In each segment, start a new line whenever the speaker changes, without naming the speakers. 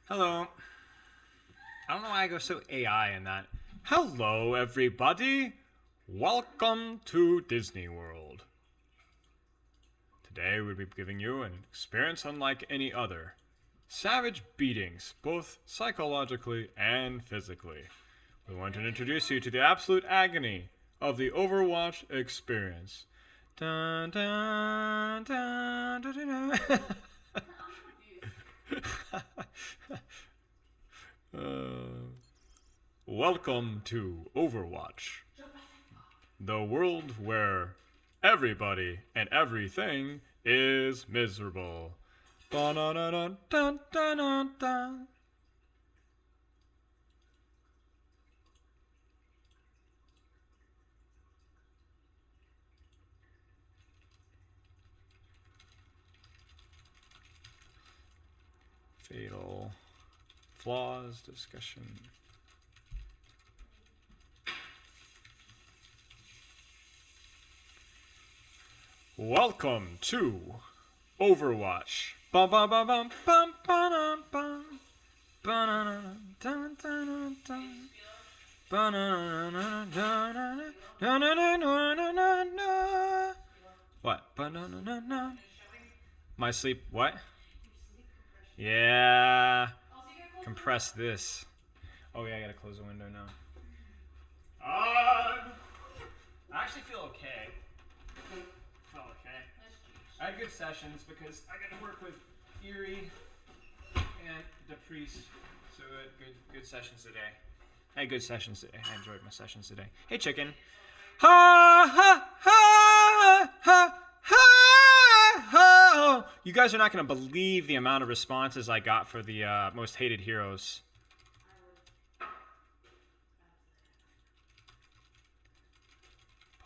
Hello. I don't know why I go so AI in that. Hello, everybody. Welcome to Disney World. Today we'll be giving you an experience unlike any other. Savage beatings, both psychologically and physically. We want to introduce you to the absolute agony of the Overwashed experience. Dun, dun, dun, dun, dun, dun. Welcome to Overwatch, the world where everybody and everything is miserable. Ba-na-na-na-dun-dun-dun-dun. Fatal flaws discussion. Welcome to Overwatch. Bum bum bum bum bum bum bum bum. What? My sleep. What? Yeah. Compress this. Oh yeah, I gotta close the window now. I actually feel okay. I had good sessions because I got to work with Erie and Deprice, so good sessions today. I had good sessions today. I enjoyed my sessions today. Hey, chicken. Ha ha ha ha ha ha! You guys are not going to believe the amount of responses I got for the most hated heroes.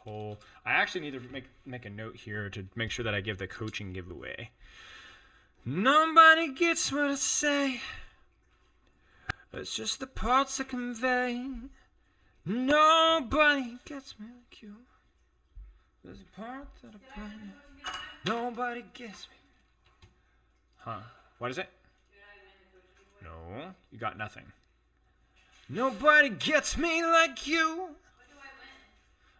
Poll. I actually need to make a note here to make sure that I give the coaching giveaway. Nobody gets what I say. It's just the parts I convey. Nobody gets me like you. There's a part that I play. Nobody gets me. Huh? What is it? No, you got nothing. Nobody gets me like you.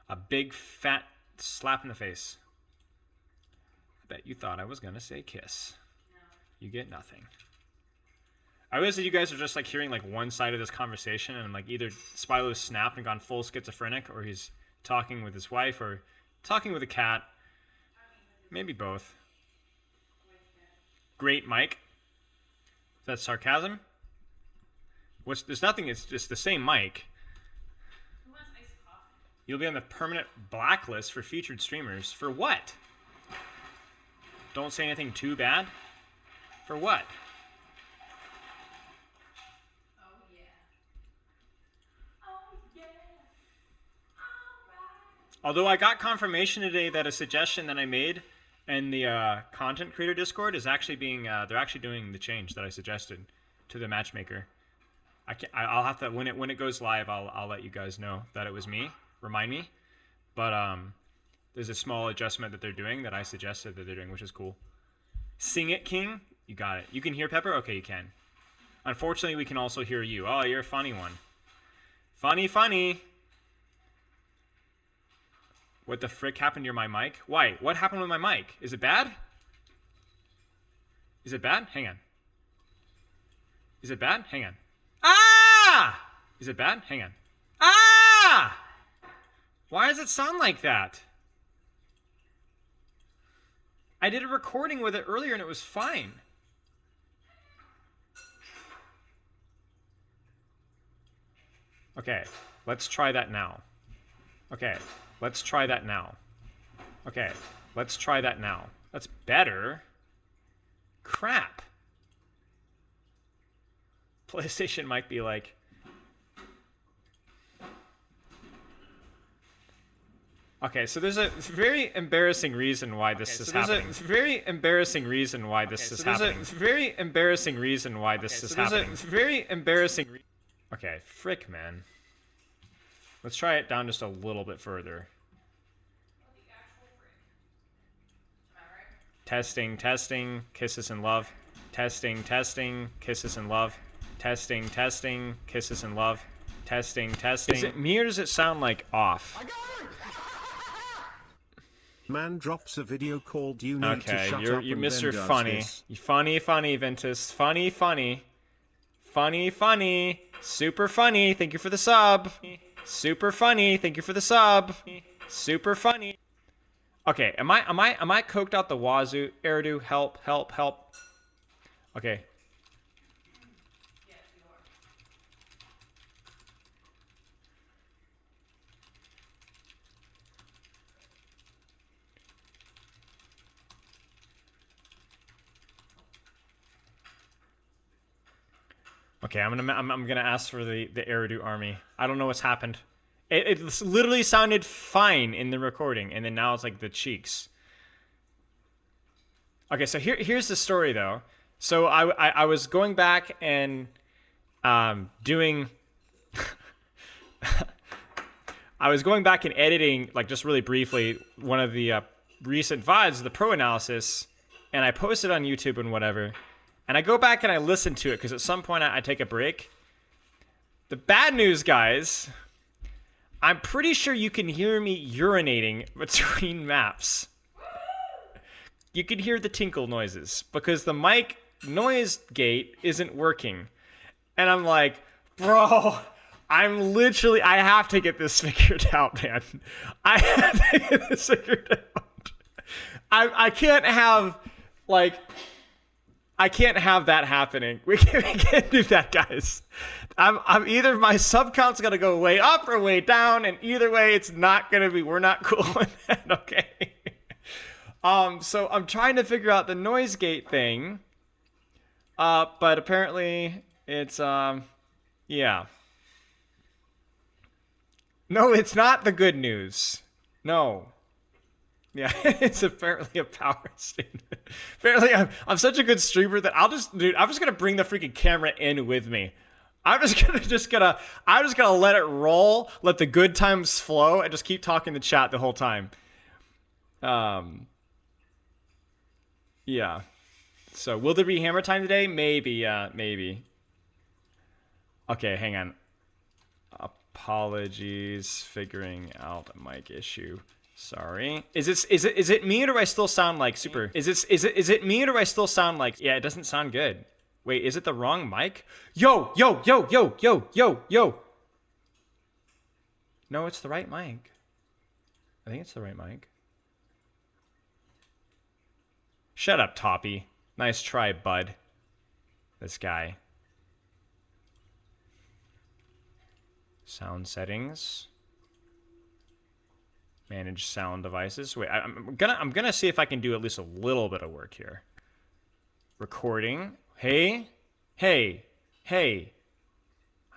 A big fat slap in the face. I bet you thought I was gonna say kiss. No. You get nothing. I realize that you guys are just like hearing like one side of this conversation, and like either Spylo's snapped and gone full schizophrenic, or he's talking with his wife, or talking with a cat. Maybe both. Great, Mike. Is that sarcasm? There's nothing. It's just the same mic. You'll be on the permanent blacklist for featured streamers. For what? Don't say anything too bad? For what?
Oh, yeah. Oh, yeah. All right.
Although I got confirmation today that a suggestion that I made in the content creator Discord is actually being, they're actually doing the change that I suggested to the matchmaker. I'll have to, when it goes live, I'll let you guys know that it was me. Remind me, but there's a small adjustment that they're doing that I suggested that they're doing, which is cool. Sing it, King. You got it. You can hear Pepper? Okay, you can. Unfortunately, we can also hear you. Oh, you're a funny one. Funny. What the frick happened to my mic? Why? What happened with my mic? Is it bad? Is it bad? Hang on. Is it bad? Hang on. Ah! Is it bad? Hang on. Ah! Why does it sound like that? I did a recording with it earlier and it was fine. Okay, let's try that now. Okay, let's try that now. Okay, let's try that now. That's better. Crap. PlayStation might be like... Okay, so there's a very embarrassing reason why this is happening. There's a very embarrassing reason why this is happening. There's a very embarrassing reason why this is happening. There's a very embarrassing... Okay, frick, man. Let's try it down just a little bit further. Testing, kisses and love. Testing, kisses and love. Testing, testing. Kisses and love. Testing, testing. Is it me or does it sound like off?
Man drops a video called "You Need to
Okay,
Shut
you're
Up,"
you
and
Mr.
then does
Funny.
this.
You funny, Ventus. Funny. Super funny. Thank you for the sub. Super funny. Thank you for the sub. Super funny. Okay, am I coked out the wazoo? Eridu, help. Okay.
Yes, you are.
Okay, I'm gonna ask for the Eridu army. I don't know what's happened. It literally sounded fine in the recording, and then now it's like the cheeks. Okay, so here's the story though. So I was going back and doing. I was going back and editing, like just really briefly, one of the recent VODs, the pro analysis, and I posted on YouTube and whatever. And I go back and I listen to it because at some point I take a break. The bad news, guys, I'm pretty sure you can hear me urinating between maps. You can hear the tinkle noises because the mic noise gate isn't working. And I'm like, bro, I have to get this figured out, man. I have to get this figured out. I can't have, like... I can't have that happening. We can't do that, guys. I'm either my sub count's gonna go way up or way down, and either way, it's not gonna be. We're not cool with that, okay? So I'm trying to figure out the noise gate thing, but apparently it's yeah. No, it's not the good news. No. Yeah, it's apparently a power statement. Apparently, I'm such a good streamer that I'm just gonna bring the freaking camera in with me. I'm just gonna let it roll, let the good times flow, and just keep talking to chat the whole time. Yeah. So, will there be hammer time today? Maybe, maybe. Okay, hang on. Apologies, figuring out a mic issue. Sorry. Is it me or do I still sound like super? Is it me or do I still sound like, yeah, it doesn't sound good. Wait, is it the wrong mic? Yo. No, it's the right mic. I think it's the right mic. Shut up, Toppy. Nice try, bud. This guy. Sound settings. Manage sound devices. Wait, I'm gonna see if I can do at least a little bit of work here. Recording. Hey. I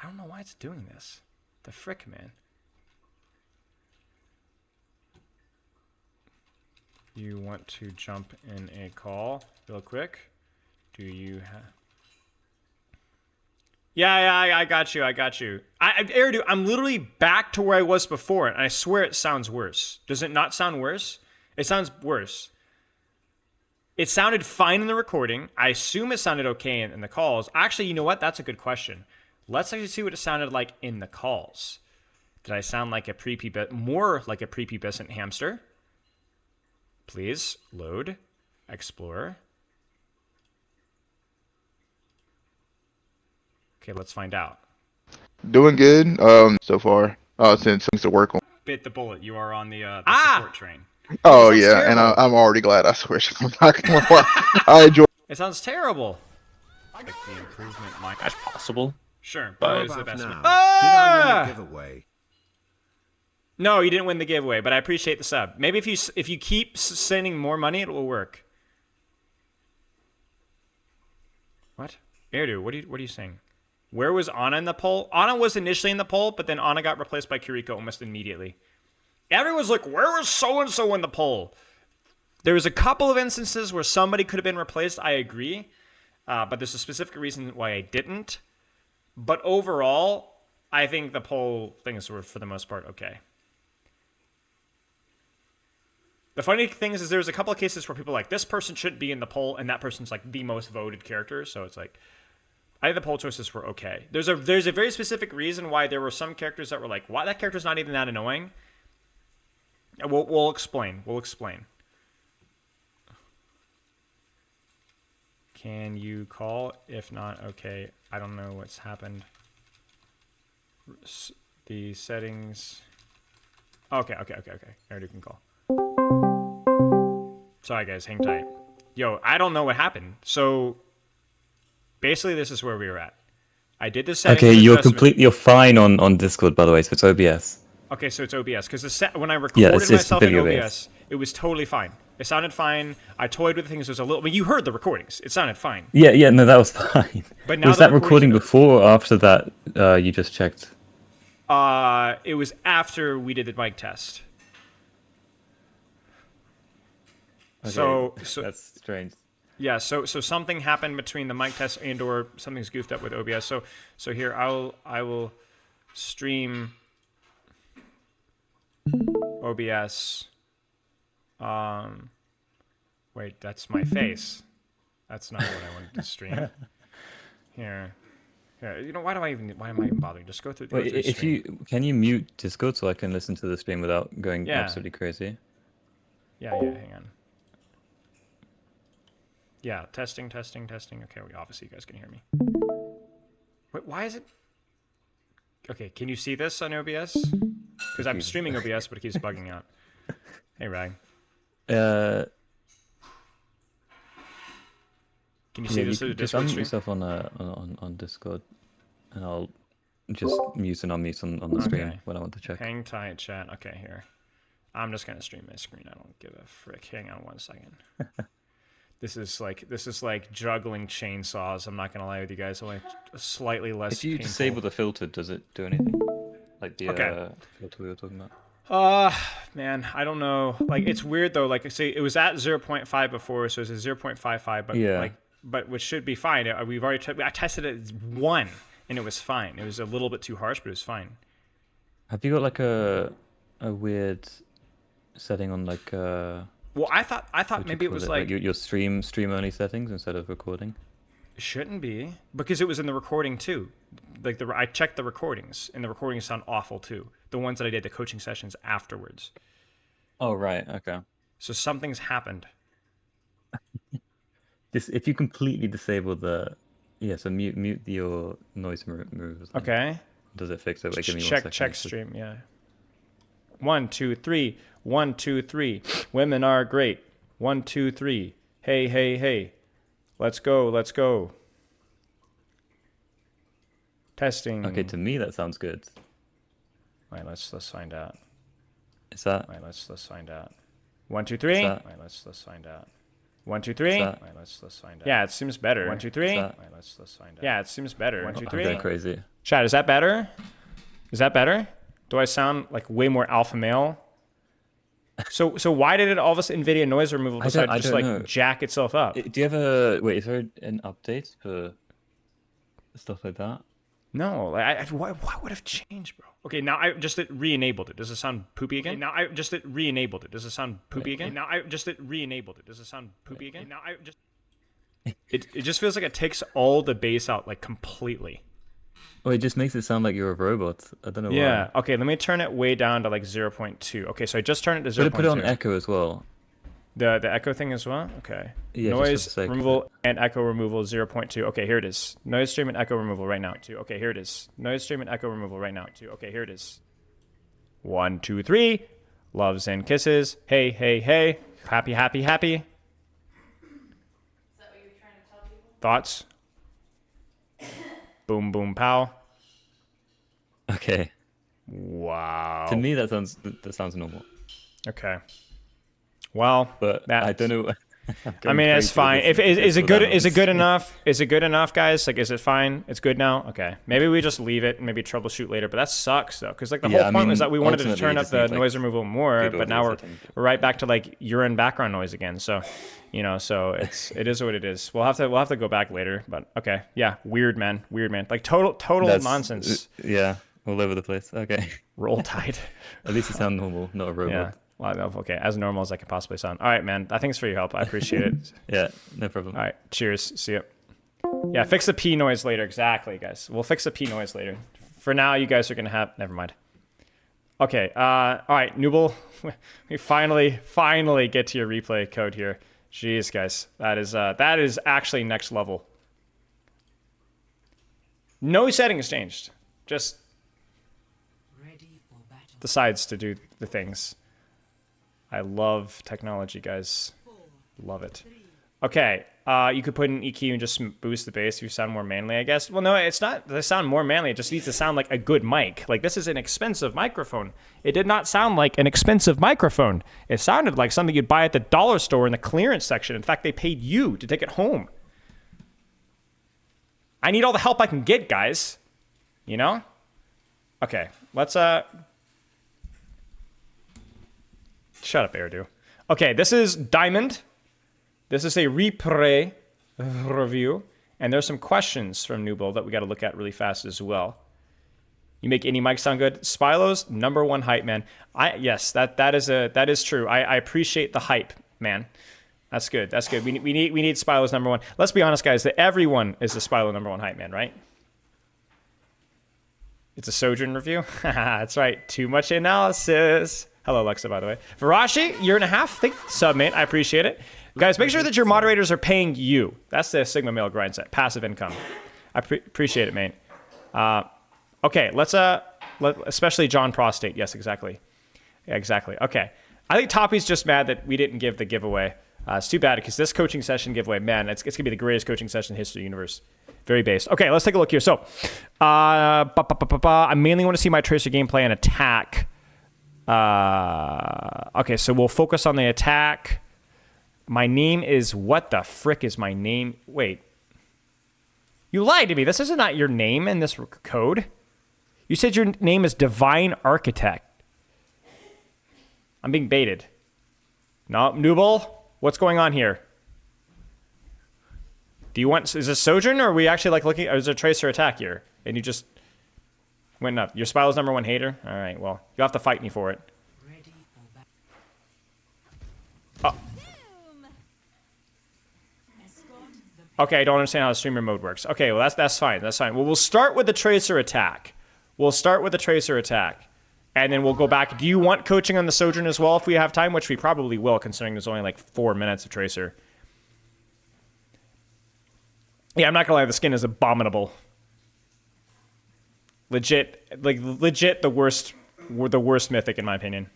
don't know why it's doing this. The frick, man. You want to jump in a call real quick? Do you have... Yeah, I got you. Eridu, I'm literally back to where I was before, and I swear it sounds worse. Does it not sound worse? It sounds worse. It sounded fine in the recording. I assume it sounded okay in the calls. Actually, you know what? That's a good question. Let's actually see what it sounded like in the calls. Did I sound like a more like a prepubescent hamster? Please load, explore. Okay, let's find out.
Doing good, so far. Since things to work on.
Bit the bullet. You are on the support train.
Oh
It sounds
yeah, and
terrible.
I'm already glad. I swear, I'm not gonna lie. I enjoy.
It sounds terrible. Like the improvement might.
That's possible.
Sure,
But-
but
How
is the
about
best.
now?
Ah!
Did I win the giveaway?
No, you didn't win the giveaway, but I appreciate the sub. Maybe if you keep sending more money, it will work. What? Erdu, what are you saying? Where was Ana in the poll? Ana was initially in the poll, but then Ana got replaced by Kiriko almost immediately. Everyone's like, where was so-and-so in the poll? There was a couple of instances where somebody could have been replaced, I agree. But there's a specific reason why I didn't. But overall, I think the poll things were, for the most part, okay. The funny thing is there's a couple of cases where people are like, this person shouldn't be in the poll, and that person's like the most voted character, so it's like... I think the poll choices were okay. There's a very specific reason why there were some characters that were like, why that character's not even that annoying. We'll explain. We'll explain. Can you call? If not, okay. I don't know what's happened. The settings. Okay. I already can call. Sorry guys, hang tight. Yo, I don't know what happened. So basically, this is where we were at. I did the settings.
Okay, you're fine on Discord, by the way, so it's OBS.
Okay, so it's OBS because when I recorded myself in OBS, it was totally fine. It sounded fine. I toyed with things. It was a little. But you heard the recordings. It sounded fine.
Yeah, no, that was fine.
But now
was that recording before or after that? You just checked.
It was after we did the mic test.
Okay,
so
that's strange.
Yeah, so something happened between the mic test and or something's goofed up with OBS. So here I will stream OBS. Wait, that's my face. That's not what I wanted to stream. Here. You know, why am I even bothering? Just go through.
Wait, can you mute Discord so I can listen to the stream without going absolutely crazy?
Yeah, hang on. Yeah, testing. Okay, obviously you guys can hear me. Wait, why is it? Okay, can you see this on OBS? Because I'm streaming OBS, but it keeps bugging out. Hey, Rag.
Can
you see this?
Just unmute yourself on Discord, and I'll just mute and unmute on the stream when I want to check.
Hang tight, chat. Okay, here. I'm just gonna stream my screen. I don't give a frick. Hang on 1 second. This is like juggling chainsaws. I'm not gonna lie with you guys. Only slightly less.
If you
painful.
disable the filter, does it do anything? Like the filter we were talking about.
Man, I don't know. Like, it's weird though. Like, say it was at 0.5 before, so it's a 0.55, but but which should be fine. We've already I tested it at 1, and it was fine. It was a little bit too harsh, but it was fine.
Have you got like a weird setting on like
Well, I thought maybe it was like
your stream only settings instead of recording.
It shouldn't be, because it was in the recording too. Like I checked the recordings, and the recordings sound awful too. The ones that I did the coaching sessions afterwards.
Oh right, okay.
So something's happened.
If you completely disable so mute your noise removers.
Okay.
Does it fix it? Wait, give me 1 second.
Check stream, yeah. 1, 2, 3. 1, 2, 3. Women are great. 1, 2, 3. Hey. Let's go. Testing.
Okay, to me that sounds good.
Wait, let's find out.
Is that?
Wait, let's find out. 1, 2, 3. Wait, let's find out. 1, 2, 3. Wait, let's find out. Yeah, it seems better. 1, 2, 3. Wait, let's find out. Yeah, it seems better. 1, 2, 3.
I'm going crazy.
Chat, is that better? Do I sound like way more alpha male? So why did it all of a sudden NVIDIA noise removal decide to just like jack itself up?
Do you have is there an update for stuff like that?
No, like what would have changed, bro? Okay, now I just re-enabled it. Does it sound poopy again? Now I just re-enabled it. Does it sound poopy again? Now I just re-enabled it. Does it sound poopy again? Now I just it just feels like it takes all the bass out like completely.
Oh, it just makes it sound like you're a robot. I don't know why.
Yeah. Okay, let me turn it way down to like 0.2. Okay, so I just turned it to 0.2.
Put it on echo as well.
The echo thing as well? Okay.
Yeah,
noise removal and echo removal 0.2. Okay, here it is. Noise stream and echo removal right now. 2. Okay, here it is. Noise stream and echo removal right now. 2. Okay, here it is. 1, 2, 3. Loves and kisses. Hey. Happy.
Is that what you're trying to tell people?
Thoughts? Boom, boom, pow.
Okay.
Wow.
To me, that sounds normal.
Okay. Well,
but I don't know.
I mean, it's fine. Is it good enough? Is it good enough, guys? Like, is it fine? It's good now. Okay. Maybe we just leave it and maybe troubleshoot later. But that sucks though, because like the whole point was that we wanted to turn up the noise removal more, but now we're right back to like urine background noise again. So, so it is what it is. We'll have to go back later. But okay, yeah, weird man. Like total nonsense.
Yeah, all over the place. Okay.
Roll Tide.
At least it sounds normal, not a robot.
Yeah. Well, okay, as normal as I can possibly sound. All right, man. Thanks for your help. I appreciate it.
Yeah, no problem.
All right, cheers. See ya. Yeah, fix the P noise later. Exactly, guys. We'll fix the P noise later. For now, you guys are going to have... Never mind. Okay, all right, Nooble. We finally get to your replay code here. Jeez, guys. That is actually next level. No settings changed. Just decides to do the things. I love technology, guys. Love it. Okay, you could put an EQ and just boost the bass if you sound more manly, I guess. Well, no, it's not to sound more manly. It just needs to sound like a good mic. Like, this is an expensive microphone. It did not sound like an expensive microphone. It sounded like something you'd buy at the dollar store in the clearance section. In fact, they paid you to take it home. I need all the help I can get, guys. You know? Okay, let's, shut up, Airdo. Okay, this is Diamond. This is a replay review, and there's some questions from Nooble that we got to look at really fast as well. You make any mic sound good? Spylo's #1 hype man. Yes, that is true. I appreciate the hype, man. That's good. That's good. We need Spylo's #1. Let's be honest, guys. That everyone is a Spylo #1 hype man, right? It's a Sojourn review. That's right. Too much analysis. Hello, Alexa, by the way. Varashi, year and a half. Think sub, mate. I appreciate it. Guys, make sure that your moderators are paying you. That's the Sigma Male grind set. Passive income. I appreciate it, mate. Okay, let's especially John Prostate. Yes, exactly. Yeah, exactly. Okay. I think Toppy's just mad that we didn't give the giveaway. It's too bad because this coaching session giveaway, man, it's going to be the greatest coaching session in the history of the universe. Very based. Okay, let's take a look here. So, I mainly want to see my Tracer gameplay and attack. Okay, so we'll focus on the attack. My name is... What the frick is my name? Wait. You lied to me. This is not your name in this code. You said your name is Divine Architect. I'm being baited. No, Nooble, what's going on here? Do you want... Is this Sojourn, or are we actually like looking... Or is there Tracer attack here? And you just went up. Your Spylo's #1 hater? All right, well, you'll have to fight me for it. Oh. Okay, I don't understand how the streamer mode works. Okay, well, that's fine. That's fine. Well, we'll start with the Tracer attack. And then we'll go back. Do you want coaching on the Sojourn as well if we have time? Which we probably will, considering there's only like 4 minutes of Tracer. Yeah, I'm not gonna lie, the skin is abominable. Legit the worst mythic in my opinion.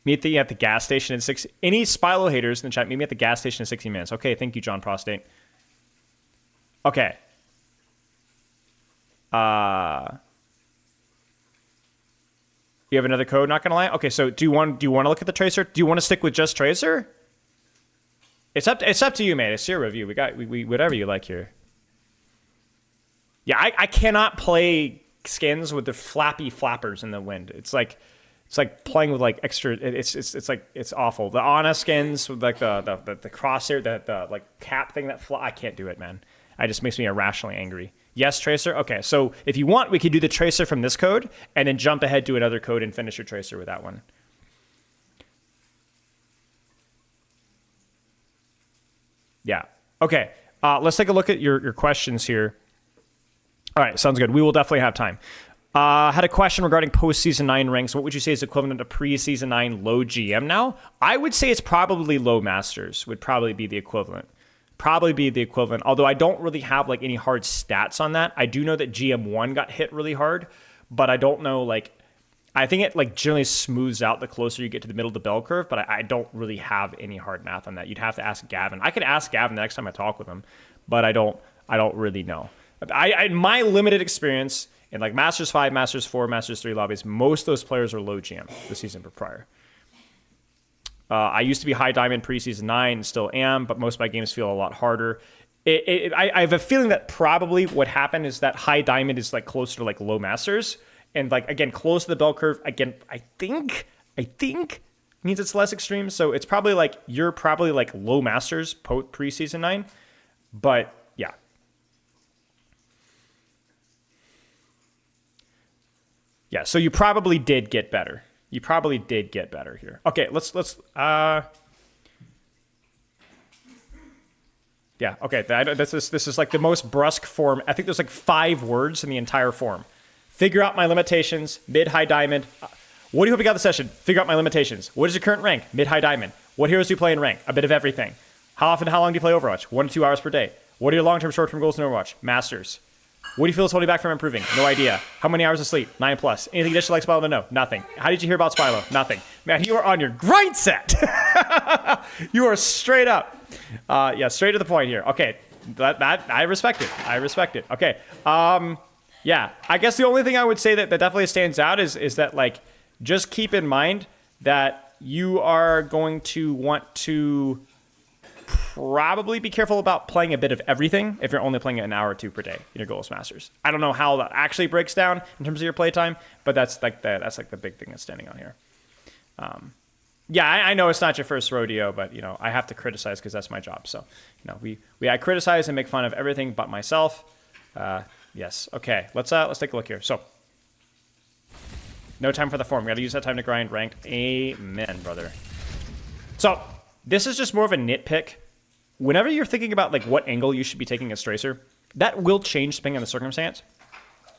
Meet me at the gas station in 6... Any Spylo haters in the chat, meet me at the gas station in 60 minutes. Okay, thank you, John Prostate. Okay. You have another code, not gonna lie? Okay, so do you want to look at the Tracer? Do you want to stick with just Tracer? It's up to you, man. It's your review. We whatever you like here. Yeah, I cannot play skins with the flappy flappers in the wind. It's like playing with like extra. It's awful. The Ana skins with like the crosshair, the like cap thing that I can't do it, man. It just makes me irrationally angry. Yes, Tracer. Okay, so if you want, we could do the Tracer from this code and then jump ahead to another code and finish your Tracer with that one. Yeah. Okay. Let's take a look at your questions here. All right, sounds good. We will definitely have time. Had a question regarding post-season 9 ranks. What would you say is equivalent to pre-season 9 low GM now? I would say it's probably low Masters would probably be the equivalent. Although I don't really have like any hard stats on that. I do know that GM1 got hit really hard, but I don't know, like, I think it like generally smooths out the closer you get to the middle of the bell curve, but I don't really have any hard math on that. You'd have to ask Gavin. I could ask Gavin the next time I talk with him, but I don't really know. In my limited experience in like Masters 5, Masters 4, Masters 3 lobbies, most of those players are low GM this season prior. I used to be high diamond pre-season 9 and still am, but most of my games feel a lot harder. I have a feeling that probably what happened is that high diamond is like closer to like low Masters. And like, again, close to the bell curve, again, I think means it's less extreme. So it's probably like, you're probably like low Masters pre-season 9. But yeah. Yeah, so you probably did get better. here. Okay, let's Yeah, okay. This is like the most brusque form. I think there's like 5 words in the entire form. Figure out my limitations, mid, high, diamond. What do you hope you got the session? Figure out my limitations. What is your current rank? Mid, high, diamond. What heroes do you play in rank? A bit of everything. How often, how long do you play Overwatch? 1 to 2 hours per day. What are your long-term, short-term goals in Overwatch? Masters. What do you feel is holding you back from improving? No idea. How many hours of sleep? 9+. Anything additional like Spylo? No. Nothing. How did you hear about Spylo? Nothing. Man, you are on your grind set. You are straight up. Yeah, straight to the point here. Okay, that I respect it. I respect it. Okay. Yeah, I guess the only thing I would say that definitely stands out is that, like, just keep in mind that you are going to want to probably be careful about playing a bit of everything if you're only playing an hour or 2 per day in your Goals Masters. I don't know how that actually breaks down in terms of your playtime, but that's like the big thing that's standing out here. Yeah, I know it's not your first rodeo, but you know I have to criticize because that's my job. So you know I criticize and make fun of everything but myself. Yes. Okay. Let's take a look here. So no time for the form. We got to use that time to grind ranked. Amen, brother. So this is just more of a nitpick. Whenever you're thinking about like what angle you should be taking as Tracer, that will change depending on the circumstance.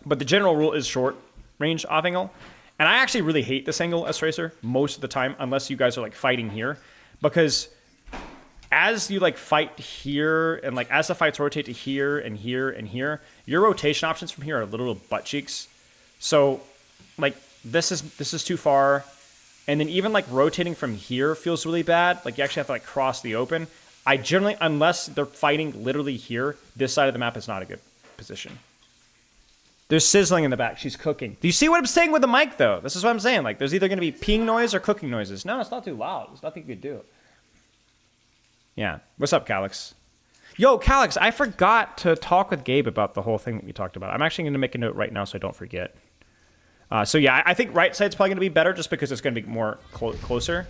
But the general rule is short range off angle. And I actually really hate this angle as Tracer most of the time, unless you guys are like fighting here, because as you like fight here and like as the fights rotate to here and here and here, your rotation options from here are little butt cheeks. So like this is too far. And then even like rotating from here feels really bad. Like you actually have to like cross the open. I generally, unless they're fighting literally here, this side of the map is not a good position. There's sizzling in the back. She's cooking. Do you see what I'm saying with the mic though? This is what I'm saying. Like there's either going to be ping noise or cooking noises. No, it's not too loud. There's nothing you could do. Yeah. What's up, Calix? Yo, Calix, I forgot to talk with Gabe about the whole thing that we talked about. I'm actually going to make a note right now so I don't forget. So yeah, I think right side's probably going to be better just because it's going to be more closer.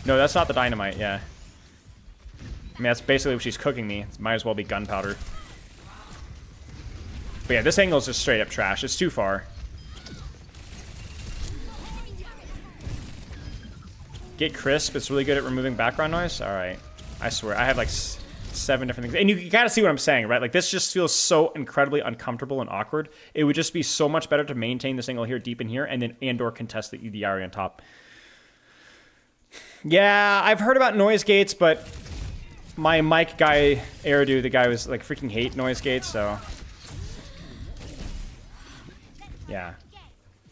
No, that's not the dynamite, yeah. I mean, that's basically what she's cooking me. It might as well be gunpowder. But yeah, this angle is just straight up trash. It's too far. Get crisp. It's really good at removing background noise. All right. I swear. I have like 7 different things. And you got to see what I'm saying, right? Like this just feels so incredibly uncomfortable and awkward. It would just be so much better to maintain this angle here deep in here and then and/or contest the area on top. Yeah, I've heard about noise gates, but my mic guy, Eridu, the guy was like freaking hate noise gates, so yeah.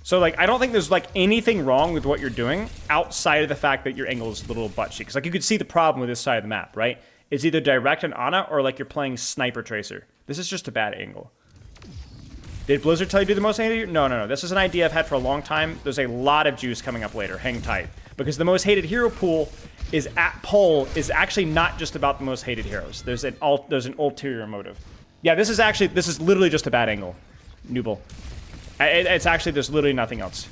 So like I don't think there's like anything wrong with what you're doing outside of the fact that your angle is a little butt cheeks. Like you could see the problem with this side of the map, right? It's either direct and Ana or like you're playing Sniper Tracer. This is just a bad angle. Did Blizzard tell you to do the most hated? No. This is an idea I've had for a long time. There's a lot of juice coming up later. Hang tight. Because the most hated hero pool is is actually not just about the most hated heroes. There's an ulterior motive. Yeah, this is literally just a bad angle. Nooble. It's actually, there's literally nothing else.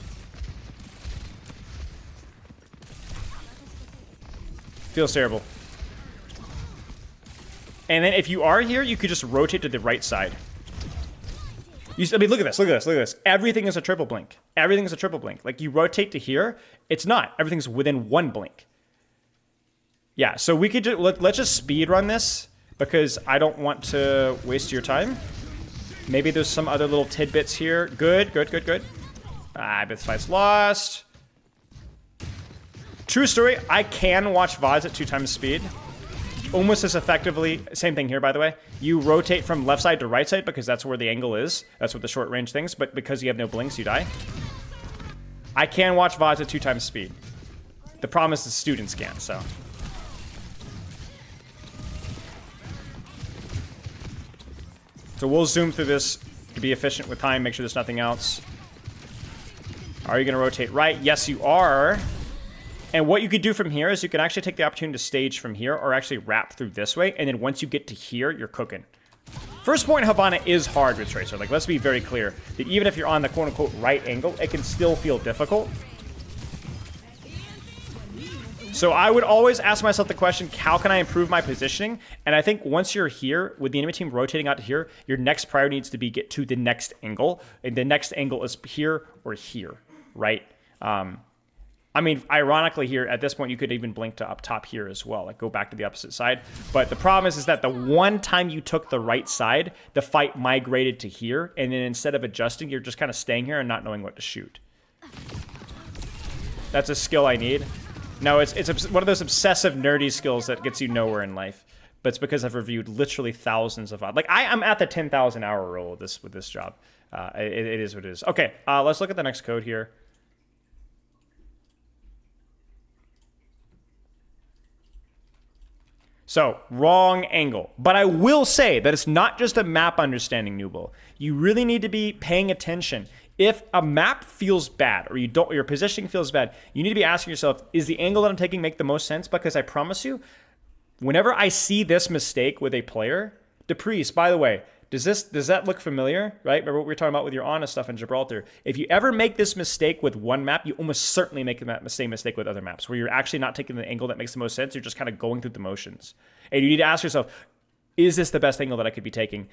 Feels terrible. And then if you are here, you could just rotate to the right side. I mean, look at this. Everything is a triple blink. Everything is a triple blink. Like you rotate to here, it's not. Everything's within 1 blink. Yeah, so we could let's just speed run this because I don't want to waste your time. Maybe there's some other little tidbits here. Good. Ah, this fight's lost. True story, I can watch VODs at 2 times speed. Almost as effectively, same thing here by the way. You rotate from left side to right side because that's where the angle is. That's what the short range things, but because you have no blinks, you die. I can watch VODs at 2 times speed. The problem is the students can't, so. So we'll zoom through this to be efficient with time, make sure there's nothing else. Are you gonna rotate right? Yes, you are. And what you could do from here is you can actually take the opportunity to stage from here or actually wrap through this way. And then once you get to here, you're cooking. First point Havana is hard with Tracer. Like, let's be very clear that even if you're on the quote unquote right angle, it can still feel difficult. So I would always ask myself the question, how can I improve my positioning? And I think once you're here, with the enemy team rotating out to here, your next priority needs to be get to the next angle. And the next angle is here or here, right?
I mean, ironically here, at this point, you could even blink to up top here as well. Like, go back to the opposite side. But the problem is that the one time you took the right side, the fight migrated to here. And then instead of adjusting, you're just kind of staying here and not knowing what to shoot. That's a skill I need. No, it's one of those obsessive, nerdy skills that gets you nowhere in life. But it's because I've reviewed literally thousands of... Like, I'm at the 10,000 hour rule with this job. It is what it is. Okay, let's look at the next code here. So, wrong angle. But I will say that it's not just a map understanding, Nooble. You really need to be paying attention. If a map feels bad, or your positioning feels bad, you need to be asking yourself, is the angle that I'm taking make the most sense? Because I promise you, whenever I see this mistake with a player, Depriest, by the way, does that look familiar, right? Remember what we were talking about with your honest stuff in Gibraltar? If you ever make this mistake with one map, you almost certainly make the same mistake with other maps, where you're actually not taking the angle that makes the most sense. You're just kind of going through the motions. And you need to ask yourself, is this the best angle that I could be taking?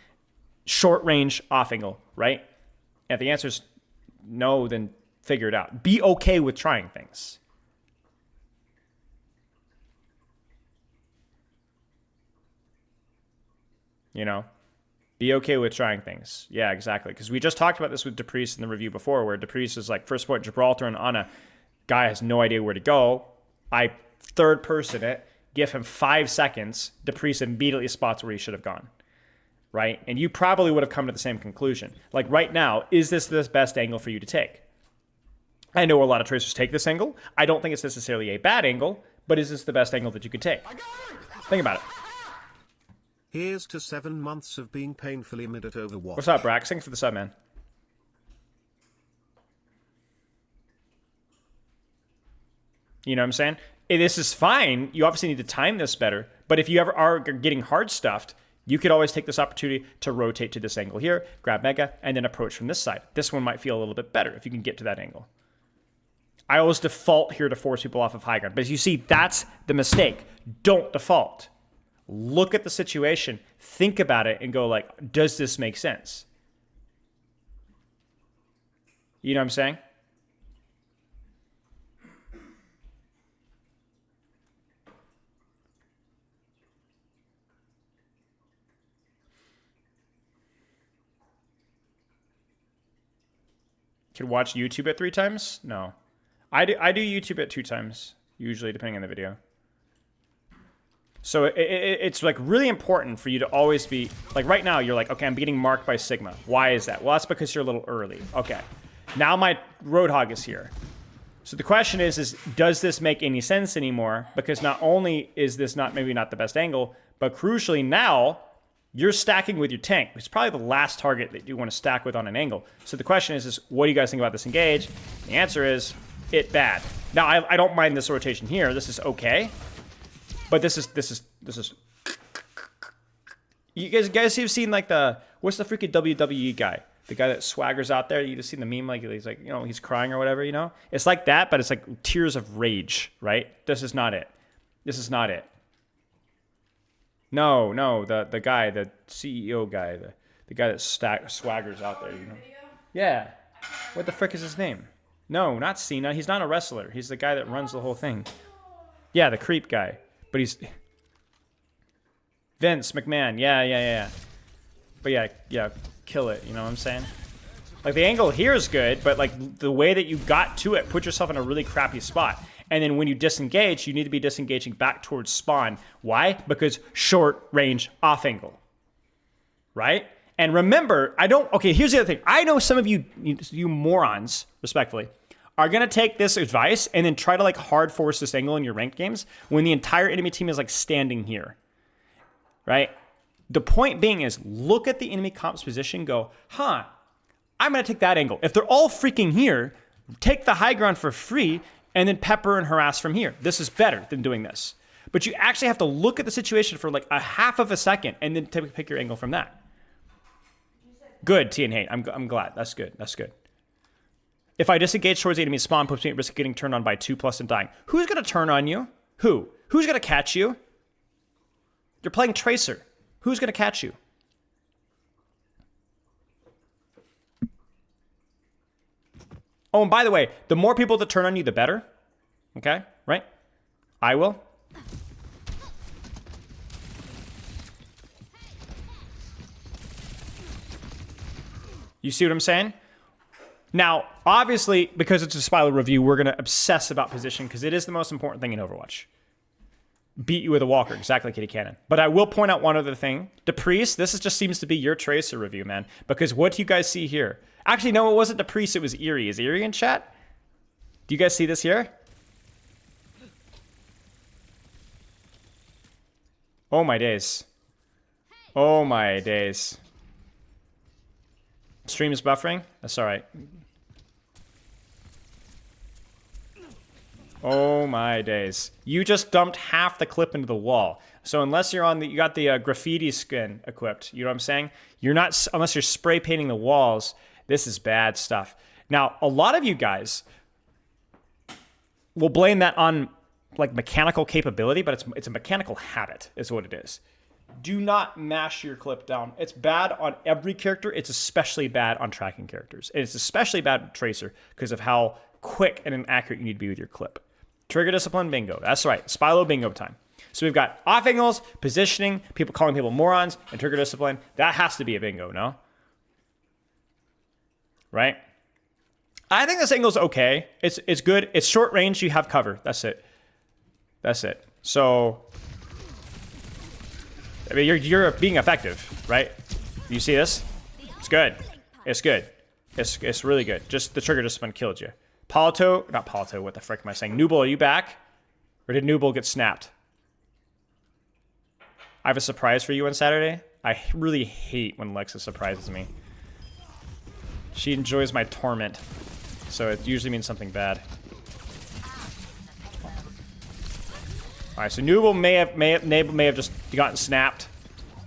Short range, off angle, right? And if the answer is no, then figure it out. Be okay with trying things. You know? Be okay with trying things. Yeah, exactly. Because we just talked about this with Depriest in the review before, where Depriest is like, first point, Gibraltar and Anna. Guy has no idea where to go. I third person it, give him 5 seconds. Depriest immediately spots where he should have gone. Right? And you probably would have come to the same conclusion. Like right now, is this the best angle for you to take? I know a lot of tracers take this angle. I don't think it's necessarily a bad angle, but is this the best angle that you could take? Think about it.
Here's to 7 months of being painfully mid at Overwatch.
What's up, Brax? Thanks for the sub, man. You know what I'm saying? This is fine. You obviously need to time this better. But if you ever are getting hard stuffed, you could always take this opportunity to rotate to this angle here, grab Mega, and then approach from this side. This one might feel a little bit better if you can get to that angle. I always default here to force people off of high ground. But as you see, that's the mistake. Don't default. Look at the situation, think about it, and go like, does this make sense? You know what I'm saying? Can watch YouTube at 3 times? No. I do YouTube at 2 times, usually, depending on the video. So it's like really important for you to always be, like right now, you're like, okay, I'm getting marked by Sigma. Why is that? Well, that's because you're a little early. Okay. Now my Roadhog is here. So the question is does this make any sense anymore? Because not only is this maybe not the best angle, but crucially now, you're stacking with your tank. It's probably the last target that you want to stack with on an angle. So the question is what do you guys think about this engage? The answer is, it bad. Now, I don't mind this rotation here. This is okay. But this is. You guys have seen like what's the freaking WWE guy? The guy that swaggers out there. You just seen the meme like he's like, you know, he's crying or whatever, you know? It's like that, but it's like tears of rage, right? This is not it. This is not it. No, the guy, the CEO guy, the guy that swaggers out there, you know? Yeah. What the frick is his name? No, not Cena. He's not a wrestler. He's the guy that runs the whole thing. Yeah, the creep guy. But he's Vince McMahon. Yeah. But yeah, kill it. You know what I'm saying? Like the angle here is good, but like the way that you got to it, put yourself in a really crappy spot. And then when you disengage, you need to be disengaging back towards spawn. Why? Because short range off angle. Right? And remember, okay, here's the other thing. I know some of you morons, respectfully, are going to take this advice and then try to like hard force this angle in your ranked games when the entire enemy team is like standing here. Right? The point being is look at the enemy comp's position, go, I'm going to take that angle. If they're all freaking here, take the high ground for free and then pepper and harass from here. This is better than doing this. But you actually have to look at the situation for like a half of a second and then pick your angle from that. Good, T and Hate. I'm glad. That's good. That's good. If I disengage towards the enemy spawn, puts me at risk of getting turned on by 2+ and dying. Who's going to turn on you? Who? Who's going to catch you? You're playing Tracer. Who's going to catch you? Oh, and by the way, the more people that turn on you, the better. Okay, right? I will. You see what I'm saying? Now, obviously, because it's a Spilo review, we're going to obsess about position because it is the most important thing in Overwatch. Beat you with a walker, exactly, Kitty Cannon. But I will point out one other thing. Depriest, just seems to be your Tracer review, man. Because what do you guys see here? Actually, no, it wasn't Depriest, it was Eerie. Is Eerie in chat? Do you guys see this here? Oh my days. Oh my days. Stream is buffering? That's alright. Oh my days. You just dumped half the clip into the wall. So unless you're on the, you got the graffiti skin equipped, you know what I'm saying? You're not, unless you're spray painting the walls, this is bad stuff. Now, a lot of you guys will blame that on like mechanical capability, but it's a mechanical habit is what it is. Do not mash your clip down. It's bad on every character. It's especially bad on tracking characters. And it's especially bad with Tracer because of how quick and inaccurate you need to be with your clip. Trigger discipline, bingo. That's right. Spilo bingo time. So we've got off angles, positioning, people calling people morons, and trigger discipline. That has to be a bingo, no? Right? I think this angle's okay. It's good. It's short range. You have cover. That's it. That's it. So, I mean, you're being effective, right? You see this? It's good. It's good. It's really good. Just the trigger discipline killed you. Polito, not Polito, what the frick am I saying? Nooble, are you back? Or did Nooble get snapped? I have a surprise for you on Saturday. I really hate when Lexa surprises me. She enjoys my torment. So it usually means something bad. Alright, so Nooble may have just gotten snapped.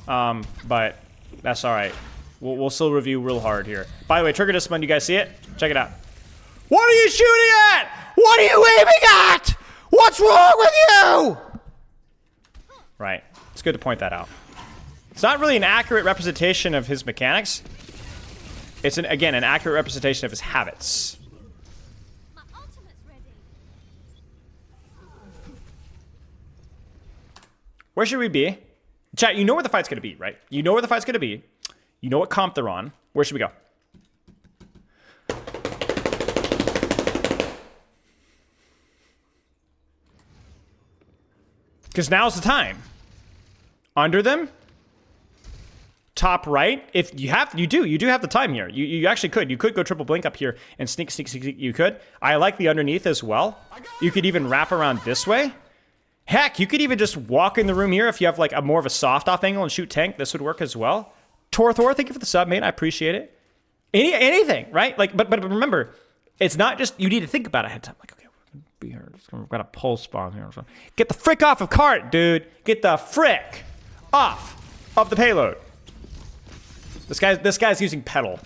But that's alright. We'll still review real hard here. By the way, trigger discipline, you guys see it? Check it out. What are you shooting at? What are you aiming at? What's wrong with you? Right. It's good to point that out. It's not really an accurate representation of his mechanics. It's, again, an accurate representation of his habits.
My ultimate's ready.
Where should we be? Chat, you know where the fight's going to be, right? You know where the fight's going to be. You know what comp they're on. Where should we go? Because now's the time. Under them. Top right. If you have, you do have the time here. You actually could. You could go triple blink up here and sneak. You could. I like the underneath as well. You could even wrap around this way. Heck, you could even just walk in the room here if you have like a more of a soft off angle and shoot tank. This would work as well. Torthor, thank you for the sub, mate. I appreciate it. Anything, right? Like, but remember, it's not just you need to think about it ahead of time. Like, okay, we're gonna be here. We've got a pulse bomb here. Get the frick off of cart, dude. Get the frick off of the payload. This guy's using pedal.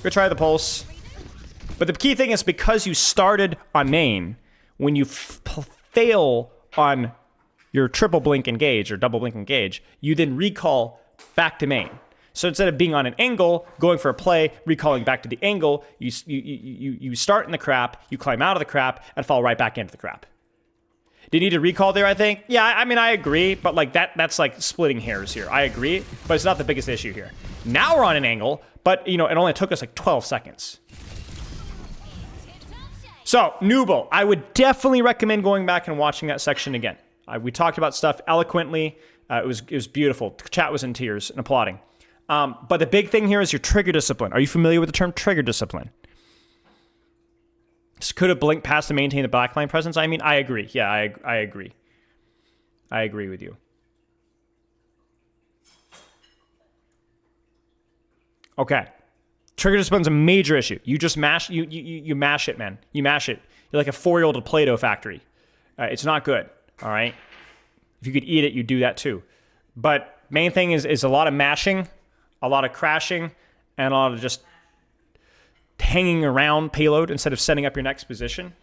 Go try the pulse. But the key thing is because you started on main, when you fail on your triple blink engage or double blink engage, you then recall back to main. So instead of being on an angle, going for a play, recalling back to the angle, you start in the crap, you climb out of the crap, and fall right back into the crap. Do you need to recall there, I think? Yeah, I mean, I agree, but like that's like splitting hairs here. I agree, but it's not the biggest issue here. Now we're on an angle, but you know, it only took us like 12 seconds. So, Nooble, I would definitely recommend going back and watching that section again. We talked about stuff eloquently. It was beautiful. The chat was in tears and applauding. But the big thing here is your trigger discipline. Are you familiar with the term trigger discipline? This could have blinked past to maintain the backline presence. I mean, I agree. Yeah, I agree. I agree with you. Okay. Trigger discipline's a major issue. You just mash, you mash it, man. You mash it. You're like a 4-year-old at Play-Doh factory. It's not good, all right? If you could eat it, you'd do that too. But main thing is a lot of mashing, a lot of crashing, and a lot of just hanging around payload instead of setting up your next position.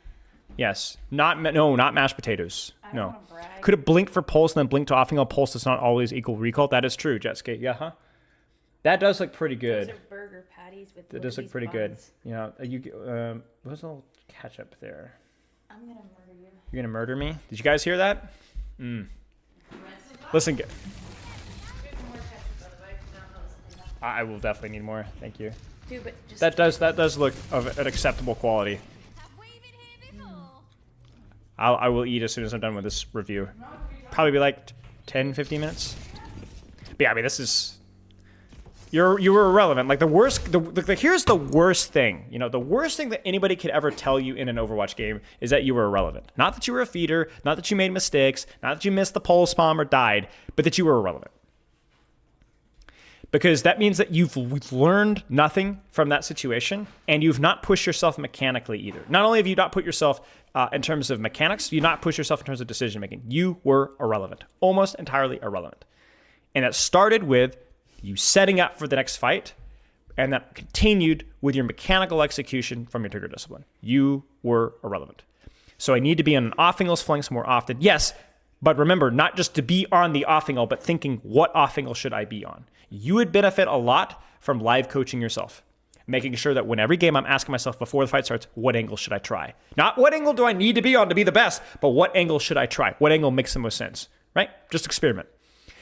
Yes. Not mashed potatoes. No. Could have blinked for pulse and then blinked to off-angle. Pulse does not always equal recall. That is true, Jetskate. Yeah, huh? That does look pretty good.
Those are burger patties with
That does look pretty good. You know, what's a little ketchup there?
I'm gonna murder you.
You're gonna murder me? Did you guys hear that? Listen, I will definitely need more. Thank you.
Dude, but just
That does look of an acceptable quality.
Have we been here before?
I will eat as soon as I'm done with this review. Probably be like 10, 15 minutes. But yeah, I mean, this is... You were irrelevant. Like, the worst... here's the worst thing. You know, the worst thing that anybody could ever tell you in an Overwatch game is that you were irrelevant. Not that you were a feeder, not that you made mistakes, not that you missed the pulse bomb or died, but that you were irrelevant. Because that means that you've learned nothing from that situation, and you've not pushed yourself mechanically either. Not only have you not put yourself in terms of mechanics, you've not pushed yourself in terms of decision making. You were irrelevant, almost entirely irrelevant. And it started with you setting up for the next fight, and that continued with your mechanical execution from your trigger discipline. You were irrelevant. So I need to be on an off-angles flanks more often. Yes, but remember, not just to be on the off-angle, but thinking, what off-angle should I be on? You would benefit a lot from live coaching yourself. Making sure that when every game I'm asking myself before the fight starts, what angle should I try? Not what angle do I need to be on to be the best, but what angle should I try? What angle makes the most sense, right? Just experiment.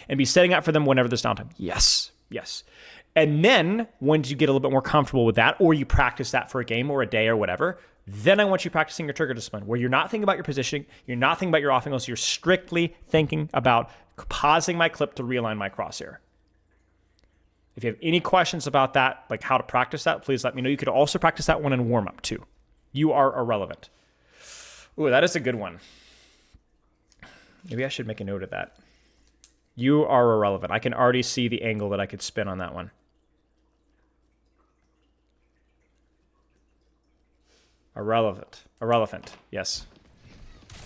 And be setting up for them whenever there's downtime. Yes. And then, once you get a little bit more comfortable with that, or you practice that for a game or a day or whatever, then I want you practicing your trigger discipline, where you're not thinking about your positioning, you're not thinking about your off angles, you're strictly thinking about pausing my clip to realign my crosshair. If you have any questions about that, like how to practice that, please let me know. You could also practice that one in warm-up too. You are irrelevant. Ooh, that is a good one. Maybe I should make a note of that. You are irrelevant. I can already see the angle that I could spin on that one. Irrelevant. Yes.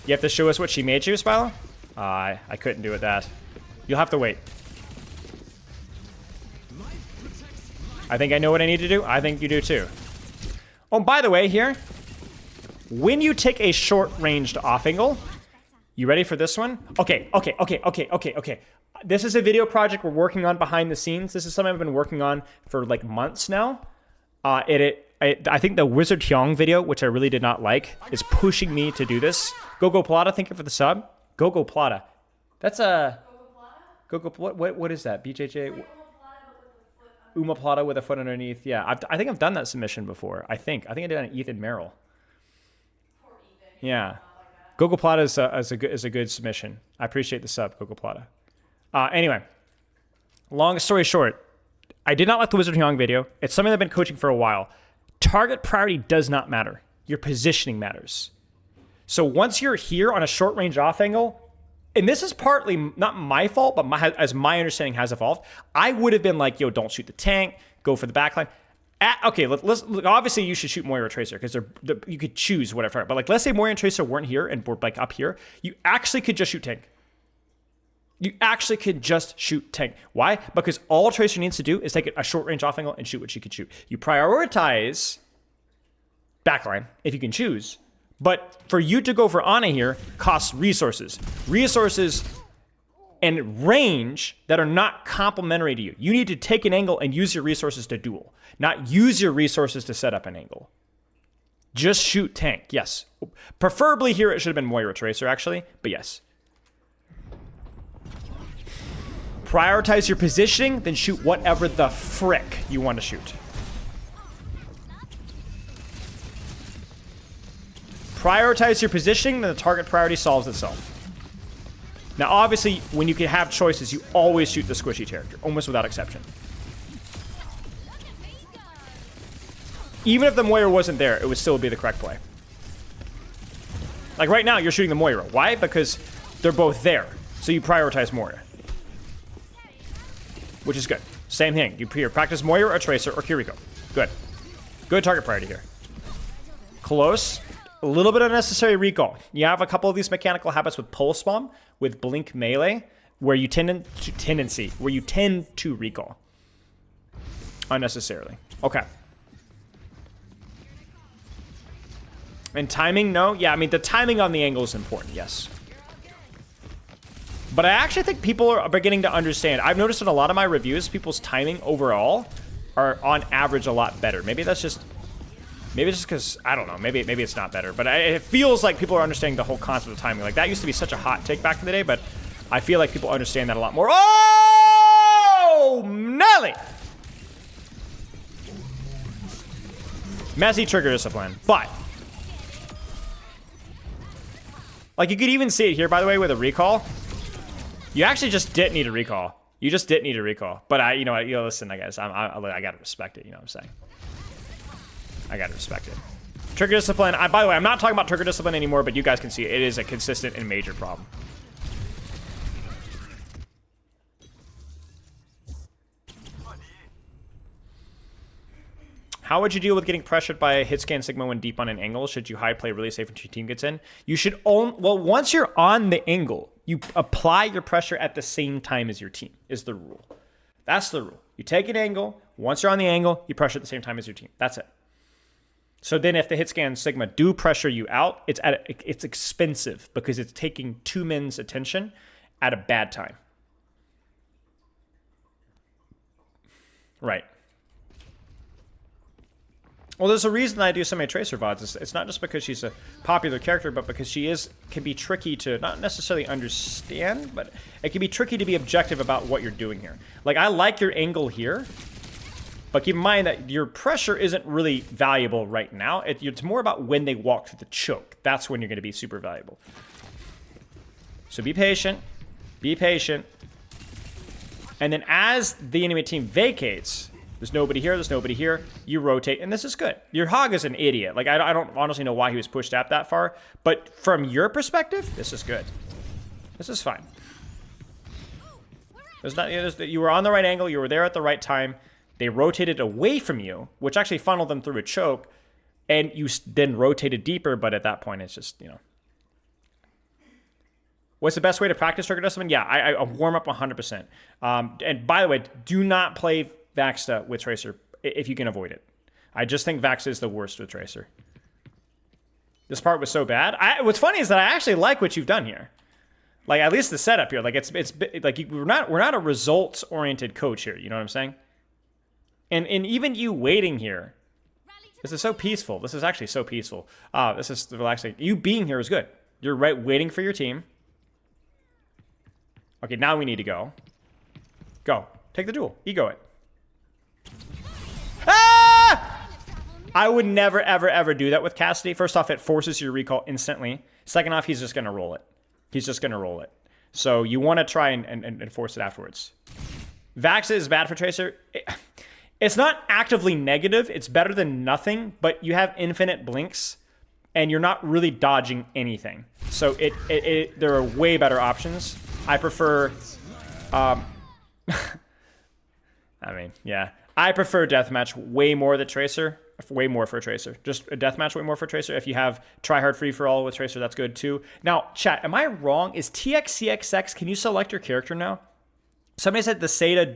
You have to show us what she made you, Spilo? I couldn't do it that. You'll have to wait. I think I know what I need to do. I think you do too. Oh, and by the way, here, when you take a short-ranged off-angle, you ready for this one? Okay. This is a video project we're working on behind the scenes. This is something I've been working on for like months now. I think the Wizard Hyung video, which I really did not like, is pushing me to do this. Gogo Plata, thank you for the sub. Gogo Plata. That's a... Gogo what is that? BJJ... Uma Plata with a foot underneath. Yeah, I think I've done that submission before. I think I did it on Ethan Merrill. Yeah. Gogo Plata is a good submission. I appreciate the sub, Gogo Plata. Anyway, long story short, I did not like the Wizard Hyung video. It's something I've been coaching for a while. Target priority does not matter. Your positioning matters. So once you're here on a short range off angle, and this is partly not my fault, but as my understanding has evolved, I would have been like, yo, don't shoot the tank, go for the backline. Let's obviously you should shoot Moira Tracer because you could choose whatever. But like, let's say Moira and Tracer weren't here and were like up here, you actually could just shoot tank. You actually could just shoot tank. Why? Because all Tracer needs to do is take a short range off angle and shoot what she could shoot. You prioritize backline if you can choose. But for you to go for Ana here costs resources. Resources and range that are not complementary to you. You need to take an angle and use your resources to duel, not use your resources to set up an angle. Just shoot tank, yes. Preferably here it should have been Moira Tracer actually, but yes. Prioritize your positioning, then shoot whatever the frick you want to shoot. Prioritize your positioning, then the target priority solves itself. Now, obviously, when you can have choices, you always shoot the squishy character, almost without exception. Even if the Moira wasn't there, it would still be the correct play. Like right now, you're shooting the Moira. Why? Because they're both there. So you prioritize Moira. Which is good. Same thing. You practice Moira or Tracer or Kiriko. Good. Good target priority here. Close. A little bit of unnecessary recall. You have a couple of these mechanical habits with Pulse Bomb, with Blink Melee, where you tend to recall. Unnecessarily. Okay. And timing, no? Yeah, I mean, the timing on the angle is important, yes. But I actually think people are beginning to understand. I've noticed in a lot of my reviews, people's timing overall are on average a lot better. Maybe that's just Maybe it's just because, I don't know, maybe it's not better. But it feels like people are understanding the whole concept of timing. Like, that used to be such a hot take back in the day, but I feel like people understand that a lot more. Oh, Nelly! Messy trigger discipline, but like, you could even see it here, by the way, with a recall. You actually just didn't need a recall. You just didn't need a recall. But you know what? Listen, I guess I gotta respect it. You know what I'm saying? I gotta respect it. Trigger discipline. By the way, I'm not talking about trigger discipline anymore, but you guys can see it is a consistent and major problem. How would you deal with getting pressured by a hit scan Sigma when deep on an angle? Should you hide, play really safe until your team gets in? You should well, once you're on the angle, you apply your pressure at the same time as your team, is the rule. That's the rule. You take an angle, once you're on the angle, you pressure at the same time as your team. That's it. So then if the hit scan Sigma do pressure you out, it's expensive because it's taking two men's attention at a bad time. Right. Well, there's a reason I do so many Tracer VODs. It's not just because she's a popular character, but because she can be tricky to not necessarily understand, but it can be tricky to be objective about what you're doing here. Like, I like your angle here, but keep in mind that your pressure isn't really valuable right now. It's more about when they walk through the choke. That's when you're going to be super valuable. So be patient. Be patient. And then as the enemy team vacates... There's nobody here, there's nobody here. You rotate, and this is good. Your Hog is an idiot. Like, I don't honestly know why he was pushed up that far. But from your perspective, this is good. This is fine. You were on the right angle. You were there at the right time. They rotated away from you, which actually funneled them through a choke. And you then rotated deeper, but at that point, it's just, you know. What's the best way to practice trigger discipline? Yeah, I warm up 100%. And by the way, do not play Vaxta with Tracer if you can avoid it. I just think Vaxta is the worst with Tracer. This part was so bad. What's funny is that I actually like what you've done here. Like, at least the setup here. Like, it's like we're not a results oriented coach here. You know what I'm saying? And even you waiting here, this is so peaceful. This is actually so peaceful. This is relaxing. You being here is good. You're right, waiting for your team. Okay, now we need to go. Go. Take the duel. Ego it. Ah! I would never, ever, ever do that with Cassidy. First off, it forces your recall instantly. Second off, he's just going to roll it. He's just going to roll it. So you want to try and force it afterwards. Vaxa is bad for Tracer. It's not actively negative. It's better than nothing, but you have infinite blinks, and you're not really dodging anything. So there are way better options. I prefer... I mean, yeah. I prefer Deathmatch way more than Tracer. Way more for Tracer. Just a Deathmatch way more for Tracer. If you have Tryhard Free for All with Tracer, that's good too. Now, chat, am I wrong? Is TXCXX, can you select your character now? Somebody said the SATA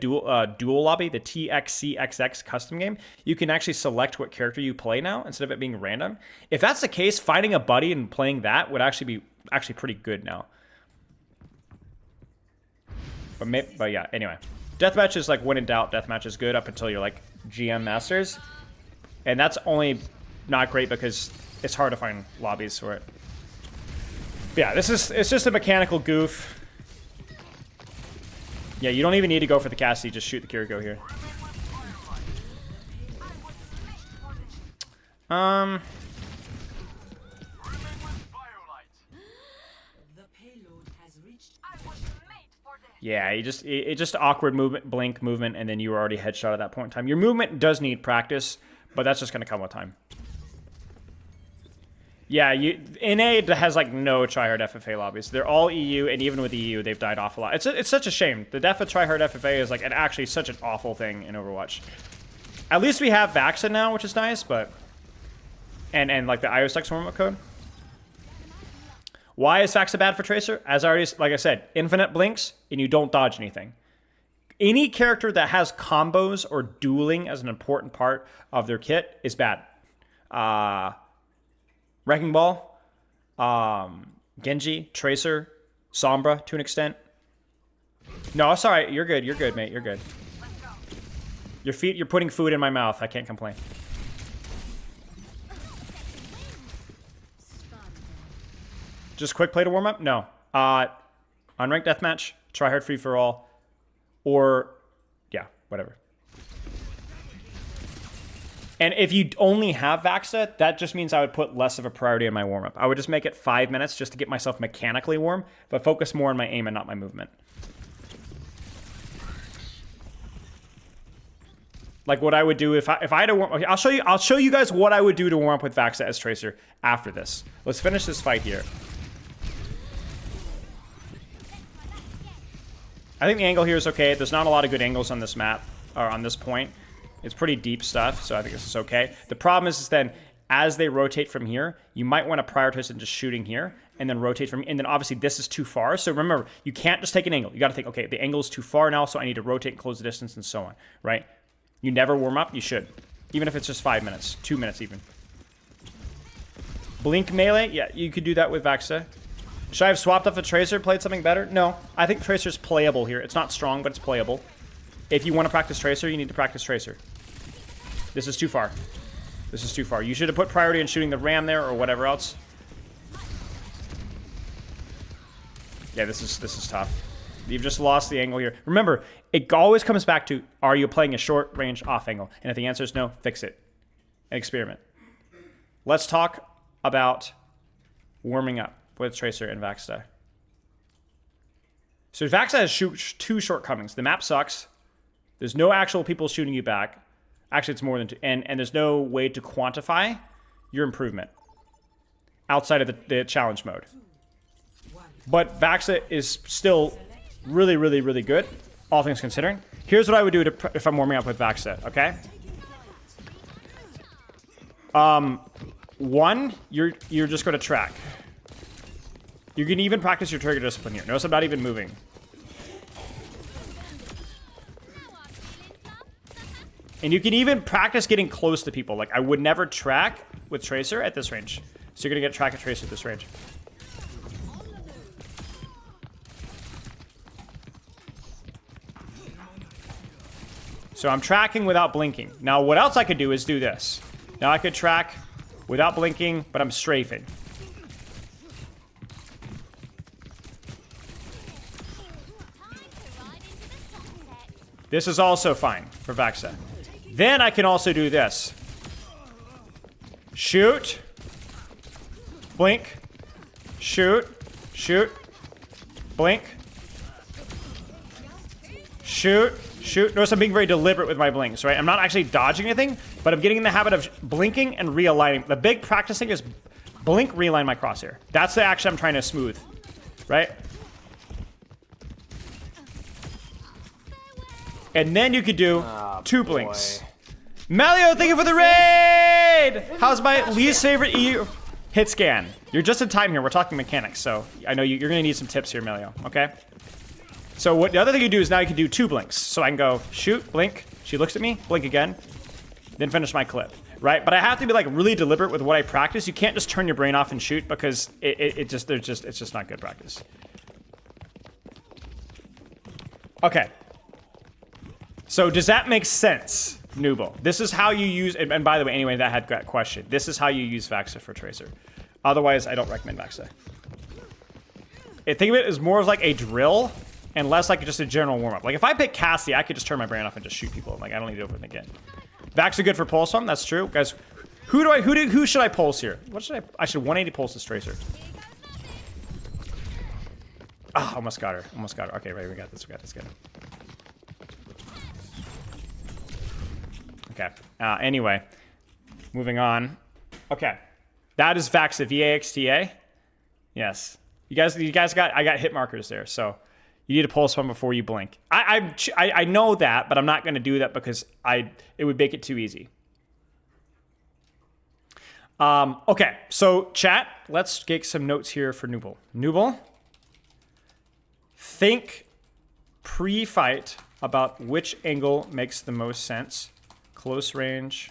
dual lobby, the TXCXX custom game, you can actually select what character you play now instead of it being random. If that's the case, finding a buddy and playing that would actually be pretty good now. But yeah, anyway. Deathmatch is like when in doubt, Deathmatch is good up until you're like GM Masters. And that's only not great because it's hard to find lobbies for it. But yeah, it's just a mechanical goof. Yeah, you don't even need to go for the Cassidy, just shoot the Kiriko here. Yeah, it just awkward movement, blink movement, and then you were already headshot at that point in time. Your movement does need practice, but that's just gonna come with time. Yeah, NA has like no tryhard FFA lobbies. They're all EU, and even with EU, they've died off a lot. It's such a shame. The death of tryhard FFA is like actually such an awful thing in Overwatch. At least we have Vaxa now, which is nice, but and like the IOSX warm-up code. Why is Vaxa bad for Tracer? As I already, like I said, infinite blinks, and you don't dodge anything. Any character that has combos or dueling as an important part of their kit is bad. Wrecking Ball, Genji, Tracer, Sombra to an extent. No, sorry, you're good. You're good, mate. You're good. You're putting food in my mouth. I can't complain. Just quick play to warm up? No. Unranked deathmatch, try hard free for all, or yeah, whatever. And if you only have Vaxa, that just means I would put less of a priority on my warm up. I would just make it 5 minutes just to get myself mechanically warm, but focus more on my aim and not my movement. Like what I would do if I had to warm. Okay, I'll show you guys what I would do to warm up with Vaxa as Tracer after this. Let's finish this fight here. I think the angle here is okay. There's not a lot of good angles on this map or on this point. It's pretty deep stuff, so I think this is okay. The problem is then as they rotate from here, you might want to prioritize and just shooting here and then rotate from, and then obviously this is too far. So remember, you can't just take an angle. You got to think, okay, the angle is too far now, so I need to rotate and close the distance and so on, right? You never warm up, you should. Even if it's just 5 minutes, 2 minutes even. Blink melee, yeah, you could do that with Vaxa. Should I have swapped off a Tracer, played something better? No, I think Tracer's playable here. It's not strong, but it's playable. If you want to practice Tracer, you need to practice Tracer. This is too far. This is too far. You should have put priority on shooting the ram there or whatever else. Yeah, this is tough. You've just lost the angle here. Remember, it always comes back to, are you playing a short range off angle? And if the answer is no, fix it. And experiment. Let's talk about warming up with Tracer and Vaxa. So Vaxa has two shortcomings. The map sucks. There's no actual people shooting you back. Actually, it's more than two. And there's no way to quantify your improvement outside of the challenge mode. But Vaxa is still really, really, really good, all things considering. Here's what I would do if I'm warming up with Vaxa, okay? One, you're just going to track. You can even practice your trigger discipline here. Notice I'm not even moving. And you can even practice getting close to people. Like, I would never track with Tracer at this range. So you're going to get track at Tracer at this range. So I'm tracking without blinking. Now, what else I could do is do this. Now I could track without blinking, but I'm strafing. This is also fine for Vaxa. Then I can also do this. Shoot. Blink. Shoot. Shoot. Blink. Shoot. Shoot. Notice I'm being very deliberate with my blinks, right? I'm not actually dodging anything, but I'm getting in the habit of blinking and realigning. The big practicing is blink, realign my crosshair. That's the action I'm trying to smooth, right? And then you could do two blinks. Malio, thank you for the raid! How's my least favorite hit scan? You're just in time here. We're talking mechanics, so I know you're going to need some tips here, Malio, okay? So what the other thing you do is now you can do two blinks. So I can go shoot, blink. She looks at me, blink again, then finish my clip, right? But I have to be like really deliberate with what I practice. You can't just turn your brain off and shoot because it's just not good practice. Okay. So does that make sense, Nooble? This is how you use, and by the way, anyway, that had that question. This is how you use Vaxa for Tracer. Otherwise, I don't recommend Vaxa. Think of it as more of like a drill and less like just a general warm-up. Like if I pick Cassie, I could just turn my brain off and just shoot people. Like I don't need to overthink it. Vaxa good for pulse from, that's true. Guys, who should I pulse here? What should I should 180 pulse this Tracer. Ah, almost got her. Almost got her. Okay, right, we got this, good. Okay. Anyway, moving on. Okay, that is Vaxa, V-A-X-T-A. Yes, you guys got. I got hit markers there, so you need to pulse one before you blink. I know that, but I'm not going to do that because it would make it too easy. Okay, so chat. Let's get some notes here for Nooble. Nooble, think pre-fight about which angle makes the most sense. Close range,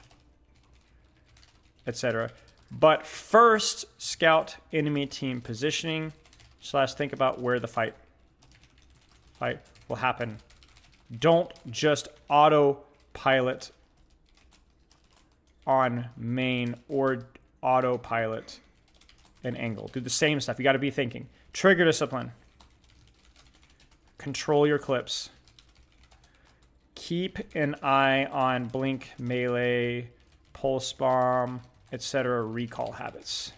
etc. But first, scout enemy team positioning / think about where the fight will happen. Don't just autopilot on main or autopilot and angle. Do the same stuff. You got to be thinking. Trigger discipline. Control your clips. Keep an eye on blink, melee, pulse bomb, etc. recall habits.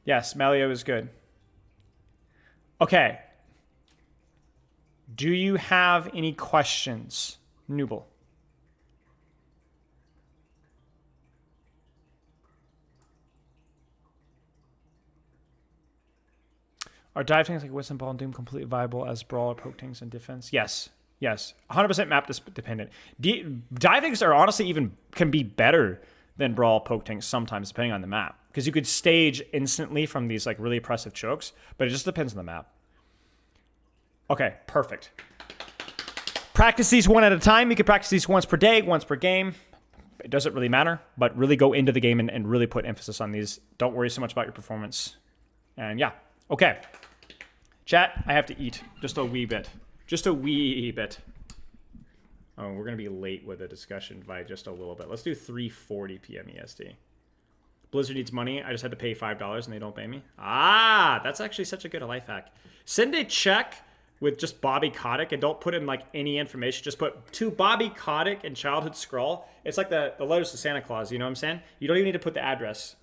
Yes, Malio is good. Okay. Do you have any questions, Nooble? Are dive tanks like Wisdom Ball and Doom completely viable as brawl or poke tanks in defense? Yes. Yes. 100% map dependent. Dive tanks are honestly even can be better than brawl poke tanks sometimes, depending on the map. Because you could stage instantly from these like really oppressive chokes, but it just depends on the map. Okay, perfect. Practice these one at a time. You could practice these once per day, once per game. It doesn't really matter, but really go into the game and really put emphasis on these. Don't worry so much about your performance. And yeah, okay. Chat, I have to eat just a wee bit. Just a wee bit. Oh, we're going to be late with the discussion by just a little bit. Let's do 3:40 p.m. EST. Blizzard needs money. I just had to pay $5 and they don't pay me. Ah, that's actually such a good life hack. Send a check with just Bobby Kotick and don't put in like any information. Just put to Bobby Kotick and Childhood Scroll. It's like the letters to Santa Claus. You know what I'm saying? You don't even need to put the address.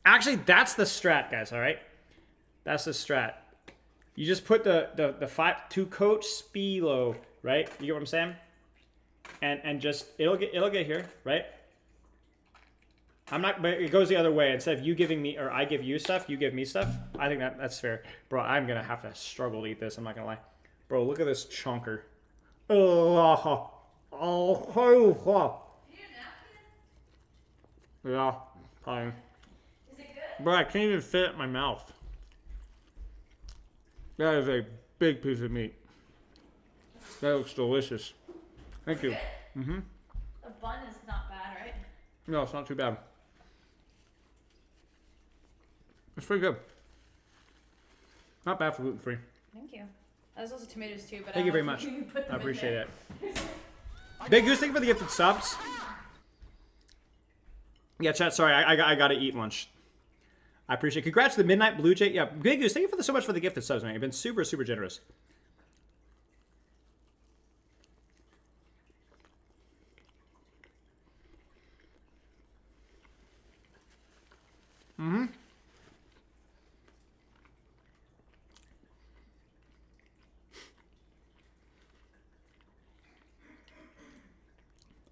Actually, that's the strat, guys. All right, that's the strat. You just put the 5 to Coach Spilo, right? You get what I'm saying? And just it'll get here, right? I'm not, but it goes the other way. Instead of you giving me, or I give you stuff, you give me stuff. I think that's fair. Bro, I'm going to have to struggle to eat this. I'm not going to lie. Bro, look at this chunker. Oh, yeah, fine.
Is it good?
Bro, I can't even fit it in my mouth. That is a big piece of meat. That looks delicious. Thank you.
The bun is not bad, right?
No, it's not too bad. It's pretty good. Not bad for gluten-free.
Thank you. There's also tomatoes too, but
Thank you very much.
You can put them
I appreciate
in
it. Big Goose, thank you for the gifted subs. Yeah, chat, sorry, I gotta eat lunch. I appreciate it. Congrats to the Midnight Blue Jay. Yeah, Big Goose, thank you so much for the gifted subs, man. You've been super, super generous.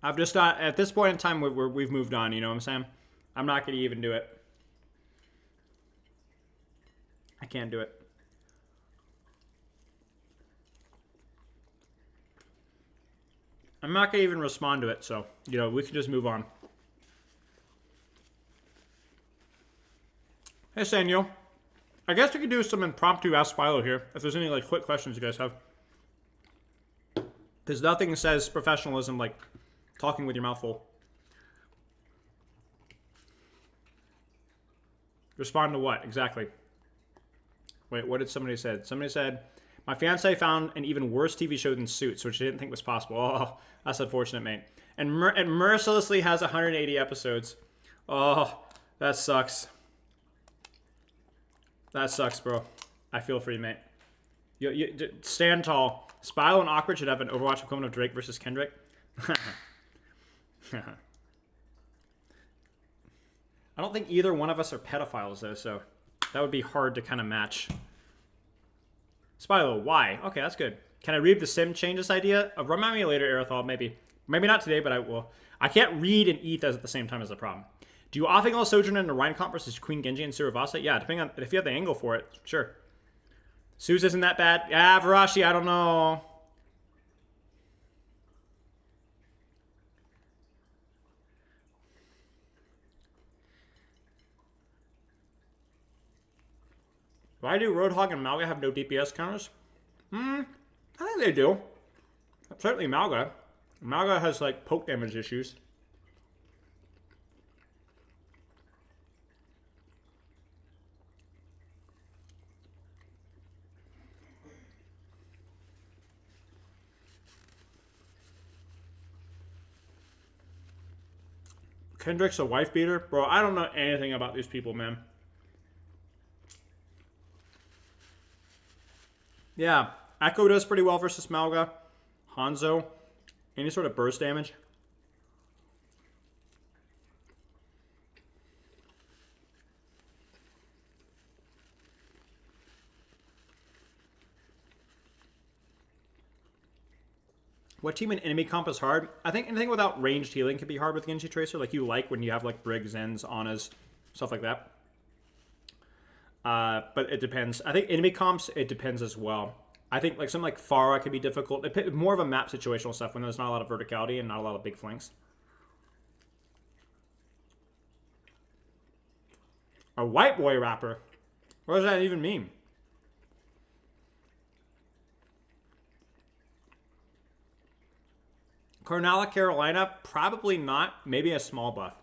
I've just not, at this point in time, we've moved on, you know what I'm saying? I'm not going to even do it. I can't do it. I'm not going to even respond to it, so, you know, we can just move on. Hey, Samuel. I guess we could do some impromptu Ask Philo here, if there's any, like, quick questions you guys have. Because nothing says professionalism like talking with your mouth full. Respond to what, exactly? Wait, what did somebody say? Somebody said, my fiance found an even worse TV show than Suits, which she didn't think was possible. Oh, that's unfortunate, mate. And mercilessly has 180 episodes. Oh, that sucks. That sucks, bro. I feel for you, mate. You stand tall. Spilo and Awkward should have an Overwatch equivalent of Drake versus Kendrick. I don't think either one of us are pedophiles, though, so that would be hard to kind of match. Spilo, why? Okay, that's good. Can I read the sim changes idea? Remind me later, Arathol, maybe. Maybe not today, but I will. I can't read and eat those at the same time as a problem. Do you often go Sojourner into Rhine versus Queen Genji and Suravasa? Yeah, depending on if you have the angle for it, sure. Suze isn't that bad. Yeah, Varashi, I don't know. Why do Roadhog and Malga have no DPS counters? I think they do. Certainly Malga. Malga has like poke damage issues. Kendrick's a wife beater? Bro, I don't know anything about these people, man. Yeah, Echo does pretty well versus Malga. Hanzo, any sort of burst damage. What team and enemy comp is hard? I think anything without ranged healing can be hard with Genji Tracer. Like you like when you have like Briggs, Zens, Anas, stuff like that. But it depends. I think enemy comps, it depends as well. I think like something like Pharah could be difficult. More of a map situational stuff when there's not a lot of verticality and not a lot of big flanks. A white boy rapper? What does that even mean? Cornella, Carolina, probably not. Maybe a small buff.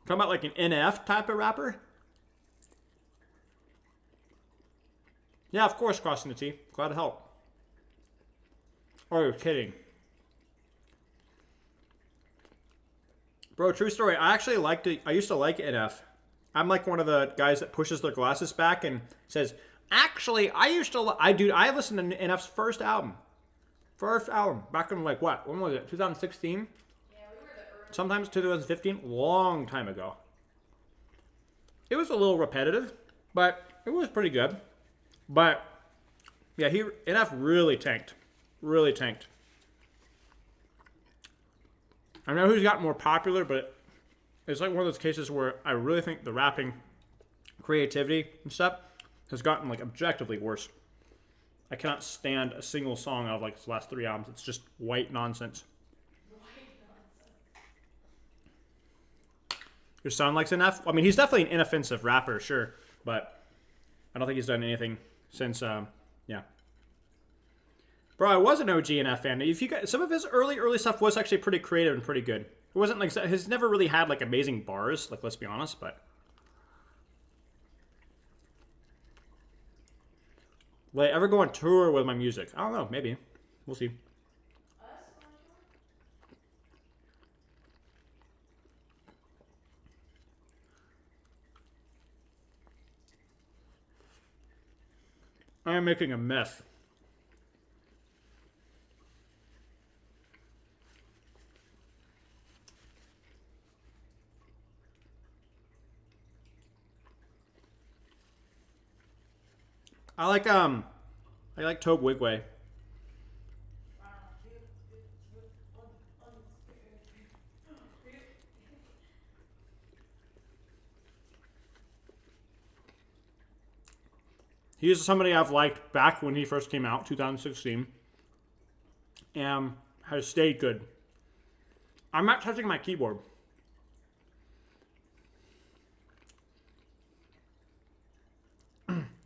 Talking about like an NF type of rapper? Yeah, of course, crossing the T. Glad to help. Oh, you're kidding. Bro, true story. I actually liked it. I used to like NF. I'm like one of the guys that pushes their glasses back and says, actually, I used to... I listened to NF's first album. First album. Back in like what? When was it? 2016?
Yeah, we were the early.
Sometimes 2015. Long time ago. It was a little repetitive, but it was pretty good. But, yeah, NF really tanked. Really tanked. I know who's gotten more popular, but it's like one of those cases where I really think the rapping creativity and stuff has gotten like objectively worse. I cannot stand a single song out of like his last 3 albums. It's just white nonsense. Your son likes NF? I mean, he's definitely an inoffensive rapper, sure, but I don't think he's done anything since, yeah. Bro, I was an OG NF fan. If you got, some of his early stuff was actually pretty creative and pretty good. It wasn't like, he's never really had like amazing bars, like let's be honest, but. Will I ever go on tour with my music? I don't know, maybe. We'll see. I am making a mess. I like Tobe Wigway. He is somebody I've liked back when he first came out, 2016, and has stayed good. I'm not touching my keyboard.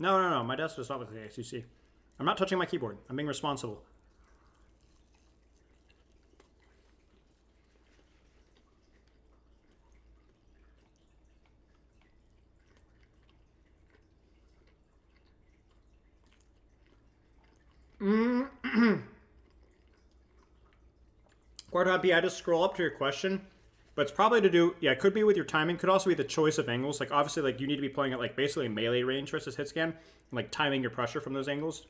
No. My desk is not with the ACC. I'm not touching my keyboard. I'm being responsible. Quite happy. I just scroll up to your question, but it's probably to do, yeah, it could be with your timing. Could also be the choice of angles. Like obviously, like you need to be playing at like basically melee range versus hit scan, and like timing your pressure from those angles.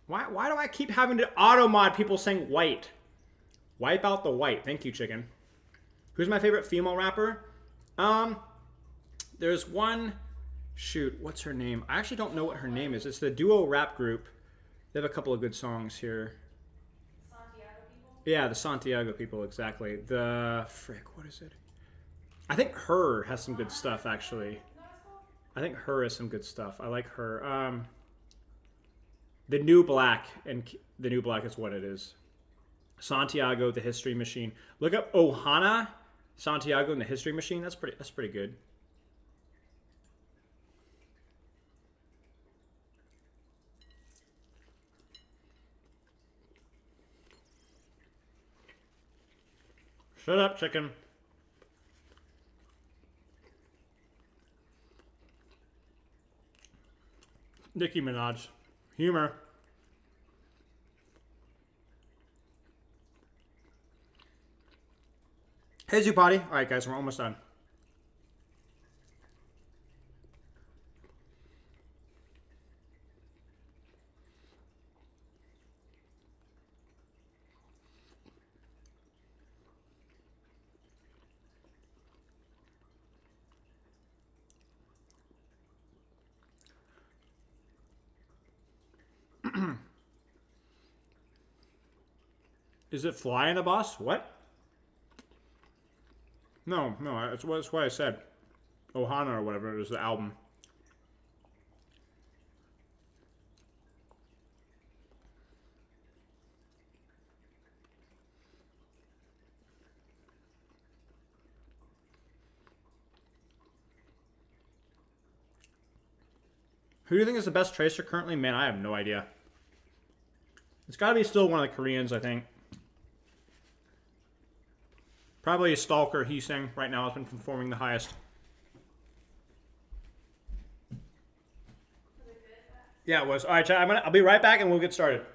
Why do I keep having to auto mod people saying white? Wipe out the white. Thank you, chicken. Who's my favorite female rapper? There's one. Shoot, what's her name? I actually don't know what her name is. It's the duo rap group. They have a couple of good songs here.
Santiago people?
Yeah, the Santiago people, exactly. The frick, what is it? I think Her has some good stuff, actually. I think Her has some good stuff. I like Her. The New Black, and The New Black is what it is. Santiago, the History Machine. Look up Ohana, Santiago, and the History Machine. That's pretty good. Shut up, chicken. Nicki Minaj. Humor. Hey, Zupati. All right, guys, we're almost done. Is it Fly in the Boss? What? No, that's what I said. Ohana or whatever it is, the album. Who do you think is the best tracer currently? Man, I have no idea. It's got to be still one of the Koreans, I think. Probably Stalker Heesing right now has been performing the highest. Yeah, it was. All right, chat, I'll be right back and we'll get started.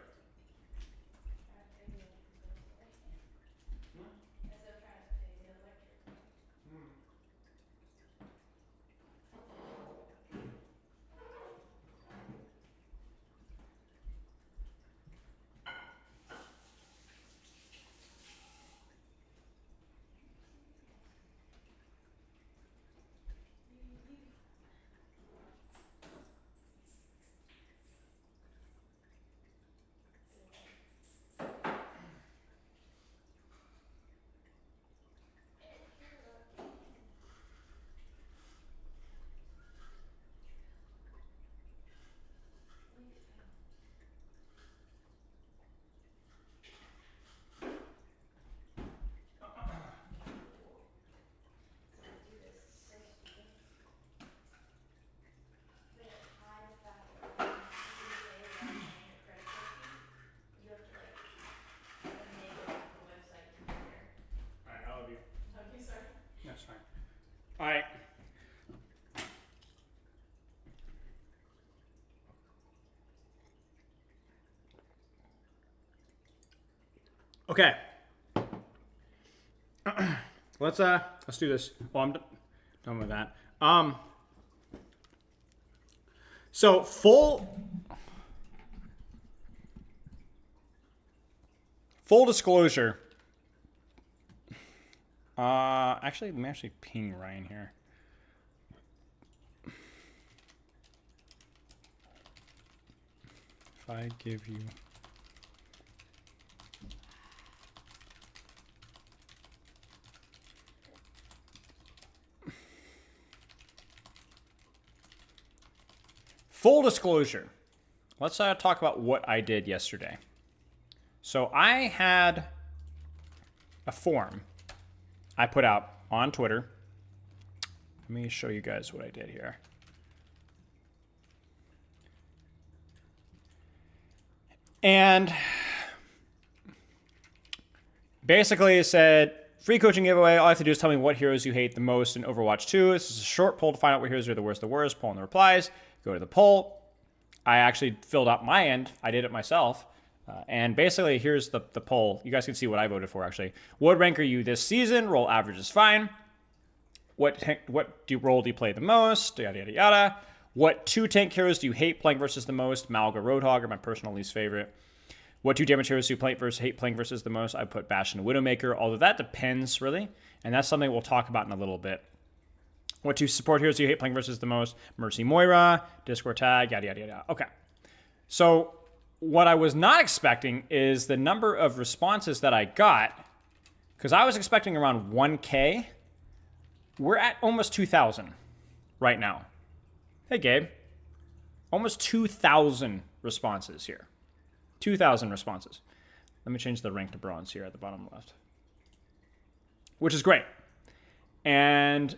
That's fine. All right. Okay. let's do this. Well, I'm done with that. So full disclosure. Actually, let me actually ping Ryan here. If I give you... Full disclosure. Let's talk about what I did yesterday. So I had a form I put out on Twitter. Let me show you guys what I did here. And basically it said, free coaching giveaway. All I have to do is tell me what heroes you hate the most in Overwatch 2. This is a short poll to find out what heroes are the worst. Poll in the replies. Go to the poll. I actually filled out my end. I did it myself. And basically, here's the poll. You guys can see what I voted for, actually. What rank are you this season? Roll average is fine. What role do you play the most? Yada, yada, yada. What 2 tank heroes do you hate playing versus the most? Malga, Roadhog are my personal least favorite. What 2 damage heroes do you hate playing versus the most? I put Bastion and Widowmaker, although that depends, really. And that's something we'll talk about in a little bit. What 2 support heroes do you hate playing versus the most? Mercy Moira, Discord tag, yada, yada, yada. Okay. So what I was not expecting is the number of responses that I got, because I was expecting around 1K. We're at almost 2,000 right now. Hey, Gabe. Almost 2,000 responses here. 2,000 responses. Let me change the rank to bronze here at the bottom left, which is great. And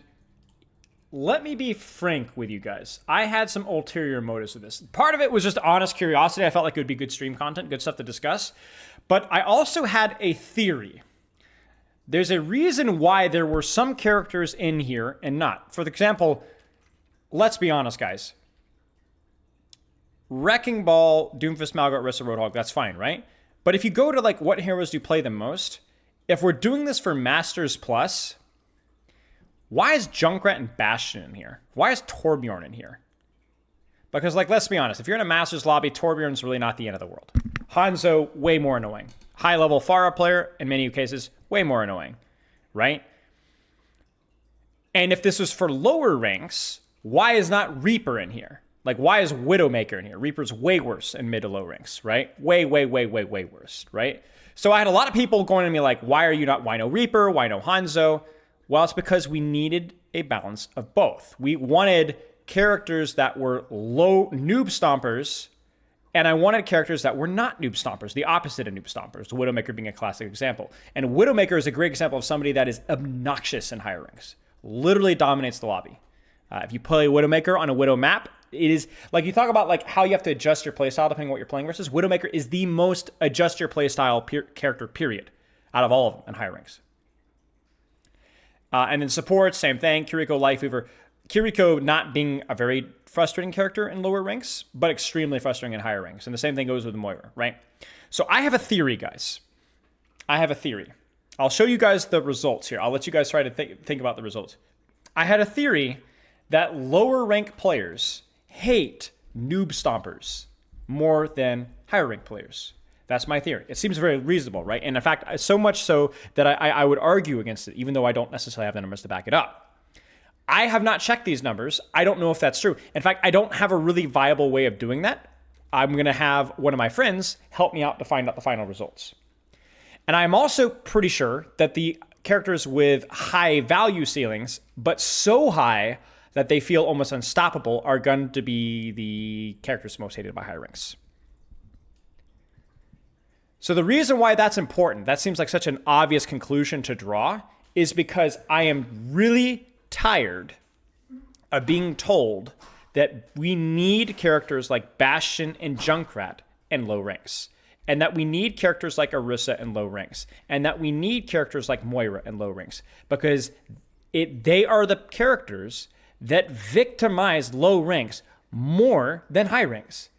let me be frank with you guys. I had some ulterior motives with this. Part of it was just honest curiosity. I felt like it would be good stream content, good stuff to discuss. But I also had a theory. There's a reason why there were some characters in here and not. For example, let's be honest, guys. Wrecking Ball, Doomfist, Malgar, Orisa, Roadhog, that's fine, right? But if you go to like what heroes do you play the most, if we're doing this for Masters Plus, why is Junkrat and Bastion in here? Why is Torbjorn in here? Because, like, let's be honest. If you're in a Masters lobby, Torbjorn's really not the end of the world. Hanzo, way more annoying. High-level Pharah player, in many cases, way more annoying, right? And if this was for lower ranks, why is not Reaper in here? Like, why is Widowmaker in here? Reaper's way worse in mid to low ranks, right? Way worse, right? So I had a lot of people going to me like, why no Reaper? Why no Hanzo? Well, it's because we needed a balance of both. We wanted characters that were low noob stompers, and I wanted characters that were not noob stompers, the opposite of noob stompers, the Widowmaker being a classic example. And Widowmaker is a great example of somebody that is obnoxious in higher ranks. Literally dominates the lobby. If you play Widowmaker on a Widow map, it is, like, you talk about like how you have to adjust your playstyle depending on what you're playing versus, Widowmaker is the most adjust your playstyle character, period, out of all of them in higher ranks. And then support, same thing. Kiriko, Lifeweaver. Kiriko not being a very frustrating character in lower ranks, but extremely frustrating in higher ranks. And the same thing goes with Moira, right? So I have a theory, guys. I have a theory. I'll show you guys the results here. I'll let you guys try to think about the results. I had a theory that lower rank players hate noob stompers more than higher rank players. That's my theory. It seems very reasonable, right? And in fact, so much so that I would argue against it, even though I don't necessarily have the numbers to back it up. I have not checked these numbers. I don't know if that's true. In fact, I don't have a really viable way of doing that. I'm going to have one of my friends help me out to find out the final results. And I'm also pretty sure that the characters with high value ceilings, but so high that they feel almost unstoppable, are going to be the characters most hated by high ranks. So the reason why that's important, that seems like such an obvious conclusion to draw, is because I am really tired of being told that we need characters like Bastion and Junkrat in low ranks, and that we need characters like Orisa in low ranks, and that we need characters like Moira in low ranks, because they are the characters that victimize low ranks more than high ranks.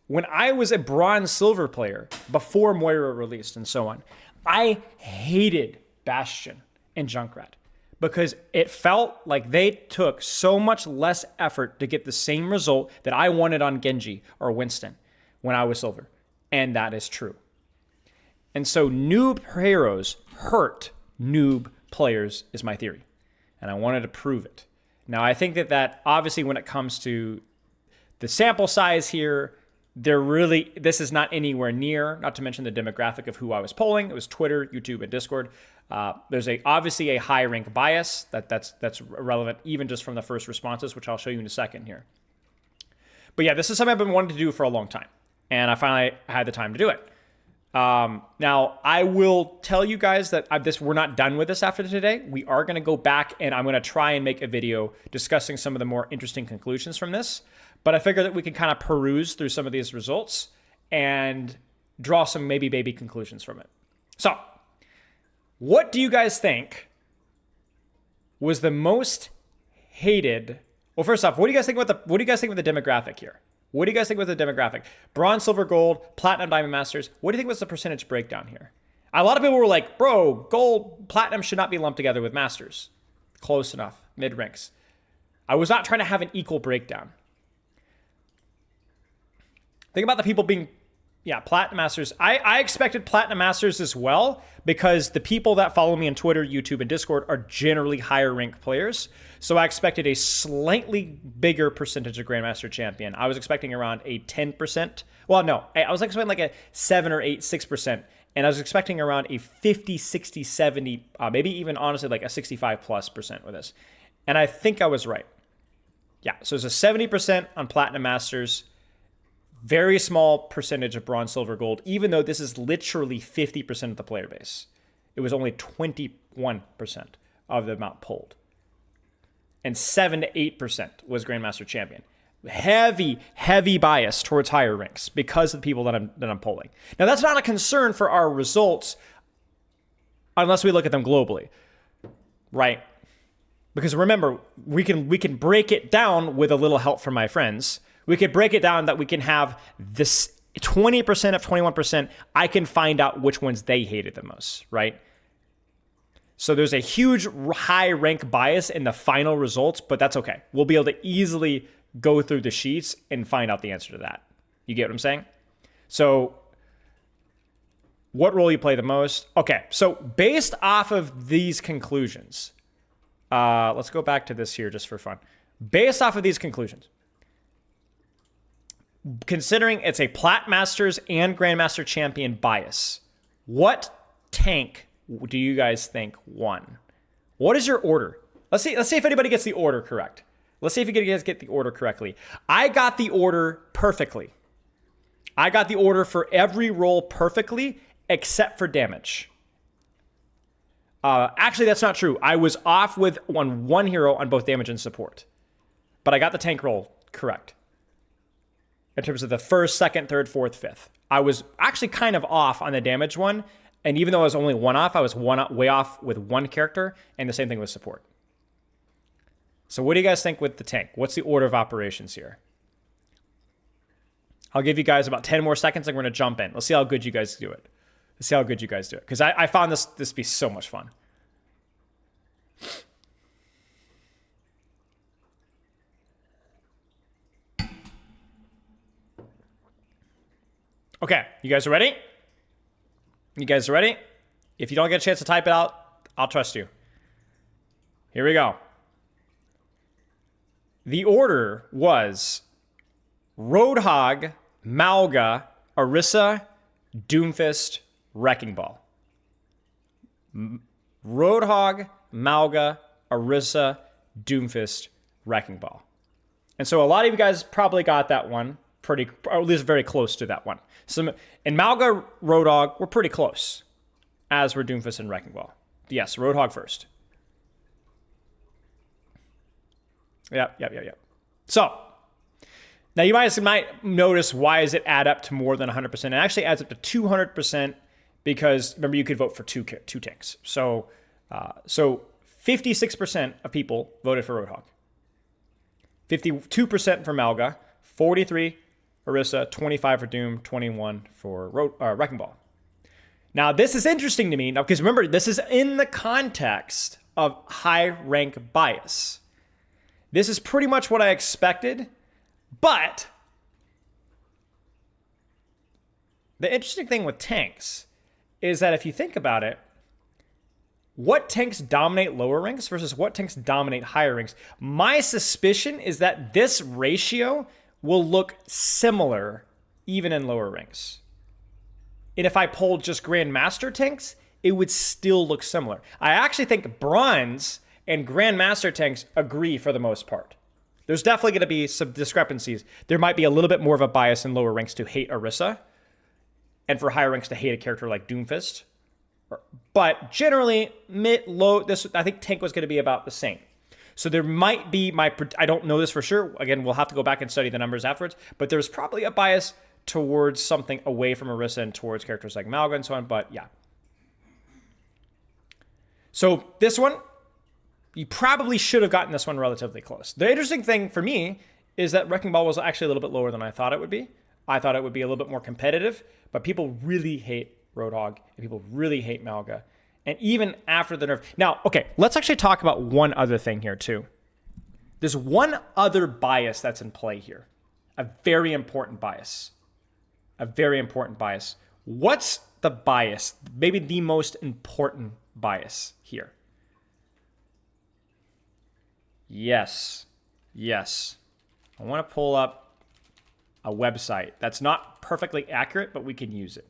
When I was a bronze silver player before Moira released and so on, I hated Bastion and Junkrat because it felt like they took so much less effort to get the same result that I wanted on Genji or Winston when I was silver. And that is true. And so noob heroes hurt noob players is my theory. And I wanted to prove it. Now, I think that obviously when it comes to the sample size here, this is not anywhere near, not to mention the demographic of who I was polling. It was Twitter, YouTube, and Discord. There's obviously a high rank bias that's relevant even just from the first responses, which I'll show you in a second here. But yeah, this is something I've been wanting to do for a long time, and I finally had the time to do it. Now, I will tell you guys that we're not done with this after today. We are going to go back, and I'm going to try and make a video discussing some of the more interesting conclusions from this. But I figure that we can kind of peruse through some of these results and draw some maybe baby conclusions from it. So, what do you guys think was the most hated? Well, first off, what do you guys think about the demographic here? What do you guys think with the demographic? Bronze, silver, gold, platinum, diamond, masters. What do you think was the percentage breakdown here? A lot of people were like, bro, gold, platinum should not be lumped together with masters. Close enough, mid ranks. I was not trying to have an equal breakdown. Think about the people being, Platinum Masters. I expected Platinum Masters as well because the people that follow me on Twitter, YouTube, and Discord are generally higher ranked players. So I expected a slightly bigger percentage of Grandmaster Champion. I was expecting around a 10%. Well, no, I was expecting like a 7 or 8, 6%. And I was expecting around a 50, 60, 70, maybe even honestly like a 65+% with this. And I think I was right. Yeah, so it's a 70% on Platinum Masters. Very small percentage of bronze, silver, gold, even though this is literally 50% of the player base. It was only 21% of the amount polled. And 7 to 8% was Grandmaster Champion. Heavy bias towards higher ranks because of the people that I'm polling. Now, that's not a concern for our results unless we look at them globally, right? Because remember, we can break it down with a little help from my friends. We could break it down that we can have this 20% of 21%, I can find out which ones they hated the most, right? So there's a huge high rank bias in the final results, but that's okay. We'll be able to easily go through the sheets and find out the answer to that. You get what I'm saying? So what role you play the most? Okay, so based off of these conclusions, let's go back to this here just for fun. Based off of these conclusions, considering it's a Plat Masters and Grandmaster Champion bias, what tank do you guys think won? What is your order? Let's see if anybody gets the order correct. Let's see if you guys get the order correctly. I got the order perfectly. I got the order for every roll perfectly except for damage. Actually, that's not true. I was off with one hero on both damage and support. But I got the tank roll correct. In terms of the first, second, third, fourth, fifth. I was actually kind of off on the damage one. And even though I was only one off, I was way off with one character. And the same thing with support. So what do you guys think with the tank? What's the order of operations here? I'll give you guys about 10 more seconds and we're going to jump in. Let's see how good you guys do it. Let's see how good you guys do it. Because I found this to be so much fun. Okay, you guys are ready? You guys are ready? If you don't get a chance to type it out, I'll trust you. Here we go. The order was Roadhog, Malga, Orisa, Doomfist, Wrecking Ball. Roadhog, Malga, Orisa, Doomfist, Wrecking Ball. And so a lot of you guys probably got that one pretty, or at least very close to that one. So, and Malga, Roadhog, were pretty close, as were Doomfist and Wrecking Ball. Yes, Roadhog first. Yep. So, now you might notice, why does it add up to more than 100%? It actually adds up to 200% because, remember, you could vote for two tanks. So 56% of people voted for Roadhog. 52% for Malga, 43 Orisa, 25 for Doom, 21 for Wrecking Ball. Now, this is interesting to me, now, because remember, this is in the context of high rank bias. This is pretty much what I expected, but the interesting thing with tanks is that if you think about it, what tanks dominate lower ranks versus what tanks dominate higher ranks, my suspicion is that this ratio will look similar even in lower ranks. And if I pulled just Grandmaster tanks, it would still look similar. I actually think Bronze and Grandmaster tanks agree for the most part. There's definitely going to be some discrepancies. There might be a little bit more of a bias in lower ranks to hate Orisa, and for higher ranks to hate a character like Doomfist. But generally, mid-low, I think tank was going to be about the same. So there might be, I don't know this for sure. Again, we'll have to go back and study the numbers afterwards. But there's probably a bias towards something away from Orisa and towards characters like Malga and so on. But yeah. So this one, you probably should have gotten this one relatively close. The interesting thing for me is that Wrecking Ball was actually a little bit lower than I thought it would be. I thought it would be a little bit more competitive, but people really hate Roadhog and people really hate Malga. And even after the nerf. Now, okay, let's actually talk about one other thing here too. There's one other bias that's in play here. A very important bias. A very important bias. What's the bias? Maybe the most important bias here. Yes. I want to pull up a website that's not perfectly accurate, but we can use it.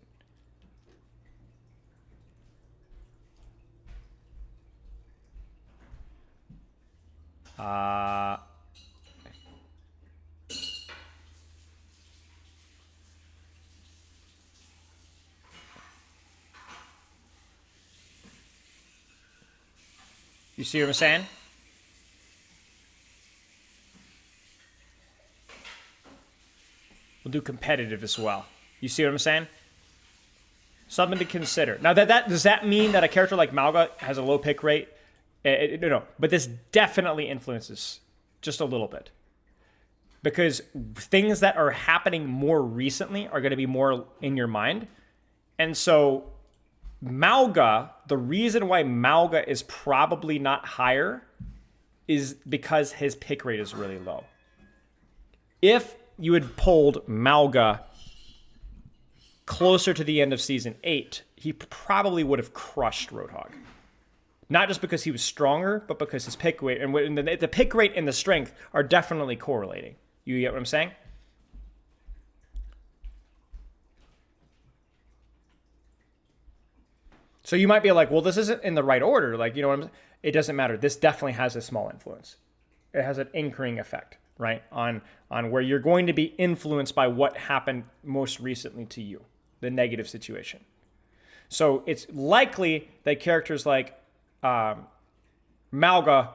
You see what I'm saying? We'll do competitive as well. You see what I'm saying? Something to consider. Now, does that mean that a character like Malga has a low pick rate? No. But this definitely influences just a little bit. because things that are happening more recently are going to be more in your mind. And so Malga, the reason why Malga is probably not higher is because his pick rate is really low. If you had pulled Malga closer to the end of season 8, he probably would have crushed Roadhog. Not just because he was stronger, but because his pick rate and the pick rate and the strength are definitely correlating. You get what I'm saying? So you might be like, well, this isn't in the right order. Like, you know what I'm saying? It doesn't matter. This definitely has a small influence. It has an anchoring effect, right? On where you're going to be influenced by what happened most recently to you, the negative situation. So it's likely that characters like Malga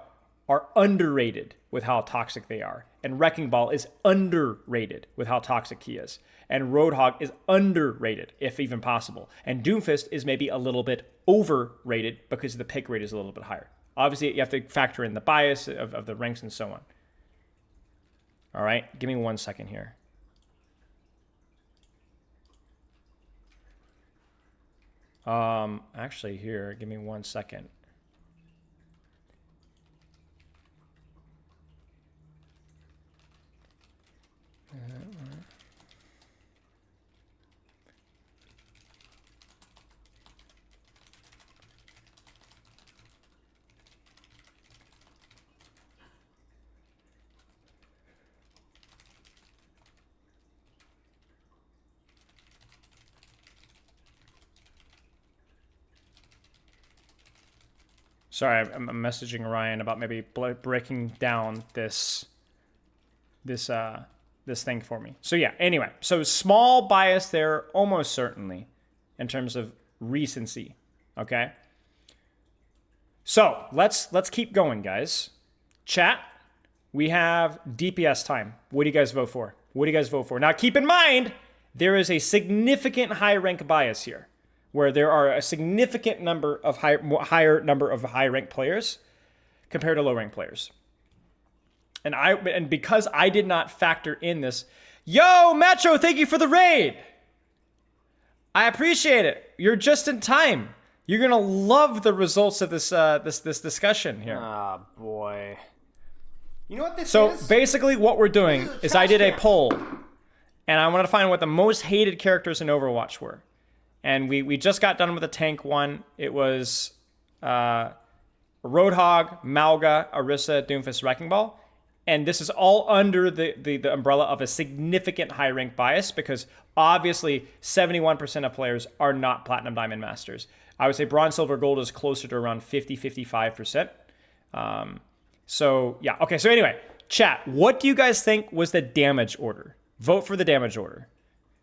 are underrated with how toxic they are. And Wrecking Ball is underrated with how toxic he is. And Roadhog is underrated, if even possible. And Doomfist is maybe a little bit overrated because the pick rate is a little bit higher. Obviously, you have to factor in the bias of the ranks and so on. All right, give me 1 second here. Actually, here, give me 1 second. Sorry, I'm messaging Ryan about maybe breaking down this thing for me. So yeah, anyway, so small bias there, almost certainly, in terms of recency. Okay. So let's keep going, guys. Chat, we have DPS time. What do you guys vote for? What do you guys vote for? Now keep in mind, there is a significant high rank bias here, where there are a significant number of higher number of high rank players compared to low rank players. And because I did not factor in this, yo, Metro, thank you for the raid. I appreciate it. You're just in time. You're gonna love the results of this this discussion here.
Oh boy. You know what this is?
So basically, what we're doing is I did a poll, and I wanted to find what the most hated characters in Overwatch were. And we just got done with the tank one. It was Roadhog, Malga, Orisa, Doomfist, Wrecking Ball. And this is all under the umbrella of a significant high rank bias because obviously 71% of players are not Platinum Diamond Masters. I would say Bronze, Silver, Gold is closer to around 50-55%. So yeah, okay, so anyway, chat, what do you guys think was the damage order? Vote for the damage order.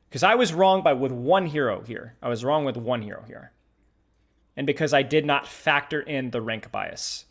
Because I was wrong with one hero here. I was wrong with one hero here. And because I did not factor in the rank bias.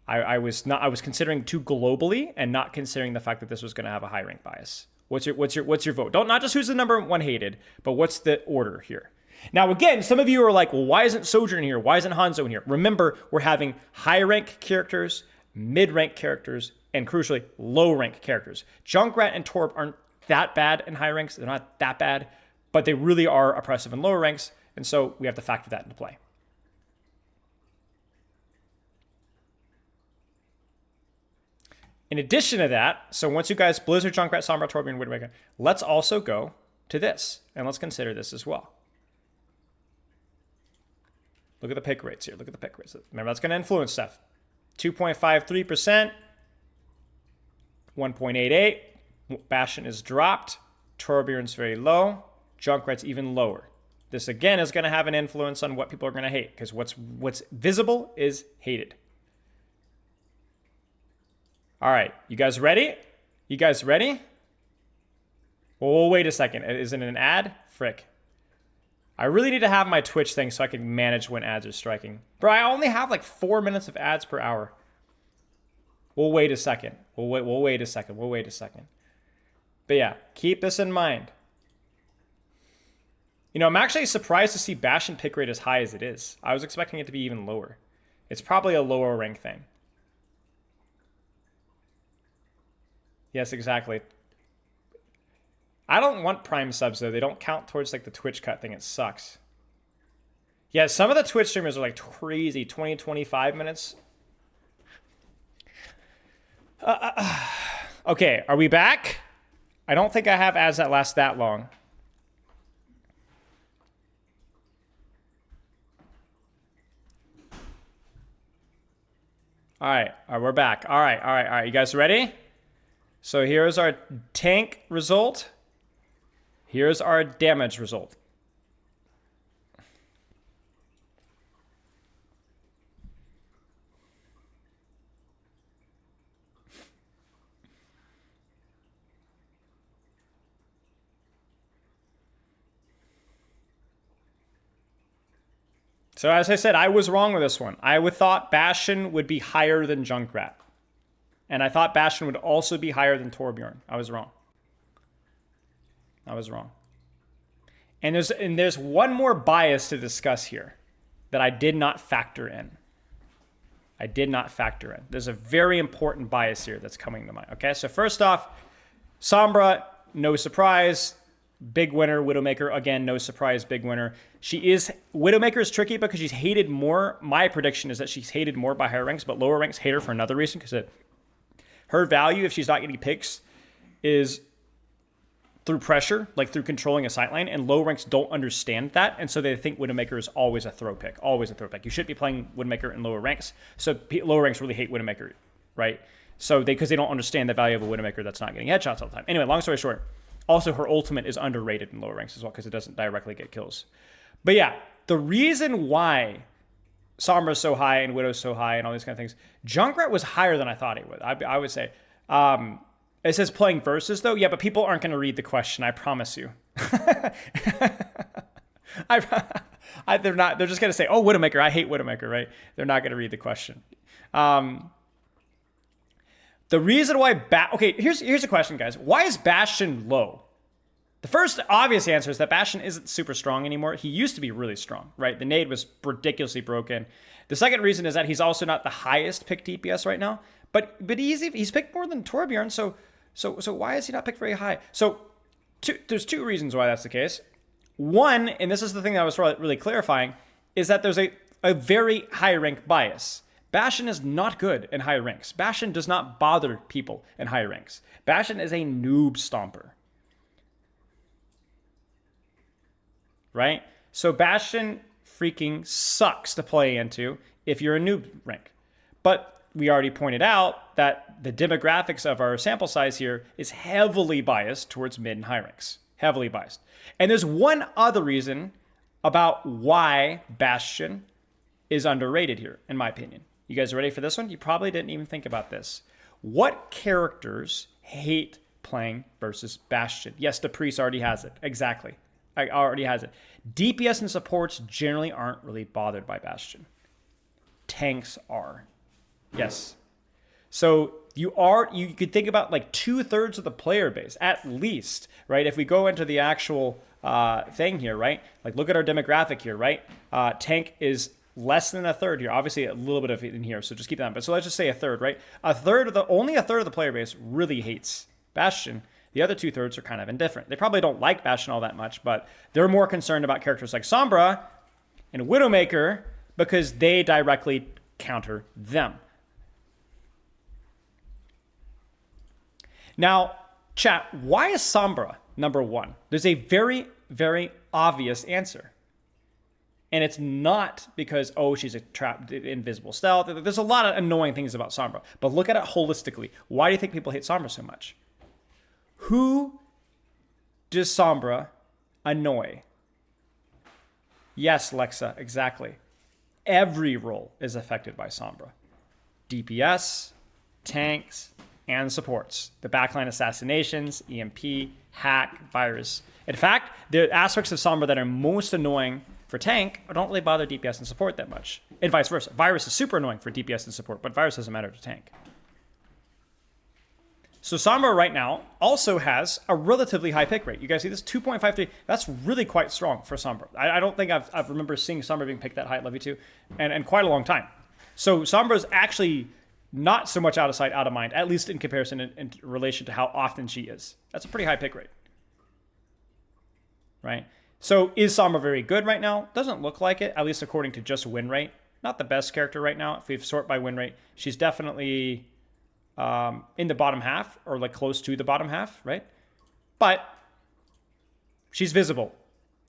I was considering too globally and not considering the fact that this was going to have a high rank bias. What's your vote? Not just who's the number one hated, but what's the order here? Now again, some of you are like, well, why isn't Sojourn here? Why isn't Hanzo in here? Remember, we're having high rank characters, mid rank characters, and crucially, low rank characters. Junkrat and Torb aren't that bad in high ranks. They're not that bad, but they really are oppressive in lower ranks, and so we have to factor that into play. In addition to that, so once you guys, Blizzard, Junkrat, Sombra, Torbjorn, Widowmaker, let's also go to this, and let's consider this as well. Look at the pick rates here. Look at the pick rates. Remember, that's going to influence stuff. 2.53%, 1.88%. Bastion is dropped. Torbjorn's very low. Junkrat's even lower. This, again, is going to have an influence on what people are going to hate, because what's visible is hated. All right, you guys ready? You guys ready? Well, wait a second. Isn't it an ad? Frick. I really need to have my Twitch thing so I can manage when ads are striking. Bro, I only have like 4 minutes of ads per hour. We'll wait a second. We'll wait a second. But yeah, keep this in mind. You know, I'm actually surprised to see Bastion pick rate as high as it is. I was expecting it to be even lower. It's probably a lower rank thing. Yes, exactly. I don't want Prime subs, though. They don't count towards, like, the Twitch cut thing. It sucks. Yeah, some of the Twitch streamers are, like, crazy. 20, 25 minutes. Okay, are we back? I don't think I have ads that last that long. All right, we're back. All right. You guys ready? So here's our tank result. Here's our damage result. So as I said, I was wrong with this one. I would thought Bastion would be higher than Junkrat. And I thought Bastion would also be higher than Torbjorn. I was wrong. And there's one more bias to discuss here that I did not factor in. There's a very important bias here that's coming to mind. Okay, so first off, Sombra, no surprise. Big winner. Widowmaker, again, no surprise, big winner. Widowmaker is tricky because she's hated more. My prediction is that she's hated more by higher ranks, but lower ranks hate her for another reason, because her value, if she's not getting picks, is through pressure, like through controlling a sightline, and low ranks don't understand that, and so they think Widowmaker is always a throw pick, You should be playing Widowmaker in lower ranks, so lower ranks really hate Widowmaker, right? So because they don't understand the value of a Widowmaker that's not getting headshots all the time. Anyway, long story short, also her ultimate is underrated in lower ranks as well because it doesn't directly get kills. But yeah, the reason why Sombra's so high and Widow's so high and all these kind of things, Junkrat was higher than I thought he would. I would say. It says playing versus though. Yeah, but people aren't going to read the question. I promise you. They're not. They're just going to say, "Oh, Widowmaker. I hate Widowmaker." Right? They're not going to read the question. The reason why okay, here's a question, guys. Why is Bastion low? The first obvious answer is that Bastion isn't super strong anymore. He used to be really strong, right? The nade was ridiculously broken. The second reason is that he's also not the highest pick DPS right now. But he's picked more than Torbjorn, so why is he not picked very high? So there's two reasons why that's the case. One, and this is the thing that I was really clarifying, is that there's a very high rank bias. Bastion is not good in high ranks. Bastion does not bother people in high ranks. Bastion is a noob stomper. Right? So Bastion freaking sucks to play into if you're a noob rank. But we already pointed out that the demographics of our sample size here is heavily biased towards mid and high ranks. Heavily biased. And there's one other reason about why Bastion is underrated here, in my opinion. You guys ready for this one? You probably didn't even think about this. What characters hate playing versus Bastion? Yes, the priest already has it. Exactly. Already has it. DPS and supports generally aren't really bothered by Bastion. Tanks are. Yes. So you could think about like 2/3 of the player base, at least, right? If we go into the actual thing here, right? Like look at our demographic here, right? Tank is less than a third here. Obviously a little bit of it in here, so just keep that in. But so let's just say a third, right? Only a third of the player base really hates Bastion. The other 2/3 are kind of indifferent. They probably don't like Bastion all that much, but they're more concerned about characters like Sombra and Widowmaker because they directly counter them. Now, chat, why is Sombra number one? There's a very, very obvious answer. And it's not because, oh, she's a trapped, invisible stealth. There's a lot of annoying things about Sombra. But look at it holistically. Why do you think people hate Sombra so much? Who does Sombra annoy? Yes, Lexa, exactly. Every role is affected by Sombra. DPS, tanks, and supports. The backline assassinations, EMP, hack, virus. In fact, the aspects of Sombra that are most annoying for tank don't really bother DPS and support that much. And vice versa. Virus is super annoying for DPS and support, but virus doesn't matter to tank. So Sombra right now also has a relatively high pick rate. You guys see this? 2.53. That's really quite strong for Sombra. I don't think I've remember seeing Sombra being picked that high at Levy 2 and quite a long time. So Sombra is actually not so much out of sight, out of mind, at least in comparison in relation to how often she is. That's a pretty high pick rate, right? So is Sombra very good right now? Doesn't look like it, at least according to just win rate. Not the best character right now. If we sort by win rate, she's definitely in the bottom half or like close to the bottom half, right? But she's visible.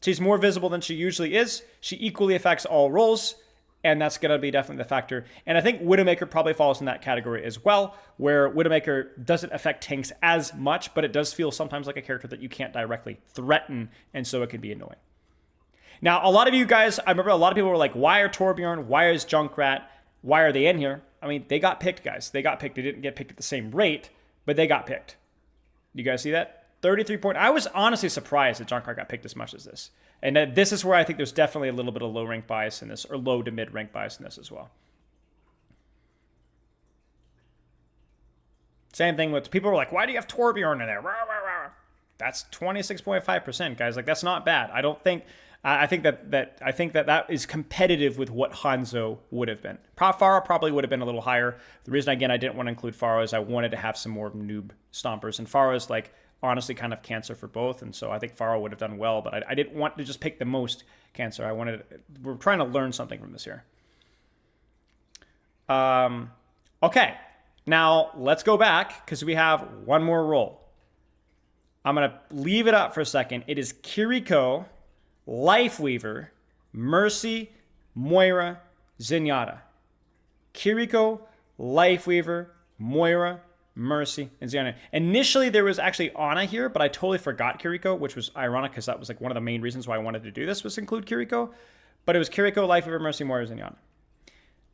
She's more visible than she usually is. She equally affects all roles, and that's going to be definitely the factor. And I think Widowmaker probably falls in that category as well, where Widowmaker doesn't affect tanks as much, but it does feel sometimes like a character that you can't directly threaten, and so it can be annoying. Now, a lot of you guys, I remember a lot of people were like, why are Torbjorn, why is Junkrat, why are they in here? I mean, they got picked, guys. They got picked. They didn't get picked at the same rate, but they got picked. You guys see that? 33 point. I was honestly surprised that Junkrat got picked as much as this. And this is where I think there's definitely a little bit of low rank bias in this, or low to mid rank bias in this as well. Same thing with people were like, why do you have Torbjorn in there? Rah, rah, rah. That's 26.5%, guys. Like, that's not bad. I think that is competitive with what Hanzo would have been. Pharah probably would have been a little higher. The reason, again, I didn't want to include Pharah is I wanted to have some more noob stompers. And Pharah is, like, honestly kind of cancer for both. And so I think Pharah would have done well. But I didn't want to just pick the most cancer. We're trying to learn something from this here. Okay. Now, let's go back because we have one more role. I'm going to leave it up for a second. It is Kiriko, Lifeweaver, Mercy, Moira, Zenyatta. Kiriko, Lifeweaver, Moira, Mercy, and Zenyatta. Initially, there was actually Ana here, but I totally forgot Kiriko, which was ironic because that was like one of the main reasons why I wanted to do this was include Kiriko. But it was Kiriko, Lifeweaver, Mercy, Moira, Zenyatta.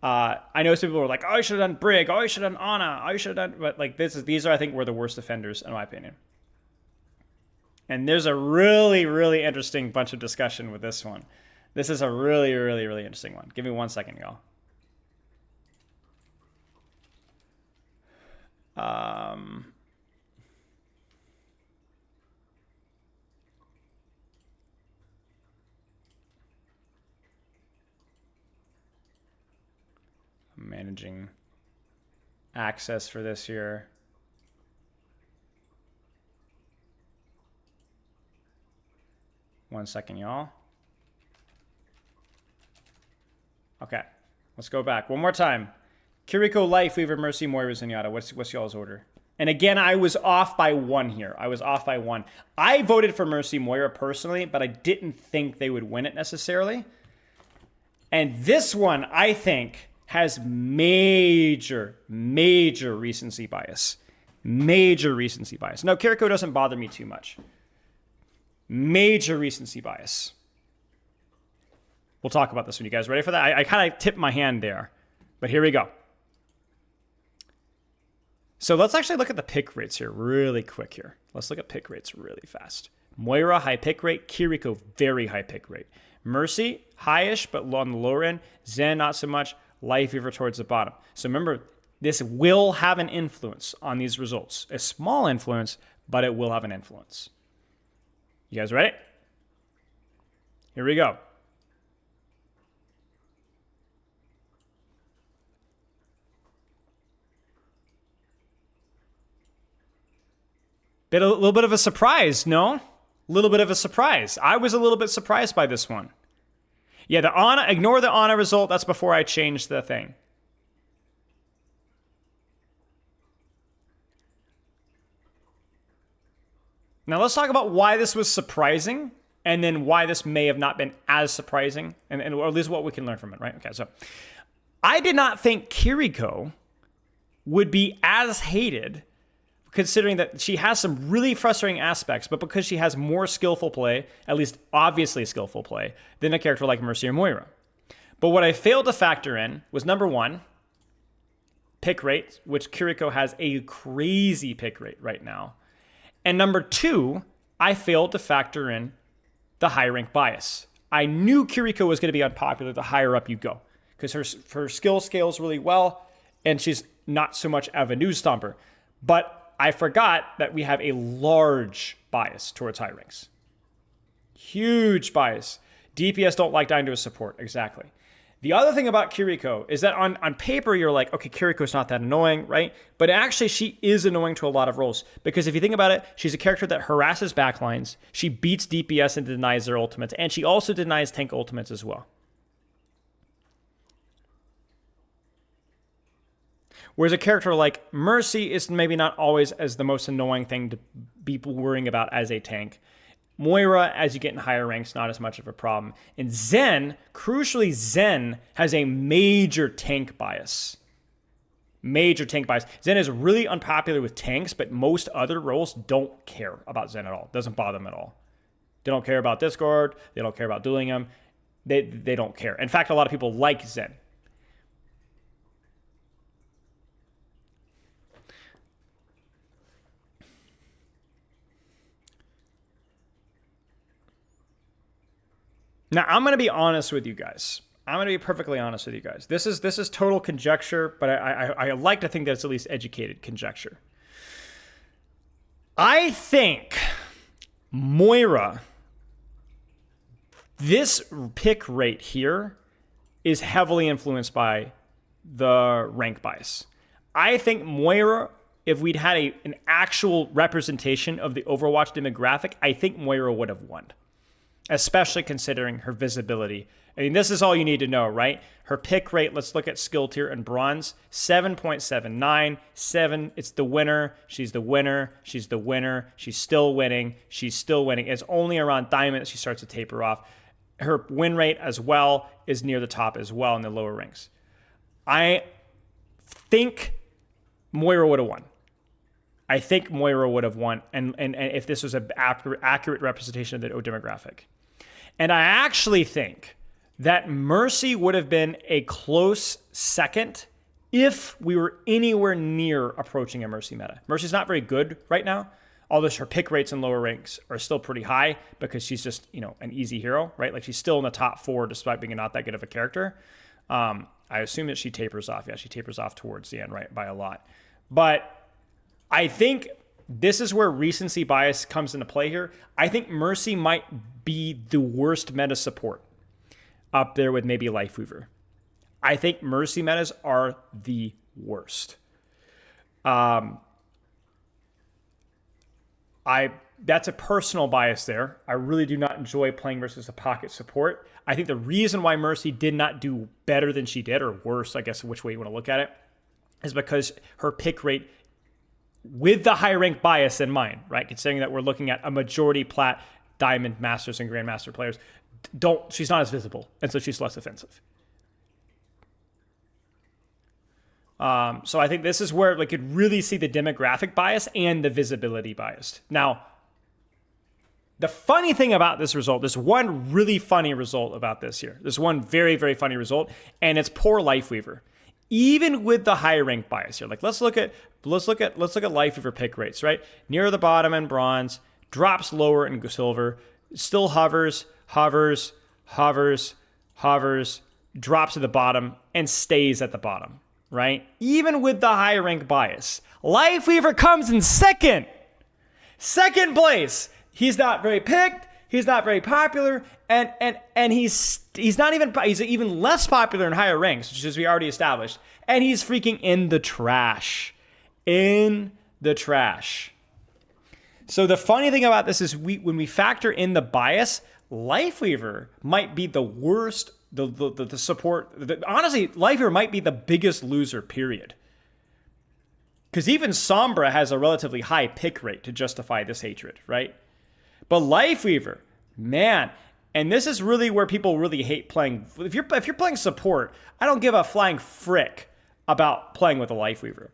I know some people were like, oh, you should have done Brig, oh, you should have done Ana, oh, you should have done... But like these are, I think, were the worst offenders, in my opinion. And there's a really, really interesting bunch of discussion with this one. This is a really, really, really interesting one. Give me 1 second, y'all. I'm managing access for this here. One second, y'all. Okay, let's go back one more time. Kiriko, Lifeweaver, Mercy, Moira, Zenyatta. What's y'all's order? And again, I was off by one here. I voted for Mercy, Moira personally, but I didn't think they would win it necessarily. And this one, I think, has major recency bias. Major recency bias. Now, Kiriko doesn't bother me too much. Major recency bias. We'll talk about this when you guys ready for that. I kind of tipped my hand there, but here we go. So let's actually look at the pick rates here really quick here. Let's look at pick rates really fast. Moira, high pick rate. Kiriko, very high pick rate. Mercy, highish, but on the lower end. Zen, not so much. Lifeweaver towards the bottom. So remember, this will have an influence on these results. A small influence, but it will have an influence. You guys ready? Here we go. A little bit of a surprise, no? A little bit of a surprise. I was a little bit surprised by this one. Yeah, the Ana, ignore the Ana result. That's before I changed the thing. Now let's talk about why this was surprising and then why this may have not been as surprising and or at least what we can learn from it, right? Okay, so I did not think Kiriko would be as hated considering that she has some really frustrating aspects, but because she has more skillful play, at least obviously skillful play, than a character like Mercy or Moira. But what I failed to factor in was number one, pick rate, which Kiriko has a crazy pick rate right now. And number two, I failed to factor in the high rank bias. I knew Kiriko was going to be unpopular the higher up you go because her skill scales really well and she's not so much of a news stomper. But I forgot that we have a large bias towards high ranks. Huge bias. DPS don't like dying to a support, exactly. The other thing about Kiriko is that on paper, you're like, okay, Kiriko's not that annoying, right? But actually, she is annoying to a lot of roles. Because if you think about it, she's a character that harasses backlines. She beats DPS and denies their ultimates. And she also denies tank ultimates as well. Whereas a character like Mercy is maybe not always as the most annoying thing to be worrying about as a tank. Moira, as you get in higher ranks, not as much of a problem. And Zen, crucially, Zen has a major tank bias. Major tank bias. Zen is really unpopular with tanks, but most other roles don't care about Zen at all. Doesn't bother them at all. They don't care about Discord. They don't care about dueling him. They don't care. In fact, a lot of people like Zen. Now, I'm going to be honest with you guys. I'm going to be perfectly honest with you guys. This is total conjecture, but I like to think that it's at least educated conjecture. I think Moira, this pick rate here is heavily influenced by the rank bias. I think Moira, if we'd had an actual representation of the Overwatch demographic, I think Moira would have won. Especially considering her visibility. I mean, this is all you need to know, right? Her pick rate, let's look at skill tier and bronze, 7.79, 7, it's the winner, she's the winner, she's the winner, she's still winning, she's still winning. It's only around diamond that she starts to taper off. Her win rate as well is near the top as well in the lower ranks. I think Moira would have won. I think Moira would have won, and if this was an accurate representation of the demographic. And I actually think that Mercy would have been a close second if we were anywhere near approaching a Mercy meta. Mercy's not very good right now, although her pick rates in lower ranks are still pretty high because she's just, an easy hero, right? Like she's still in the top 4 despite being not that good of a character. I assume that she tapers off. Yeah, she tapers off towards the end, right, by a lot. But I think this is where recency bias comes into play here. I think Mercy might be the worst meta support up there with maybe Lifeweaver. I think Mercy metas are the worst. That's a personal bias there. I really do not enjoy playing versus a pocket support. I think the reason why Mercy did not do better than she did, or worse, I guess which way you want to look at it, is because her pick rate with the high rank bias in mind, right? Considering that we're looking at a majority plat, diamond, masters, and grandmaster players, she's not as visible, and so she's less offensive. So I think this is where we could really see the demographic bias and the visibility bias. Now, the funny thing about this result, there's one really funny result about this here. There's one very, very funny result, and it's poor Lifeweaver. Even with the high rank bias here, like let's look at Lifeweaver pick rates, right? Near the bottom in bronze, drops lower in silver, still hovers, drops to the bottom, and stays at the bottom, right? Even with the high rank bias, Lifeweaver comes in second place. He's not very picked. He's not very popular, and he's even less popular in higher ranks, which is we already established. And he's freaking in the trash. In the trash. So the funny thing about this is when we factor in the bias, Lifeweaver might be the worst, the support. Honestly, Lifeweaver might be the biggest loser, period. Because even Sombra has a relatively high pick rate to justify this hatred, right? But Lifeweaver, man, and this is really where people really hate playing. If you're playing support, I don't give a flying frick about playing with a Lifeweaver.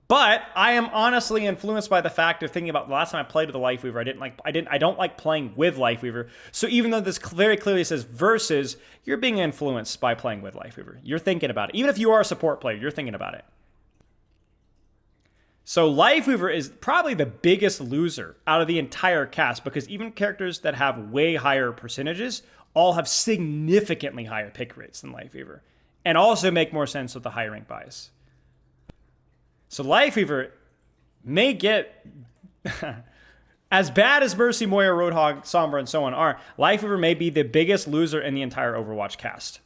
But I am honestly influenced by the fact of thinking about the last time I played with a Lifeweaver. I don't like playing with Lifeweaver. So even though this very clearly says versus, you're being influenced by playing with Lifeweaver. You're thinking about it. Even if you are a support player, you're thinking about it. So Lifeweaver is probably the biggest loser out of the entire cast because even characters that have way higher percentages all have significantly higher pick rates than Lifeweaver and also make more sense with the high rank bias. So Lifeweaver may get as bad as Mercy, Moira, Roadhog, Sombra, and so on are. Lifeweaver may be the biggest loser in the entire Overwatch cast.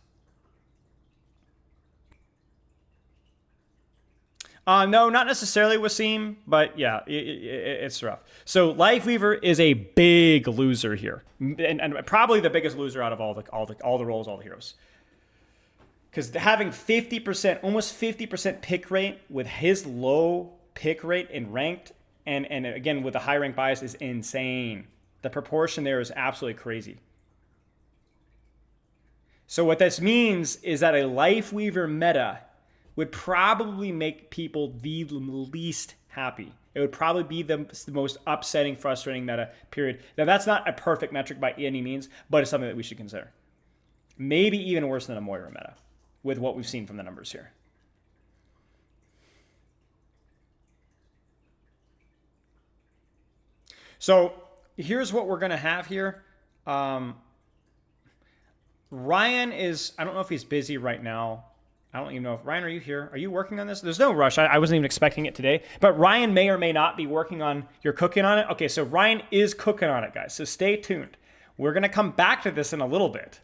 No, not necessarily Wasim, but yeah, it's rough. So Life Weaver is a big loser here, and probably the biggest loser out of all the roles, all the heroes. Because having 50%, almost 50% pick rate with his low pick rate in ranked, and again with the high rank bias is insane. The proportion there is absolutely crazy. So what this means is that a Life Weaver meta would probably make people the least happy. It would probably be the most upsetting, frustrating meta, period. Now, that's not a perfect metric by any means, but it's something that we should consider. Maybe even worse than a Moira meta, with what we've seen from the numbers here. So here's what we're going to have here. Ryan is, I don't know if he's busy right now. I don't even know if, Ryan, are you here? Are you working on this? There's no rush. I wasn't even expecting it today. But Ryan may or may not be working on, you're cooking on it? Okay, so Ryan is cooking on it, guys. So stay tuned. We're going to come back to this in a little bit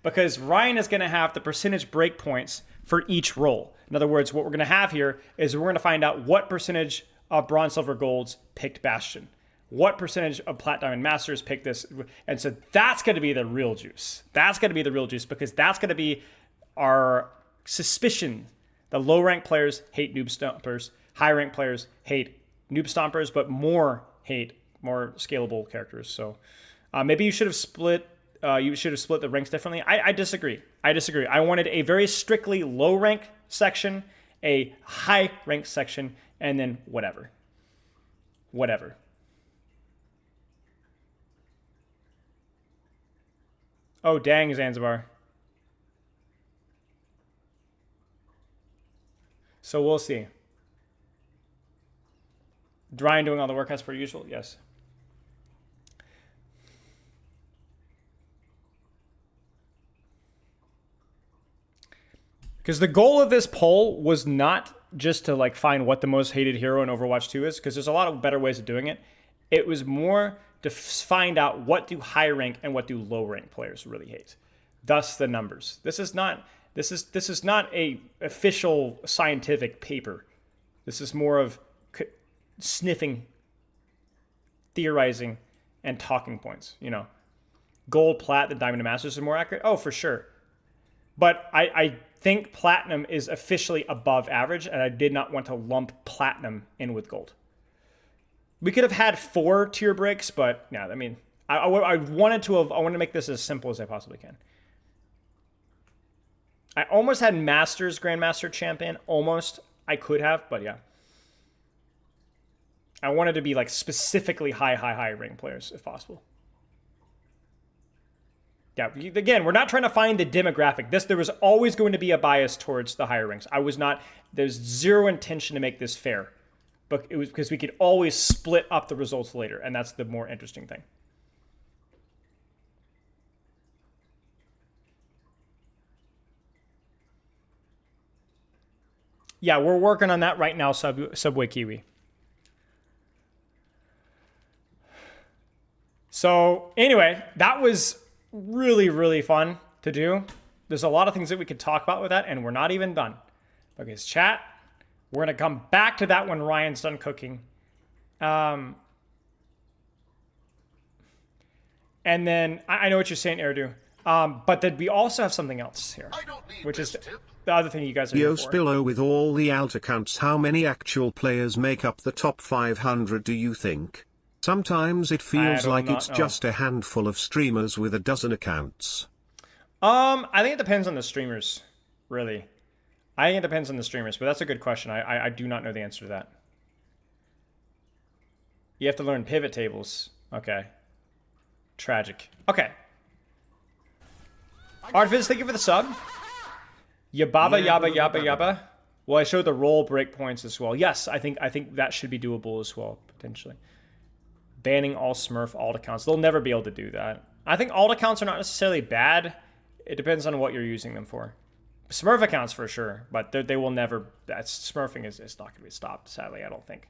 because Ryan is going to have the percentage breakpoints for each role. In other words, what we're going to have here is we're going to find out what percentage of Bronze, Silver, Golds picked Bastion. What percentage of Plat, Diamond, Masters pick this? And so that's going to be the real juice. That's going to be the real juice because that's going to be our suspicion. The low-ranked players hate Noob Stompers. High-ranked players hate Noob Stompers, but hate more scalable characters. So maybe you should have split. You should have split the ranks differently. I disagree. I wanted a very strictly low-rank section, a high-rank section, and then whatever. Oh, dang, Zanzibar. So we'll see. Ryan doing all the work as per usual? Yes. Because the goal of this poll was not just to like find what the most hated hero in Overwatch 2 is, because there's a lot of better ways of doing it. It was more to find out what do high rank and what do low rank players really hate. Thus the numbers. This is not a official scientific paper. This is more of sniffing, theorizing, and talking points. You know, gold, plat, and diamond and masters are more accurate. Oh, for sure. But I think platinum is officially above average, and I did not want to lump platinum in with gold. We could have had 4 tier breaks, but yeah, I mean, I wanted to make this as simple as I possibly can. I almost had Masters Grandmaster Champion. Almost. I could have, but yeah. I wanted to be like specifically high rank players if possible. Yeah, again, we're not trying to find the demographic. There was always going to be a bias towards the higher ranks. There's zero intention to make this fair. But it was because we could always split up the results later, and that's the more interesting thing. Yeah, we're working on that right now, Subway Kiwi. So anyway, that was really, really fun to do. There's a lot of things that we could talk about with that, and we're not even done. Okay, chat. We're going to come back to that when Ryan's done cooking. And then, I know what you're saying, Erdu. But then we also have something else here, which is the other thing you guys are
Yo,
here for.
Spillo, with all the alt accounts, how many actual players make up the top 500 do you think? Sometimes it feels like it's just a handful of streamers with a dozen accounts.
I think it depends on the streamers, really. I think it depends on the streamers, but that's a good question. I do not know the answer to that. You have to learn pivot tables. Okay. Tragic. Okay. Artifice, thank you for the sub. Yababa, yabba, yabba, yabba. Well, I showed the roll breakpoints as well. Yes, I think that should be doable as well, potentially. Banning all Smurf alt accounts. They'll never be able to do that. I think alt accounts are not necessarily bad. It depends on what you're using them for. Smurf accounts for sure, but they will never. Smurfing is not going to be stopped, sadly, I don't think.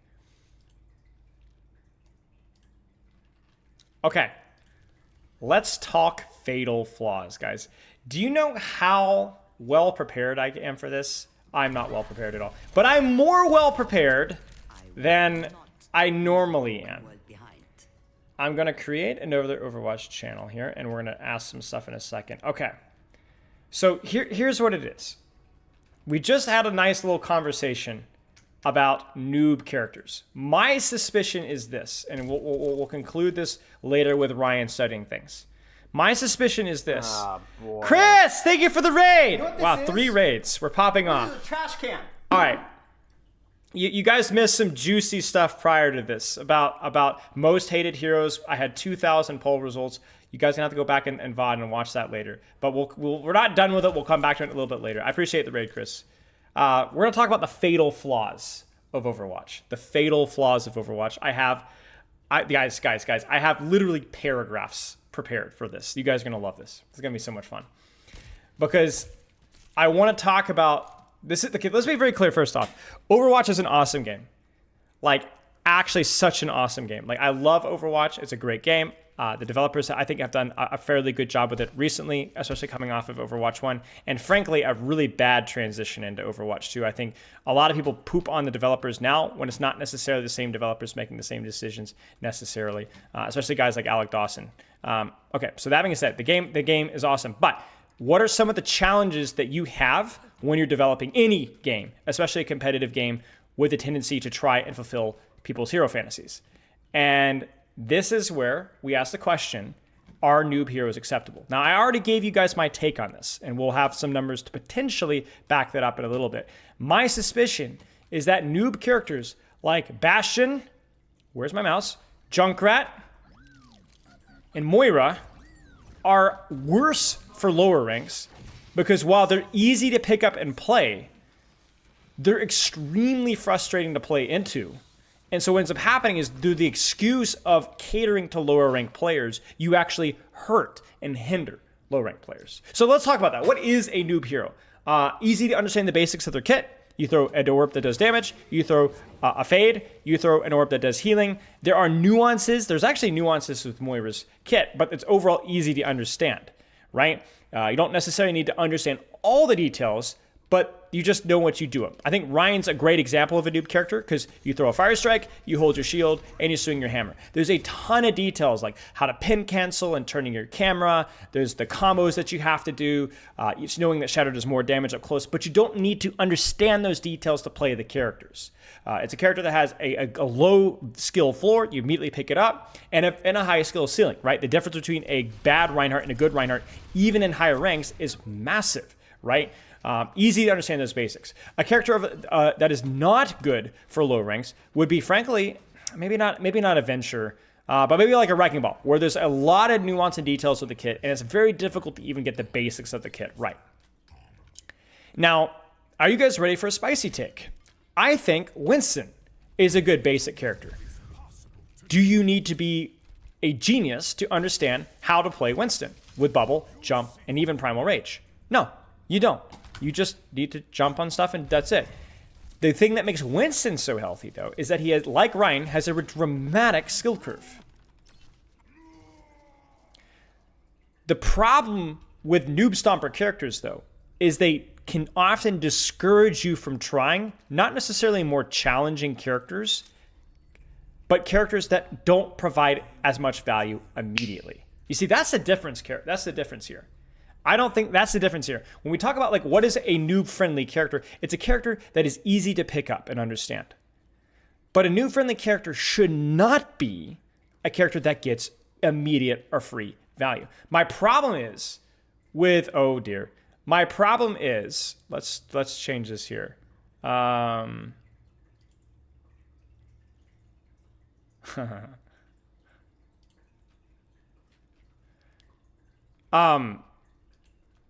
Okay. Let's talk fatal flaws, guys. Do you know how well prepared I am for this? I'm not well prepared at all. But I'm more well prepared than I normally am. I'm going to create another Overwatch channel here, and we're going to ask some stuff in a second. Okay. So here's what it is. We just had a nice little conversation about noob characters. My suspicion is this, and we'll conclude this later with Ryan studying things. My suspicion is this.
Boy.
Chris, thank you for the raid.
You know what this
Wow,
is?
3 raids. We're popping
This
off.
is a trash can.
All right. You guys missed some juicy stuff prior to this about most hated heroes. I had 2,000 poll results. You guys gonna have to go back and VOD and watch that later. But we're not done with it. We'll come back to it a little bit later. I appreciate the raid, Chris. We're gonna talk about the fatal flaws of Overwatch. The fatal flaws of Overwatch. Guys, I have literally paragraphs prepared for this. You guys are gonna love this. It's gonna be so much fun because I want to talk about this. Okay, let's be very clear. First off, Overwatch is an awesome game. Like, actually, such an awesome game. Like, I love Overwatch. It's a great game. The developers, I think, have done a fairly good job with it recently, especially coming off of Overwatch 1. And frankly, a really bad transition into Overwatch 2. I think a lot of people poop on the developers now when it's not necessarily the same developers making the same decisions necessarily, especially guys like Alec Dawson. Okay, so that being said, the game is awesome. But what are some of the challenges that you have when you're developing any game, especially a competitive game with a tendency to try and fulfill people's hero fantasies? And this is where we ask the question, are noob heroes acceptable? Now, I already gave you guys my take on this, and we'll have some numbers to potentially back that up in a little bit. My suspicion is that noob characters like Bastion, where's my mouse, Junkrat, and Moira are worse for lower ranks because while they're easy to pick up and play, they're extremely frustrating to play into. And so what ends up happening is through the excuse of catering to lower ranked players, you actually hurt and hinder low ranked players. So let's talk about that. What is a noob hero? Easy to understand the basics of their kit. You throw an orb that does damage. You throw a fade. You throw an orb that does healing. There are nuances. There's actually nuances with Moira's kit, but it's overall easy to understand, right? You don't necessarily need to understand all the details, but you just know what you do. I think Ryan's a great example of a noob character because you throw a fire strike, you hold your shield, and you swing your hammer. There's a ton of details like how to pin cancel and turning your camera. There's the combos that you have to do. It's knowing that Shadow does more damage up close, but you don't need to understand those details to play the characters. It's a character that has a low skill floor. You immediately pick it up, and a high skill ceiling, right? The difference between a bad Reinhardt and a good Reinhardt, even in higher ranks, is massive, right? Easy to understand those basics. A character that is not good for low ranks would be, frankly, maybe not a Venture, but maybe like a Wrecking Ball, where there's a lot of nuance and details with the kit, and it's very difficult to even get the basics of the kit right. Now, are you guys ready for a spicy take? I think Winston is a good basic character. Do you need to be a genius to understand how to play Winston with Bubble, Jump, and even Primal Rage? No, you don't. You just need to jump on stuff and that's it. The thing that makes Winston so healthy, though, is that he, has, like Ryan, has a dramatic skill curve. The problem with noob stomper characters, though, is they can often discourage you from trying, not necessarily more challenging characters, but characters that don't provide as much value immediately. You see, that's the difference. That's the difference here. I don't think that's the difference here. When we talk about like what is a noob-friendly character, it's a character that is easy to pick up and understand. But a noob-friendly character should not be a character that gets immediate or free value. My problem is with my problem is let's change this here.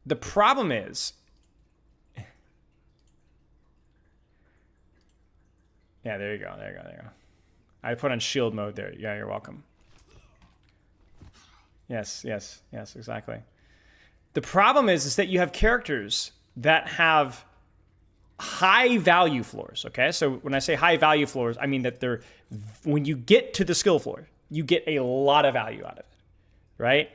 The problem is, yeah, there you go. I put on shield mode there. Yeah, you're welcome. Yes, exactly. The problem is that you have characters that have high value floors, okay? So when I say high value floors, I mean that when you get to the skill floor, you get a lot of value out of it, right?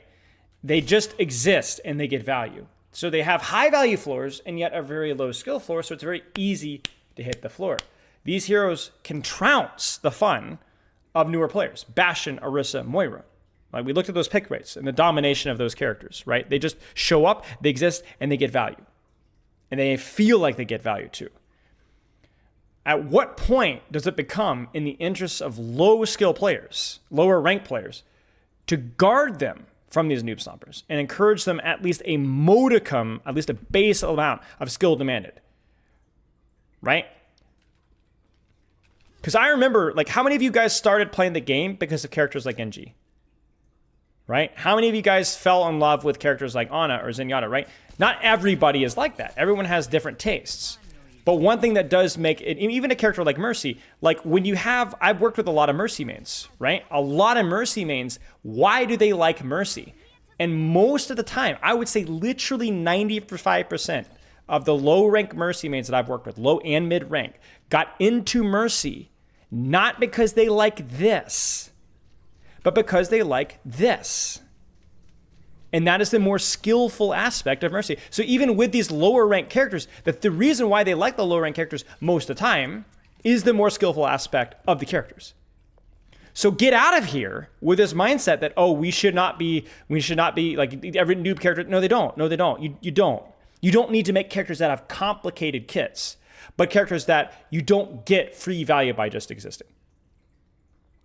They just exist and they get value. So they have high value floors and yet a very low skill floor, so it's very easy to hit the floor. These heroes can trounce the fun of newer players. Bastion, Orisa, Moira. Like, we looked at those pick rates and the domination of those characters, right? They just show up, they exist, and they get value. And they feel like they get value too. At what point does it become in the interests of low skill players, lower rank players, to guard them from these noob stompers and encourage them at least a modicum, at least a base amount of skill demanded? Right? Because I remember, like, how many of you guys started playing the game because of characters like Genji? Right? How many of you guys fell in love with characters like Ana or Zenyatta, right? Not everybody is like that. Everyone has different tastes. But one thing that does make it, even a character like Mercy, like when you have, I've worked with a lot of Mercy mains, right? A lot of Mercy mains, why do they like Mercy? And most of the time, I would say literally 95% of the low rank Mercy mains that I've worked with, low and mid rank, got into Mercy not because they like this, but because they like this. And that is the more skillful aspect of Mercy. So even with these lower ranked characters, the reason why they like the lower ranked characters most of the time is the more skillful aspect of the characters. So get out of here with this mindset that, oh, we should not be like every noob character. No, they don't. You don't. You don't need to make characters that have complicated kits, but characters that you don't get free value by just existing.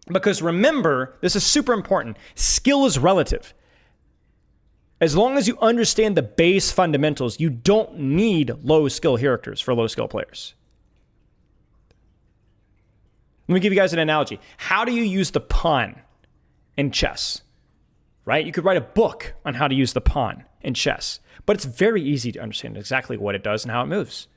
Because remember, this is super important. Skill is relative. As long as you understand the base fundamentals, you don't need low skill characters for low skill players. Let me give you guys an analogy. How do you use the pawn in chess? Right? You could write a book on how to use the pawn in chess, but it's very easy to understand exactly what it does and how it moves.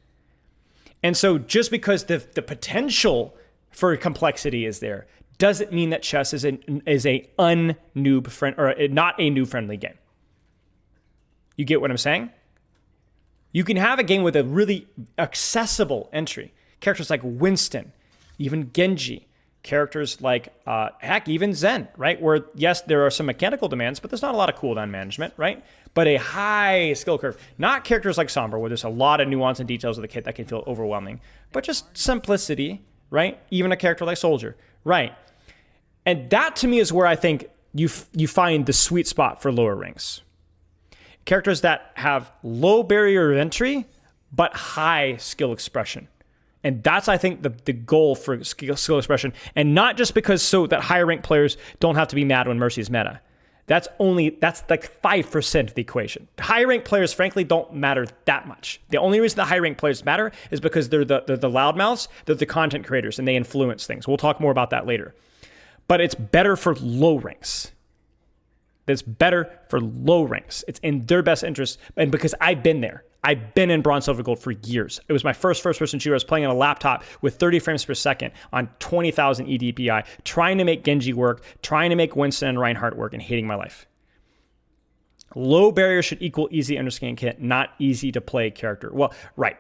And so just because the potential for complexity is there, doesn't mean that chess is a un-noob friend or not a noob friendly game. You get what I'm saying? You can have a game with a really accessible entry. Characters like Winston, even Genji, characters like, heck, even Zen, right? Where, yes, there are some mechanical demands, but there's not a lot of cooldown management, right? But a high skill curve. Not characters like Sombra, where there's a lot of nuance and details of the kit that can feel overwhelming, but just simplicity, right? Even a character like Soldier, right? And that, to me, is where I think you find the sweet spot for lower ranks. Characters that have low barrier of entry, but high skill expression. And that's, I think, the goal for skill expression. And not just because so that higher ranked players don't have to be mad when Mercy is meta. That's like 5% of the equation. High ranked players, frankly, don't matter that much. The only reason the high ranked players matter is because they're the loudmouths, they're the content creators, and they influence things. We'll talk more about that later. But it's better for low ranks. It's better for low ranks. It's in their best interest. And because I've been there. I've been in Bronze, Silver, Gold for years. It was my first-person shooter. I was playing on a laptop with 30 frames per second on 20,000 EDPI, trying to make Genji work, trying to make Winston and Reinhardt work, and hating my life. Low barrier should equal easy understand kit, not easy to play character. Well, right.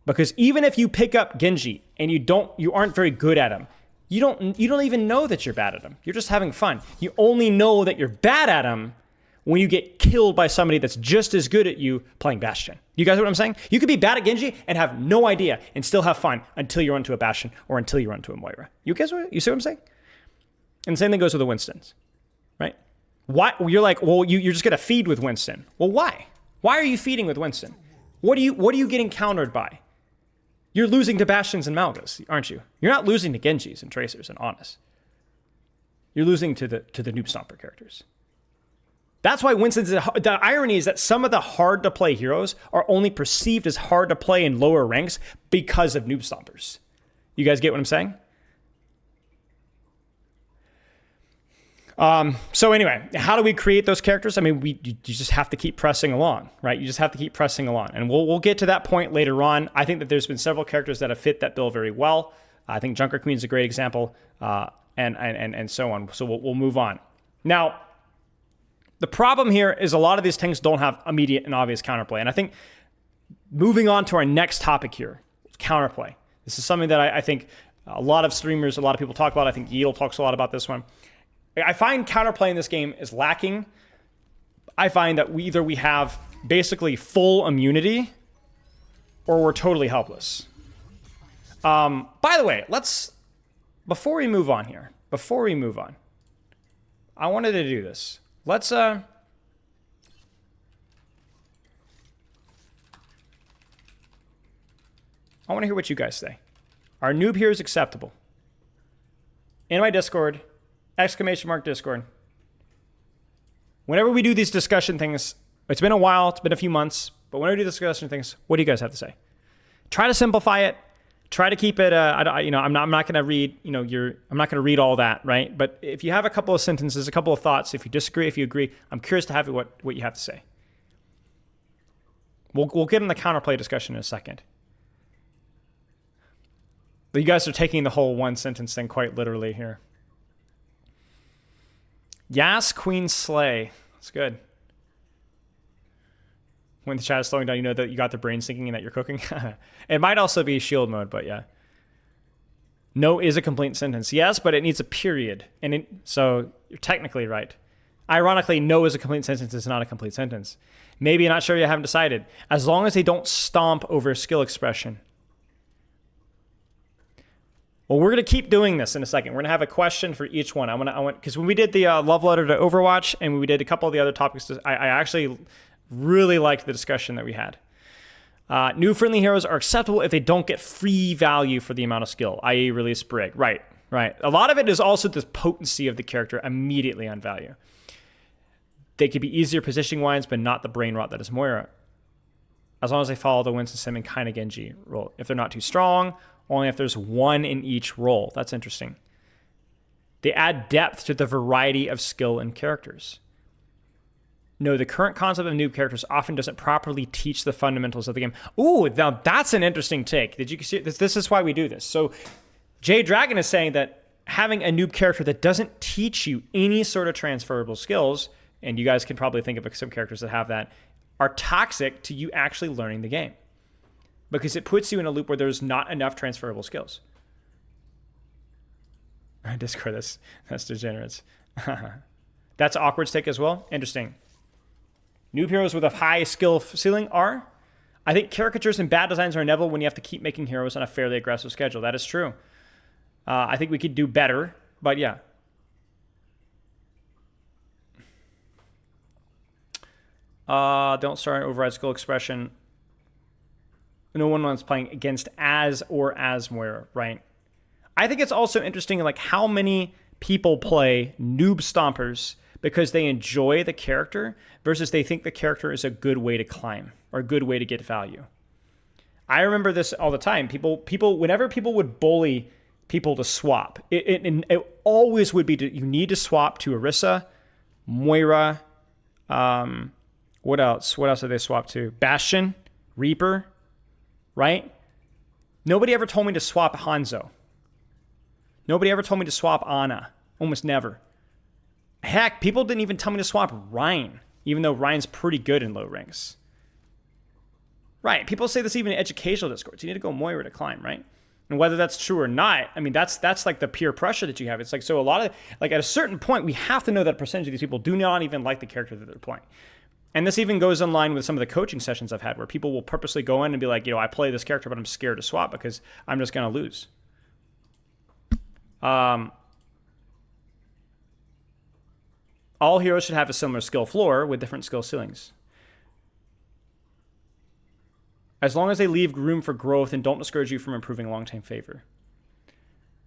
Because even if you pick up Genji and you aren't very good at him, you don't even know that you're bad at him. You're just having fun. You only know that you're bad at him when you get killed by somebody that's just as good at you playing Bastion. You guys know what I'm saying? You could be bad at Genji and have no idea and still have fun until you run to a Bastion or until you run to a Moira. You see what I'm saying? And the same thing goes with the Winstons, right? Why you're like, well, you're just gonna feed with Winston. Well, why? Why are you feeding with Winston? What are you getting countered by? You're losing to Bastions and Malgas, aren't you? You're not losing to Genjis and Tracers and Honest. You're losing to the Noob Stomper characters. That's why Winston's... The irony is that some of the hard-to-play heroes are only perceived as hard to play in lower ranks because of Noob Stompers. You guys get what I'm saying? So anyway, how do we create those characters? I mean, you just have to keep pressing along, right? You just have to keep pressing along. And we'll get to that point later on. I think that there's been several characters that have fit that bill very well. I think Junker Queen is a great example, and so on. So we'll move on. Now, the problem here is a lot of these things don't have immediate and obvious counterplay. And I think moving on to our next topic here, counterplay. This is something that I think a lot of streamers, a lot of people talk about. I think Yeatle talks a lot about this one. I find counterplay in this game is lacking. I find that we have basically full immunity or we're totally helpless. By the way, before we move on, I wanted to do this. I want to hear what you guys say. Are noob heroes acceptable? In my Discord, !Discord. Whenever we do these discussion things, it's been a while, it's been a few months, but whenever we do discussion things, what do you guys have to say? Try to simplify it. Try to keep it. I'm not going to read. I'm not going to read all that, right? But if you have a couple of sentences, a couple of thoughts, if you disagree, if you agree, I'm curious to have what you have to say. We'll get in the counterplay discussion in a second. But you guys are taking the whole one sentence thing quite literally here. Yas Queen Slay. That's good. When the chat is slowing down, you know that you got the brain syncing and that you're cooking. It might also be shield mode, but yeah. No is a complete sentence. Yes, but it needs a period. So you're technically right. Ironically, no is a complete sentence is not a complete sentence. Maybe you're not sure, you haven't decided. As long as they don't stomp over skill expression. Well, we're going to keep doing this in a second. We're going to have a question for each one. Because when we did the love letter to Overwatch and when we did a couple of the other topics, I actually really liked the discussion that we had. New friendly heroes are acceptable if they don't get free value for the amount of skill, i.e. release Brig. Right. A lot of it is also the potency of the character immediately on value. They could be easier positioning wise, but not the brain rot that is Moira. As long as they follow the Winston Sim and kind of Genji role. If they're not too strong, only if there's one in each role. That's interesting. They add depth to the variety of skill and characters. No, the current concept of noob characters often doesn't properly teach the fundamentals of the game. Ooh, now that's an interesting take. Did you see this? This is why we do this. So Jay Dragon is saying that having a noob character that doesn't teach you any sort of transferable skills, and you guys can probably think of some characters that have that, are toxic to you actually learning the game. Because it puts you in a loop where there's not enough transferable skills. Discord, that's degenerates. That's awkward take as well. Interesting. Noob heroes with a high skill ceiling are? I think caricatures and bad designs are inevitable when you have to keep making heroes on a fairly aggressive schedule. That is true. I think we could do better, but yeah. Don't start an override skill expression. No one wants playing against as Moira, right? I think it's also interesting, like how many people play noob stompers because they enjoy the character versus they think the character is a good way to climb or a good way to get value. I remember this all the time. Whenever people would bully people to swap, it always would be you need to swap to Orisa, Moira. What else? What else did they swap to? Bastion, Reaper. Right? Nobody ever told me to swap Hanzo. Nobody ever told me to swap Ana. Almost never. Heck, people didn't even tell me to swap Ryan, even though Ryan's pretty good in low ranks. Right, people say this even in educational discords. You need to go Moira to climb, right? And whether that's true or not, I mean, that's like the peer pressure that you have. It's like, so a lot of, like at a certain point, we have to know that a percentage of these people do not even like the character that they're playing. And this even goes in line with some of the coaching sessions I've had where people will purposely go in and be like, I play this character, but I'm scared to swap because I'm just going to lose. All heroes should have a similar skill floor with different skill ceilings. As long as they leave room for growth and don't discourage you from improving long-term favor.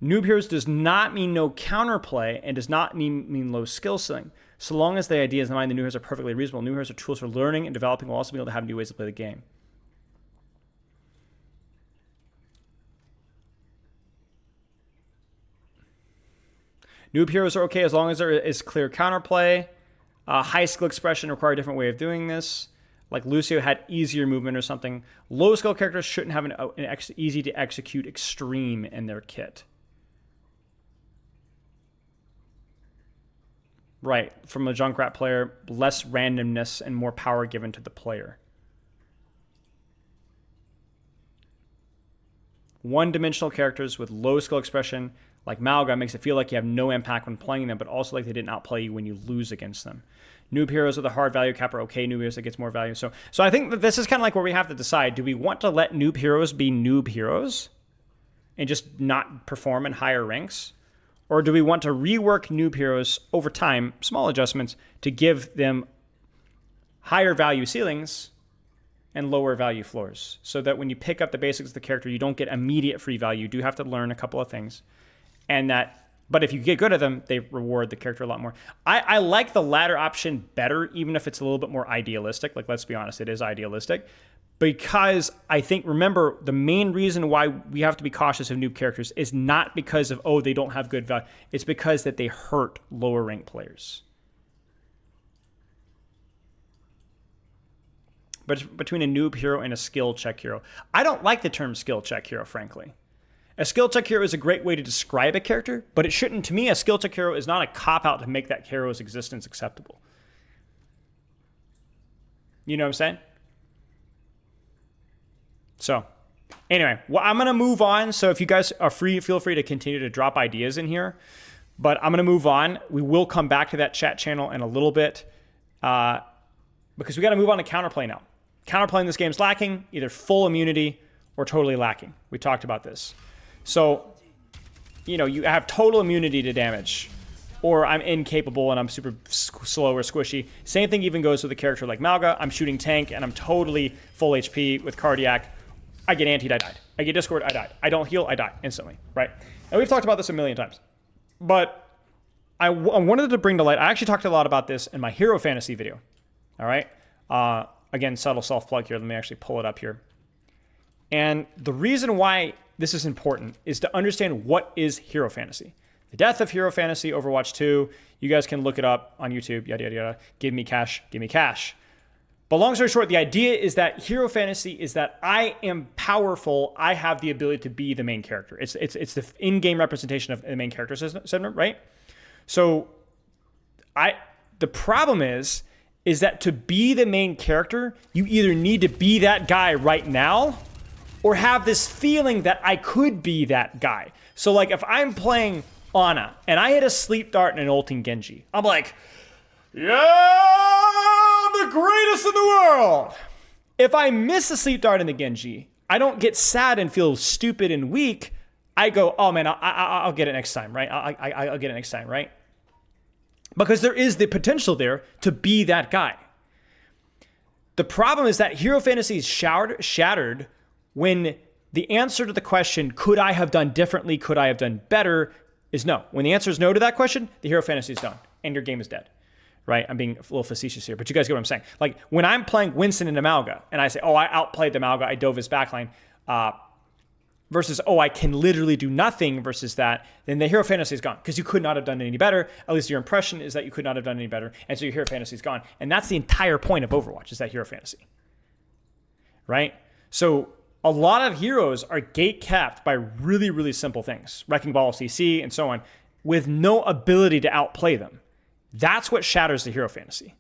Noob heroes does not mean no counterplay and does not mean low skill ceiling. So long as the ideas in mind, the new heroes are perfectly reasonable. New heroes are tools for learning and developing. Will also be able to have new ways to play the game. Noob heroes are okay as long as there is clear counterplay. High skill expression require a different way of doing this. Like Lucio had easier movement or something. Low skill characters shouldn't have an easy to execute extreme in their kit. Right, from a Junkrat player, less randomness and more power given to the player. One-dimensional characters with low skill expression, like Malga, makes it feel like you have no impact when playing them, but also like they didn't outplay you when you lose against them. Noob heroes with a hard value cap are okay. Noob heroes that gets more value. So I think that this is kind of like where we have to decide: do we want to let noob heroes be noob heroes and just not perform in higher ranks, or do we want to rework noob heroes over time, small adjustments, to give them higher value ceilings and lower value floors, so that when you pick up the basics of the character, you don't get immediate free value. You do have to learn a couple of things, but if you get good at them, they reward the character a lot more. I like the latter option better, even if it's a little bit more idealistic. Like, let's be honest, it is idealistic, because I think, remember, the main reason why we have to be cautious of noob characters is not because of, they don't have good value. It's because that they hurt lower ranked players. But between a noob hero and a skill check hero, I don't like the term skill check hero, frankly. A skill check hero is a great way to describe a character, but it shouldn't, to me, a skill check hero is not a cop-out to make that hero's existence acceptable. You know what I'm saying? So, anyway, well, I'm going to move on. So if you guys are free, feel free to continue to drop ideas in here. But I'm going to move on. We will come back to that chat channel in a little bit, because we got to move on to counterplay now. Counterplay in this game is lacking, either full immunity or totally lacking. We talked about this. So, you have total immunity to damage, or I'm incapable and I'm super slow or squishy. Same thing even goes with a character like Malga. I'm shooting tank and I'm totally full HP with cardiac. I get antied, I died. I get discord, I died. I don't heal, I die instantly, right? And we've talked about this a million times. But I wanted to bring to light, I actually talked a lot about this in my Hero Fantasy video. All right? Again, subtle self-plug here. Let me actually pull it up here. And the reason why this is important is to understand what is Hero Fantasy. The death of Hero Fantasy, Overwatch 2. You guys can look it up on YouTube, yada, yada, yada. Give me cash, give me cash. But long story short, the idea is that Hero Fantasy is that I am powerful. I have the ability to be the main character. It's the in-game representation of the main character system, right? So the problem is that to be the main character, you either need to be that guy right now or have this feeling that I could be that guy. So like if I'm playing Ana and I hit a sleep dart and an ulting Genji, I'm like, yeah, I'm the greatest in the world. If I miss a sleep dart in the Genji, I don't get sad and feel stupid and weak. I go, oh man, I'll get it next time, right? I'll get it next time, right? Because there is the potential there to be that guy. The problem is that Hero Fantasy is shattered when the answer to the question, could I have done differently, could I have done better, is no. When the answer is no to that question, the Hero Fantasy is done, and your game is dead. Right? I'm being a little facetious here, but you guys get what I'm saying. Like, when I'm playing Winston and Amalga, and I say, I outplayed the Amalga, I dove his backline, versus, I can literally do nothing versus that, then the Hero Fantasy is gone, because you could not have done any better. At least your impression is that you could not have done any better, and so your Hero Fantasy is gone. And that's the entire point of Overwatch, is that Hero Fantasy. Right? So a lot of heroes are gate-capped by really, really simple things, Wrecking Ball, CC, and so on, with no ability to outplay them. That's what shatters the Hero Fantasy.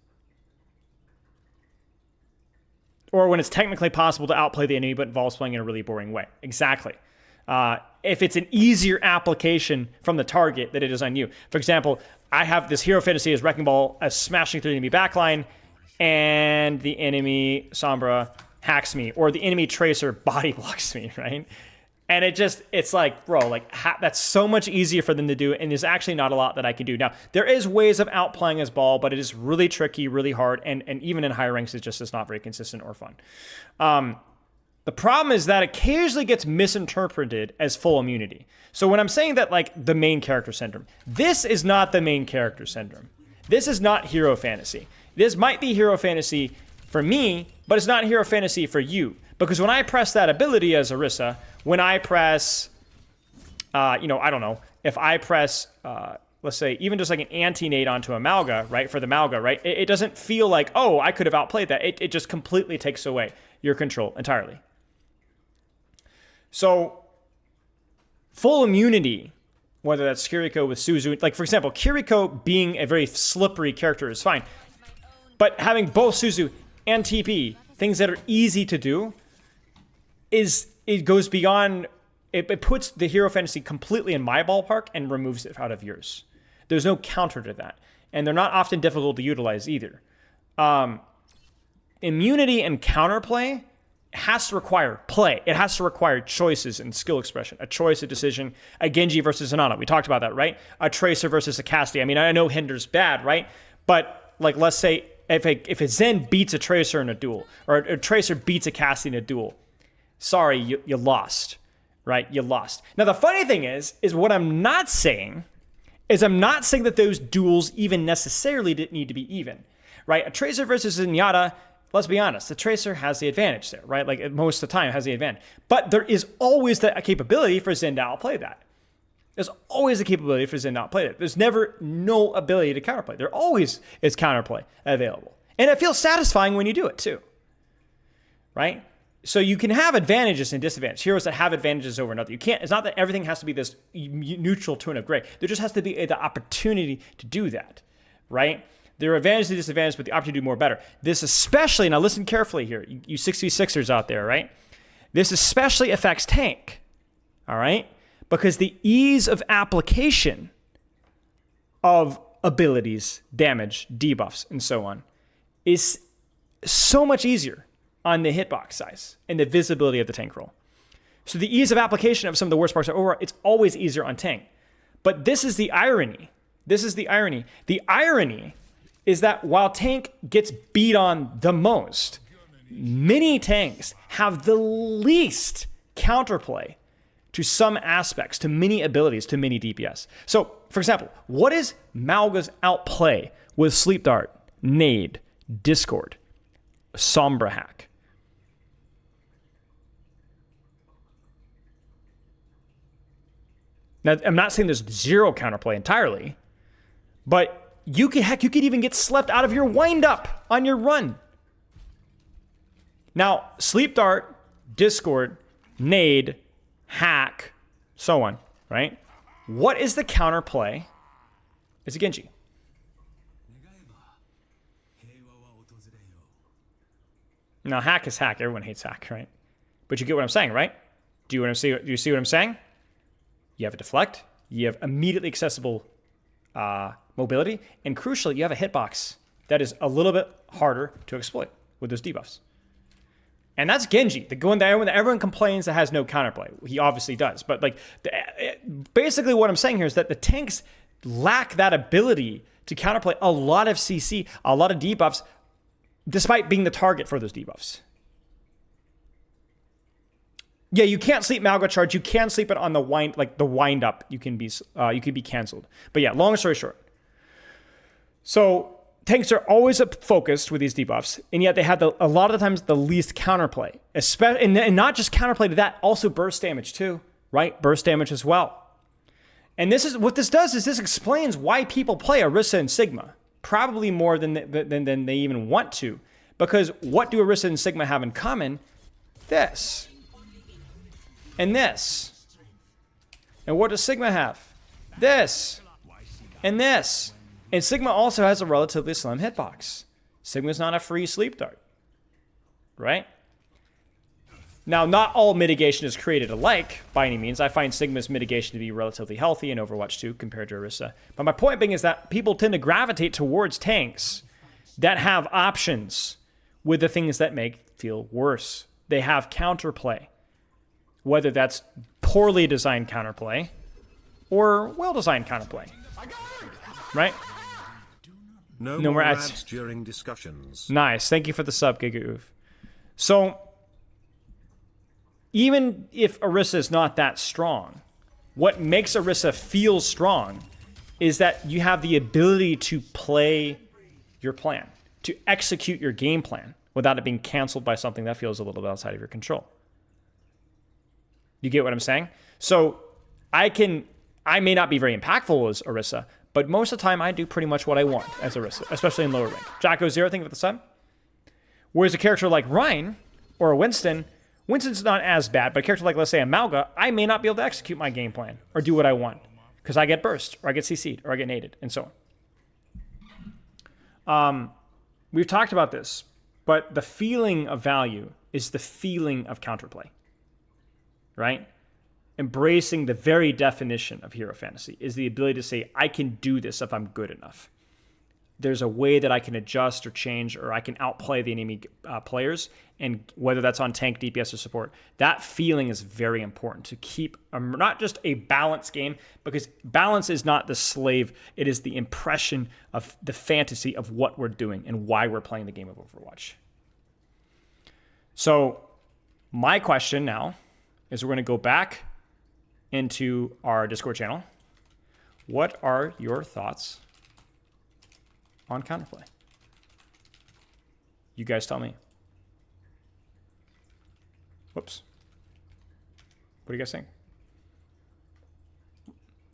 Or when it's technically possible to outplay the enemy, but involves playing in a really boring way. Exactly. If it's an easier application from the target that it is on you. For example, I have this Hero Fantasy as Wrecking Ball as smashing through the enemy backline, and the enemy Sombra hacks me, or the enemy Tracer body blocks me, right? And it's like, bro, that's so much easier for them to do, and there's actually not a lot that I can do. Now, there is ways of outplaying his ball, but it is really tricky, really hard, and even in higher ranks, it's not very consistent or fun. The problem is that occasionally gets misinterpreted as full immunity. So when I'm saying that, the main character syndrome, this is not the main character syndrome. This is not Hero Fantasy. This might be Hero Fantasy for me, but it's not Hero Fantasy for you. Because when I press that ability as Orisa, when I press, I don't know, if I press, let's say, even just like an anti-nade onto a Malga, right, for the Malga, right, it doesn't feel like, I could have outplayed that. It just completely takes away your control entirely. So, full immunity, whether that's Kiriko with Suzu, for example, Kiriko being a very slippery character is fine. But having both Suzu and TP, things that are easy to do, it goes beyond, it puts the Hero Fantasy completely in my ballpark and removes it out of yours. There's no counter to that. and they're not often difficult to utilize either. Immunity and counterplay has to require play. It has to require choices and skill expression. A choice, a decision. A Genji versus an Ana. We talked about that, right? A Tracer versus a Cassidy. I mean, I know Hinder's bad, right? But like, let's say if a Zen beats a Tracer in a duel, or a Tracer beats a Cassidy in a duel, sorry, you lost, right? You lost. Now, the funny thing is what I'm not saying is I'm not saying that those duels even necessarily didn't need to be even, right? A Tracer versus a Zenyatta, let's be honest, the Tracer has the advantage there, right? Like most of the time has the advantage. But there is always a capability for Zen to outplay that. There's always a capability for Zen to outplay that. There's never no ability to counterplay. There always is counterplay available. And it feels satisfying when you do it too, right? So you can have advantages and disadvantages. Heroes that have advantages over another. You can't, it's not that everything has to be this neutral tone of gray. There just has to be the opportunity to do that, right? There are advantages and disadvantages, but the opportunity to do more better. This especially, now listen carefully here, you 6v6ers out there, right? This especially affects tank, all right? Because the ease of application of abilities, damage, debuffs, and so on is so much easier on the hitbox size and the visibility of the tank roll. So the ease of application of some of the worst parts of Overwatch, it's always easier on tank. But this is the irony. This is the irony. The irony is that while tank gets beat on the most, many tanks have the least counterplay to some aspects, to many abilities, to many DPS. So, for example, what is Malga's outplay with Sleep Dart, Nade, Discord, Sombra Hack? Now, I'm not saying there's zero counterplay entirely, but you could even get slept out of your wind-up on your run. Now, Sleep Dart, Discord, Nade, Hack, so on, right? What is the counterplay? It's a Genji. Now, Hack is Hack. Everyone hates Hack, right? But you get what I'm saying, right? Do you see what I'm saying? You have a deflect. You have immediately accessible mobility. And crucially, you have a hitbox that is a little bit harder to exploit with those debuffs. And that's Genji, the one that everyone complains that has no counterplay. He obviously does. But like, basically what I'm saying here is that the tanks lack that ability to counterplay a lot of CC, a lot of debuffs, despite being the target for those debuffs. Yeah, you can't sleep Malga charge. You can sleep it on the wind up. You can be canceled. But yeah, long story short. So tanks are always focused with these debuffs, and yet they have a lot of the times the least counterplay, and not just counterplay to that, also burst damage too, right? Burst damage as well. And this is what this does is this explains why people play Orisa and Sigma, probably more than they even want to, because what do Orisa and Sigma have in common? This. And this. And what does Sigma have? This. And this. And Sigma also has a relatively slim hitbox. Sigma's not a free sleep dart. Right? Now, not all mitigation is created alike by any means. I find Sigma's mitigation to be relatively healthy in Overwatch 2 compared to Orisa. But my point being is that people tend to gravitate towards tanks that have options with the things that make feel worse. They have counterplay. Whether that's poorly designed counterplay or well-designed counterplay. Right?
No more ads during discussions.
Nice. Thank you for the sub, GigaOof. So, even if Orisa is not that strong, what makes Orisa feel strong is that you have the ability to play your plan, to execute your game plan without it being canceled by something that feels a little bit outside of your control. You get what I'm saying? So I may not be very impactful as Orisa, but most of the time I do pretty much what I want as Orisa, especially in lower rank. Jacko Zero, think of the sub. Whereas a character like Ryan or a Winston's not as bad, but a character like, let's say, a Malga, I may not be able to execute my game plan or do what I want because I get burst or I get CC'd or I get naded and so on. We've talked about this, but the feeling of value is the feeling of counterplay. Right? Embracing the very definition of hero fantasy is the ability to say, I can do this if I'm good enough. there's a way that I can adjust or change, or I can outplay the enemy players, and whether that's on tank, DPS, or support. That feeling is very important to keep not just a balanced game, because balance is not the slave. It is the impression of the fantasy of what we're doing and why we're playing the game of Overwatch. So my question now is, we're going to go back into our Discord channel. What are your thoughts on counterplay? You guys tell me. Whoops. What do you guys think?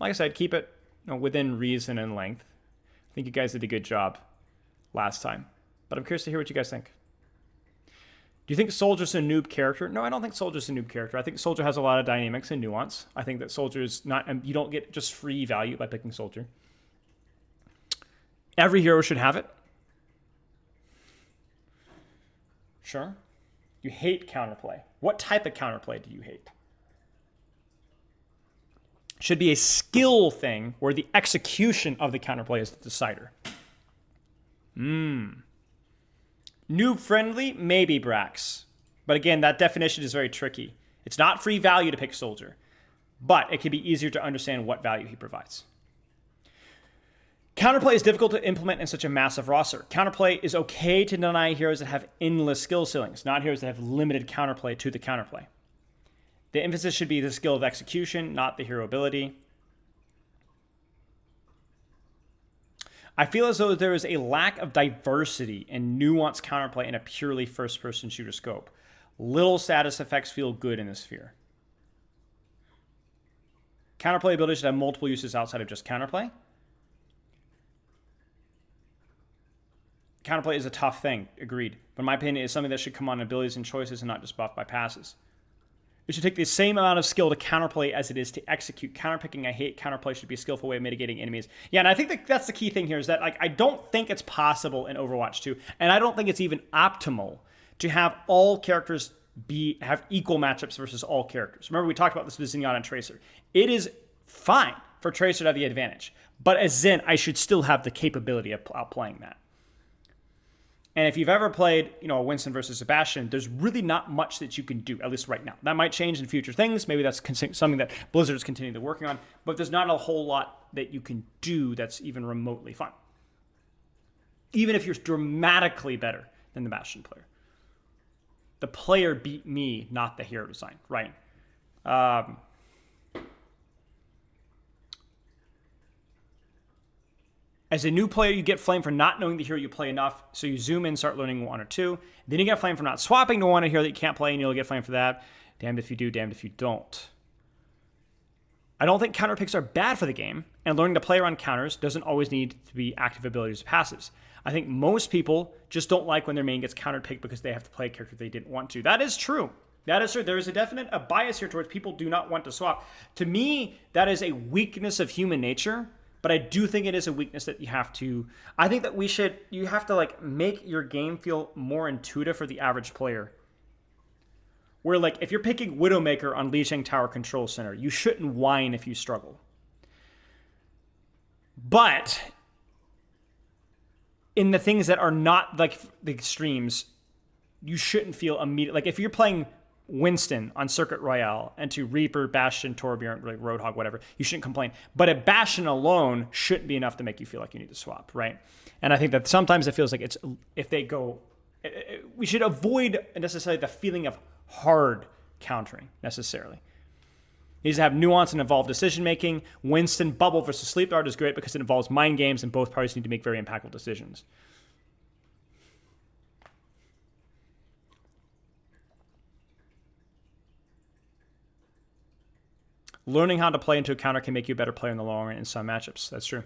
Like I said, keep it within reason and length. I think you guys did a good job last time, but I'm curious to hear what you guys think. Do you think Soldier's a noob character? No, I don't think Soldier's a noob character. I think Soldier has a lot of dynamics and nuance. I think that Soldier's not, you don't get just free value by picking Soldier. Every hero should have it. Sure. You hate counterplay. What type of counterplay do you hate? Should be a skill thing where the execution of the counterplay is the decider. Noob friendly? Maybe, Brax. But again, that definition is very tricky. It's not free value to pick Soldier, but it can be easier to understand what value he provides. Counterplay is difficult to implement in such a massive roster. Counterplay is okay to deny heroes that have endless skill ceilings, not heroes that have limited counterplay to the counterplay. The emphasis should be the skill of execution, not the hero ability. I feel as though there is a lack of diversity and nuanced counterplay in a purely first-person shooter scope. Little status effects feel good in this sphere. Counterplay ability should have multiple uses outside of just counterplay. Counterplay is a tough thing, agreed. But in my opinion, it's something that should come on abilities and choices and not just buffed by passes. It should take the same amount of skill to counterplay as it is to execute. Counterpicking, I hate. Counterplay should be a skillful way of mitigating enemies. Yeah, and I think that's the key thing here, is that I don't think it's possible in Overwatch 2, and I don't think it's even optimal to have all characters have equal matchups versus all characters. Remember, we talked about this with Zenyatta and Tracer. It is fine for Tracer to have the advantage, but as Zen, I should still have the capability of outplaying that. And if you've ever played, a Winston versus Sebastian, there's really not much that you can do, at least right now. That might change in future things. Maybe that's something that Blizzard is continuing to working on. But there's not a whole lot that you can do that's even remotely fun. Even if you're dramatically better than the Bastion player. The player beat me, not the hero design, right? As a new player, you get flamed for not knowing the hero you play enough, so you zoom in, start learning one or two. Then you get flamed for not swapping to one hero that you can't play, and you'll get flamed for that. Damned if you do, damned if you don't. I don't think counter picks are bad for the game, and learning to play around counters doesn't always need to be active abilities or passives. I think most people just don't like when their main gets counter picked because they have to play a character they didn't want to. That is true. That is true. There is a bias here towards people do not want to swap. To me, that is a weakness of human nature. But I do think it is a weakness that you have to... I think that you have to make your game feel more intuitive for the average player. Where if you're picking Widowmaker on Lijiang Tower Control Center, you shouldn't whine if you struggle. But in the things that are not the extremes, you shouldn't feel immediate. If you're playing Winston on Circuit Royale and to Reaper, Bastion, Torbjorn, Roadhog, whatever, you shouldn't complain. But a Bastion alone shouldn't be enough to make you feel like you need to swap, right? And I think that sometimes it feels like we should avoid necessarily the feeling of hard countering necessarily. It needs to have nuance and involved decision making. Winston Bubble versus Sleep Dart is great because it involves mind games and both parties need to make very impactful decisions. Learning how to play into a counter can make you a better player in the long run in some matchups. That's true.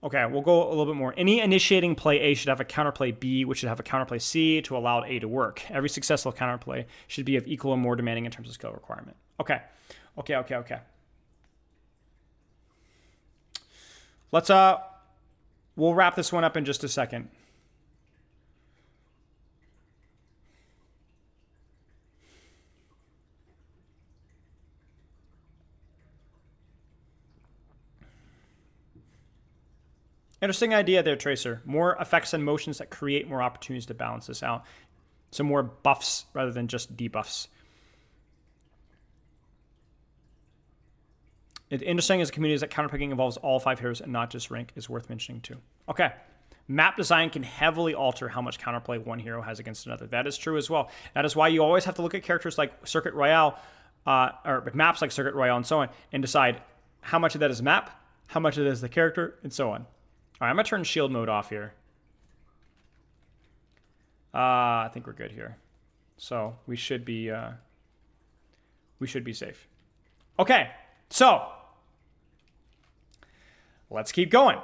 Okay, we'll go a little bit more. Any initiating play A should have a counterplay B, which should have a counterplay C to allow A to work. Every successful counterplay should be of equal or more demanding in terms of skill requirement. Okay. Let's we'll wrap this one up in just a second. Interesting idea there, Tracer. More effects and motions that create more opportunities to balance this out. So more buffs rather than just debuffs. It's interesting as a community is that counterpicking involves all 5 heroes and not just rank is worth mentioning too. Okay. Map design can heavily alter how much counterplay one hero has against another. That is true as well. That is why you always have to look at characters like Circuit Royale, or maps like Circuit Royale and so on, and decide how much of that is map, how much of that is the character, and so on. All right, I'm going to turn shield mode off here. I think we're good here. So we should be safe. Okay, so let's keep going.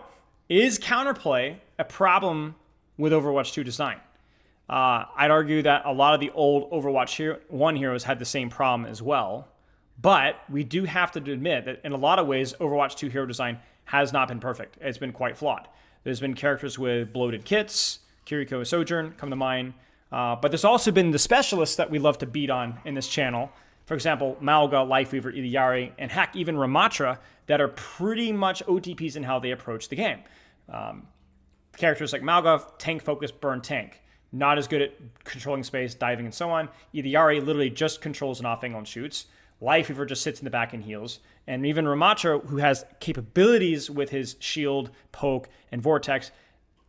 Is counterplay a problem with Overwatch 2 design? I'd argue that a lot of the old Overwatch 1 heroes had the same problem as well. But we do have to admit that in a lot of ways, Overwatch 2 hero design has not been perfect. It's been quite flawed. There's been characters with bloated kits, Kiriko, Sojourn come to mind. But there's also been the specialists that we love to beat on in this channel. For example, Malga, Lifeweaver, Idiyari, and heck, even Ramatra that are pretty much OTPs in how they approach the game. Characters like Malga, tank focus, burn tank. Not as good at controlling space, diving, and so on. Idiyari literally just controls an off angle and shoots. Lifeweaver just sits in the back and heals. And even Ramatra, who has capabilities with his shield, poke, and vortex,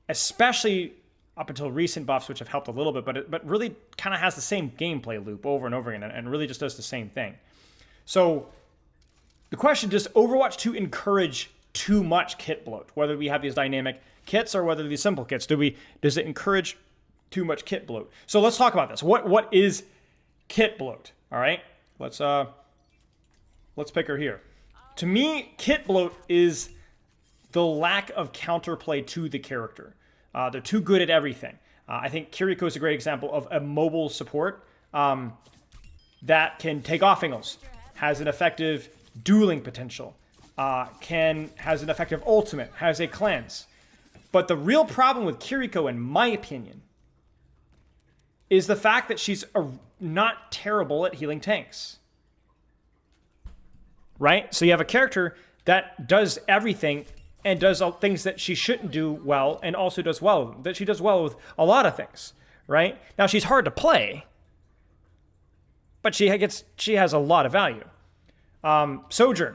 especially up until recent buffs, which have helped a little bit, but really kind of has the same gameplay loop over and over again and really just does the same thing. So the question, does Overwatch 2 encourage too much kit bloat? Whether we have these dynamic kits or whether these simple kits, does it encourage too much kit bloat? So let's talk about this. What is kit bloat? All right, let's pick her here. To me, kit bloat is the lack of counterplay to the character. They're too good at everything. I think Kiriko is a great example of a mobile support that can take off angles, has an effective dueling potential, has an effective ultimate, has a cleanse. But the real problem with Kiriko, in my opinion, is the fact that she's not terrible at healing tanks. Right? So you have a character that does everything and does things that she shouldn't do well, and also does well, that she does well with a lot of things, right? Now, she's hard to play, but she has a lot of value. Sojourn,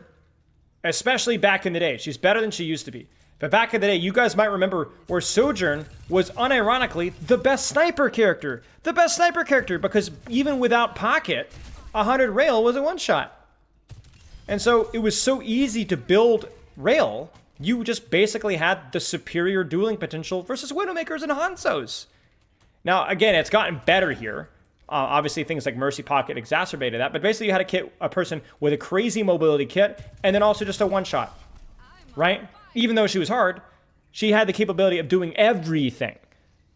especially back in the day, she's better than she used to be. But back in the day, you guys might remember where Sojourn was unironically the best sniper character. The best sniper character, because even without Pocket, 100 Rail was a one-shot. And so it was so easy to build Rail. You just basically had the superior dueling potential versus Widowmakers and Hanzos. Now, again, it's gotten better here. Obviously, things like Mercy Pocket exacerbated that. But basically, you had a person with a crazy mobility kit and then also just a one-shot, right? Even though she was hard, she had the capability of doing everything.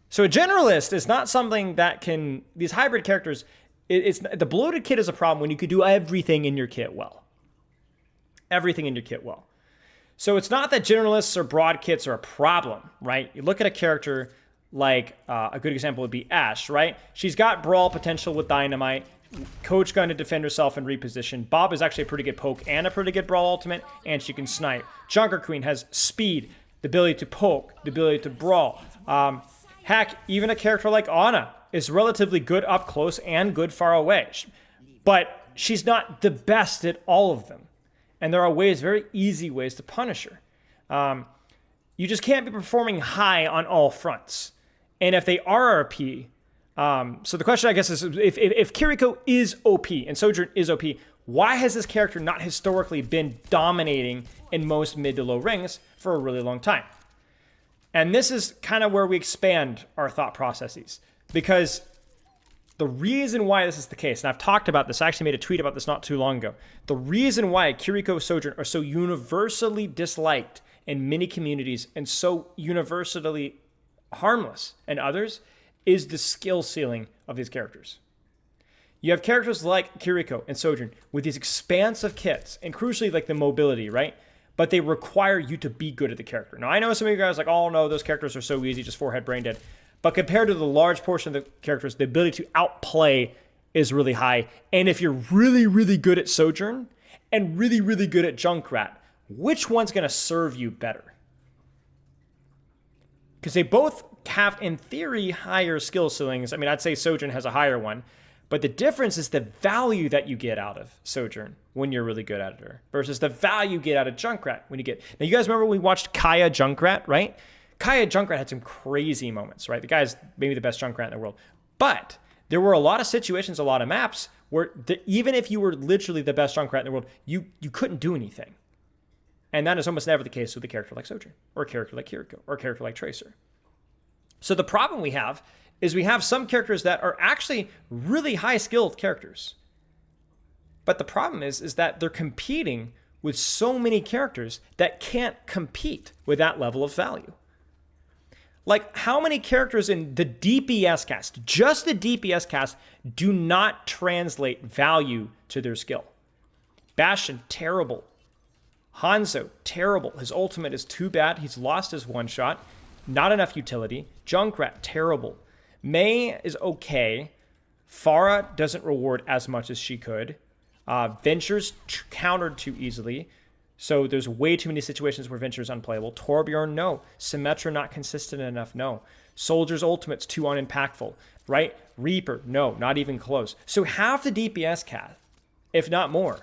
So a generalist is not something that can... These hybrid characters, the bloated kit is a problem when you could do everything in your kit well. Everything in your kit well. So it's not that generalists or broad kits are a problem, right? You look at a character like, a good example would be Ashe, right? She's got brawl potential with Dynamite, Coach Gun to defend herself and reposition. Bob is actually a pretty good poke and a pretty good brawl ultimate, and she can snipe. Junker Queen has speed, the ability to poke, the ability to brawl. Heck, even a character like Ana is relatively good up close and good far away. But she's not the best at all of them. And there are ways, very easy ways to punish her. You just can't be performing high on all fronts. And if they are RP, so the question, I guess, is if Kiriko is OP and Sojourn is OP, why has this character not historically been dominating in most mid to low rings for a really long time? And this is kind of where we expand our thought processes. Because the reason why this is the case, and I've talked about this, I actually made a tweet about this not too long ago. The reason why Kiriko Sojourn are so universally disliked in many communities and so universally harmless in others is the skill ceiling of these characters. You have characters like Kiriko and Sojourn with these expansive kits, and crucially like the mobility, right? But they require you to be good at the character. Now, I know some of you guys are like, oh no, those characters are so easy, just forehead brain dead. But compared to the large portion of the characters, the ability to outplay is really high. And if you're really, really good at Sojourn and really, really good at Junkrat, which one's going to serve you better? Because they both have, in theory, higher skill ceilings. I mean, I'd say Sojourn has a higher one. But the difference is the value that you get out of Sojourn when you're really good at it versus the value you get out of Junkrat when you get... Now, you guys remember we watched Kaya Junkrat, right? Kaya Junkrat had some crazy moments, right? The guy's maybe the best Junkrat in the world. But there were a lot of situations, a lot of maps where even if you were literally the best Junkrat in the world, you couldn't do anything. And that is almost never the case with a character like Sojourn, or a character like Kiriko, or a character like Tracer. So the problem we have is we have some characters that are actually really high-skilled characters. But the problem is that they're competing with so many characters that can't compete with that level of value. Like, how many characters in the DPS cast, just the DPS cast, do not translate value to their skill? Bastion, terrible. Hanzo, terrible. His ultimate is too bad. He's lost his one-shot. Not enough utility. Junkrat, terrible. Mei is okay. Pharah doesn't reward as much as she could. Venture's countered too easily. So there's way too many situations where Venture's unplayable. Torbjorn, no. Symmetra, not consistent enough, no. Soldier's ultimate's too unimpactful, right? Reaper, no, not even close. So half the DPS cast, if not more,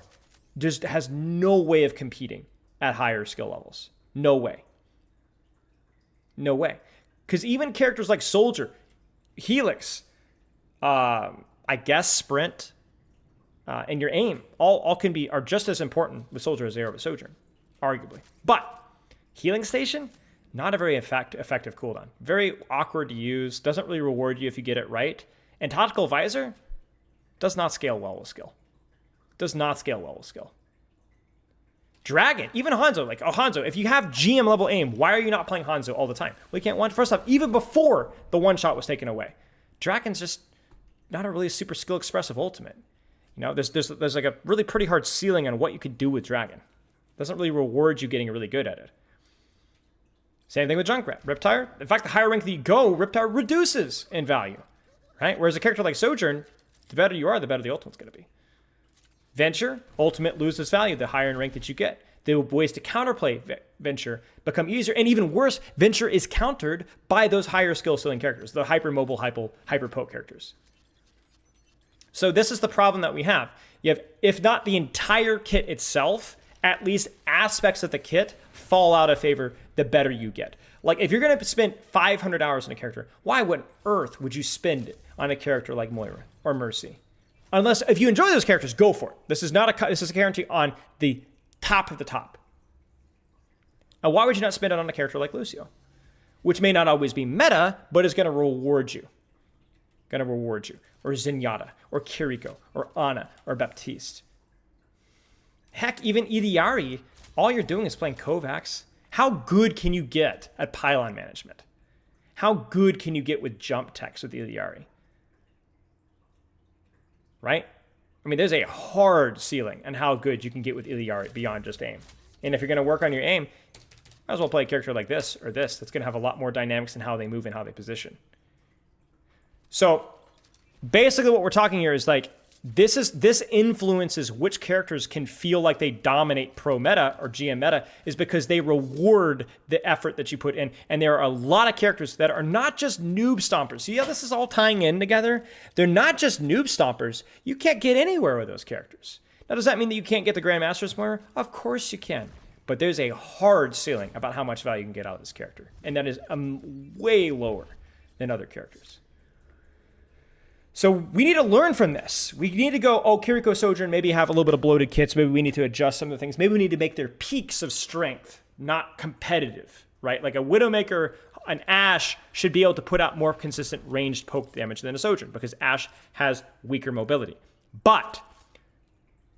just has no way of competing at higher skill levels. No way. No way. Because even characters like Soldier, Helix, I guess Sprint, and your aim, all are just as important with Soldier as they are with Sojourn, arguably. But Healing Station, not a very effective cooldown. Very awkward to use, doesn't really reward you if you get it right. And Tactical Visor does not scale well with skill. Does not scale well with skill. Dragon, even Hanzo, Hanzo, if you have GM level aim, why are you not playing Hanzo all the time? Well, you can't one. First off, even before the one shot was taken away, Dragon's just not a really super skill expressive ultimate. You know, there's like a really pretty hard ceiling on what you could do with Dragon. Doesn't really reward you getting really good at it. Same thing with Junkrat. Riptire, in fact, the higher rank that you go, Riptire reduces in value, right? Whereas a character like Sojourn, the better you are, the better the ultimate's going to be. Venture, ultimate loses value the higher in rank that you get. The ways to counterplay Venture become easier. And even worse, Venture is countered by those higher skill ceiling characters, the hyper-mobile, hyper-poke characters. So this is the problem that we have. You have, if not the entire kit itself, at least aspects of the kit fall out of favor the better you get. Like, if you're going to spend 500 hours on a character, why on earth would you spend it on a character like Moira or Mercy? Unless, if you enjoy those characters, go for it. This is a guarantee on the top of the top. And why would you not spend it on a character like Lucio? Which may not always be meta, but is going to reward you. Or Zenyatta, or Kiriko, or Ana, or Baptiste. Heck, even Idiari, all you're doing is playing Kovacs. How good can you get at pylon management? How good can you get with jump techs with Idiari? Right? I mean, there's a hard ceiling on how good you can get with Idiari beyond just aim. And if you're going to work on your aim, might as well play a character like this or this. That's going to have a lot more dynamics in how they move and how they position. So basically what we're talking here is like, this influences which characters can feel like they dominate pro meta or GM meta is because they reward the effort that you put in. And there are a lot of characters that are not just noob stompers. See how this is all tying in together? They're not just noob stompers. You can't get anywhere with those characters. Now, does that mean that you can't get the Grandmasters more? Of course you can. But there's a hard ceiling about how much value you can get out of this character. And that is way lower than other characters. So we need to learn from this. We need to go, Kiriko, Sojourn maybe have a little bit of bloated kits. Maybe we need to adjust some of the things. Maybe we need to make their peaks of strength not competitive, right? Like a Widowmaker, an Ashe should be able to put out more consistent ranged poke damage than a Sojourn because Ashe has weaker mobility. But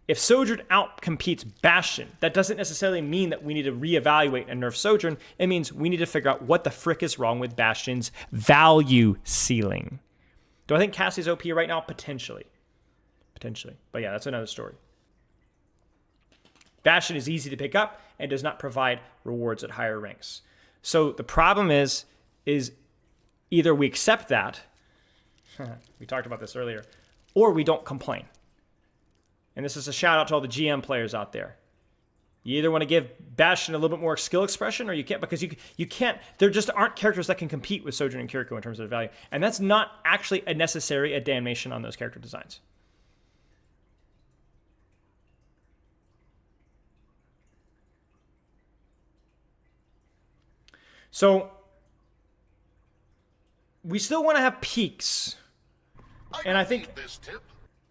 if Sojourn outcompetes Bastion, that doesn't necessarily mean that we need to reevaluate and nerf Sojourn. It means we need to figure out what the frick is wrong with Bastion's value ceiling. Do I think Cassie's OP right now? Potentially. But yeah, that's another story. Bastion is easy to pick up and does not provide rewards at higher ranks. So the problem is either we accept that, we talked about this earlier, or we don't complain. And this is a shout out to all the GM players out there. You either want to give Bastion a little bit more skill expression, or you can't, because you can't. There just aren't characters that can compete with Sojourn and Kiriko in terms of their value, and that's not actually a damnation on those character designs. So we still want to have peaks, and I think.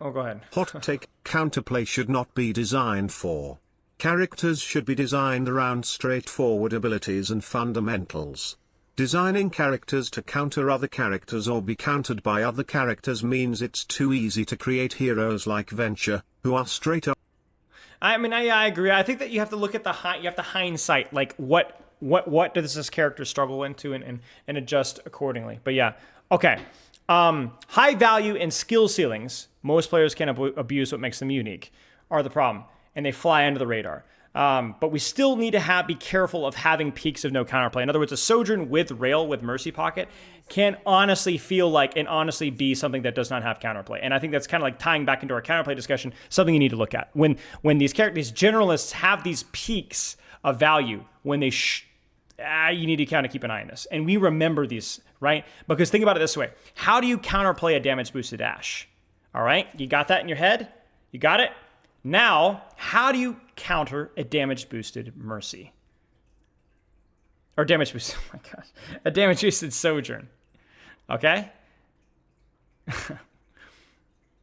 Oh, go ahead.
Hot take: counterplay should not be designed for. Characters should be designed around straightforward abilities and fundamentals. Designing characters to counter other characters or be countered by other characters means it's too easy to create heroes like Venture, who are straight up.
I mean, I agree. I think that you have to look at you have to hindsight, like what does this character struggle into, and adjust accordingly. But yeah, okay. High value and skill ceilings, most players can abuse what makes them unique, are the problem, and they fly under the radar. But we still need to be careful of having peaks of no counterplay. In other words, a Sojourn with Rail with Mercy Pocket can honestly feel like and honestly be something that does not have counterplay. And I think that's kind of like tying back into our counterplay discussion, something you need to look at. When these generalists have these peaks of value, when they you need to kind of keep an eye on this. And we remember these, right? Because think about it this way. How do you counterplay a damage boosted Ashe? All right, you got that in your head? You got it? Now, how do you counter a damage boosted Mercy? Or damage boosted, oh my gosh. A damage boosted Sojourn. Okay?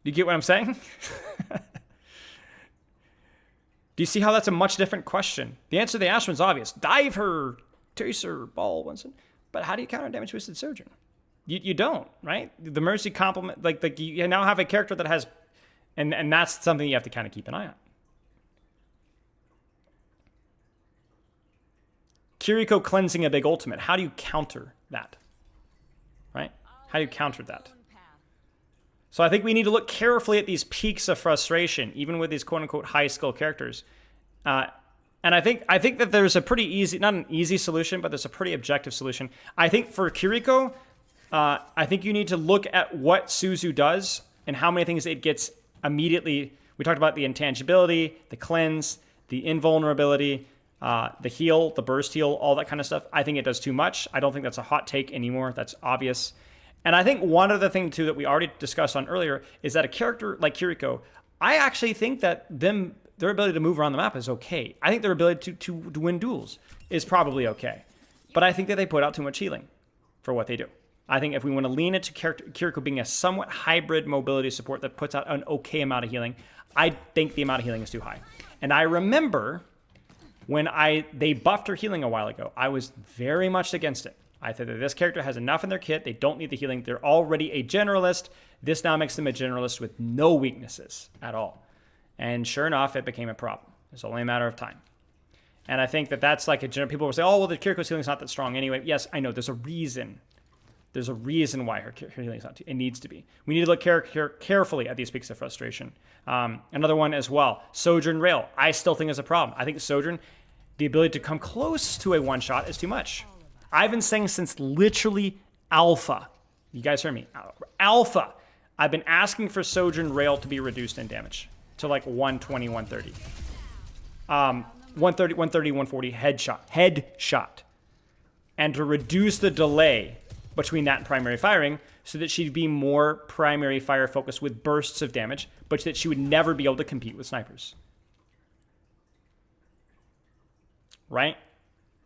You get what I'm saying? Do you see how that's a much different question? The answer to the Ashe one's obvious. Dive her, Tracer, Ball, Winston. But how do you counter damage boosted Sojourn? You don't, right? The Mercy complement, like you now have a character that has, and that's something you have to kind of keep an eye on. Kiriko cleansing a big ultimate. How do you counter that? Right? How do you counter that? So I think we need to look carefully at these peaks of frustration, even with these quote-unquote high-skill characters. And I think that there's a pretty easy, not an easy solution, but there's a pretty objective solution. I think for Kiriko, I think you need to look at what Suzu does and how many things it gets immediately. We talked about the intangibility, the cleanse, the invulnerability, the heal, the burst heal, all that kind of stuff. I think it does too much. I don't think that's a hot take anymore. That's obvious. And I think one other thing, too, that we already discussed on earlier is that a character like Kiriko, I actually think that their ability to move around the map is okay. I think their ability to win duels is probably okay. But I think that they put out too much healing for what they do. I think if we want to lean into Kiriko being a somewhat hybrid mobility support that puts out an okay amount of healing, I think the amount of healing is too high. And I remember when they buffed her healing a while ago, I was very much against it. I thought that this character has enough in their kit. They don't need the healing. They're already a generalist. This now makes them a generalist with no weaknesses at all. And sure enough, it became a problem. It's only a matter of time. And I think that that's like a general. People will say, oh, well, the Kiriko's healing is not that strong anyway. Yes, I know. There's a reason. There's a reason why her healing is not. It needs to be. We need to look carefully at these peaks of frustration. Another one as well. Sojourn Rail. I still think is a problem. I think Sojourn, the ability to come close to a one-shot is too much. I've been saying since literally Alpha. You guys heard me. Alpha. I've been asking for Sojourn Rail to be reduced in damage to like 120, 130. 130, 140 headshot. And to reduce the delay between that and primary firing so that she'd be more primary fire focused with bursts of damage, but that she would never be able to compete with snipers. Right?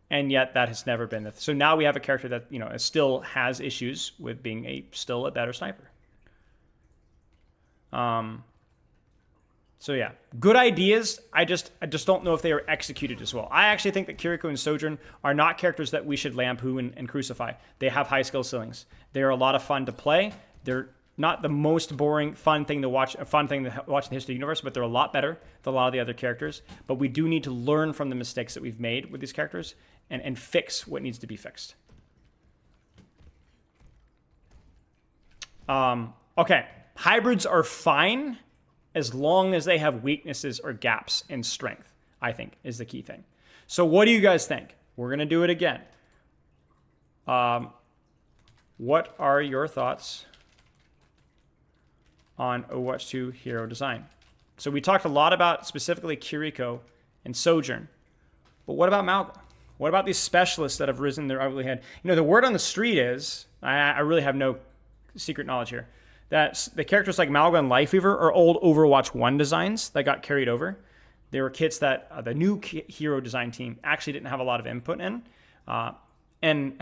And yet that has never been. So now we have a character that, still has issues with being still a better sniper. So yeah, good ideas. I just don't know if they are executed as well. I actually think that Kiriko and Sojourn are not characters that we should lampoon and crucify. They have high skill ceilings. They are a lot of fun to play. They're not the most boring, fun thing to watch in the history of the universe, but they're a lot better than a lot of the other characters. But we do need to learn from the mistakes that we've made with these characters and fix what needs to be fixed. Okay, hybrids are fine as long as they have weaknesses or gaps in strength, I think, is the key thing. So what do you guys think? We're going to do it again. What are your thoughts on Overwatch 2 hero design? So we talked a lot about specifically Kiriko and Sojourn But what about Malga? What about these specialists that have risen their ugly head? You know, the word on the street is, I really have no secret knowledge here, that the characters like Malga and Lifeweaver are old Overwatch 1 designs that got carried over. They were kits that the new hero design team actually didn't have a lot of input in. And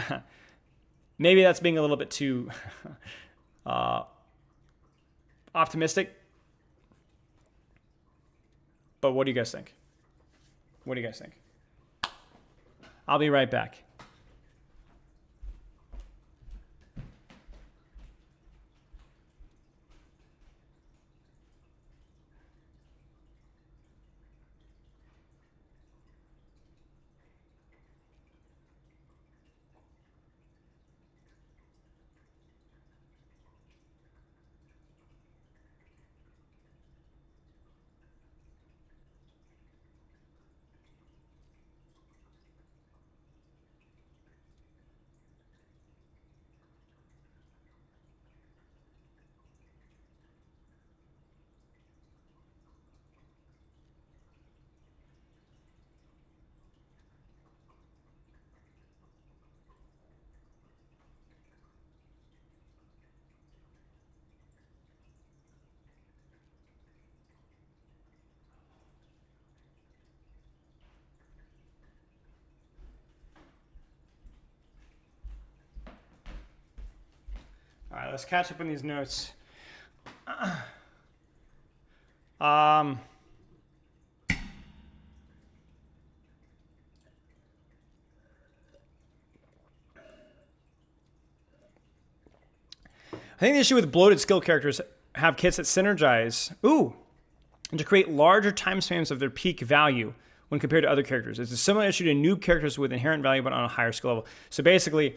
maybe that's being a little bit too optimistic. But what do you guys think? What do you guys think? I'll be right back. All right, let's catch up on these notes. I think the issue with bloated skill characters have kits that synergize, and to create larger time spans of their peak value when compared to other characters. It's a similar issue to noob characters with inherent value but on a higher skill level. So basically,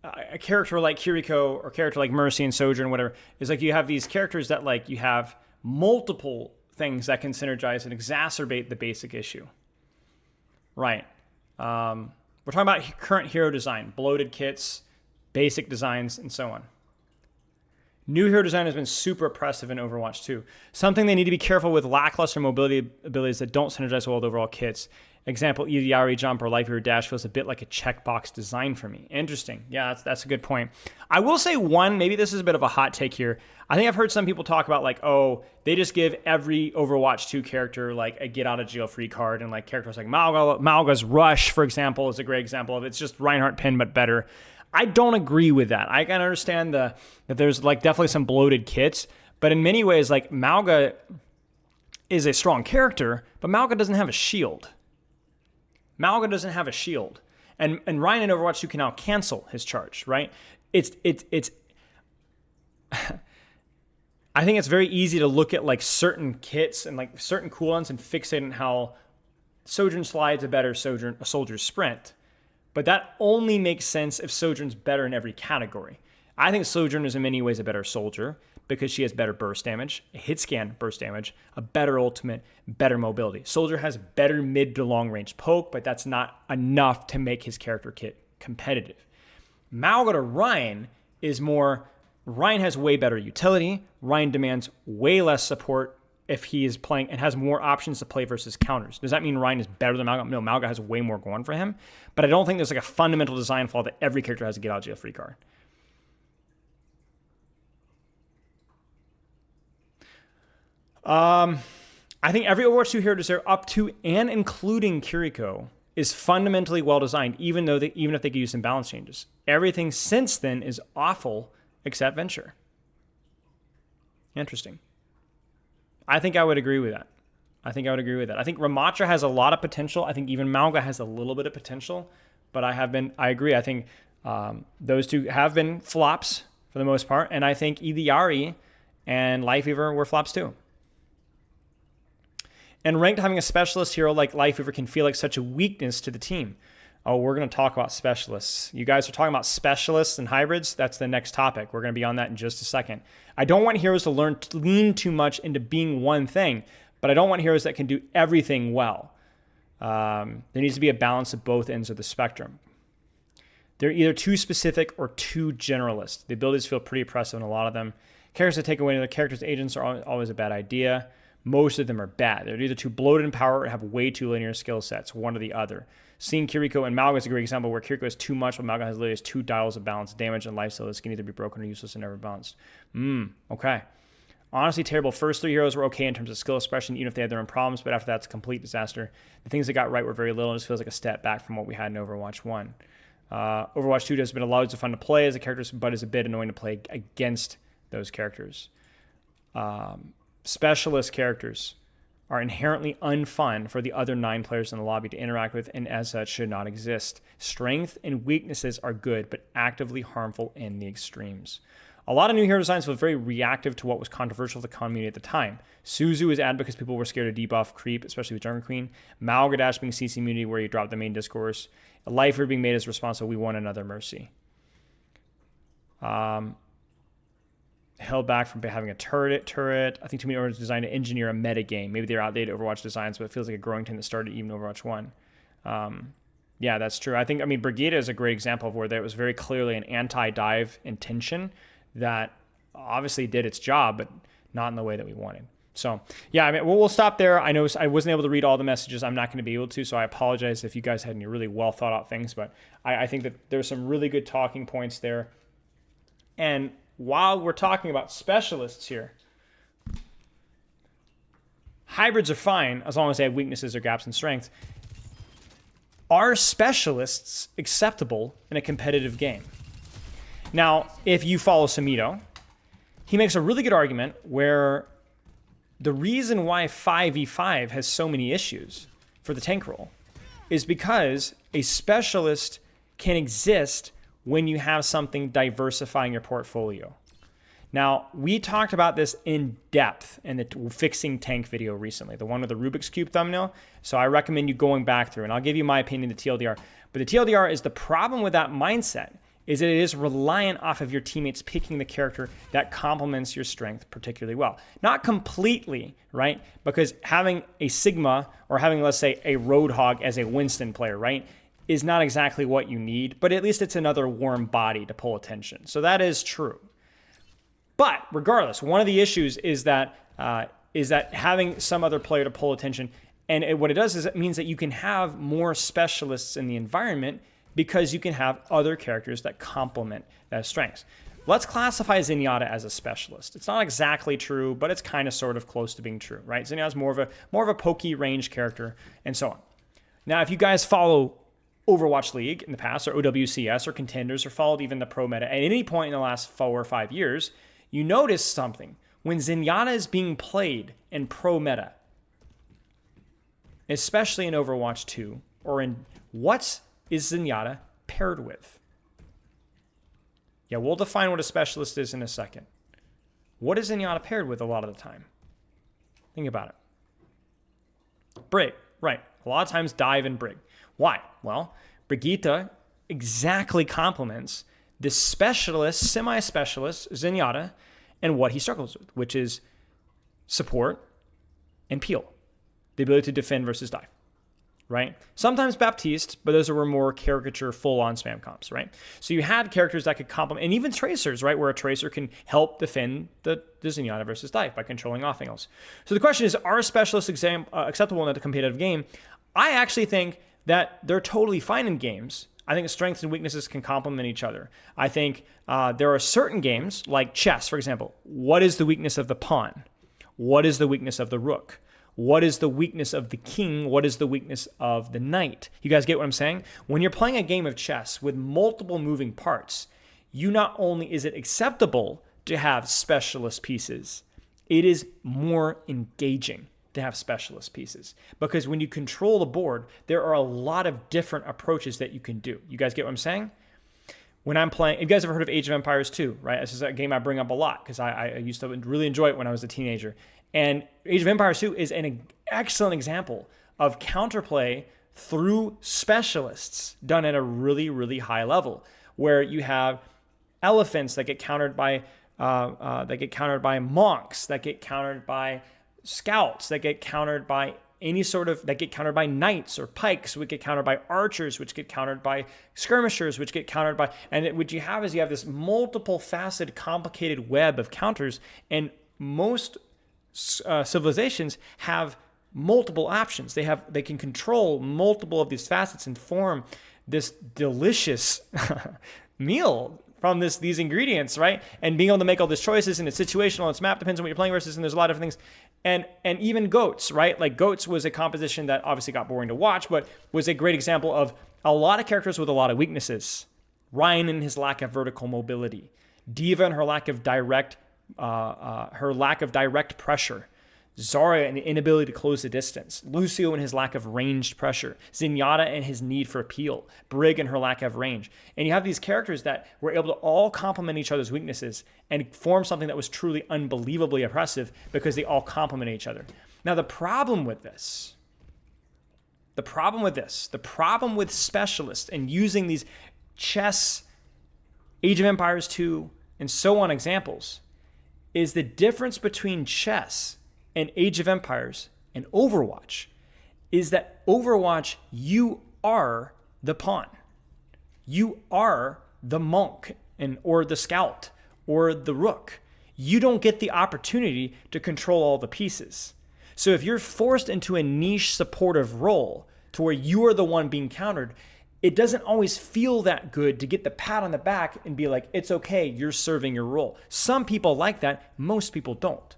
a character like Kiriko or a character like Mercy and Sojourn, whatever, is like you have these characters that like you have multiple things that can synergize and exacerbate the basic issue. Right. We're talking about current hero design, bloated kits, basic designs, and so on. New hero design has been super oppressive in Overwatch 2. Something they need to be careful with lackluster mobility abilities that don't synergize well with overall kits. Example, Yari jump or Lifeweaver dash feels a bit like a checkbox design for me. Interesting. Yeah, that's a good point. I will say one, maybe this is a bit of a hot take here. I think I've heard some people talk about like, oh, they just give every Overwatch 2 character like a get out of jail free card, and like characters like Malga's Rush, for example, is a great example of it. It's just Reinhardt pin, but better. I don't agree with that. I can understand that there's like definitely some bloated kits, but in many ways, like Malga is a strong character, but Malga doesn't have a shield. Malga doesn't have a shield. And Ryan in Overwatch 2 can now cancel his charge, right? It's I think it's very easy to look at like certain kits and like certain cooldowns and fixate on how Sojourn slides a better soldier's sprint. But that only makes sense if Sojourn's better in every category. I think Sojourn is in many ways a better soldier because she has better burst damage, a hit scan burst damage, a better ultimate, better mobility. Soldier has better mid to long range poke, but that's not enough to make his character kit competitive. Malga to Ryan is more, Ryan has way better utility. Ryan demands way less support if he is playing and has more options to play versus counters. Does that mean Ryan is better than Malga? No, Malga has way more going for him. But I don't think there's like a fundamental design flaw that every character has a get out of jail free card. I think every Overwatch 2 hero design up to and including Kiriko is fundamentally well designed, even if they could use some balance changes. Everything since then is awful except Venture. Interesting. I think I would agree with that. I think Ramatra has a lot of potential. I think even Malga has a little bit of potential, but I agree. I think those two have been flops for the most part, and I think Yari and Lifeweaver were flops too. And ranked, having a specialist hero like Lifeweaver can feel like such a weakness to the team. Oh, we're going to talk about specialists. You guys are talking about specialists and hybrids. That's the next topic. We're going to be on that in just a second. I don't want heroes to lean too much into being one thing, but I don't want heroes that can do everything well. There needs to be a balance of both ends of the spectrum. They're either too specific or too generalist. The abilities feel pretty oppressive in a lot of them. Characters that take away their characters' agents are always a bad idea. most of them are bad. They're either too bloated in power or have way too linear skill sets, one or the other. Seeing Kiriko and Malga is a great example where Kiriko is too much, but Malga has literally 2 dials of balance, damage, and lifesteal that can either be broken or useless and never balanced. Okay. Honestly, terrible. First 3 heroes were okay in terms of skill expression, even if they had their own problems, but after that, it's a complete disaster. The things that got right were very little, and it just feels like a step back from what we had in Overwatch 1. Overwatch 2 has been loads of fun to play as a character, but is a bit annoying to play against those characters. Specialist characters are inherently unfun for the other 9 players in the lobby to interact with, and as such should not exist. Strength and weaknesses are good, but actively harmful in the extremes. A lot of new hero designs feel very reactive to what was controversial to the community at the time. Suzu was added because people were scared to debuff creep, especially with Jungle Queen. Malgadash being CC immunity where you drop the main discourse. Lifer being made as responsible, we want another mercy. Held back from having a turret. I think too many orders designed to engineer a meta game. Maybe they're outdated Overwatch designs, but it feels like a growing trend that started even Overwatch 1. Yeah, that's true. I mean, Brigitte is a great example of where there was very clearly an anti-dive intention that obviously did its job, but not in the way that we wanted. So, yeah, I mean, we'll stop there. I know I wasn't able to read all the messages. I'm not going to be able to, so I apologize if you guys had any really well thought out things, but I think that there's some really good talking points there. And while we're talking about specialists here, hybrids are fine as long as they have weaknesses or gaps in strength. Are specialists acceptable in a competitive game? Now, if you follow Samito, he makes a really good argument where the reason why 5v5 has so many issues for the tank role is because a specialist can exist when you have something diversifying your portfolio. Now, we talked about this in depth in the fixing tank video recently, the one with the Rubik's Cube thumbnail. So I recommend you going back through, and I'll give you my opinion of the TLDR. But the TLDR is the problem with that mindset is that it is reliant off of your teammates picking the character that complements your strength particularly well. Not completely, right? Because having a Sigma or having, let's say, a Roadhog as a Winston player, right, is not exactly what you need, but at least it's another warm body to pull attention. So that is true. But regardless, one of the issues is that having some other player to pull attention, and what it does is it means that you can have more specialists in the environment because you can have other characters that complement those strengths. Let's classify Zenyatta as a specialist. It's not exactly true, but it's kind of sort of close to being true, right? Zenyatta is more of a pokey range character, and so on. Now, if you guys follow Overwatch League in the past, or OWCS, or Contenders, or followed even the pro meta at any point in the last 4 or 5 years, you notice something. When Zenyatta is being played in pro meta, especially in Overwatch 2, or in what is Zenyatta paired with? Yeah, we'll define what a specialist is in a second. What is Zenyatta paired with a lot of the time? Think about it. Brig, right. A lot of times dive and Brig. Why? Well, Brigitte exactly complements the specialist, semi-specialist Zenyatta and what he struggles with, which is support and peel. The ability to defend versus dive, right? Sometimes Baptiste, but those were more caricature full-on spam comps, right? So you had characters that could complement, and even tracers, right, where a tracer can help defend the Zenyatta versus dive by controlling off angles. So the question is, are specialists acceptable in a competitive game? I actually think that they're totally fine in games. I think strengths and weaknesses can complement each other. I think there are certain games, like chess, for example. What is the weakness of the pawn? What is the weakness of the rook? What is the weakness of the king? What is the weakness of the knight? You guys get what I'm saying? When you're playing a game of chess with multiple moving parts, not only is it acceptable to have specialist pieces, it is more engaging to have specialist pieces. Because when you control the board, there are a lot of different approaches that you can do. You guys get what I'm saying? When I'm playing, you guys ever heard of Age of Empires 2, right? This is a game I bring up a lot because I used to really enjoy it when I was a teenager. And Age of Empires 2 is an excellent example of counterplay through specialists done at a really, really high level, where you have elephants that get countered by monks, that get countered by scouts, that get countered by that get countered by knights or pikes, which get countered by archers, which get countered by skirmishers, which get countered by, and what you have is you have this multiple faceted, complicated web of counters, and most civilizations have multiple options. They can control multiple of these facets and form this delicious meal from these ingredients, right? And being able to make all these choices, and it's situational, it's map depends on what you're playing versus, and there's a lot of things. And even goats, right? Like goats was a composition that obviously got boring to watch, but was a great example of a lot of characters with a lot of weaknesses. Ryan and his lack of vertical mobility, Diva and her lack of direct pressure, Zarya and the inability to close the distance, Lucio and his lack of ranged pressure, Zenyatta and his need for appeal, Brig and her lack of range. And you have these characters that were able to all complement each other's weaknesses and form something that was truly unbelievably oppressive because they all complement each other. Now the problem with specialists and using these chess, Age of Empires 2, and so on examples is the difference between chess and Age of Empires and Overwatch is that Overwatch, you are the pawn. You are the monk or the scout or the rook. You don't get the opportunity to control all the pieces. So if you're forced into a niche supportive role to where you are the one being countered, it doesn't always feel that good to get the pat on the back and be like, it's okay, you're serving your role. Some people like that, most people don't.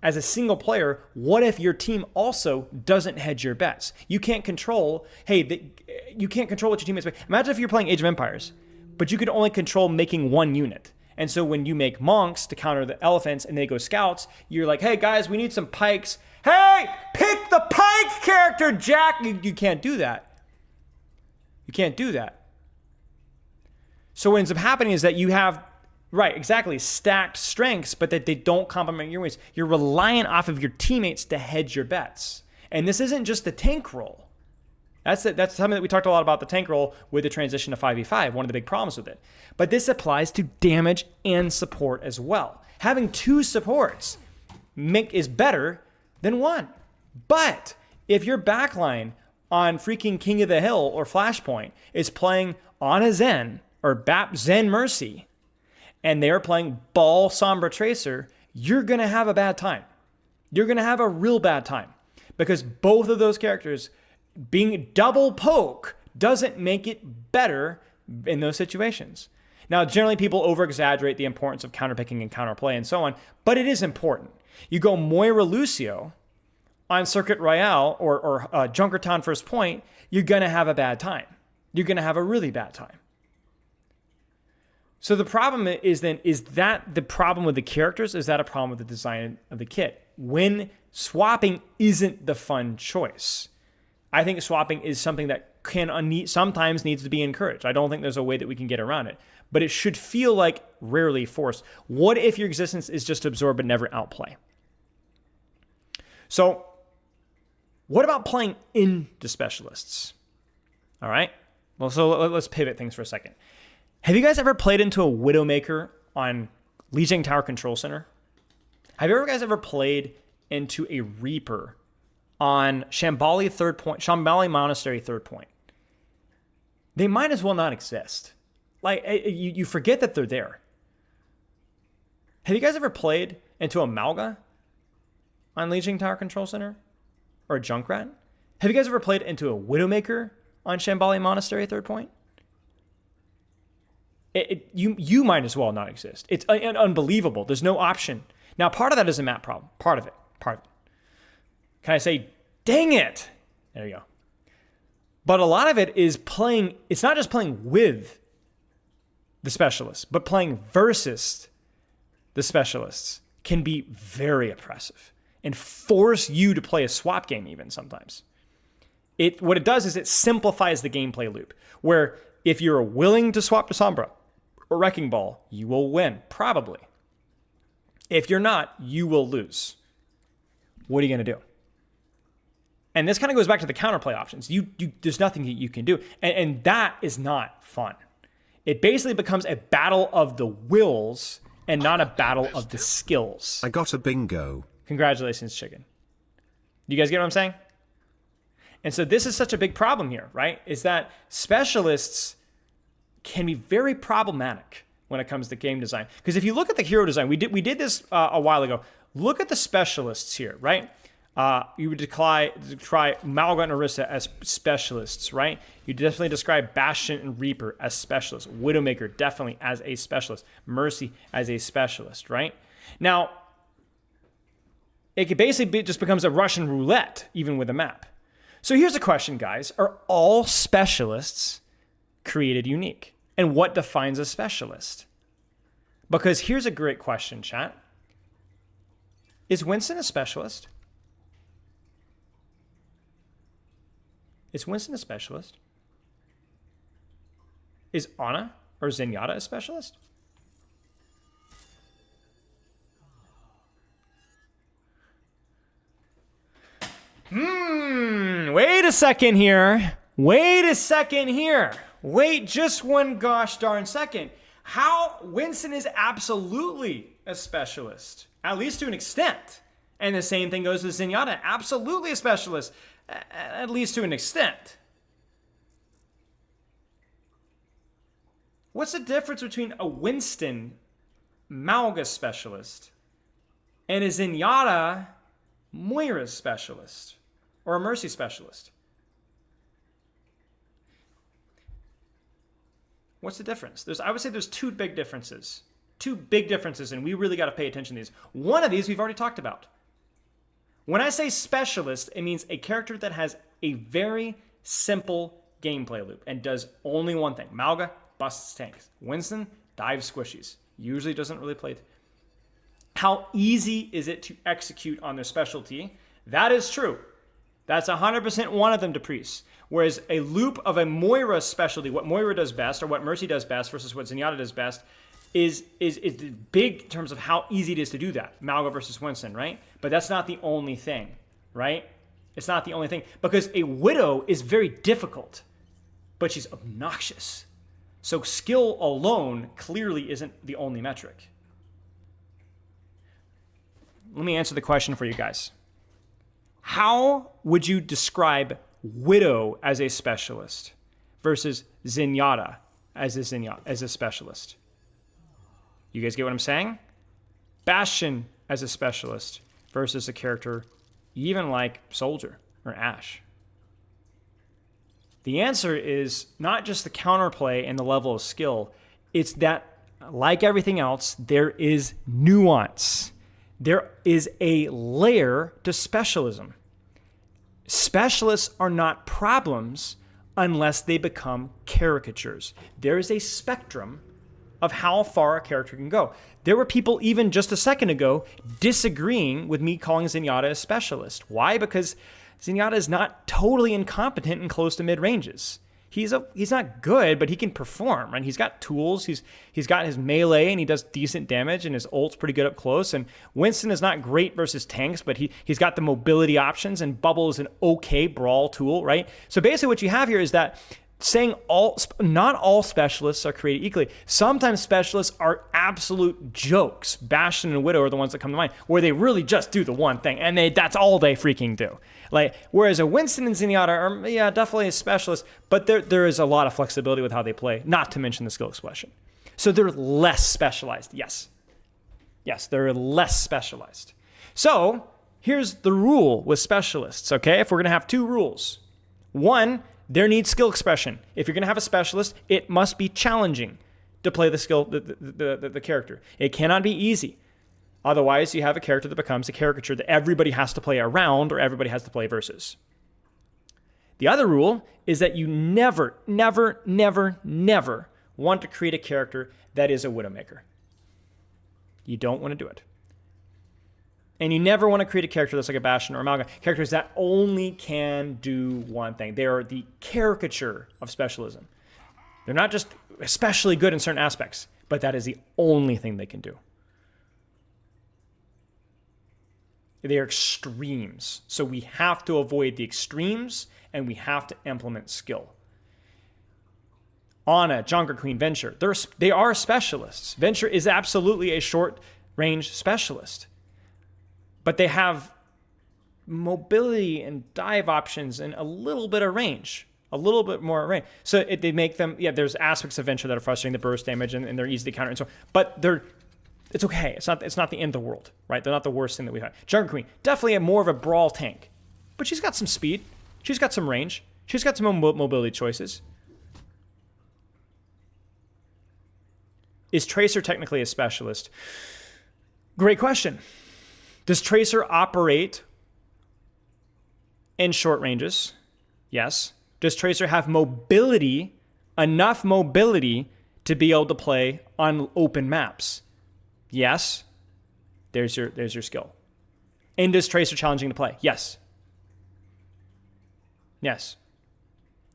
As a single player, what if your team also doesn't hedge your bets? You can't control, you can't control what your teammates make. Imagine if you're playing Age of Empires, but you could only control making one unit. And so when you make monks to counter the elephants and they go scouts, you're like, hey guys, we need some pikes. Hey, pick the pike character, Jack. You can't do that. You can't do that. So what ends up happening is that you have, right, exactly, stacked strengths, but that they don't complement your ways. You're reliant off of your teammates to hedge your bets. And this isn't just the tank role. That's something that we talked a lot about, the tank role with the transition to 5v5, one of the big problems with it. But this applies to damage and support as well. Having two supports is better than one. But if your backline on freaking King of the Hill or Flashpoint is playing on a Zen or Zen Mercy, and they're playing Ball Sombra Tracer, you're going to have a bad time. You're going to have a real bad time because both of those characters being double poke doesn't make it better in those situations. Now, generally people over-exaggerate the importance of counterpicking and counterplay and so on, but it is important. You go Moira Lucio on Circuit Royale or Junkertown First Point, you're going to have a bad time. You're going to have a really bad time. So the problem is that the problem with the characters? Is that a problem with the design of the kit? When swapping isn't the fun choice. I think swapping is something that sometimes needs to be encouraged. I don't think there's a way that we can get around it. But it should feel like rarely forced. What if your existence is just to absorb but never outplay? So what about playing into specialists? All right. Well, so let's pivot things for a second. Have you guys ever played into a Widowmaker on Lijiang Tower Control Center? Have you guys ever played into a Reaper on Shambhala Monastery Third Point? They might as well not exist. Like, you forget that they're there. Have you guys ever played into a Malga on Lijiang Tower Control Center? Or a Junkrat? Have you guys ever played into a Widowmaker on Shambhala Monastery Third Point? You might as well not exist. It's unbelievable. There's no option. Now, part of that is a map problem. Part of it. Can I say, dang it? There you go. But a lot of it is playing, it's not just playing with the specialists, but playing versus the specialists can be very oppressive and force you to play a swap game even sometimes. What it does is it simplifies the gameplay loop, where if you're willing to swap to Sombra or Wrecking Ball, you will win, probably. If you're not, you will lose. What are you going to do? And this kind of goes back to the counterplay options. There's nothing that you can do. And that is not fun. It basically becomes a battle of the wills and not a battle of the skills.
I got a bingo.
Congratulations, chicken. You guys get what I'm saying? And so this is such a big problem here, right? Is that specialists can be very problematic when it comes to game design. Because if you look at the hero design, we did this a while ago. Look at the specialists here, right? You would try Malga and Orisa as specialists, right? You definitely describe Bastion and Reaper as specialists. Widowmaker definitely as a specialist. Mercy as a specialist, right? Now, it could basically just becomes a Russian roulette, even with a map. So here's a question, guys. Are all specialists created unique? And what defines a specialist? Because here's a great question, chat. Is Winston a specialist? Is Winston a specialist? Is Ana or Zenyatta a specialist? Wait a second here. Wait just one gosh darn second. How Winston is absolutely a specialist, at least to an extent. And the same thing goes with Zenyatta, absolutely a specialist, at least to an extent. What's the difference between a Winston Malga specialist and a Zenyatta Moira specialist or a Mercy specialist? What's the difference? I would say there's two big differences. And we really got to pay attention to these. One of these we've already talked about. When I say specialist, it means a character that has a very simple gameplay loop and does only one thing. Malga busts tanks. Winston dives squishies. Usually doesn't really play. How easy is it to execute on their specialty? That is true. That's 100% one of them to Priest. Whereas a loop of a Moira specialty, what Moira does best or what Mercy does best versus what Zenyatta does best, is big in terms of how easy it is to do that. Malga versus Winston, right? But that's not the only thing, right? It's not the only thing. Because a Widow is very difficult, but she's obnoxious. So skill alone clearly isn't the only metric. Let me answer the question for you guys. How would you describe Widow as a specialist versus Zenyatta as a specialist? You guys get what I'm saying? Bastion as a specialist versus a character even like Soldier or Ashe. The answer is not just the counterplay and the level of skill. It's that, like everything else, there is nuance. There is a layer to specialism. Specialists are not problems unless they become caricatures. There is a spectrum of how far a character can go. There were people even just a second ago disagreeing with me calling Zenyatta a specialist. Why? Because Zenyatta is not totally incompetent in close to mid ranges. He's not good, but he can perform, right? He's got tools. He's got his melee, and he does decent damage, and his ult's pretty good up close. And Winston is not great versus tanks, but he's got the mobility options, and Bubble is an okay brawl tool, right? So basically what you have here is that saying not all specialists are created equally. Sometimes specialists are absolute jokes. Bastion and Widow are the ones that come to mind, where they really just do the one thing, and that's all they freaking do. Like, whereas a Winston and Zenyatta are, definitely a specialist, but there is a lot of flexibility with how they play, not to mention the skill expression. So they're less specialized, yes. Yes, they're less specialized. So here's the rule with specialists, okay? If we're going to have two rules. One, there needs skill expression. If you're going to have a specialist, it must be challenging to play the character. It cannot be easy. Otherwise, you have a character that becomes a caricature that everybody has to play around or everybody has to play versus. The other rule is that you never, never, never, never want to create a character that is a Widowmaker. You don't want to do it. And you never want to create a character that's like a Bastion or a Malga. Characters that only can do one thing. They are the caricature of specialism. They're not just especially good in certain aspects, but that is the only thing they can do. They are extremes. So we have to avoid the extremes, and we have to implement skill. Ana, Junker Queen, Venture, they are specialists. Venture is absolutely a short-range specialist. But they have mobility and dive options and a little bit of range, a little bit more range. So they make them, there's aspects of Venture that are frustrating, the burst damage, and they're easy to counter and so on. But It's okay. It's not the end of the world, right? They're not the worst thing that we've had. Jungle Queen, definitely more of a brawl tank, but she's got some speed. She's got some range. She's got some mobility choices. Is Tracer technically a specialist? Great question. Does Tracer operate in short ranges? Yes. Does Tracer have mobility, enough mobility to be able to play on open maps? Yes. There's your skill. And is Tracer challenging to play? Yes. Yes.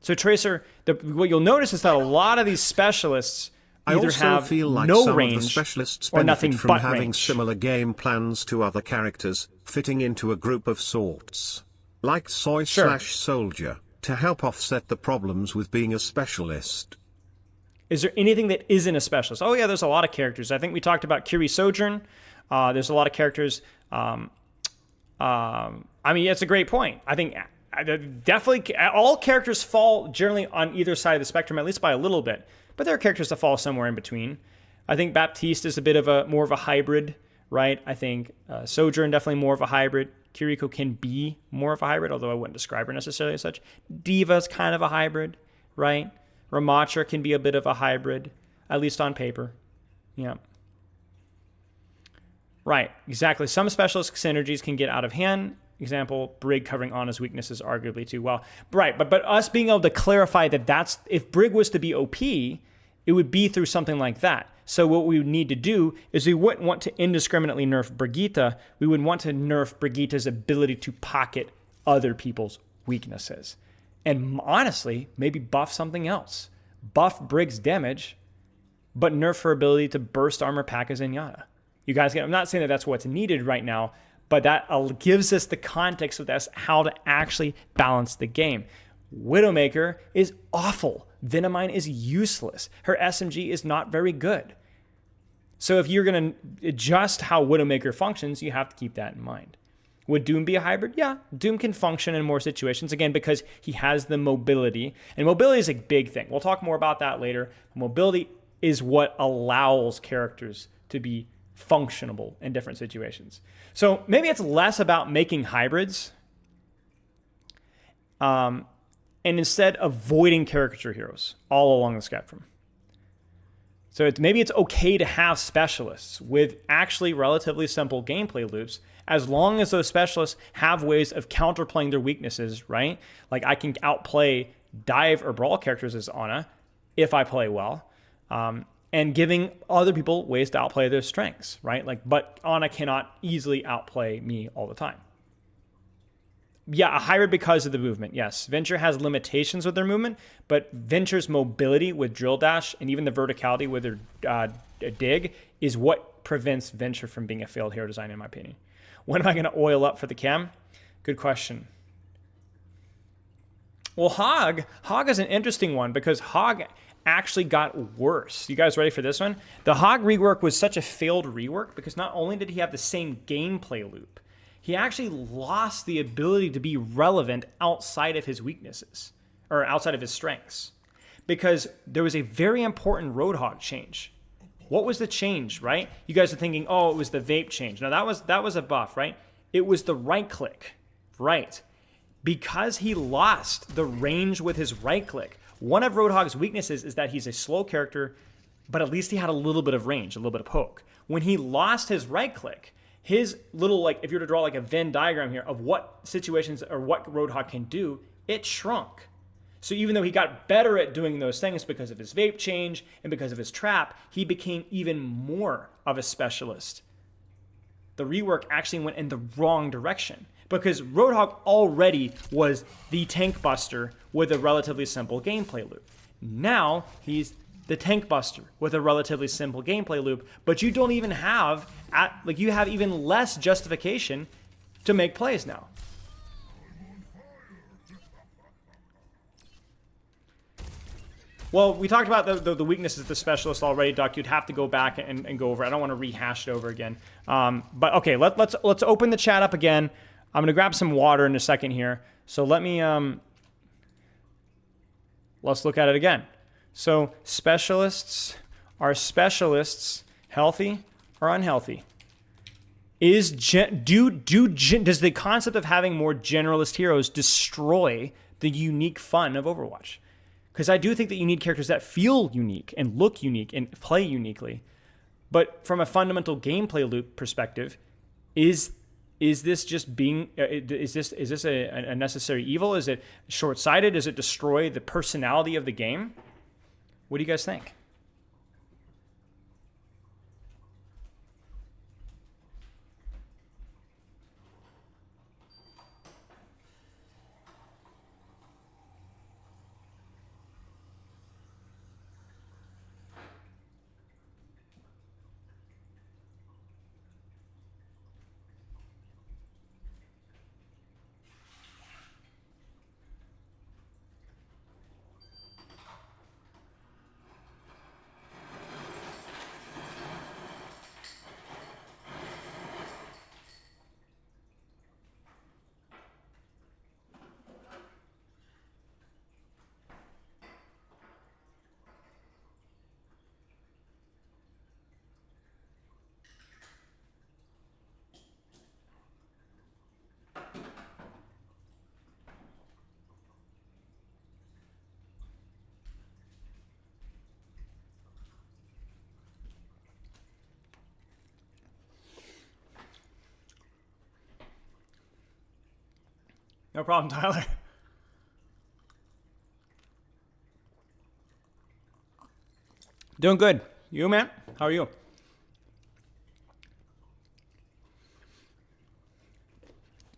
So Tracer, what you'll notice is that a lot of these specialists
I
either
also
have
feel like
no
some
range
of the specialists
or nothing
benefit from
but
having
range.
similar game plans to other characters, fitting into a group of sorts. Like Soy/Soldier, to help offset the problems with being a specialist.
Is there anything that isn't a specialist? Oh yeah, there's a lot of characters. I think we talked about Kiri Sojourn. There's a lot of characters. I mean, it's a great point. I think definitely all characters fall generally on either side of the spectrum, at least by a little bit. But there are characters that fall somewhere in between. I think Baptiste is a bit of more of a hybrid, right? I think Sojourn definitely more of a hybrid. Kiriko can be more of a hybrid, although I wouldn't describe her necessarily as such. Diva's kind of a hybrid, right? Ramatra can be a bit of a hybrid, at least on paper. Yeah. Right, exactly. Some specialist synergies can get out of hand. Example, Brig covering Ana's weaknesses arguably too well. Right, but us being able to clarify that if Brig was to be OP, it would be through something like that. So what we would need to do is we wouldn't want to indiscriminately nerf Brigitte. We would want to nerf Brigitte's ability to pocket other people's weaknesses. And honestly, maybe buff something else. Buff Brig's damage, but nerf her ability to burst armor pack a Zenyatta. You guys get, I'm not saying that that's what's needed right now, but that gives us the context of this, how to actually balance the game. Widowmaker is awful. Venomine is useless. Her SMG is not very good. So if you're going to adjust how Widowmaker functions, you have to keep that in mind. Would Doom be a hybrid? Yeah, Doom can function in more situations, again, because he has the mobility. And mobility is a big thing. We'll talk more about that later. Mobility is what allows characters to be functionable in different situations. So maybe it's less about making hybrids and instead avoiding caricature heroes all along the spectrum. So maybe it's okay to have specialists with actually relatively simple gameplay loops as long as those specialists have ways of counterplaying their weaknesses, right? Like I can outplay dive or brawl characters as Ana if I play well. And giving other people ways to outplay their strengths, right? Like, but Ana cannot easily outplay me all the time. Yeah, a hybrid because of the movement, yes. Venture has limitations with their movement, but Venture's mobility with Drill Dash and even the verticality with their dig is what prevents Venture from being a failed hero design, in my opinion. When am I going to oil up for the chem? Good question. Well, Hog is an interesting one because Hog actually got worse. You guys ready for this one? The Hog rework was such a failed rework because not only did he have the same gameplay loop, he actually lost the ability to be relevant outside of his weaknesses or outside of his strengths because there was a very important Roadhog change. What was the change, right? You guys are thinking, oh, it was the vape change. No, that was a buff, right? It was the right click, right? Because he lost the range with his right click. One of Roadhog's weaknesses is that he's a slow character, but at least he had a little bit of range, a little bit of poke. When he lost his right click, his little, like, if you were to draw like a Venn diagram here of what situations or what Roadhog can do, it shrunk. So even though he got better at doing those things because of his vape change and because of his trap, he became even more of a specialist. The rework actually went in the wrong direction because Roadhog already was the tank buster with a relatively simple gameplay loop. Now he's the tank buster with a relatively simple gameplay loop, but you don't even have, you have even less justification to make plays now. Well, we talked about the weaknesses of the specialist already, Duck. You'd have to go back and go over it. I don't want to rehash it over again. But okay, let's open the chat up again. I'm going to grab some water in a second here. So let me, let's look at it again. So specialists, are specialists healthy are unhealthy. Does the concept of having more generalist heroes destroy the unique fun of Overwatch? Because I do think that you need characters that feel unique and look unique and play uniquely. But from a fundamental gameplay loop perspective, is this just being is this a necessary evil? Is it short-sighted? Does it destroy the personality of the game? What do you guys think? No problem, Tyler. Doing good. You, man? How are you?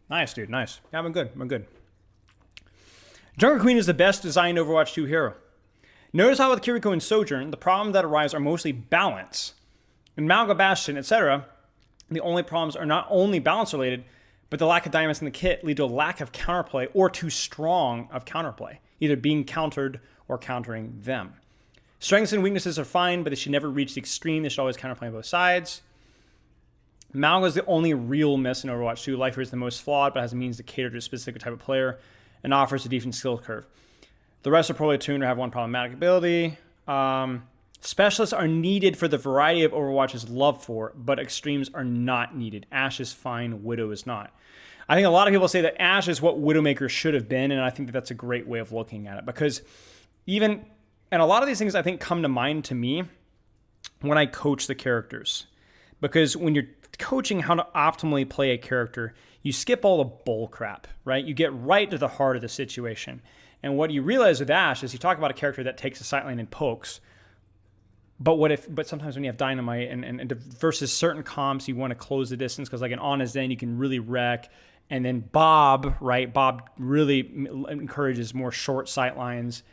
Nice, dude. Nice. Yeah, I'm good. I'm good. Jungle Queen is the best designed Overwatch 2 hero. Notice how with Kiriko and Sojourn, the problems that arise are mostly balance. In Malga Bastion, etc., the only problems are not only balance related, but the lack of diamonds in the kit lead to a lack of counterplay or too strong of counterplay, either being countered or countering them. Strengths and weaknesses are fine, but they should never reach the extreme. They should always counterplay on both sides. Malga is the only real miss in Overwatch 2. Lifer is the most flawed, but has a means to cater to a specific type of player and offers a decent skill curve. The rest are poorly tuned or have one problematic ability. Specialists are needed for the variety of Overwatch's love for, but extremes are not needed. Ashe is fine, Widow is not. I think a lot of people say that Ashe is what Widowmaker should have been, and I think that that's a great way of looking at it. Because and a lot of these things I think come to mind to me when I coach the characters. Because when you're coaching how to optimally play a character, you skip all the bull crap, right? You get right to the heart of the situation. And what you realize with Ashe is you talk about a character that takes a sideline and pokes. But sometimes when you have dynamite and versus certain comps, you want to close the distance because like an Honest Zen, you can really wreck. And then Bob, right? Bob really encourages more short sight lines,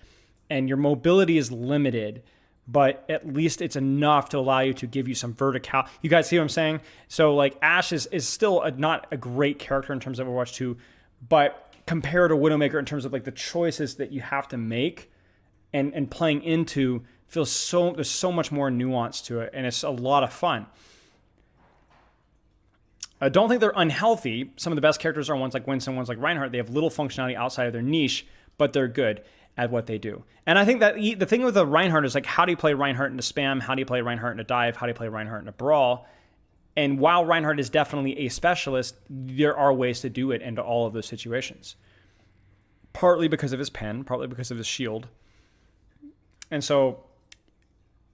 and your mobility is limited, but at least it's enough to allow you to give you some vertical. You guys see what I'm saying? So like Ashe is still not a great character in terms of Overwatch 2, but compared to Widowmaker in terms of like the choices that you have to make and playing into there's so much more nuance to it, and it's a lot of fun. I don't think they're unhealthy. Some of the best characters are ones like Winston, ones like Reinhardt. They have little functionality outside of their niche, but they're good at what they do. And I think that the thing with the Reinhardt is like, how do you play Reinhardt in a spam? How do you play Reinhardt in a dive? How do you play Reinhardt in a brawl? And while Reinhardt is definitely a specialist, there are ways to do it into all of those situations. Partly because of his pen, partly because of his shield. And so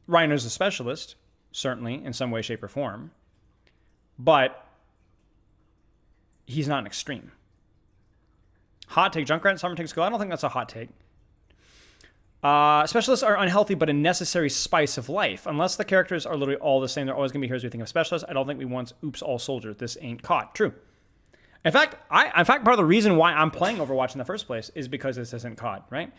Reinhardt's a specialist, certainly, in some way, shape, or form. But he's not an extreme. Hot take, Junkrat, Summer takes go. I don't think that's a hot take. Specialists are unhealthy, but a necessary spice of life. Unless the characters are literally all the same, they're always going to be heroes we think of specialists. I don't think we want oops all soldiers. This ain't caught. True. In fact, part of the reason why I'm playing Overwatch in the first place is because this isn't COD, right?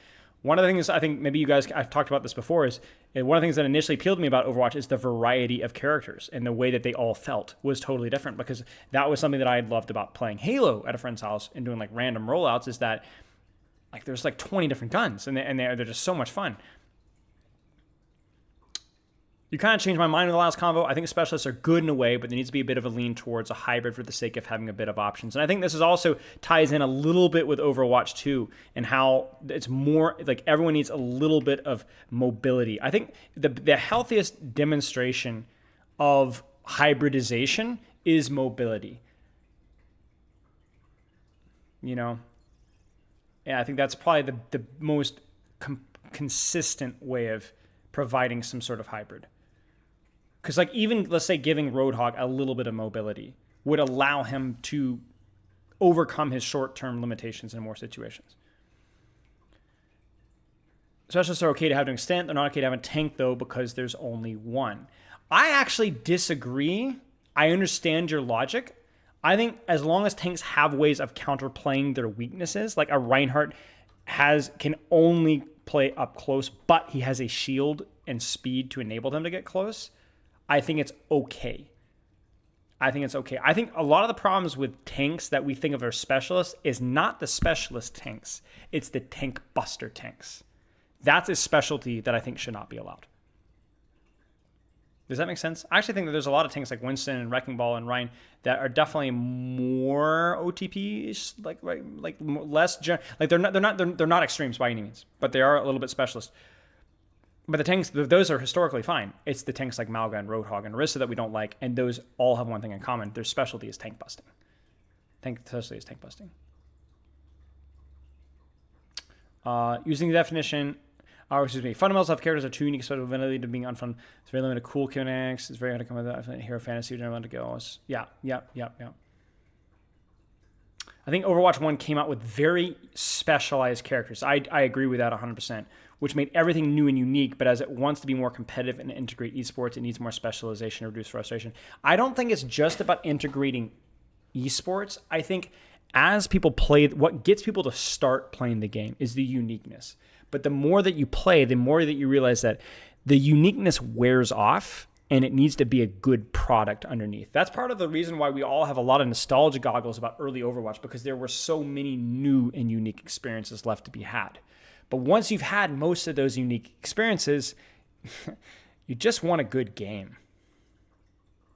One of the things I think maybe you guys, I've talked about this before, is one of the things that initially appealed to me about Overwatch is the variety of characters, and the way that they all felt was totally different, because that was something that I had loved about playing Halo at a friend's house and doing like random rollouts, is that like there's like 20 different guns, and they're just so much fun. You kind of changed my mind in the last convo. I think specialists are good in a way, but there needs to be a bit of a lean towards a hybrid for the sake of having a bit of options. And I think this is also ties in a little bit with Overwatch 2 and how it's more like everyone needs a little bit of mobility. I think the healthiest demonstration of hybridization is mobility. You know? Yeah, I think that's probably the most consistent way of providing some sort of hybrid. Because like even, let's say, giving Roadhog a little bit of mobility would allow him to overcome his short-term limitations in more situations. Specialists are okay to have an extent. They're not okay to have a tank, though, because there's only one. I actually disagree. I understand your logic. I think as long as tanks have ways of counterplaying their weaknesses, like a Reinhardt can only play up close, but he has a shield and speed to enable them to get close, I think it's okay. I think a lot of the problems with tanks that we think of as specialists is not the specialist tanks. It's the tank buster tanks. That's a specialty that I think should not be allowed. Does that make sense? I actually think that there's a lot of tanks like Winston and Wrecking Ball and Ryan that are definitely more OTP, like less they're not extremes by any means, but they are a little bit specialist. But the tanks, those are historically fine. It's the tanks like Malga and Roadhog and Orisa that we don't like, and those all have one thing in common. Their specialty is tank busting. Using the definition, fundamentals of characters are too unique, special ability to being unfun. It's very limited cool mechanics. It's very hard to come with that. Hero fantasy, you don't want to go. Yeah. I think Overwatch 1 came out with very specialized characters. I agree with that 100%, which made everything new and unique, but as it wants to be more competitive and integrate esports, it needs more specialization to reduce frustration. I don't think it's just about integrating esports. I think as people play, what gets people to start playing the game is the uniqueness. But the more that you play, the more that you realize that the uniqueness wears off and it needs to be a good product underneath. That's part of the reason why we all have a lot of nostalgia goggles about early Overwatch, because there were so many new and unique experiences left to be had. But once you've had most of those unique experiences, you just want a good game.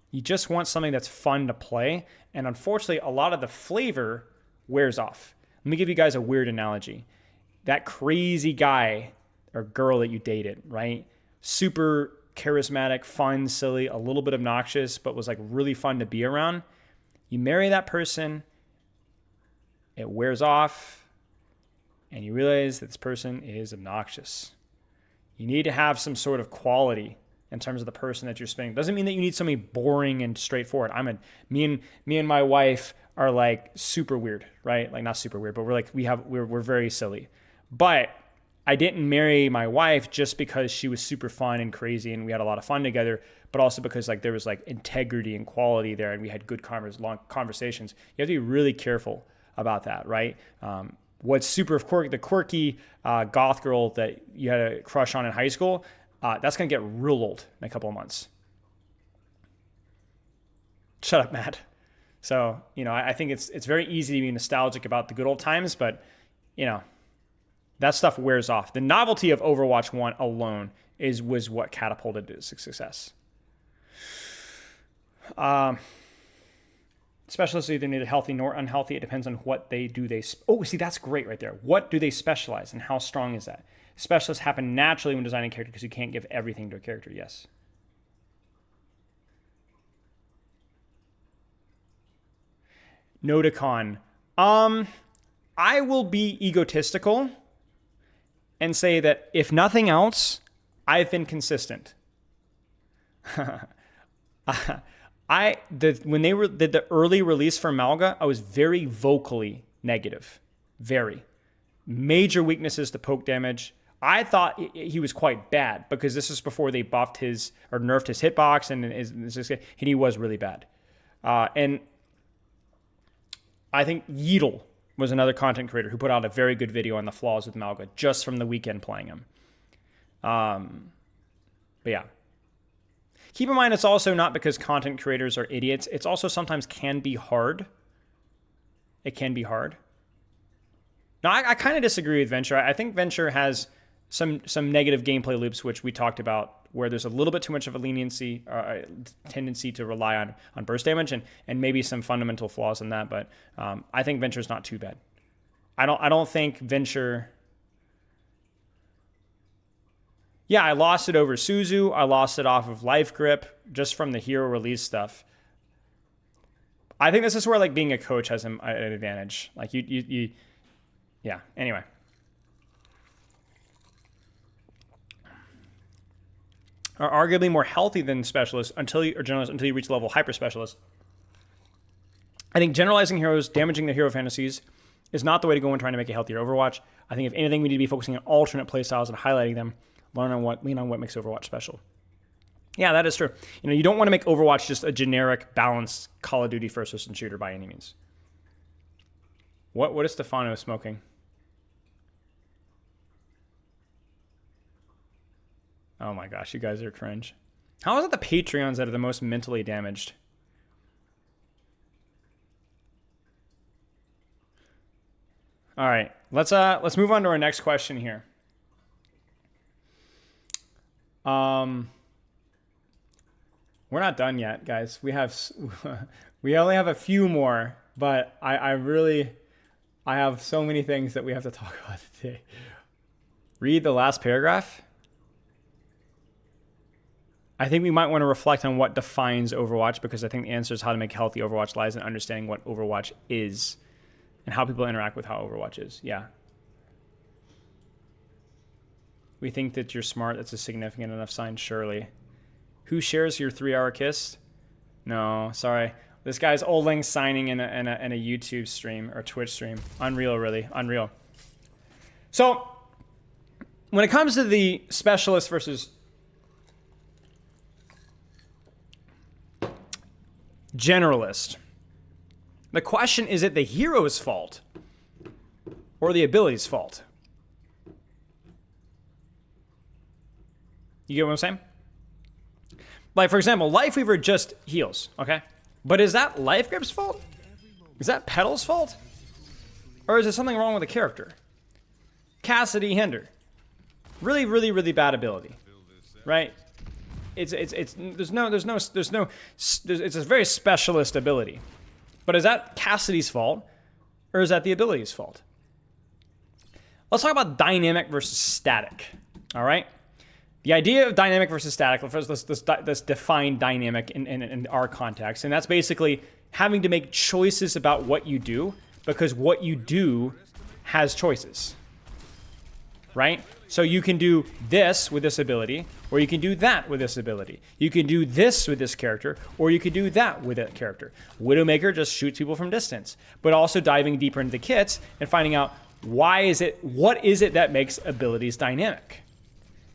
You just want something that's fun to play. And unfortunately, a lot of the flavor wears off. Let me give you guys a weird analogy. That crazy guy or girl that you dated, right? Super charismatic, fun, silly, a little bit obnoxious, but was like really fun to be around. You marry that person, it wears off, and you realize that this person is obnoxious. You need to have some sort of quality in terms of the person that you're spending. Doesn't mean that you need somebody boring and straightforward. Me and my wife are like super weird, right? Like not super weird, but we're very silly. But I didn't marry my wife just because she was super fun and crazy and we had a lot of fun together, but also because like there was like integrity and quality there and we had good long conversations. You have to be really careful about that, right? What's super the quirky goth girl that you had a crush on in high school, that's going to get real old in a couple of months. Shut up, Matt. So, I think it's very easy to be nostalgic about the good old times, but, that stuff wears off. The novelty of Overwatch 1 alone was what catapulted it to success. Specialists either neither healthy nor unhealthy. It depends on what they do. See, that's great right there. What do they specialize and how strong is that? Specialists happen naturally when designing a character because you can't give everything to a character. Yes. Noticon. I will be egotistical and say that if nothing else, I've been consistent. When they did the early release for Malga, I was very vocally negative. Very. Major weaknesses to poke damage. I thought he was quite bad because this is before they buffed or nerfed his hitbox and he was really bad. And I think Yeatle was another content creator who put out a very good video on the flaws with Malga just from the weekend playing him. But yeah. Keep in mind, it's also not because content creators are idiots. It's also sometimes can be hard. It can be hard. Now, I kind of disagree with Venture. I think Venture has some negative gameplay loops, which we talked about, where there's a little bit too much of a tendency to rely on burst damage and maybe some fundamental flaws in that. But I think Venture's not too bad. I don't think Venture Yeah, I lost it over Suzu. I lost it off of Life Grip just from the hero release stuff. I think this is where like being a coach has an advantage. Like you yeah. Anyway. Are arguably more healthy than specialists or generalists until you reach the level of hyper specialist. I think generalizing heroes, damaging their hero fantasies is not the way to go when trying to make a healthier Overwatch. I think if anything, we need to be focusing on alternate playstyles and highlighting them. Lean on what makes Overwatch special. Yeah, that is true. You don't want to make Overwatch just a generic, balanced Call of Duty first-person shooter by any means. What is Stefano smoking? Oh my gosh, you guys are cringe. How is it the Patreons that are the most mentally damaged? All right, let's move on to our next question here. We're not done yet, guys. We only have a few more, but I have so many things that we have to talk about today. Read the last paragraph. I think we might want to reflect on what defines Overwatch, because I think the answer is how to make healthy Overwatch lies in understanding what Overwatch is and how people interact with how Overwatch is. Yeah. We think that you're smart. That's a significant enough sign, surely. Who shares your 3-hour kiss? No, sorry. This guy's Oling signing in a YouTube stream or Twitch stream. Unreal, really. Unreal. So, when it comes to the specialist versus generalist, the question, is it the hero's fault or the ability's fault? You get what I'm saying? Like, for example, Lifeweaver just heals, okay? But is that Life Grip's fault? Is that Petal's fault? Or is there something wrong with the character? Cassidy Hinder. Really, really, really bad ability, right? It's a very specialist ability. But is that Cassidy's fault, or is that the ability's fault? Let's talk about dynamic versus static, all right? The idea of dynamic versus static, let's define dynamic in our context, and that's basically having to make choices about what you do, because what you do has choices, right? So you can do this with this ability, or you can do that with this ability. You can do this with this character, or you can do that with that character. Widowmaker just shoots people from distance, but also diving deeper into the kits and finding out what is it that makes abilities dynamic.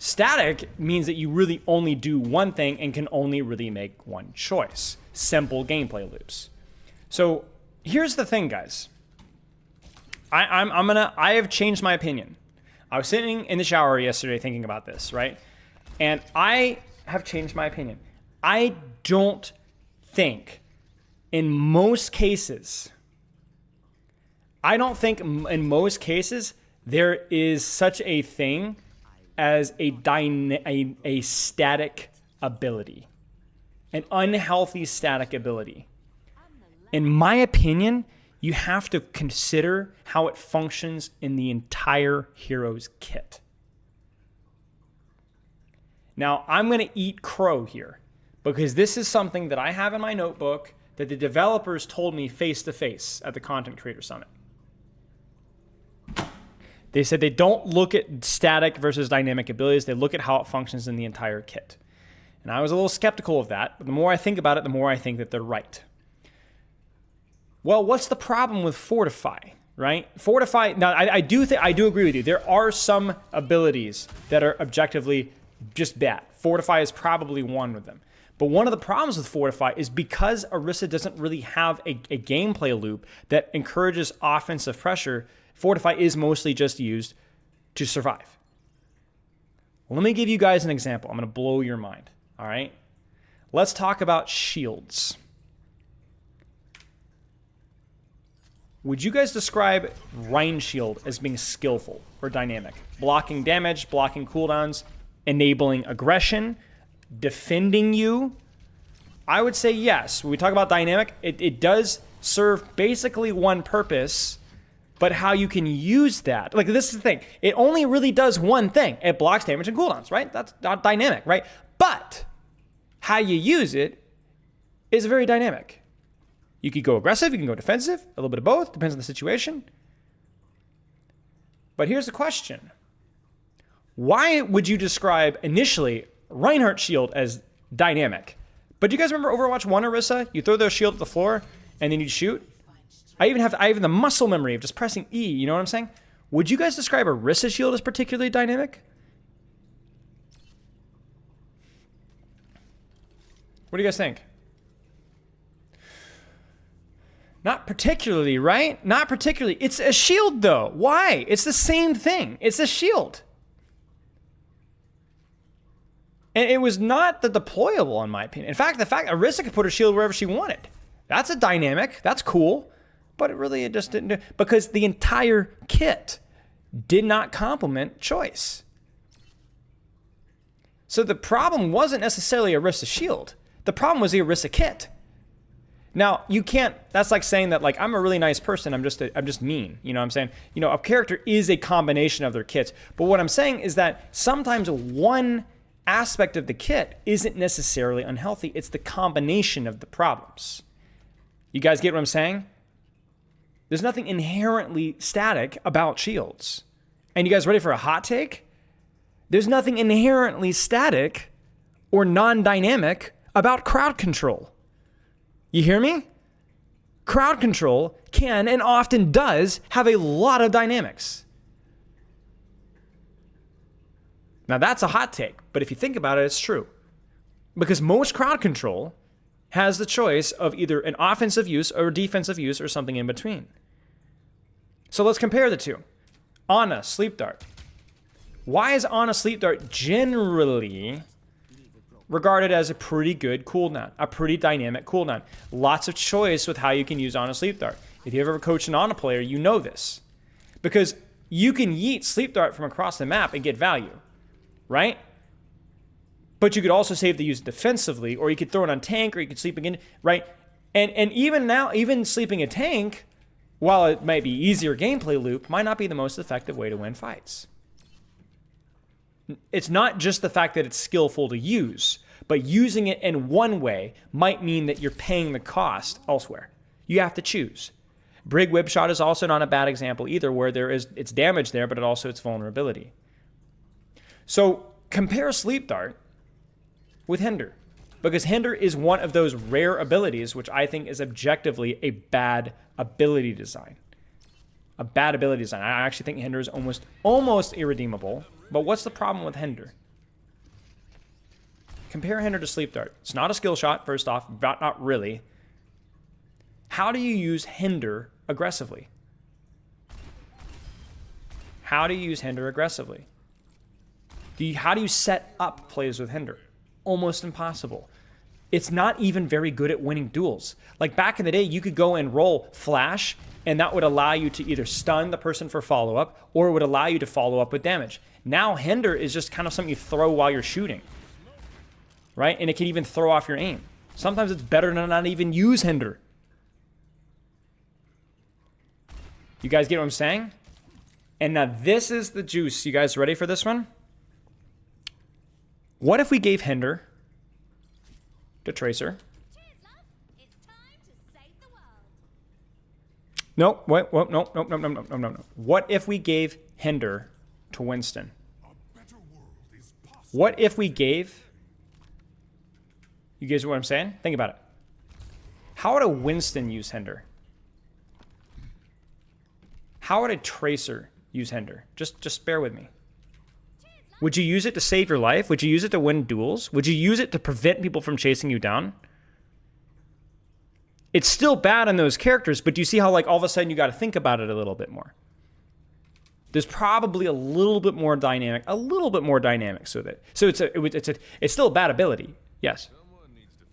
Static means that you really only do one thing and can only really make one choice. Simple gameplay loops. So here's the thing, guys. I have changed my opinion. I was sitting in the shower yesterday thinking about this, right? And I have changed my opinion. I don't think in most cases there is such a thing as a static ability, an unhealthy static ability. In my opinion, you have to consider how it functions in the entire hero's kit. Now, I'm going to eat crow here, because this is something that I have in my notebook that the developers told me face to face at the Content Creator Summit. They said they don't look at static versus dynamic abilities. They look at how it functions in the entire kit. And I was a little skeptical of that, but the more I think about it, the more I think that they're right. Well, what's the problem with Fortify, right? Fortify, now I do agree with you. There are some abilities that are objectively just bad. Fortify is probably one of them. But one of the problems with Fortify is because Orisa doesn't really have a gameplay loop that encourages offensive pressure, Fortify is mostly just used to survive. Well, let me give you guys an example. I'm going to blow your mind, all right? Let's talk about shields. Would you guys describe Rein Shield as being skillful or dynamic? Blocking damage, blocking cooldowns, enabling aggression, defending you? I would say yes. When we talk about dynamic, it does serve basically one purpose, but how you can use that. Like, this is the thing. It only really does one thing. It blocks damage and cooldowns, right? That's not dynamic, right? But how you use it is very dynamic. You could go aggressive, you can go defensive, a little bit of both, depends on the situation. But here's the question. Why would you describe initially Reinhardt's shield as dynamic? But do you guys remember Overwatch 1, Orisa? You throw their shield at the floor and then you shoot? I even have the muscle memory of just pressing E, you know what I'm saying? Would you guys describe Orisa's shield as particularly dynamic? What do you guys think? Not particularly, right? Not particularly. It's a shield, though. Why? It's the same thing. It's a shield. And it was not the deployable, in my opinion. In fact, the fact Orisa could put her shield wherever she wanted. That's a dynamic. That's cool. But it just didn't do, because the entire kit did not complement choice. So the problem wasn't necessarily Orisa's shield. The problem was the Orisa kit. Now, you can't, that's like saying that, like, I'm a really nice person, I'm just mean, you know what I'm saying? You know, a character is a combination of their kits. But what I'm saying is that sometimes one aspect of the kit isn't necessarily unhealthy. It's the combination of the problems. You guys get what I'm saying? There's nothing inherently static about shields. And you guys ready for a hot take? There's nothing inherently static or non-dynamic about crowd control. You hear me? Crowd control can and often does have a lot of dynamics. Now that's a hot take, but if you think about it, it's true. Because most crowd control has the choice of either an offensive use or defensive use or something in between. So let's compare the two. Ana, Sleep Dart. Why is Ana Sleep Dart generally regarded as a pretty good cooldown, a pretty dynamic cooldown? Lots of choice with how you can use Ana Sleep Dart. If you've ever coached an Ana player, you know this. Because you can yeet Sleep Dart from across the map and get value, right? But you could also save to use it defensively, or you could throw it on tank, or you could sleep again, right? And even now, even sleeping a tank, while it might be easier gameplay loop, might not be the most effective way to win fights. It's not just the fact that it's skillful to use, but using it in one way might mean that you're paying the cost elsewhere. You have to choose. Brig Whip Shot is also not a bad example either, where it's damage there, but it also it's vulnerability. So compare Sleep Dart with Hinder, because Hinder is one of those rare abilities which I think is objectively a bad ability design. A bad ability design. I actually think Hinder is almost irredeemable. But what's the problem with Hinder? Compare Hinder to Sleep Dart. It's not a skill shot, first off, not really. How do you use Hinder aggressively? How do you use Hinder aggressively? How do you set up plays with Hinder? Almost impossible. It's not even very good at winning duels. Like back in the day, you could go and roll Flash, and that would allow you to either stun the person for follow-up, or it would allow you to follow up with damage. Now, Hinder is just kind of something you throw while you're shooting, right? And it can even throw off your aim. Sometimes it's better to not even use Hinder. You guys get what I'm saying? And now this is the juice. You guys ready for this one? What if we gave Hinder to Tracer?
Cheers, love. It's time to save the world.
No, wait, no. What if we gave Hinder to Winston? What if we gave... You guys know what I'm saying? Think about it. How would a Winston use Hinder? How would a Tracer use Hinder? Just bear with me. Would you use it to save your life? Would you use it to win duels? Would you use it to prevent people from chasing you down? It's still bad on those characters, but do you see how, like, all of a sudden you got to think about it a little bit more? There's probably a little bit more dynamic with it. So it's still a bad ability, yes.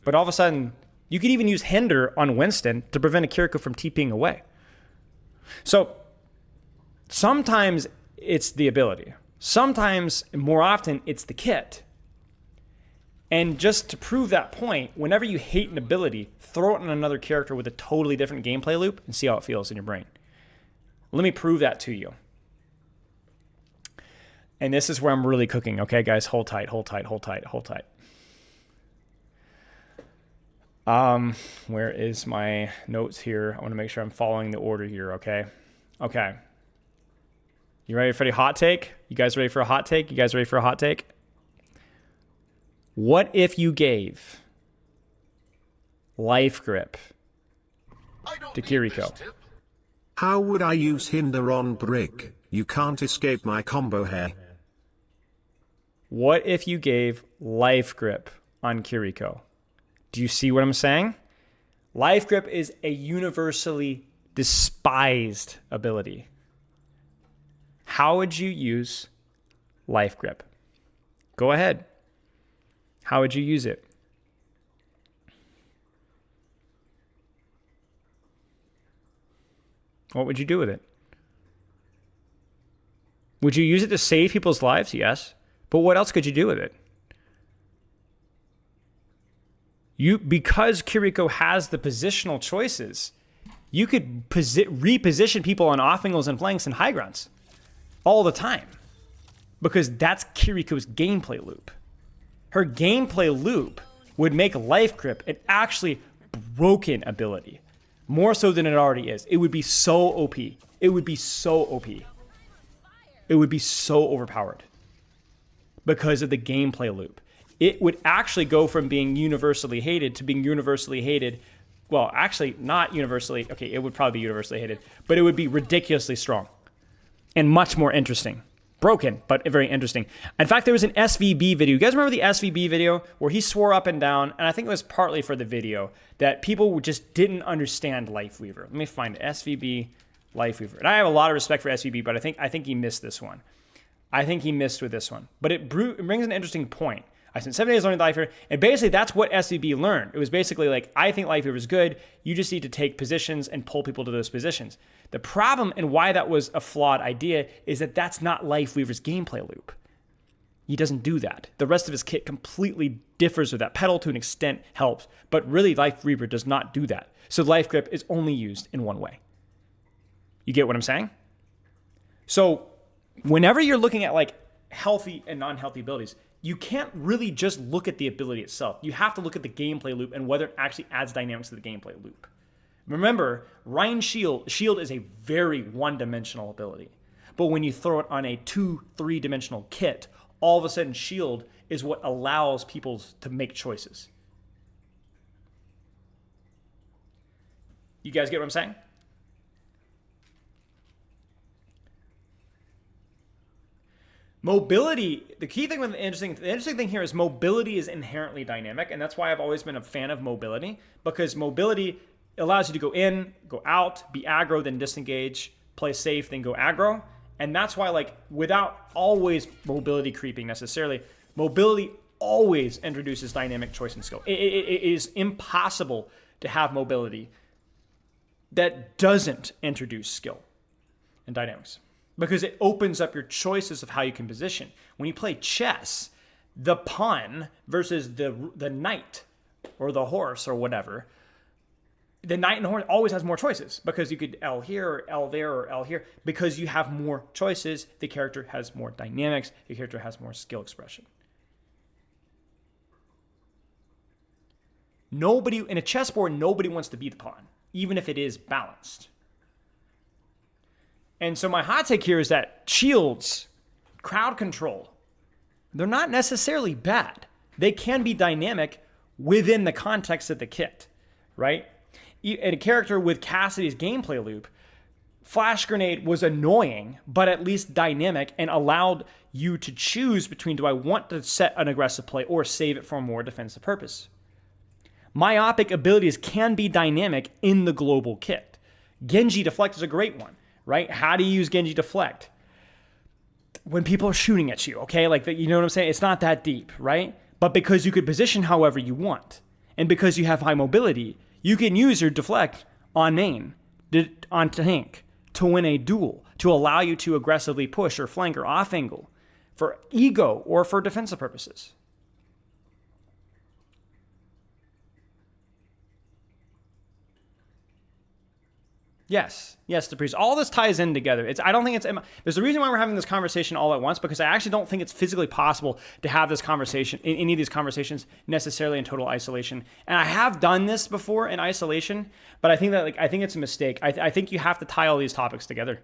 But all of a sudden, you could even use Hinder on Winston to prevent a character from TPing away. So sometimes it's the ability. Sometimes, more often, it's the kit. And just to prove that point, whenever you hate an ability, throw it on another character with a totally different gameplay loop and see how it feels in your brain. Let me prove that to you. And this is where I'm really cooking. Okay, guys, hold tight, hold tight, hold tight, hold tight. Where is my notes here? I want to make sure I'm following the order here, okay? Okay. You ready for a hot take? You guys ready for a hot take? You guys ready for a hot take? What if you gave Life Grip to Kiriko?
How would I use Hinder on Brick? You can't escape my combo here.
What if you gave Life Grip on Kiriko? Do you see what I'm saying? Life Grip is a universally despised ability. How would you use Life Grip? Go ahead. How would you use it? What would you do with it? Would you use it to save people's lives? Yes. But what else could you do with it? Because Kiriko has the positional choices, you could reposition people on off angles and flanks and high grounds all the time. Because that's Kiriko's gameplay loop. Her gameplay loop would make Life Grip an actually broken ability. More so than it already is. It would be so OP. It would be so OP. It would be so overpowered. Because of the gameplay loop. It would actually go from being universally hated to being universally hated. Well, actually, not universally. Okay, it would probably be universally hated. But it would be ridiculously strong. And much more interesting. Broken, but very interesting. In fact, there was an SVB video. You guys remember the SVB video where he swore up and down, and I think it was partly for the video, that people just didn't understand Lifeweaver. Let me find it. SVB Lifeweaver. And I have a lot of respect for SVB, but I think he missed this one. I think he missed with this one. But it brings an interesting point. I spent 7 days learning Lifeweaver, and basically that's what SVB learned. It was basically like, I think Lifeweaver is good. You just need to take positions and pull people to those positions. The problem and why that was a flawed idea is that that's not Lifeweaver's gameplay loop. He doesn't do that. The rest of his kit completely differs with that. Pedal to an extent helps, but really Lifeweaver does not do that. So Life Grip is only used in one way. You get what I'm saying? So whenever you're looking at like healthy and non-healthy abilities, you can't really just look at the ability itself. You have to look at the gameplay loop and whether it actually adds dynamics to the gameplay loop. Remember, Ryan's shield is a very one-dimensional ability. But when you throw it on a 2-3-dimensional kit, all of a sudden shield is what allows people to make choices. You guys get what I'm saying? Mobility, the key thing with the interesting thing here is mobility is inherently dynamic, and that's why I've always been a fan of mobility, because mobility allows you to go in, go out, be aggro, then disengage, play safe, then go aggro. And that's why, like, without always mobility creeping necessarily, mobility always introduces dynamic choice and skill. It is impossible to have mobility that doesn't introduce skill and dynamics, because it opens up your choices of how you can position. When you play chess, the pawn versus the knight or the horse or whatever, the knight and the horse always has more choices, because you could L here or L there or L here. Because you have more choices, the character has more dynamics, the character has more skill expression. Nobody, in a chessboard, nobody wants to be the pawn, even if it is balanced. And so my hot take here is that shields, crowd control, they're not necessarily bad. They can be dynamic within the context of the kit, right? In a character with Cassidy's gameplay loop, Flash Grenade was annoying, but at least dynamic and allowed you to choose between, do I want to set an aggressive play or save it for a more defensive purpose? Myopic abilities can be dynamic in the global kit. Genji Deflect is a great one, right? How do you use Genji Deflect? When people are shooting at you, okay? Like, you know what I'm saying? It's not that deep, right? But because you could position however you want, and because you have high mobility, you can use your deflect on main, on tank, to win a duel, to allow you to aggressively push or flank or off angle for ego or for defensive purposes. Yes, the priest. All this ties in together. I don't think there's a reason why we're having this conversation all at once, because I actually don't think it's physically possible to have this conversation, in any of these conversations, necessarily in total isolation. And I have done this before in isolation, but I think that I think it's a mistake. I think you have to tie all these topics together.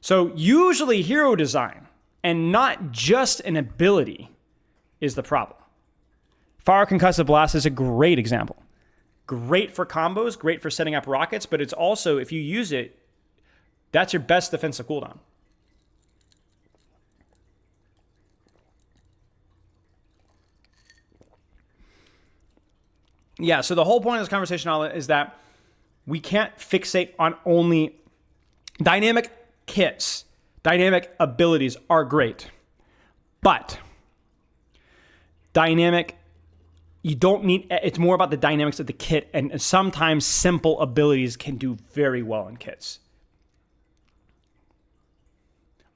So usually hero design, and not just an ability, is the problem. Fire Concussive Blast is a great example. Great for combos, great for setting up rockets, but it's also, if you use it, that's your best defensive cooldown. Yeah, so the whole point of this conversation is that we can't fixate on only dynamic kits. Dynamic abilities are great, but you don't need, it's more about the dynamics of the kit, and sometimes simple abilities can do very well in kits.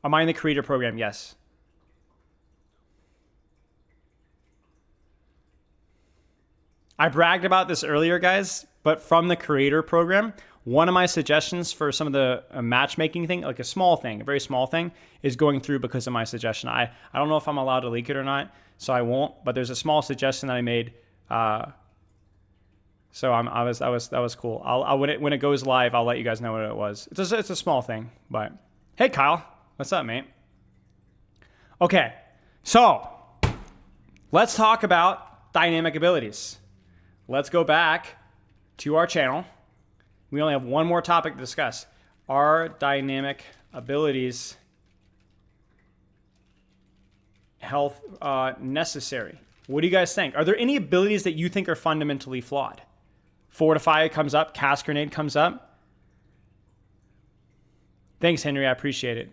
Am I in the creator program? Yes. I bragged about this earlier, guys, but from the creator program, one of my suggestions for some of the matchmaking thing, like a small thing, a very small thing, is going through because of my suggestion. I don't know if I'm allowed to leak it or not, so I won't. But there's a small suggestion that I made, so that was cool. When it goes live, I'll let you guys know what it was. It's a small thing, but hey, Kyle, what's up, mate? Okay, so let's talk about dynamic abilities. Let's go back to our channel. We only have one more topic to discuss. Are dynamic abilities health necessary? What do you guys think? Are there any abilities that you think are fundamentally flawed? Fortify comes up. Cast Grenade comes up. Thanks, Henry. I appreciate it.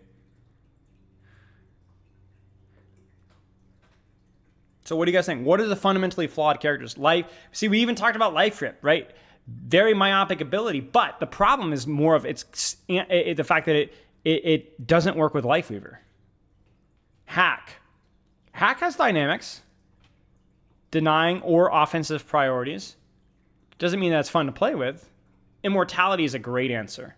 So what do you guys think? What are the fundamentally flawed characters? See, we even talked about Life Rip, right? Very myopic ability, but the problem is more of the fact that it doesn't work with Life Weaver. Hack has dynamics, denying or offensive priorities. Doesn't mean that's fun to play with. Immortality is a great answer.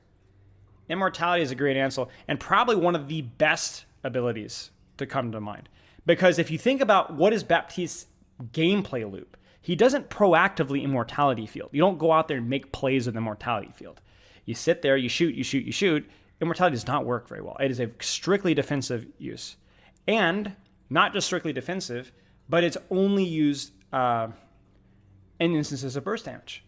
Immortality is a great answer, and probably one of the best abilities to come to mind. Because if you think about what is Baptiste's gameplay loop, he doesn't proactively immortality field. You don't go out there and make plays with immortality field. You sit there, you shoot. Immortality does not work very well. It is a strictly defensive use. And not just strictly defensive, but it's only used in instances of burst damage.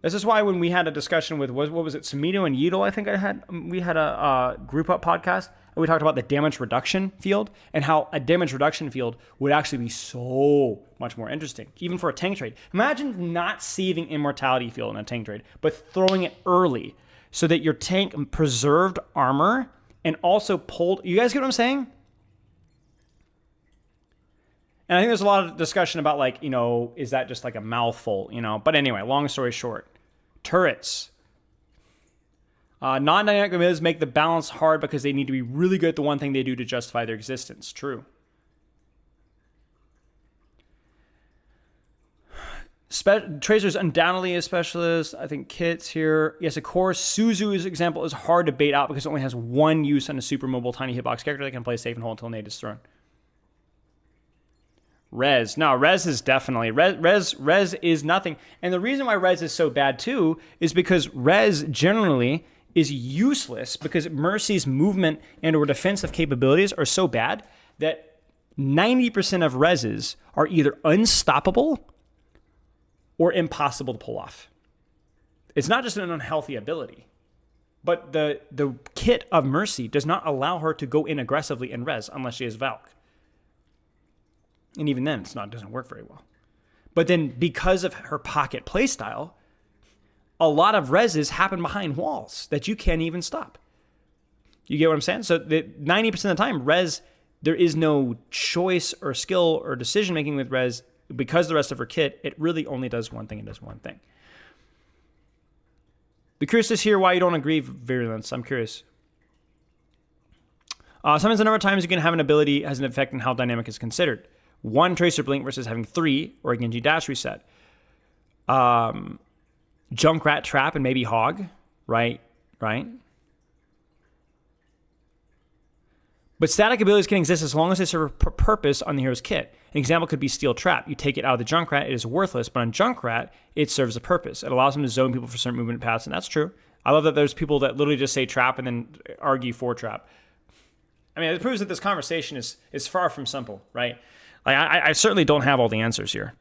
This is why when we had a discussion with, what was it, Samito and Yidol, I think we had a group up podcast, and we talked about the damage reduction field and how a damage reduction field would actually be so much more interesting, even for a tank trade. Imagine not saving immortality field in a tank trade, but throwing it early so that your tank preserved armor and also pulled. You guys get what I'm saying? And I think there's a lot of discussion about, like, is that just like a mouthful, But anyway, long story short, turrets. Non-dynamic abilities make the balance hard because they need to be really good at the one thing they do to justify their existence. True. Tracer's undoubtedly a specialist. I think Kit's here. Yes, of course. Suzu's example is hard to bait out because it only has one use on a super mobile tiny hitbox character that can play safe and hold until nade is thrown. Rez. No, Rez is definitely... Rez is nothing. And the reason why Rez is so bad too is because Rez generally is useless because Mercy's movement and or defensive capabilities are so bad that 90% of Rezes are either unstoppable or impossible to pull off. It's not just an unhealthy ability, but the kit of Mercy does not allow her to go in aggressively in Rez unless she is Valk. And even then, it doesn't work very well. But then because of her pocket playstyle, a lot of Rezes happen behind walls that you can't even stop. You get what I'm saying? So 90% of the time, Rez, there is no choice or skill or decision-making with Rez because the rest of her kit, it really only does one thing. It does one thing. Be curious to hear why you don't agree, Virulence. I'm curious. Sometimes the number of times you can have an ability has an effect on how dynamic is considered. One Tracer Blink versus having 3, or a Genji Dash reset. Junkrat Trap and maybe Hog, right? But static abilities can exist as long as they serve a purpose on the hero's kit. An example could be Steel Trap. You take it out of the Junkrat, it is worthless, but on Junkrat, it serves a purpose. It allows them to zone people for certain movement paths, and that's true. I love that there's people that literally just say trap and then argue for trap. I mean, it proves that this conversation is far from simple, right? Like, I certainly don't have all the answers here.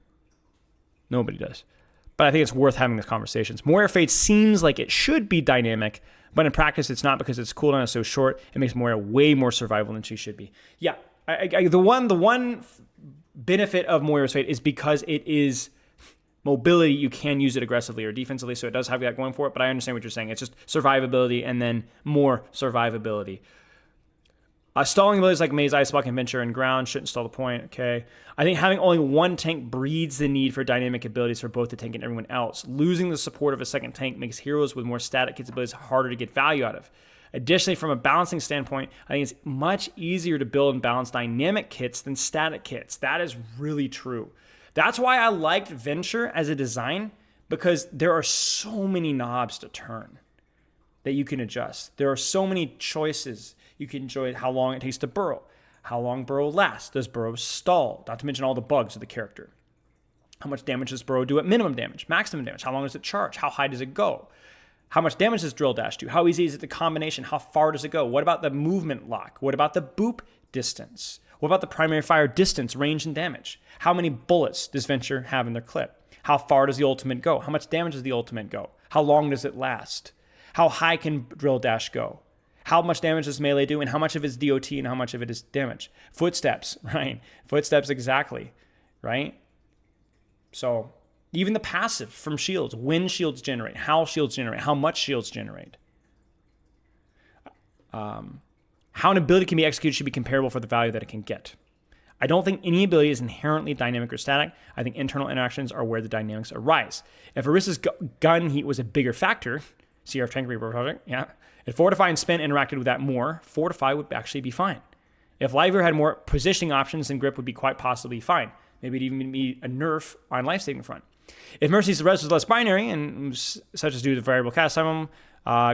Nobody does. But I think it's worth having these conversations. Moira Fate seems like it should be dynamic, but in practice, it's not because its cooldown is so short. It makes Moira way more survival than she should be. Yeah, the one benefit of Moira's Fate is because it is mobility. You can use it aggressively or defensively, so it does have that going for it. But I understand what you're saying. It's just survivability and then more survivability. Stalling abilities like Maze, Ice Block, and Venture, and Ground shouldn't stall the point. Okay. I think having only one tank breeds the need for dynamic abilities for both the tank and everyone else. Losing the support of a second tank makes heroes with more static kits abilities harder to get value out of. Additionally, from a balancing standpoint, I think it's much easier to build and balance dynamic kits than static kits. That is really true. That's why I liked Venture as a design, because there are so many knobs to turn that you can adjust. There are so many choices. You can enjoy how long it takes to burrow, how long burrow lasts, does burrow stall, not to mention all the bugs of the character. How much damage does burrow do at minimum damage, maximum damage, how long does it charge, how high does it go, how much damage does drill dash do, how easy is it the combination, how far does it go, what about the movement lock, what about the boop distance, what about the primary fire distance, range, and damage, how many bullets does Venture have in their clip, how far does the ultimate go, how much damage does the ultimate go, how long does it last, how high can drill dash go, how much damage does melee do, and how much of it is DOT and how much of it is damage. Footsteps, right? Footsteps, exactly, right? So even the passive from shields, when shields generate, how much shields generate. How an ability can be executed should be comparable for the value that it can get. I don't think any ability is inherently dynamic or static. I think internal interactions are where the dynamics arise. If Orissa's gun heat was a bigger factor, CRF Tank Reaper Project, yeah. If Fortify and Spin interacted with that more, Fortify would actually be fine. If Livebearer had more positioning options, then Grip would be quite possibly fine. Maybe it'd even be a nerf on life-saving front. If Mercy's res was less binary, and such as due to the variable cast time,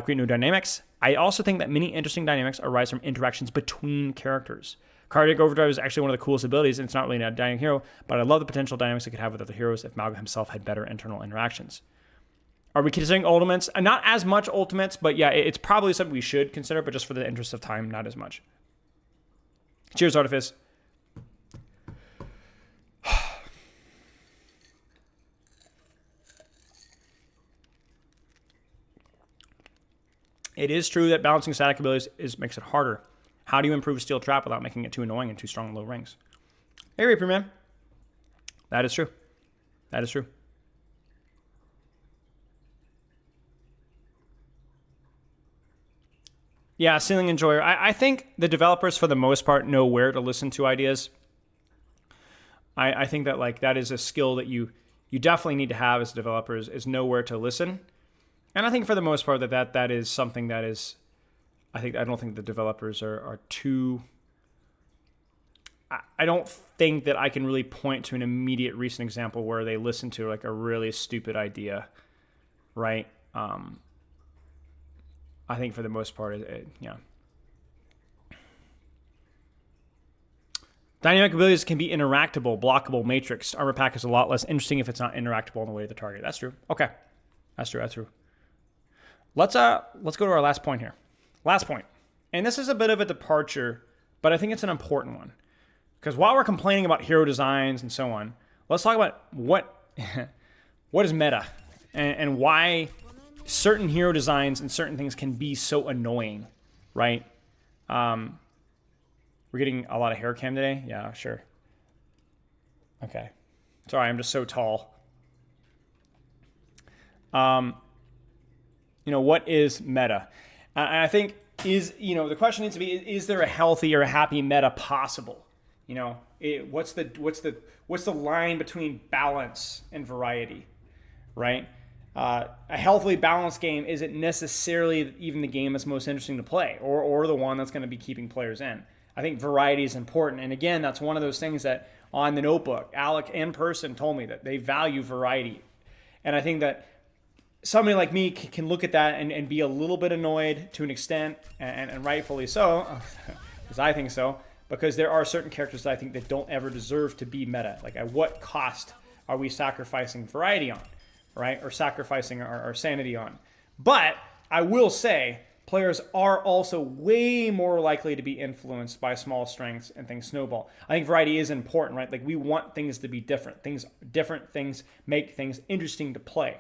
create new dynamics, I also think that many interesting dynamics arise from interactions between characters. Cardiac Overdrive is actually one of the coolest abilities, and it's not really a dynamic hero, but I love the potential dynamics it could have with other heroes if Malga himself had better internal interactions. Are we considering ultimates? Not as much ultimates, but yeah, it's probably something we should consider, but just for the interest of time, not as much. Cheers, Artifice. It is true that balancing static abilities makes it harder. How do you improve Steel Trap without making it too annoying and too strong in low ranks? Hey, Reaper Man. That is true. That is true. Yeah, Ceiling Enjoyer. I think the developers, for the most part, know where to listen to ideas. I think that that is a skill that you definitely need to have as developers, is know where to listen. And I think for the most part that is something that is, I don't think the developers are too. I don't think that I can really point to an immediate recent example where they listen to a really stupid idea, right? I think for the most part, yeah. Dynamic abilities can be interactable, blockable, matrix. Armor pack is a lot less interesting if it's not interactable on the way to the target. That's true. Okay, that's true. Let's go to our last point here. Last point, and this is a bit of a departure, but I think it's an important one, because while we're complaining about hero designs and so on, let's talk about what is meta and why certain hero designs and certain things can be so annoying, right? We're getting a lot of hair cam today. Yeah, sure. Okay. Sorry, I'm just so tall. What is meta? I think the question needs to be, is there a healthy or a happy meta possible? What's the line between balance and variety, right? A healthily balanced game isn't necessarily even the game that's most interesting to play, or the one that's going to be keeping players in. I think variety is important, and again, that's one of those things that on the notebook, Alec in person told me that they value variety, and I think that somebody like me can look at that and be a little bit annoyed to an extent, and rightfully so, because I think so, because there are certain characters that I think that don't ever deserve to be meta. Like, at what cost are we sacrificing variety on, right? Or sacrificing our sanity on? But I will say, players are also way more likely to be influenced by small strengths and things snowball. I think variety is important, right? Like, we want things to be different. Different things make things interesting to play.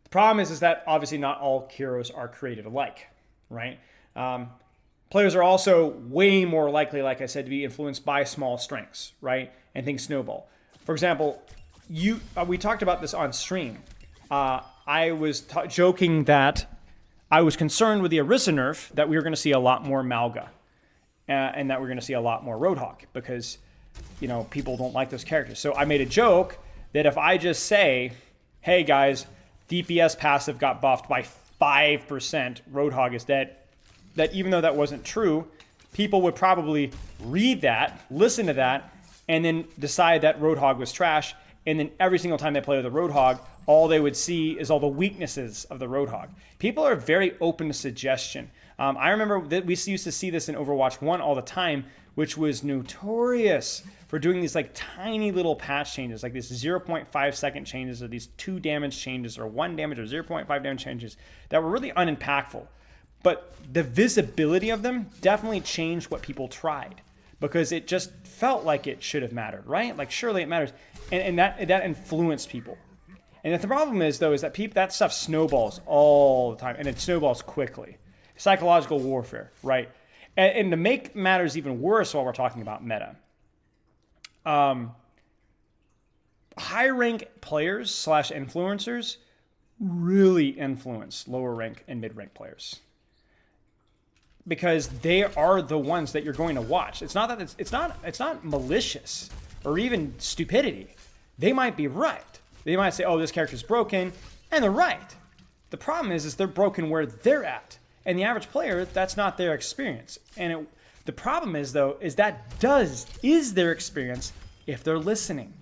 The problem is that obviously not all heroes are created alike, right? Players are also way more likely, like I said, to be influenced by small strengths, right? And things snowball. For example, we talked about this on stream. I was joking that I was concerned with the Orisa nerf that we were going to see a lot more Malga, and that we're going to see a lot more Roadhog, because, you know, people don't like those characters. So I made a joke that if I just say, hey guys, DPS passive got buffed by 5%, Roadhog is dead, that even though that wasn't true, people would probably read that, listen to that, and then decide that Roadhog was trash. And then every single time they play with a Roadhog, all they would see is all the weaknesses of the Roadhog. People are very open to suggestion. I remember that we used to see this in Overwatch 1 all the time, which was notorious for doing these like tiny little patch changes, like these 0.5 second changes, or these 2 damage changes, or 1 damage, or 0.5 damage changes that were really unimpactful. But the visibility of them definitely changed what people tried, because it just felt like it should have mattered, right? Like, surely it matters. And that influenced people. And the problem is, though, is that that stuff snowballs all the time, and it snowballs quickly. Psychological warfare, right? And to make matters even worse while we're talking about meta, high rank players / influencers really influence lower rank and mid rank players, because they are the ones that you're going to watch. It's not that it's not malicious or even stupidity. They might be right. They might say, oh, this character's broken, and they're right. The problem is they're broken where they're at. And the average player, that's not their experience. And the problem is, though, is their experience if they're listening.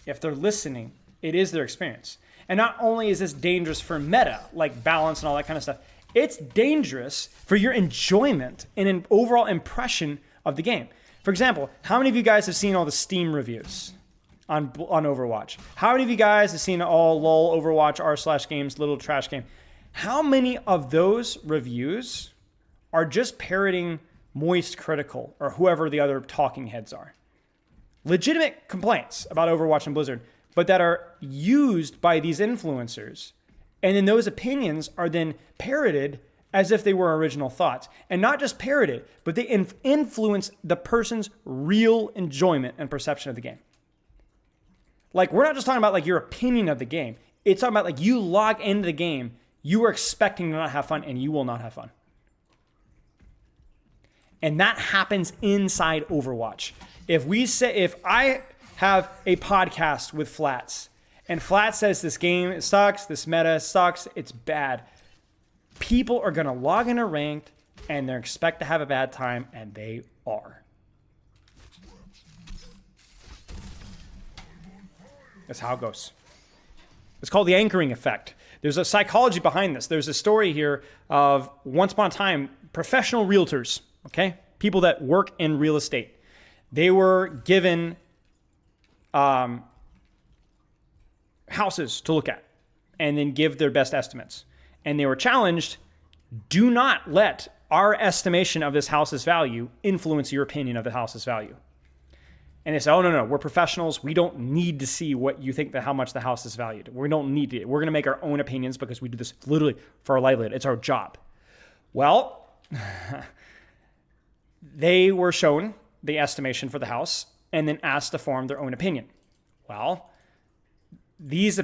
If they're listening, it is their experience. And not only is this dangerous for meta, like balance and all that kind of stuff, it's dangerous for your enjoyment and an overall impression of the game. For example, how many of you guys have seen all the Steam reviews on Overwatch? How many of you guys have seen all lol Overwatch r/games little trash game? How many of those reviews are just parroting Moist Critical or whoever the other talking heads are? Legitimate complaints about Overwatch and Blizzard, but that are used by these influencers. And then those opinions are then parroted as if they were original thoughts. And not just parroted, but they influence the person's real enjoyment and perception of the game. Like, we're not just talking about like your opinion of the game. It's talking about like you log into the game, you are expecting to not have fun, and you will not have fun. And that happens inside Overwatch. If I have a podcast with Flats, and Flats says this game sucks, this meta sucks, it's bad, people are going to log into ranked, and they expect to have a bad time, and they are. That's how it goes. It's called the anchoring effect. There's a psychology behind this. There's a story here of, once upon a time, professional realtors, okay? People that work in real estate. They were given houses to look at and then give their best estimates. And they were challenged, do not let our estimation of this house's value influence your opinion of the house's value. And they say, oh, no, we're professionals. We don't need to see what you think how much the house is valued. We don't need to. We're going to make our own opinions because we do this literally for our livelihood. It's our job. Well, they were shown the estimation for the house and then asked to form their own opinion. Well, these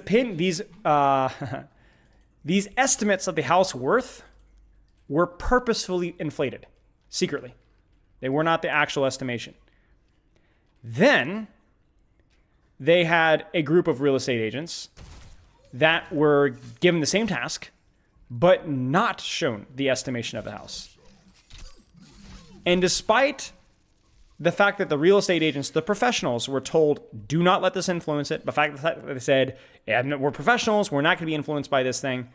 estimates of the house worth were purposefully inflated, secretly. They were not the actual estimation. Then they had a group of real estate agents that were given the same task, but not shown the estimation of the house. And despite the fact that the real estate agents, the professionals, were told, do not let this influence it. The fact that they said, yeah, we're professionals, we're not going to be influenced by this thing.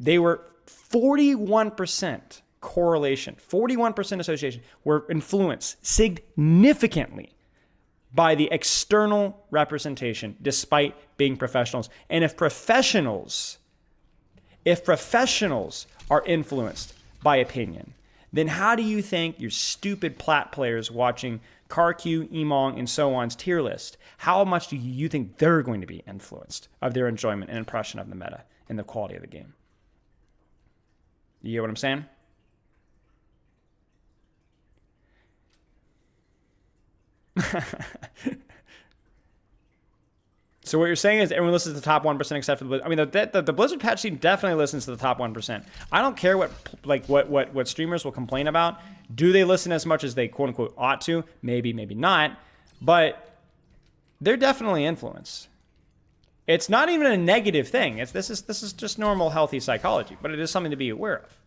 They were 41% correlation, 41% association were influenced significantly by the external representation, despite being professionals. And if professionals are influenced by opinion, then how do you think your stupid plat players watching Karq, Emong, and so on's tier list, how much do you think they're going to be influenced of their enjoyment and impression of the meta and the quality of the game? You get what I'm saying? So what you're saying is everyone listens to the top 1% except for the Blizzard. I mean, the Blizzard patch team definitely listens to the top 1%. I don't care what streamers will complain about. Do they listen as much as they quote unquote ought to? Maybe, maybe not. But they're definitely influenced. It's not even a negative thing. This is just normal, healthy psychology, but it is something to be aware of.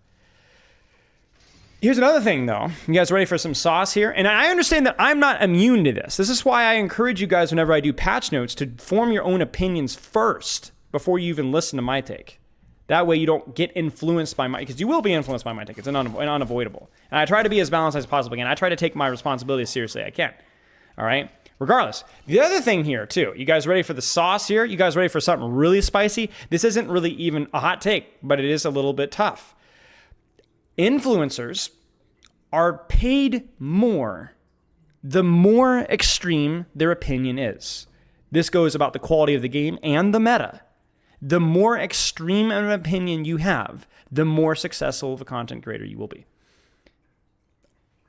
Here's another thing, though. You guys ready for some sauce here? And I understand that I'm not immune to this. This is why I encourage you guys, whenever I do patch notes, to form your own opinions first before you even listen to my take. That way you don't get influenced by my... Because you will be influenced by my take. It's unavoidable. And I try to be as balanced as possible. Again, I try to take my responsibility as seriously as I can. All right? Regardless. The other thing here, too. You guys ready for the sauce here? You guys ready for something really spicy? This isn't really even a hot take, but it is a little bit tough. Influencers are paid more the more extreme their opinion is. This goes about the quality of the game and the meta. The more extreme of an opinion you have, the more successful of a content creator you will be.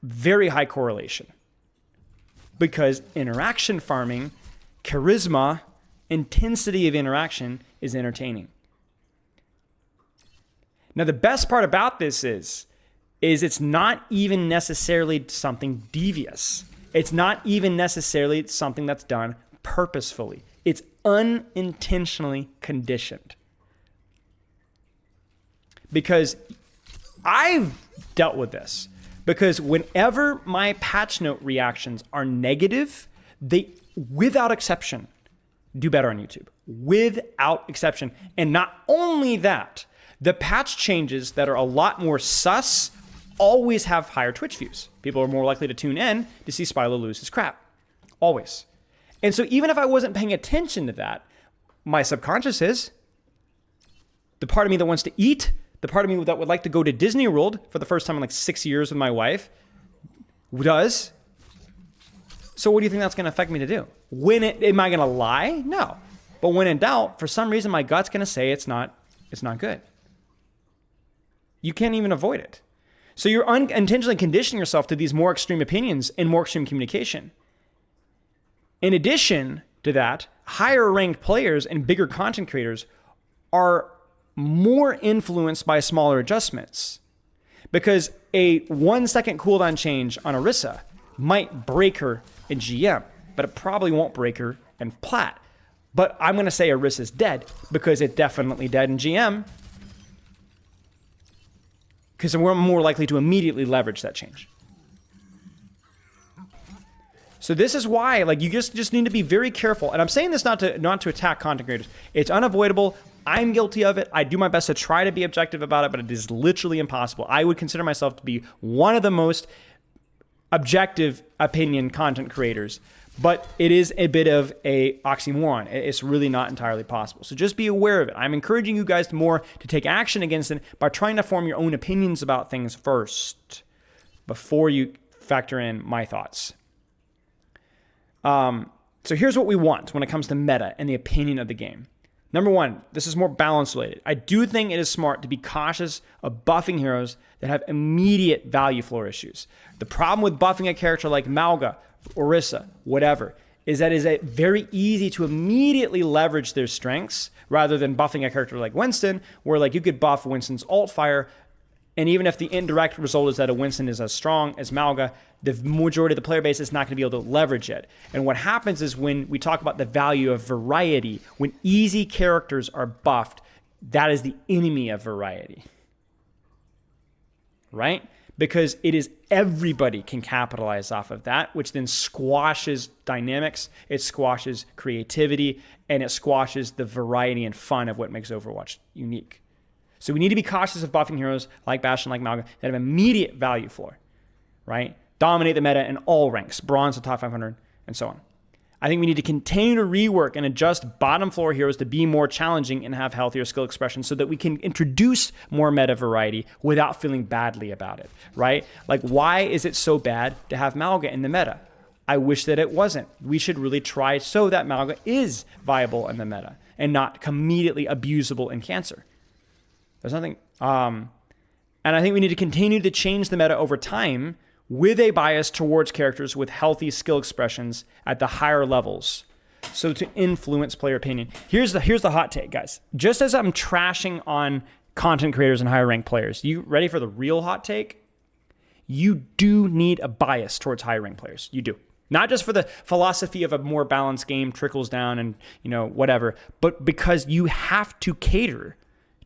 Very high correlation. Because interaction farming, charisma, intensity of interaction is entertaining. Now, the best part about this is it's not even necessarily something devious. It's not even necessarily something that's done purposefully. It's unintentionally conditioned. Because I've dealt with this. Because whenever my patch note reactions are negative, they, without exception, do better on YouTube. Without exception. And not only that, the patch changes that are a lot more sus always have higher Twitch views. People are more likely to tune in to see Spilo lose his crap. Always. And so even if I wasn't paying attention to that, my subconscious is. The part of me that wants to eat, the part of me that would like to go to Disney World for the first time in like 6 years with my wife, does. So what do you think that's going to affect me to do? Am I going to lie? No. But when in doubt, for some reason, my gut's going to say it's not good. You can't even avoid it. So you're unintentionally conditioning yourself to these more extreme opinions and more extreme communication. In addition to that, higher ranked players and bigger content creators are more influenced by smaller adjustments. Because a 1 second cooldown change on Orisa might break her in GM, but it probably won't break her in Plat. But I'm going to say Orisa's dead because it's definitely dead in GM. Because we're more likely to immediately leverage that change. So this is why, like, you just need to be very careful. And I'm saying this not to attack content creators. It's unavoidable. I'm guilty of it. I do my best to try to be objective about it, but it is literally impossible. I would consider myself to be one of the most objective opinion content creators, but it is a bit of a oxymoron. It's really not entirely possible. So just be aware of it. I'm encouraging you guys more to take action against it by trying to form your own opinions about things first before you factor in my thoughts. So here's what we want when it comes to meta and the opinion of the game. Number one, this is more balance related. I do think it is smart to be cautious of buffing heroes that have immediate value floor issues. The problem with buffing a character like Malga, Orisa, whatever, is that it's very easy to immediately leverage their strengths rather than buffing a character like Winston, where like you could buff Winston's alt fire, and even if the indirect result is that a Winston is as strong as Malga, the majority of the player base is not going to be able to leverage it. And what happens is when we talk about the value of variety, when easy characters are buffed, that is the enemy of variety. Right? because it is everybody can capitalize off of that, which then squashes dynamics, it squashes creativity, and it squashes the variety and fun of what makes Overwatch unique. So we need to be cautious of buffing heroes like Bastion, like Malga, that have immediate value floor, right? Dominate the meta in all ranks, bronze to top 500, and so on. I think we need to continue to rework and adjust bottom floor heroes to be more challenging and have healthier skill expression so that we can introduce more meta variety without feeling badly about it, right? Like, why is it so bad to have Malga in the meta? I wish that it wasn't. We should really try so that Malga is viable in the meta and not immediately abusable in Cancer. There's nothing... and I think we need to continue to change the meta over time with a bias towards characters with healthy skill expressions at the higher levels, so to influence player opinion. Here's the hot take, guys. Just as I'm trashing on content creators and higher ranked players, you ready for the real hot take? You do need a bias towards higher ranked players. You do. Not just for the philosophy of a more balanced game trickles down and, you know, whatever, but because you have to cater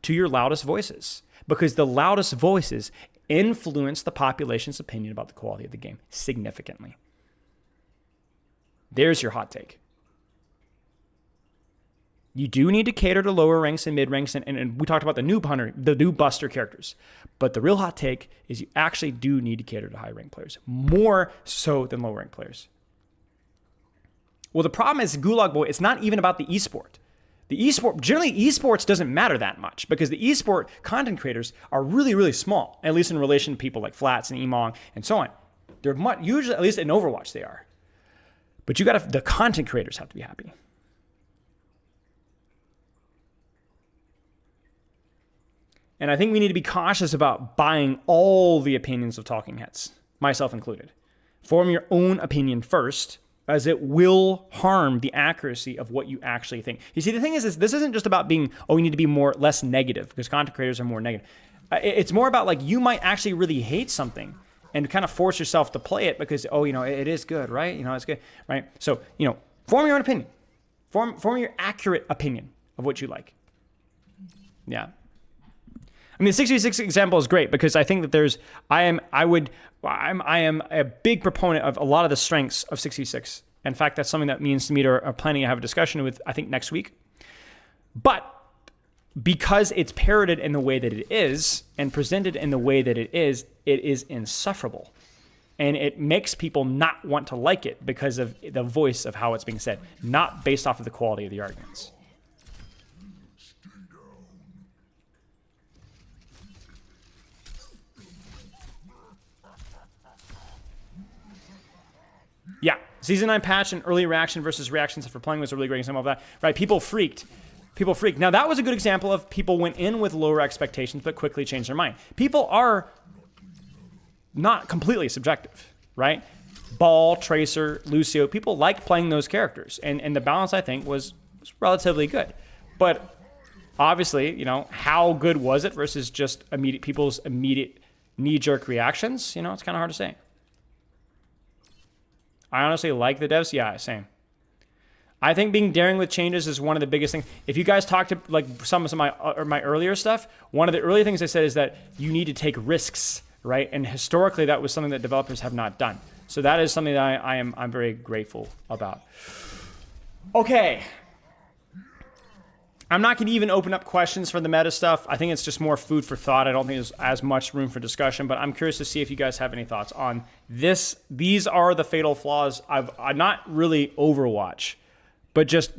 to your loudest voices, because the loudest voices influence the population's opinion about the quality of the game significantly. There's your hot take. You do need to cater to lower ranks and mid ranks, and we talked about the new buster characters. But the real hot take is you actually do need to cater to high rank players, more so than low rank players. Well, the problem is Gulag Boy, it's not even about the esport. Generally esports doesn't matter that much because the esport content creators are really, really small, at least in relation to people like Flats and Emong and so on. They're usually, at least in Overwatch, they are. But the content creators have to be happy. And I think we need to be cautious about buying all the opinions of talking heads, myself included. Form your own opinion first, as it will harm the accuracy of what you actually think. You see, the thing is this isn't just about being, we need to be less negative, because content creators are more negative. It's more about, like, you might actually really hate something and kind of force yourself to play it because, it is good, right? It's good, right? So, form your own opinion. Form your accurate opinion of what you like. Yeah. I mean, the 66 example is great because I think that I am a big proponent of a lot of the strengths of 66. In fact, that's something that me and Samit are planning to have a discussion with, I think, next week. But because it's parroted in the way that it is and presented in the way that it is insufferable. And it makes people not want to like it because of the voice of how it's being said, not based off of the quality of the arguments. Yeah, Season 9 patch and early reaction versus reactions for playing was a really great example of that. Right, people freaked. Now, that was a good example of people went in with lower expectations but quickly changed their mind. People are not completely subjective, right? Ball, Tracer, Lucio, people liked playing those characters. And the balance, I think, was relatively good. But obviously, how good was it versus just people's immediate knee-jerk reactions? It's kind of hard to say. I honestly like the devs. Yeah, same. I think being daring with changes is one of the biggest things. If you guys talk to some of my earlier stuff, one of the early things I said is that you need to take risks, right? And historically, that was something that developers have not done. So that is something that I'm very grateful about. Okay. I'm not going to even open up questions for the meta stuff. I think it's just more food for thought. I don't think there's as much room for discussion, but I'm curious to see if you guys have any thoughts on this. These are the fatal flaws. I'm not really Overwatch, but just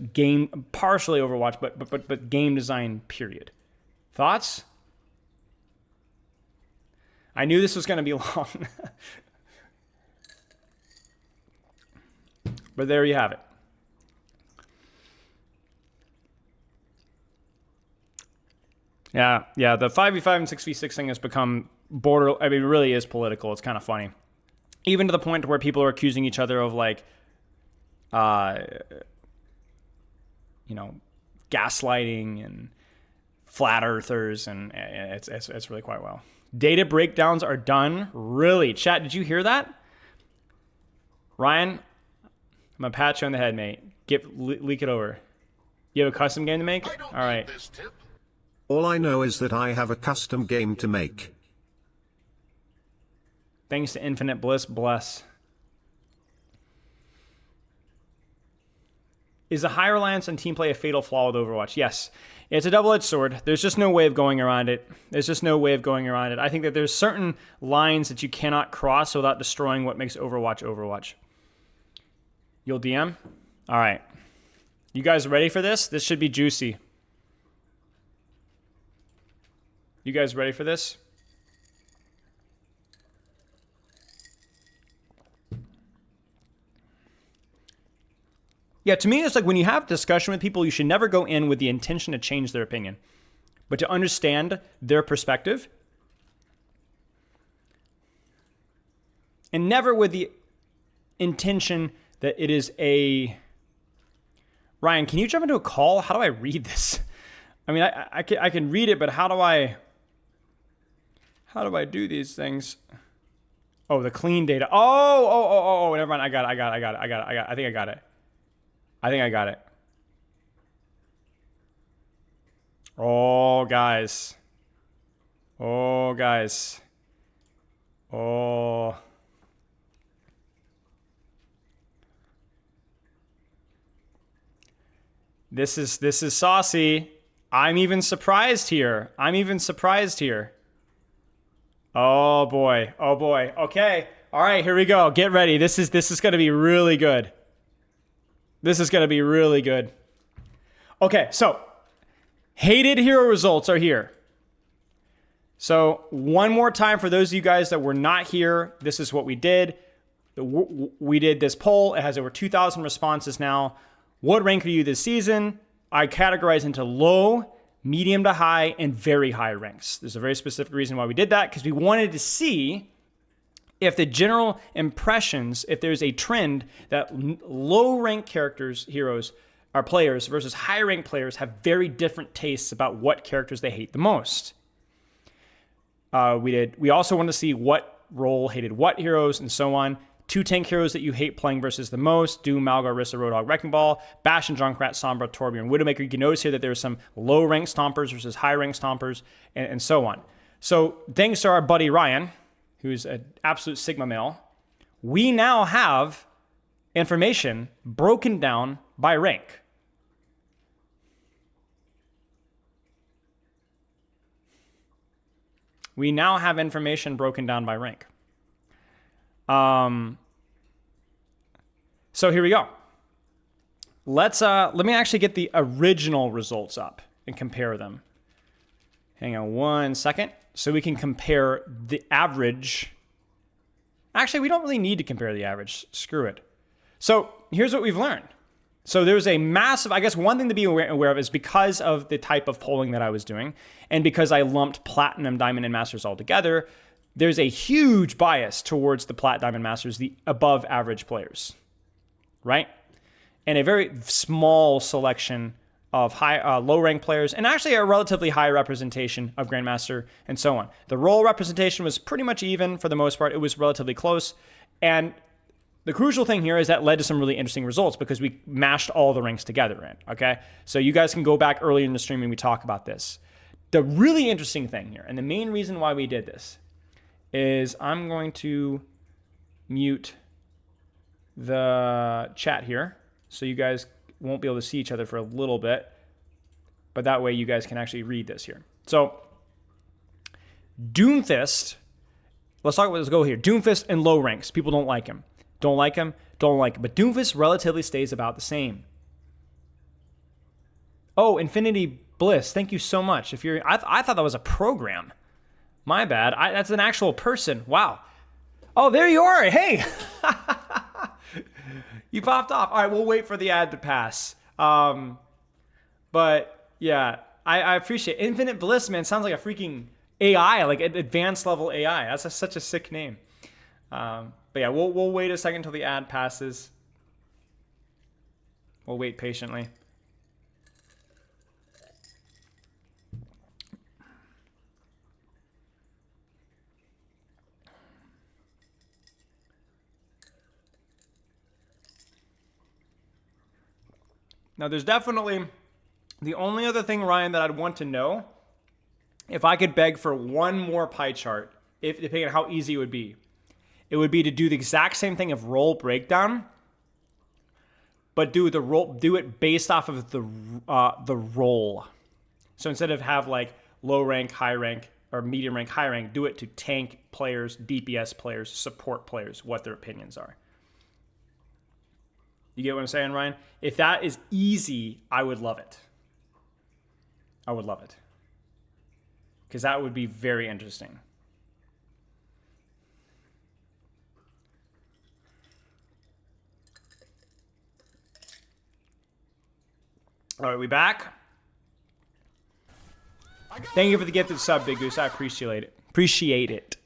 partially Overwatch, but game design, period. Thoughts? I knew this was going to be long. But there you have it. Yeah, the 5v5 and 6v6 thing has become it really is political. It's kind of funny. Even to the point where people are accusing each other of, like, gaslighting and flat earthers, and it's really quite well. Data breakdowns are done. Really? Chat, did you hear that? Ryan, I'm going to pat you on the head, mate. Leak it over. You have a custom game to make? All right.
All I know is that I have a custom game to make.
Thanks to Infinite Bliss, bless. Is a high reliance on team play a fatal flaw with Overwatch? Yes. It's a double-edged sword. There's just no way of going around it. I think that there's certain lines that you cannot cross without destroying what makes Overwatch Overwatch. You'll DM? All right. You guys ready for this? This should be juicy. You guys ready for this? Yeah, to me, it's like when you have discussion with people, you should never go in with the intention to change their opinion, but to understand their perspective. And never with the intention that it is a... Ryan, can you jump into a call? How do I read this? I mean, I can read it, but how do I do these things? Oh, the clean data. Oh, never mind. I got it. I think I got it. Oh, guys. Oh. This is saucy. I'm even surprised here. Oh boy. Okay. All right, here we go. Get ready. This is going to be really good. Okay, so hated hero results are here. So one more time for those of you guys that were not here, this is what we did. We did this poll. It has over 2,000 responses now. What rank are you this season? I categorize into low, medium to high, and very high ranks. There's a very specific reason why we did that, because we wanted to see if the general impressions, if there's a trend that low rank characters, heroes, are players versus high rank players have very different tastes about what characters they hate the most. We also wanted to see what role hated what heroes and so on. 2 tank heroes that you hate playing versus the most: Doom, Malgar, Orisa, Roadhog, Wrecking Ball, Bastion, Junkrat, Sombra, Torbjorn, Widowmaker. You can notice here that there's some low rank stompers versus high rank stompers and so on. So thanks to our buddy Ryan, who's an absolute Sigma male, we now have information broken down by rank. So here we go. Let me actually get the original results up and compare them. Hang on one second. So we can compare the average. Actually, we don't really need to compare the average. Screw it. So here's what we've learned. So there's a massive, I guess one thing to be aware of is because of the type of polling that I was doing, and because I lumped Platinum, Diamond, and Masters all together, there's a huge bias towards the Plat, Diamond, Masters, the above average players, right? And a very small selection of high, low rank players, and actually a relatively high representation of Grandmaster and so on. The role representation was pretty much even for the most part. It was relatively close. And the crucial thing here is that led to some really interesting results because we mashed all the ranks together in, okay? So you guys can go back earlier in the stream and we talk about this. The really interesting thing here, and the main reason why we did this, is I'm going to mute the chat here so you guys won't be able to see each other for a little bit, but that way you guys can actually read this here. So Doomfist, let's go here. Doomfist and low ranks. People don't like him. Don't like him. But Doomfist relatively stays about the same. Oh, Infinity Bliss. Thank you so much. I thought that was a program. My bad. That's an actual person. Wow. Oh, there you are. Hey. You popped off. All right, we'll wait for the ad to pass. But yeah, I appreciate it. Infinite Bliss, man. Sounds like a freaking AI, like an advanced level AI. That's such a sick name. But yeah, we'll wait a second until the ad passes. We'll wait patiently. Now, there's definitely the only other thing, Ryan, that I'd want to know, if I could beg for one more pie chart, if depending on how easy it would be, It would be to do the exact same thing of role breakdown, but do it based off of the role. So instead of have like low rank, high rank, or medium rank, high rank, do it to tank players, DPS players, support players, what their opinions are. You get what I'm saying, Ryan? If that is easy, I would love it. I would love it. Because that would be very interesting. All right, we back? Thank you for the gifted sub, Big Goose. I appreciate it. Appreciate it.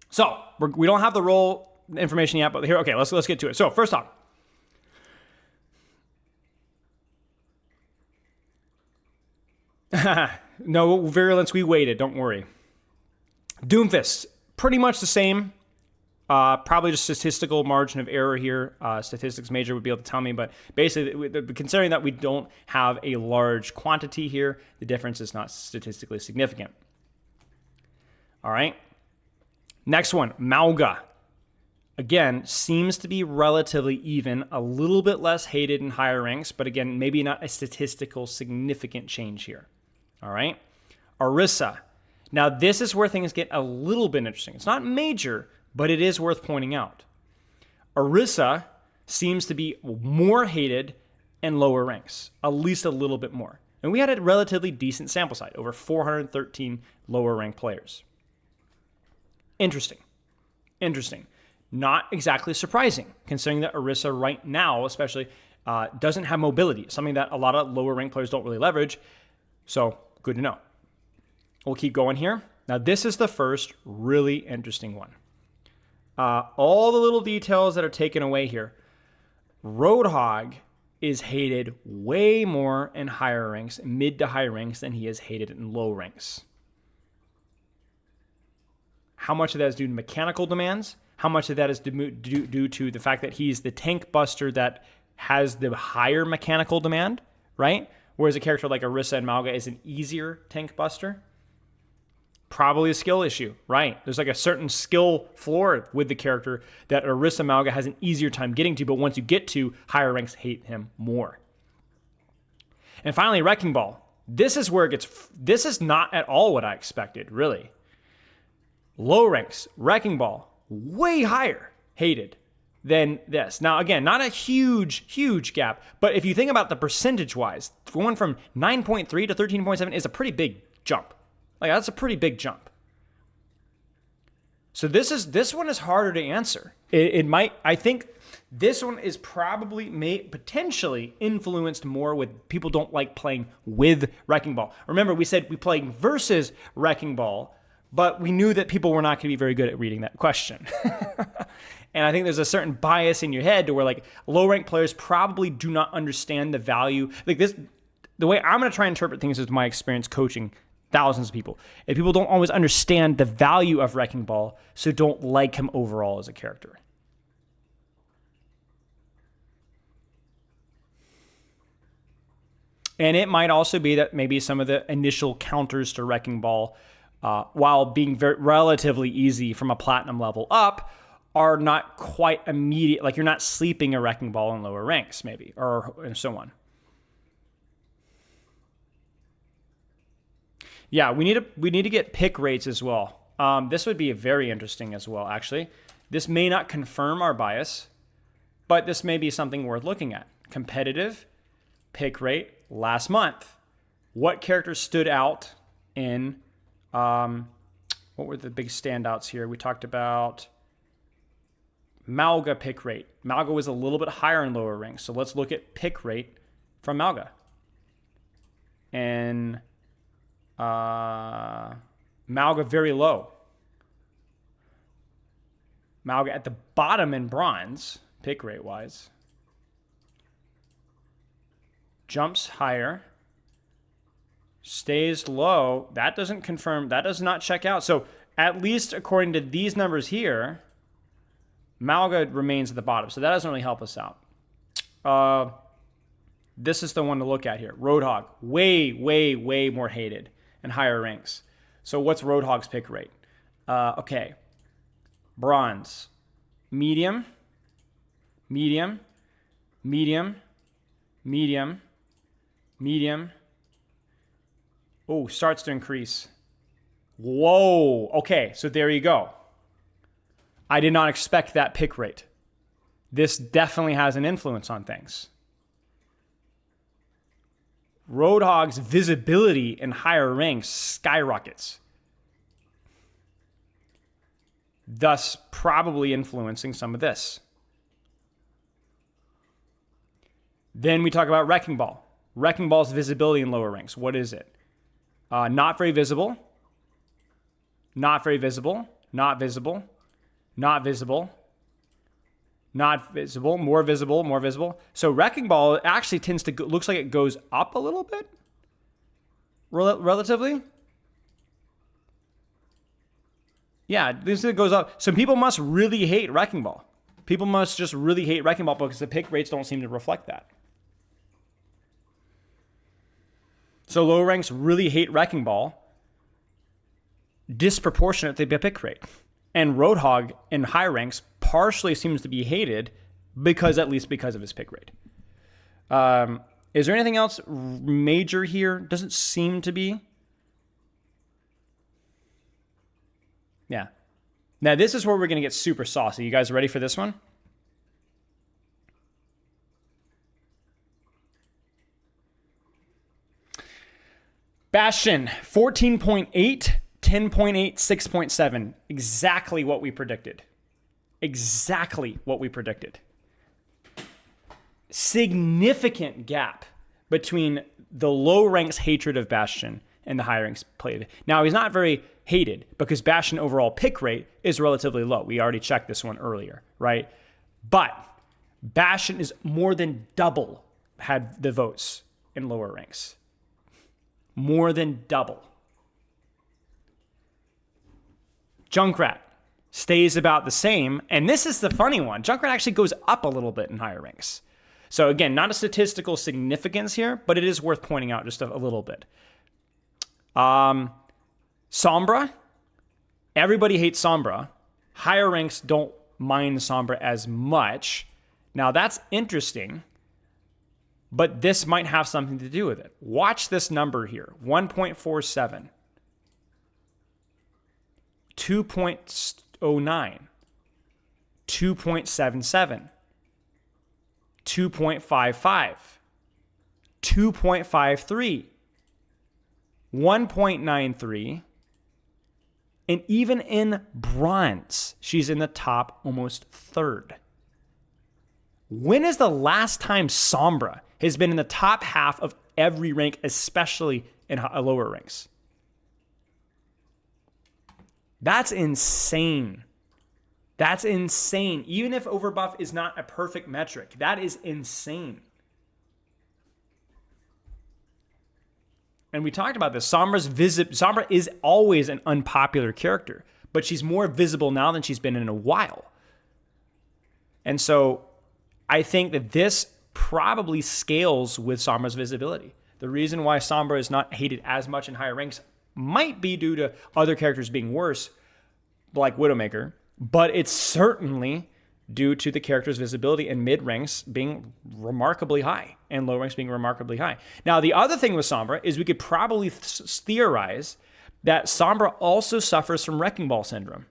So, we don't have the role information yet, but here, okay, let's get to it. So, first off, no virulence, we waited, don't worry. Doomfist, pretty much the same. Probably just statistical margin of error here. Statistics major would be able to tell me, but basically, considering that we don't have a large quantity here, the difference is not statistically significant. All right. Next one, Mauga. Again, seems to be relatively even, a little bit less hated in higher ranks, but again, maybe not a statistical significant change here. All right. Orisa. Now, this is where things get a little bit interesting. It's not major, but it is worth pointing out. Orisa seems to be more hated in lower ranks, at least a little bit more. And we had a relatively decent sample size, over 413 lower ranked players. Interesting. Not exactly surprising, considering that Orisa right now, especially, doesn't have mobility, something that a lot of lower ranked players don't really leverage. So, good to know. We'll keep going here. Now, this is the first really interesting one. All the little details that are taken away here. Roadhog is hated way more in higher ranks, mid to high ranks, than he is hated in low ranks. How much of that is due to mechanical demands? How much of that is due to the fact that he's the tank buster that has the higher mechanical demand, right? Whereas a character like Orisa and Mauga is an easier tank buster. Probably a skill issue, right? There's like a certain skill floor with the character that Orisa Mauga has an easier time getting to, but once you get to, higher ranks hate him more. And finally, Wrecking Ball. This is where it gets, this is not at all what I expected, really. Low ranks, Wrecking Ball, way higher hated than this. Now, again, not a huge gap, but if you think about the percentage-wise, going from 9.3 to 13.7 is a pretty big jump. Like, that's a pretty big jump. So this one is harder to answer. I think this one is probably potentially influenced more with people don't like playing with Wrecking Ball. Remember, we said we played versus Wrecking Ball, but we knew that people were not going to be very good at reading that question. And I think there's a certain bias in your head to where like low ranked players probably do not understand the value. Like this, the way I'm going to try and interpret things is my experience coaching thousands of people. And people don't always understand the value of Wrecking Ball, so don't like him overall as a character. And it might also be that maybe some of the initial counters to Wrecking Ball, while being relatively easy from a platinum level up, are not quite immediate. Like you're not sleeping a Wrecking Ball in lower ranks, maybe, or and so on. Yeah, we need to get pick rates as well. This would be very interesting as well, actually. This may not confirm our bias, but this may be something worth looking at. Competitive pick rate last month. What characters stood out in, what were the big standouts here? We talked about Mauga pick rate. Mauga was a little bit higher in lower ranks, so let's look at pick rate from Mauga. And Mauga very low. Mauga at the bottom in bronze, pick rate wise. Jumps higher. Stays low. That doesn't confirm. That does not check out. So at least according to these numbers here, Mauga remains at the bottom. So that doesn't really help us out. This is the one to look at here. Roadhog. Way more hated and higher ranks. So what's Roadhog's pick rate? Okay. bronze, medium, medium, medium, medium, medium. Oh, starts to increase. Whoa. Okay, so there you go. I did not expect that pick rate. This definitely has an influence on things. Roadhog's visibility in higher ranks skyrockets, thus probably influencing some of this. Then we talk about Wrecking Ball. Wrecking Ball's visibility in lower ranks. What is it? Not very visible. Not very visible. Not visible. Not visible. Not visible. More visible. More visible. So Wrecking Ball actually tends to looks like it goes up a little bit. Relatively. Yeah, this goes up. So people must really hate Wrecking Ball. People must just really hate Wrecking Ball because the pick rates don't seem to reflect that. So low ranks really hate Wrecking Ball disproportionate to the pick rate. And Roadhog in high ranks partially seems to be hated because of his pick rate. Is there anything else major here? Doesn't seem to be. Yeah. Now this is where we're going to get super saucy. You guys ready for this one? Bastion, 14.8, 10.8, 6.7. Exactly what we predicted. Exactly what we predicted. Significant gap between the low ranks hatred of Bastion and the high ranks played. Now, he's not very hated because Bastion overall pick rate is relatively low. We already checked this one earlier, right? But Bastion is more than double had the votes in lower ranks. More than double. Junkrat stays about the same. And this is the funny one. Junkrat actually goes up a little bit in higher ranks. So again, not a statistical significance here, but it is worth pointing out just a little bit. Sombra. Everybody hates Sombra. Higher ranks don't mind Sombra as much. Now that's interesting. But this might have something to do with it. Watch this number here. 1.47. 2.09. 2.77. 2.55. 2.53. 1.93. And even in bronze, she's in the top almost third. When is the last time Sombra has been in the top half of every rank, especially in lower ranks? That's insane. That's insane. Even if overbuff is not a perfect metric, that is insane. And we talked about this. Sombra is always an unpopular character, but she's more visible now than she's been in a while. And so I think that this probably scales with Sombra's visibility. The reason why Sombra is not hated as much in higher ranks might be due to other characters being worse, like Widowmaker, but it's certainly due to the character's visibility in mid ranks being remarkably high and low ranks being remarkably high. Now, the other thing with Sombra is we could probably theorize that Sombra also suffers from Wrecking Ball syndrome,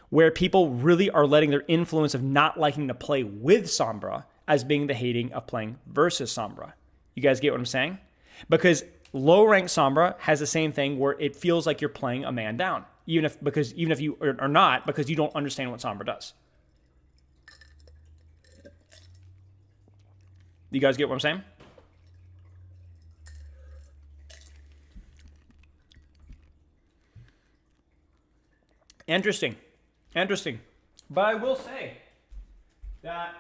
where people really are letting their influence of not liking to play with Sombra as being the hating of playing versus Sombra. You guys get what I'm saying? Because low rank Sombra has the same thing where it feels like you're playing a man down, even if you are not, because you don't understand what Sombra does. You guys get what I'm saying? Interesting. But I will say that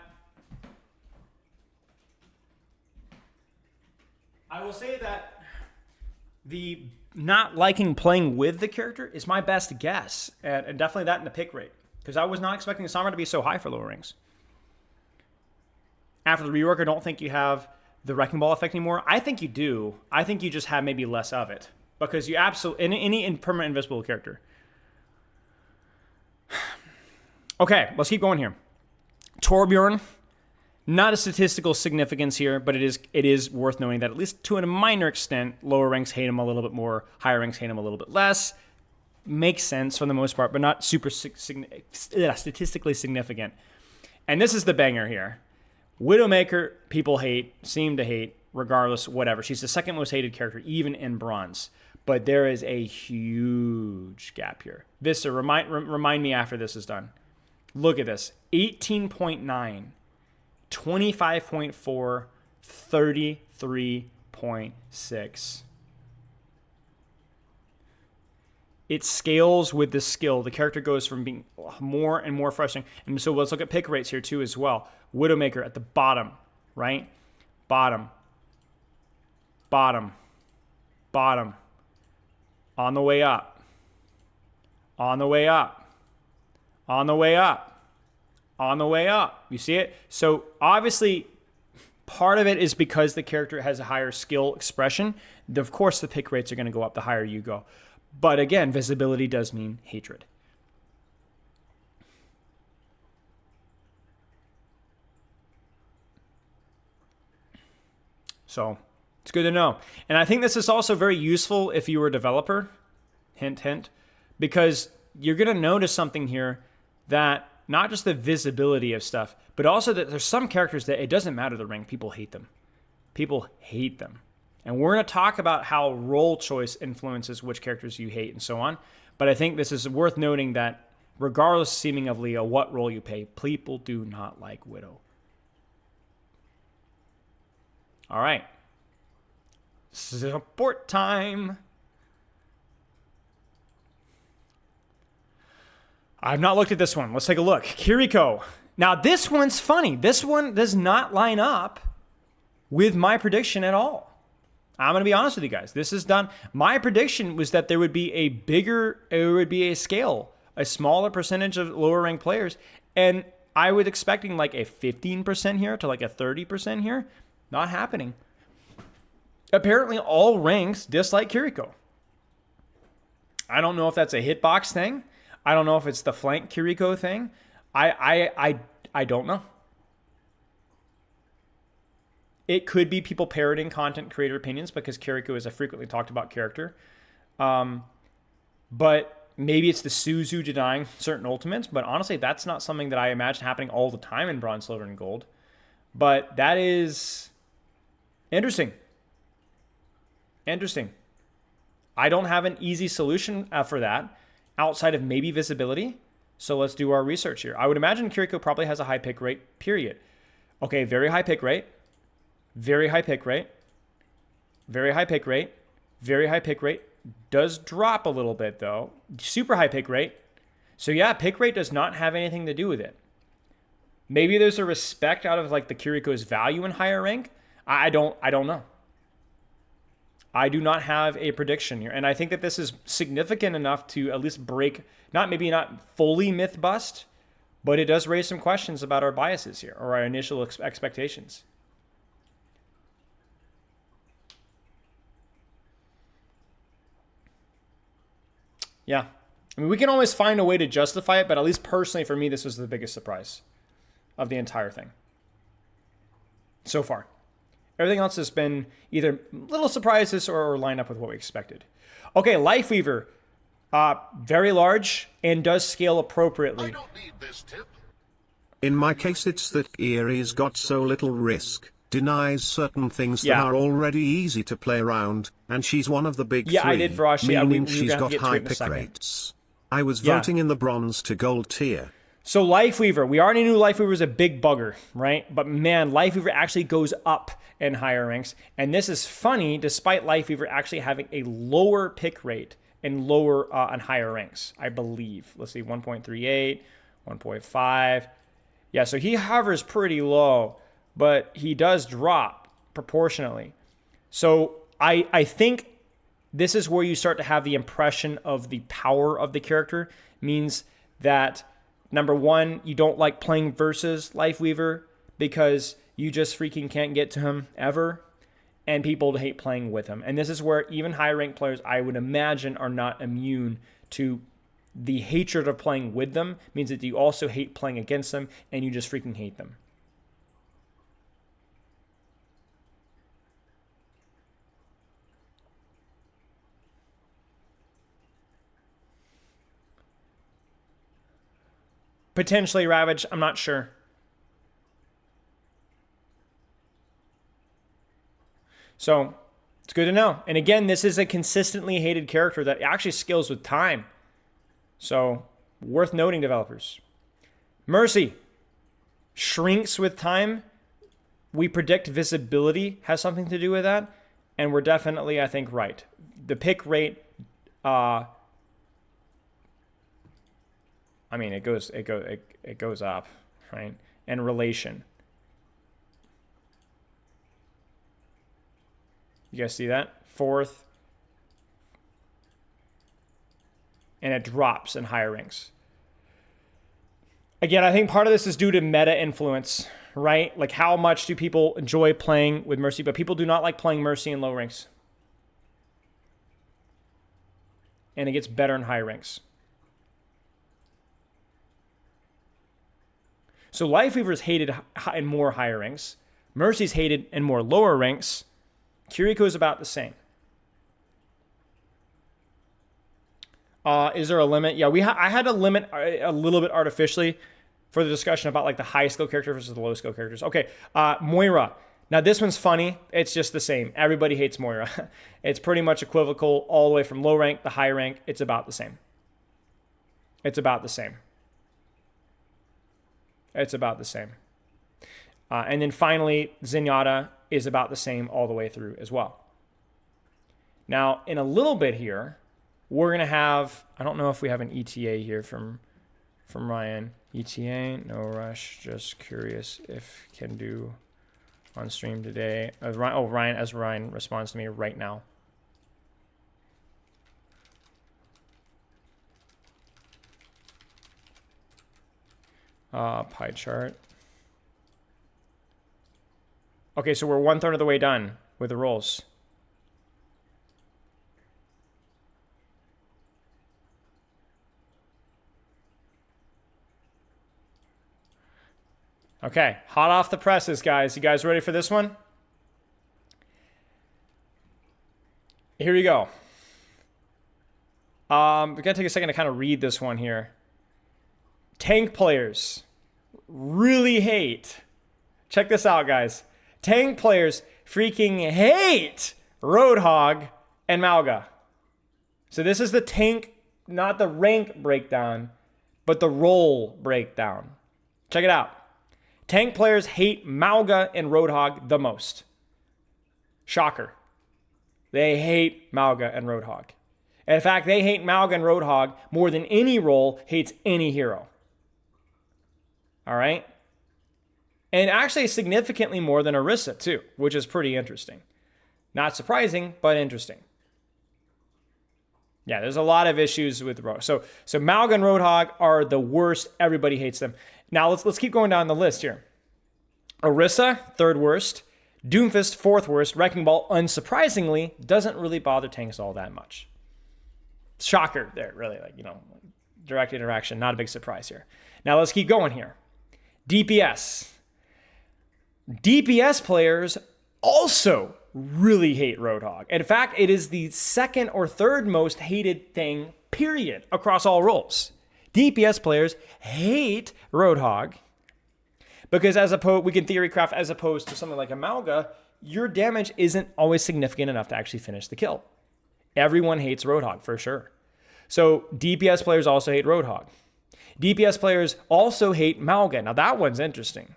the not liking playing with the character is my best guess, and definitely that in the pick rate, because I was not expecting Sombra to be so high for lower ranks. After the rework, I don't think you have the Wrecking Ball effect anymore. I think you do. I think you just have maybe less of it, because you absolutely any permanent invisible character. Okay, let's keep going here. Torbjorn, not a statistical significance here, but it is worth knowing that at least to a minor extent, lower ranks hate him a little bit more, higher ranks hate him a little bit less. Makes sense for the most part, but not super statistically significant. And this is the banger here. Widowmaker, people seem to hate, regardless, whatever. She's the second most hated character, even in bronze. But there is a huge gap here. Vista, remind me after this is done. Look at this. 18.9, 25.4, 33.6. It scales with the skill. The character goes from being more and more frustrating. And so let's look at pick rates here too as well. Widowmaker at the bottom, right? Bottom. On the way up. On the way up. You see it? So obviously, part of it is because the character has a higher skill expression. Of course, the pick rates are going to go up the higher you go. But again, visibility does mean hatred. So it's good to know. And I think this is also very useful if you were a developer, hint, hint, because you're going to notice something here that not just the visibility of stuff, but also that there's some characters that it doesn't matter the rank, people hate them. People hate them. And we're going to talk about how role choice influences which characters you hate and so on. But I think this is worth noting that regardless seemingly of what role you play, people do not like Widow. All right. Support time. I've not looked at this one. Let's take a look. Kiriko. Now, this one's funny. This one does not line up with my prediction at all. I'm going to be honest with you guys. This is done. My prediction was that there would be a scale, a smaller percentage of lower ranked players. And I was expecting like a 15% here to like a 30% here. Not happening. Apparently all ranks dislike Kiriko. I don't know if that's a hitbox thing. I don't know if it's the flank Kiriko thing. I don't know. It could be people parroting content creator opinions because Kiriko is a frequently talked about character. But maybe it's the Suzu denying certain ultimates. But honestly, that's not something that I imagine happening all the time in Bronze, Silver, and Gold. But that is interesting. Interesting. I don't have an easy solution for that outside of maybe visibility. So let's do our research here. I would imagine Kiriko probably has a high pick rate, period. Okay, very high pick rate. Very high pick rate. Very high pick rate. Very high pick rate. Does drop a little bit though. Super high pick rate. So yeah, pick rate does not have anything to do with it. Maybe there's a respect out of like the Kiriko's value in higher rank. I don't know. I do not have a prediction here. And I think that this is significant enough to at least break, maybe not fully myth bust, but it does raise some questions about our biases here or our initial expectations. Yeah. I mean, we can always find a way to justify it, but at least personally for me, this was the biggest surprise of the entire thing so far. Everything else has been either little surprises or line up with what we expected. Okay, Lifeweaver, very large and does scale appropriately.
I don't need this tip.
In my case, it's that Erie's got so little risk, denies certain things that are already easy to play around, and she's one of the big three,
I did, Varash.
meaning she's got high pick rates. I was voting in the bronze to gold tier.
So Lifeweaver, we already knew Lifeweaver was a big bugger, right? But man, Lifeweaver actually goes up in higher ranks. And this is funny, despite Lifeweaver actually having a lower pick rate and lower on higher ranks, I believe. Let's see, 1.38, 1.5. Yeah, so he hovers pretty low, but he does drop proportionately. So I think this is where you start to have the impression of the power of the character. Means that, number one, you don't like playing versus Lifeweaver because you just freaking can't get to him ever, and people hate playing with him. And this is where even high-ranked players, I would imagine, are not immune to The hatred of playing with them means that you also hate playing against them, and you just freaking hate them. Potentially Ravage, I'm not sure. So it's good to know. And again, this is a consistently hated character that actually scales with time. So worth noting, developers. Mercy shrinks with time. We predict visibility has something to do with that. And we're definitely, I think, right. The pick rate, I mean, it goes up, right? And relation. You guys see that? Fourth. And it drops in higher ranks. Again, I think part of this is due to meta influence, right? Like how much do people enjoy playing with Mercy, but people do not like playing Mercy in low ranks. And it gets better in high ranks. So Lifeweaver is hated in more higher ranks. Mercy's hated in more lower ranks. Kiriko is about the same. Is there a limit? Yeah, I had to limit a little bit artificially for the discussion about like the high skill character versus the low skill characters. Okay, Moira. Now this one's funny. It's just the same. Everybody hates Moira. It's pretty much equivocal all the way from low rank to high rank. It's about the same. It's about the same. It's about the same. And then finally, Zenyatta is about the same all the way through as well. Now, in a little bit here, we're going to have, I don't know if we have an ETA here from Ryan. ETA, no rush, just curious if can do on stream today. Ryan responds to me right now. Pie chart. Okay, so we're 1/3 of the way done with the rolls. Okay, hot off the presses, guys. You guys ready for this one? Here we go. We're going to take a second to kind of read this one here. Tank players really hate. Check this out, guys. Tank players freaking hate Roadhog and Malga. So this is the tank, not the rank breakdown, but the role breakdown. Check it out. Tank players hate Malga and Roadhog the most. Shocker. They hate Malga and Roadhog. In fact, they hate Malga and Roadhog more than any role hates any hero. All right? And actually significantly more than Orisa too, which is pretty interesting. Not surprising, but interesting. Yeah, there's a lot of issues with Roadhog. So Malga and Roadhog are the worst. Everybody hates them. Now let's keep going down the list here. Orisa, 3rd worst. Doomfist, 4th worst. Wrecking Ball, unsurprisingly, doesn't really bother tanks all that much. Shocker there, really. Direct interaction, not a big surprise here. Now let's keep going here. DPS. DPS players also really hate Roadhog. In fact, it is the 2nd or 3rd most hated thing, period, across all roles. DPS players hate Roadhog because we can theory craft as opposed to something like Amalga, your damage isn't always significant enough to actually finish the kill. Everyone hates Roadhog for sure. So DPS players also hate Roadhog. DPS players also hate Malga. Now that one's interesting.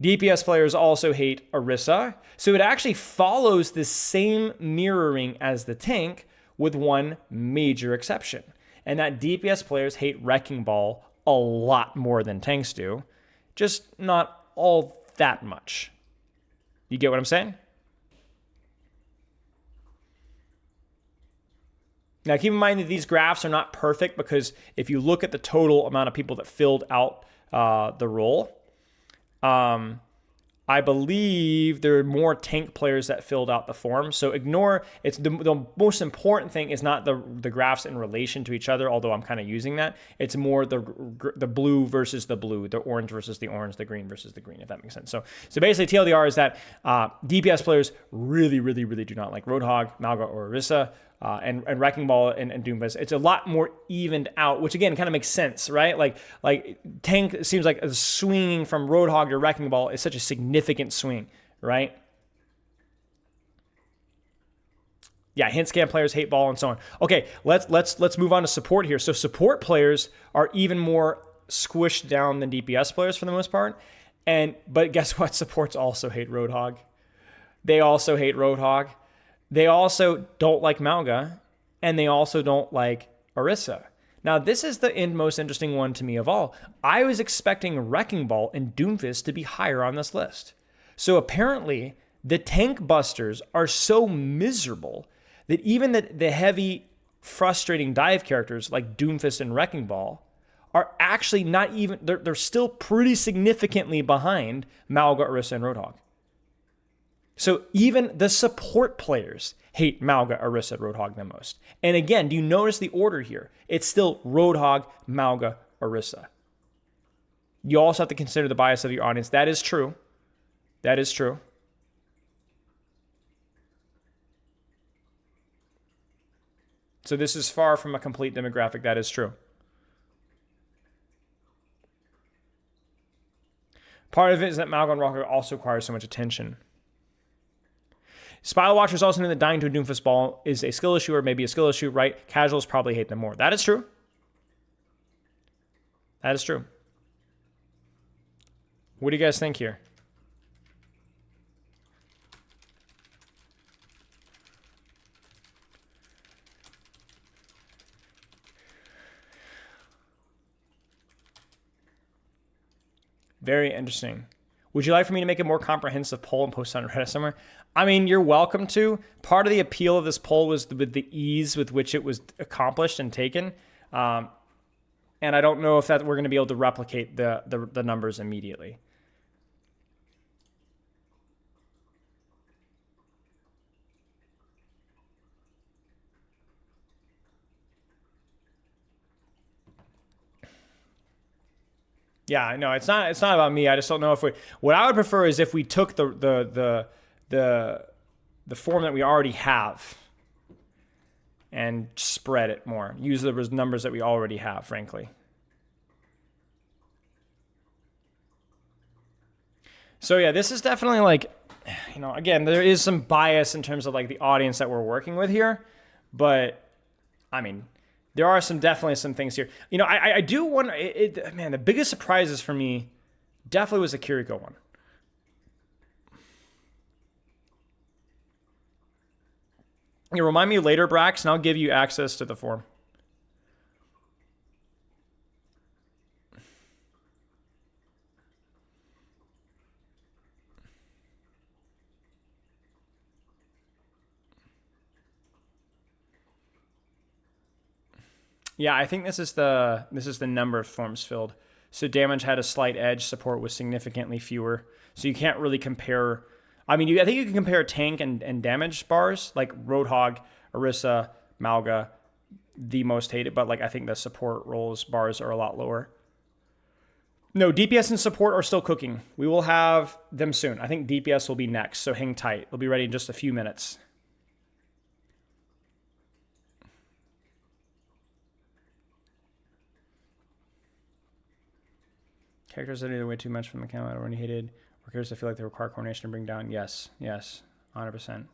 DPS players also hate Orisa. So it actually follows the same mirroring as the tank with one major exception. And that DPS players hate Wrecking Ball a lot more than tanks do. Just not all that much. You get what I'm saying? Now, keep in mind that these graphs are not perfect because if you look at the total amount of people that filled out the role, I believe there are more tank players that filled out the form. So ignore, it's the most important thing is not the graphs in relation to each other, although I'm kind of using that. It's more the blue versus the blue, the orange versus the orange, the green versus the green, if that makes sense. So basically TLDR is that DPS players really, really, really do not like Roadhog, Malga, or Orisa. And Wrecking Ball and Doomfist, it's a lot more evened out, which again kind of makes sense, right? Like tank seems like a swinging from Roadhog to Wrecking Ball is such a significant swing, right? Yeah, hint scan players hate ball and so on. Okay, let's move on to support here. So support players are even more squished down than DPS players for the most part. But guess what? Supports also hate Roadhog. They also hate Roadhog. They also don't like Malga, and they also don't like Orisa. Now, this is the most interesting one to me of all. I was expecting Wrecking Ball and Doomfist to be higher on this list. So apparently, the tank busters are so miserable that even the heavy, frustrating dive characters like Doomfist and Wrecking Ball are actually not even, they're still pretty significantly behind Malga, Orisa, and Roadhog. So even the support players hate Malga, Orisa, Roadhog the most. And again, do you notice the order here? It's still Roadhog, Malga, Orisa. You also have to consider the bias of your audience. That is true. That is true. So this is far from a complete demographic. That is true. Part of it is that Malga and Rocker also require so much attention. Spile Watchers also know that dying to a Doomfist ball is a skill issue or maybe a skill issue, right? Casuals probably hate them more. That is true. That is true. What do you guys think here? Very interesting. Would you like for me to make a more comprehensive poll and post it on Reddit somewhere? I mean, you're welcome to. Part of the appeal of this poll was with the ease with which it was accomplished and taken. And I don't know if that we're going to be able to replicate the numbers immediately. Yeah, no, it's not about me. I just don't know if what I would prefer is if we took the form that we already have and spread it more. Use the numbers that we already have, frankly. So yeah, this is definitely like, again, there is some bias in terms of like the audience that we're working with here, but I mean, there are definitely some things here. I do want, man, the biggest surprises for me definitely was the Kiriko one. You remind me later, Brax, and I'll give you access to the form. Yeah, I think this is the number of forms filled. So damage had a slight edge, support was significantly fewer. So you can't really compare. I mean, I think you can compare tank and damage bars, like Roadhog, Orisa, Malga, the most hated, but like I think the support roles bars are a lot lower. No, DPS and support are still cooking. We will have them soon. I think DPS will be next, so hang tight. They'll be ready in just a few minutes. Characters that either way too much from the camera already hated, or characters that feel like they require coordination to bring down. Yes, 100%.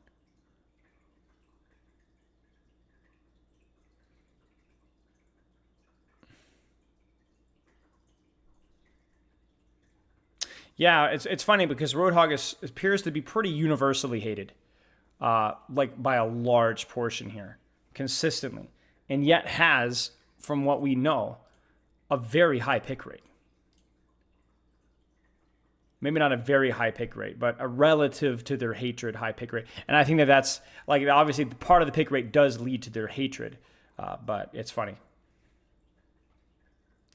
Yeah, it's funny because Roadhog appears to be pretty universally hated, like by a large portion here, consistently, and yet has, from what we know, a very high pick rate. Maybe not a very high pick rate, but a relative to their hatred high pick rate. And I think that's like, obviously part of the pick rate does lead to their hatred, but it's funny.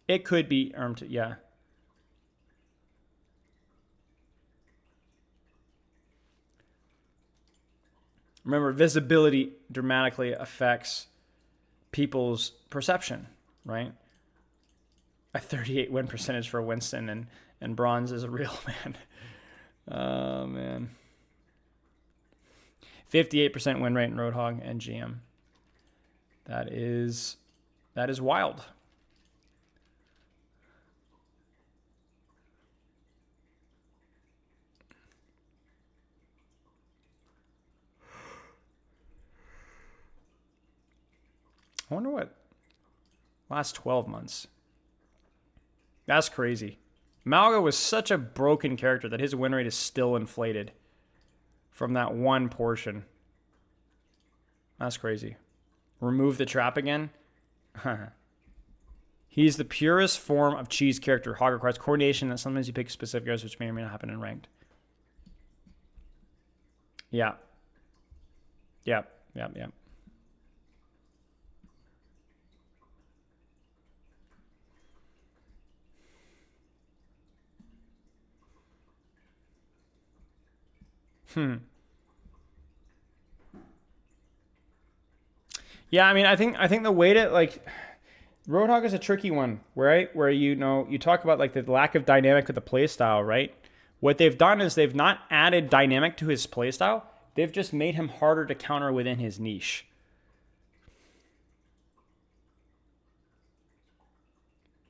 It could be yeah. Remember, visibility dramatically affects people's perception, right? A 38 win percentage for Winston and bronze is real, man. Oh, man. 58% win rate in Roadhog and GM. That is wild. I wonder what last 12 months. That's crazy. Malga was such a broken character that his win rate is still inflated from that one portion. That's crazy. Remove the trap again. He's the purest form of cheese character. Hog requires coordination that sometimes you pick specific guys, which may or may not happen in ranked. Yeah. Yep. Yeah, I mean, I think the way to like Roadhog is a tricky one, right? Where you talk about like the lack of dynamic with the playstyle, right? What they've done is they've not added dynamic to his playstyle. They've just made him harder to counter within his niche.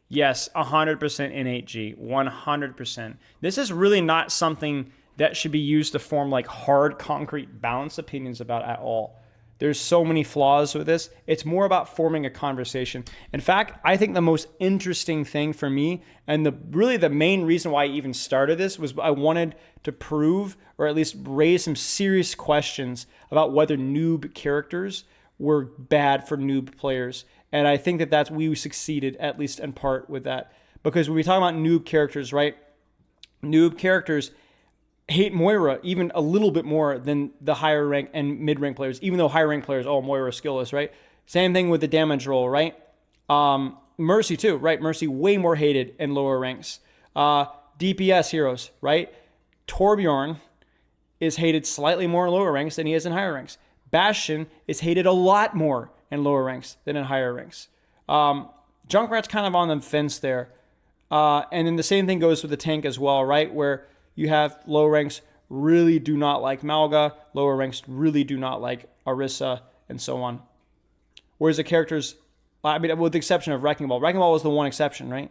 Yes, 100% innate G, 100%. This is really not something that should be used to form like hard, concrete, balanced opinions about at all. There's so many flaws with this. It's more about forming a conversation. In fact, I think the most interesting thing for me, and the main reason why I even started this, was I wanted to prove, or at least raise some serious questions about whether noob characters were bad for noob players. And I think that we succeeded, at least in part, with that. Because when we talk about noob characters, right? Noob characters hate Moira even a little bit more than the higher rank and mid rank players, even though higher rank players, Moira skillless, right? Same thing with the damage roll, right? Mercy too, right? Mercy way more hated in lower ranks. DPS heroes, right? Torbjorn is hated slightly more in lower ranks than he is in higher ranks. Bastion is hated a lot more in lower ranks than in higher ranks. Junkrat's kind of on the fence there. And then the same thing goes with the tank as well, right? Where you have low ranks really do not like Malga, lower ranks really do not like Orisa, and so on. Whereas the characters, I mean, with the exception of Wrecking Ball. Wrecking Ball was the one exception, right?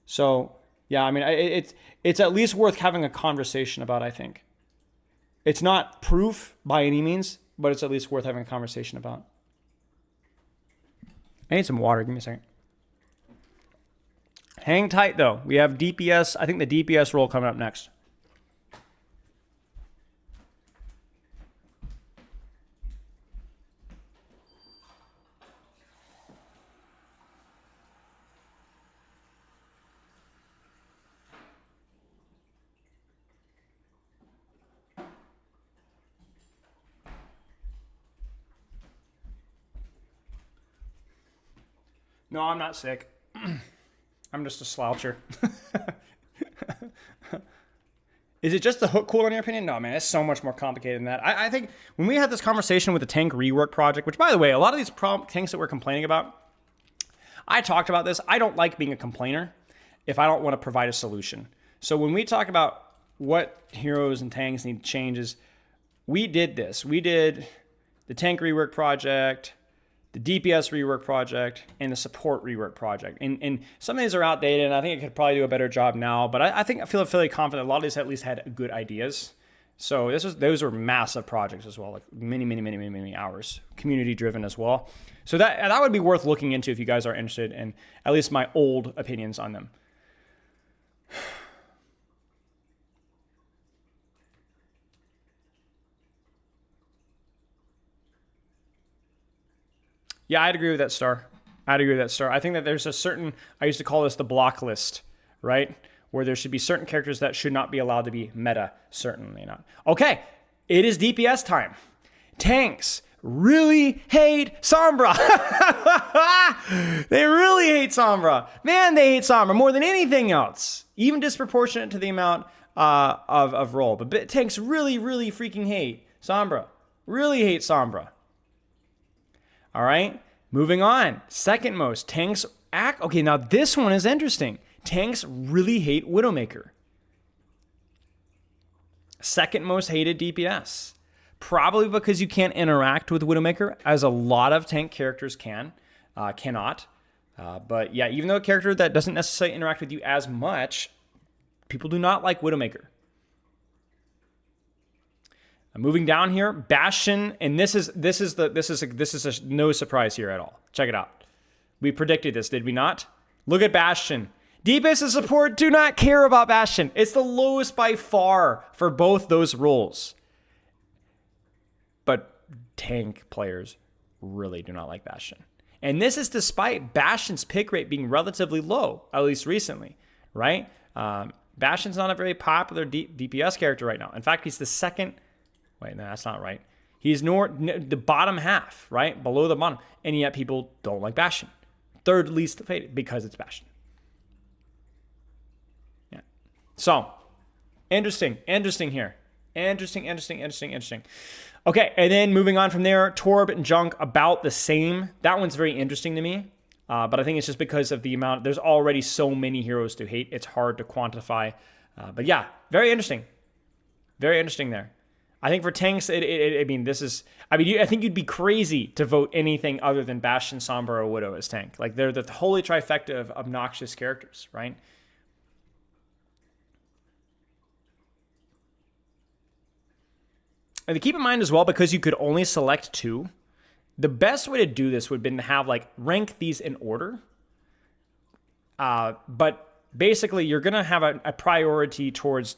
So, yeah, I mean, it's at least worth having a conversation about, I think. It's not proof by any means, but it's at least worth having a conversation about. I need some water. Give me a second. Hang tight, though. We have DPS. I think the DPS roll coming up next. No, I'm not sick. I'm just a sloucher. Is it just the hook cool in your opinion? No, man, it's so much more complicated than that. I think when we had this conversation with the tank rework project, which by the way, a lot of these tanks that we're complaining about, I talked about this. I don't like being a complainer if I don't want to provide a solution. So when we talk about what heroes and tanks need changes, we did this. We did the tank rework project, the DPS rework project, and the support rework project. And some of these are outdated, and I think it could probably do a better job now. But I feel fairly confident a lot of these at least had good ideas. So those were massive projects as well, like many hours, community driven as well. So that would be worth looking into if you guys are interested in at least my old opinions on them. Yeah, I'd agree with that, Star. I think that there's a certain, I used to call this the block list, right? Where there should be certain characters that should not be allowed to be meta. Certainly not. Okay, it is DPS time. Tanks really hate Sombra. They really hate Sombra. Man, they hate Sombra more than anything else. Even disproportionate to the amount of roll. But tanks really freaking hate Sombra. Really hate Sombra. All right, moving on. Second most, tanks act. Okay, now this one is interesting. Tanks really hate Widowmaker. Second most hated DPS. Probably because you can't interact with Widowmaker, as a lot of tank characters cannot. But yeah, even though a character that doesn't necessarily interact with you as much, people do not like Widowmaker. Moving down here, Bastion, and this is no surprise here at all. Check it out. We predicted this, did we not? Look at Bastion. DPS and support do not care about Bastion. It's the lowest by far for both those roles. But tank players really do not like Bastion. And this is despite Bastion's pick rate being relatively low, at least recently, right? Bastion's not a very popular DPS character right now. In fact, he's the second. Wait, no, that's not right. He's the bottom half, right? Below the bottom. And yet people don't like Bastion. Third least fated because it's Bastion. Yeah. So, interesting here. Interesting. Okay, and then moving on from there, Torb and Junk about the same. That one's very interesting to me. But I think it's just because of the amount. There's already so many heroes to hate. It's hard to quantify. But yeah, very interesting. Very interesting there. I think for tanks, I think you'd be crazy to vote anything other than Bastion, Sombra, or Widow as tank. Like, they're the holy trifecta of obnoxious characters, right? And to keep in mind as well, because you could only select 2, the best way to do this would have been to have, like, rank these in order. But basically, you're going to have a priority towards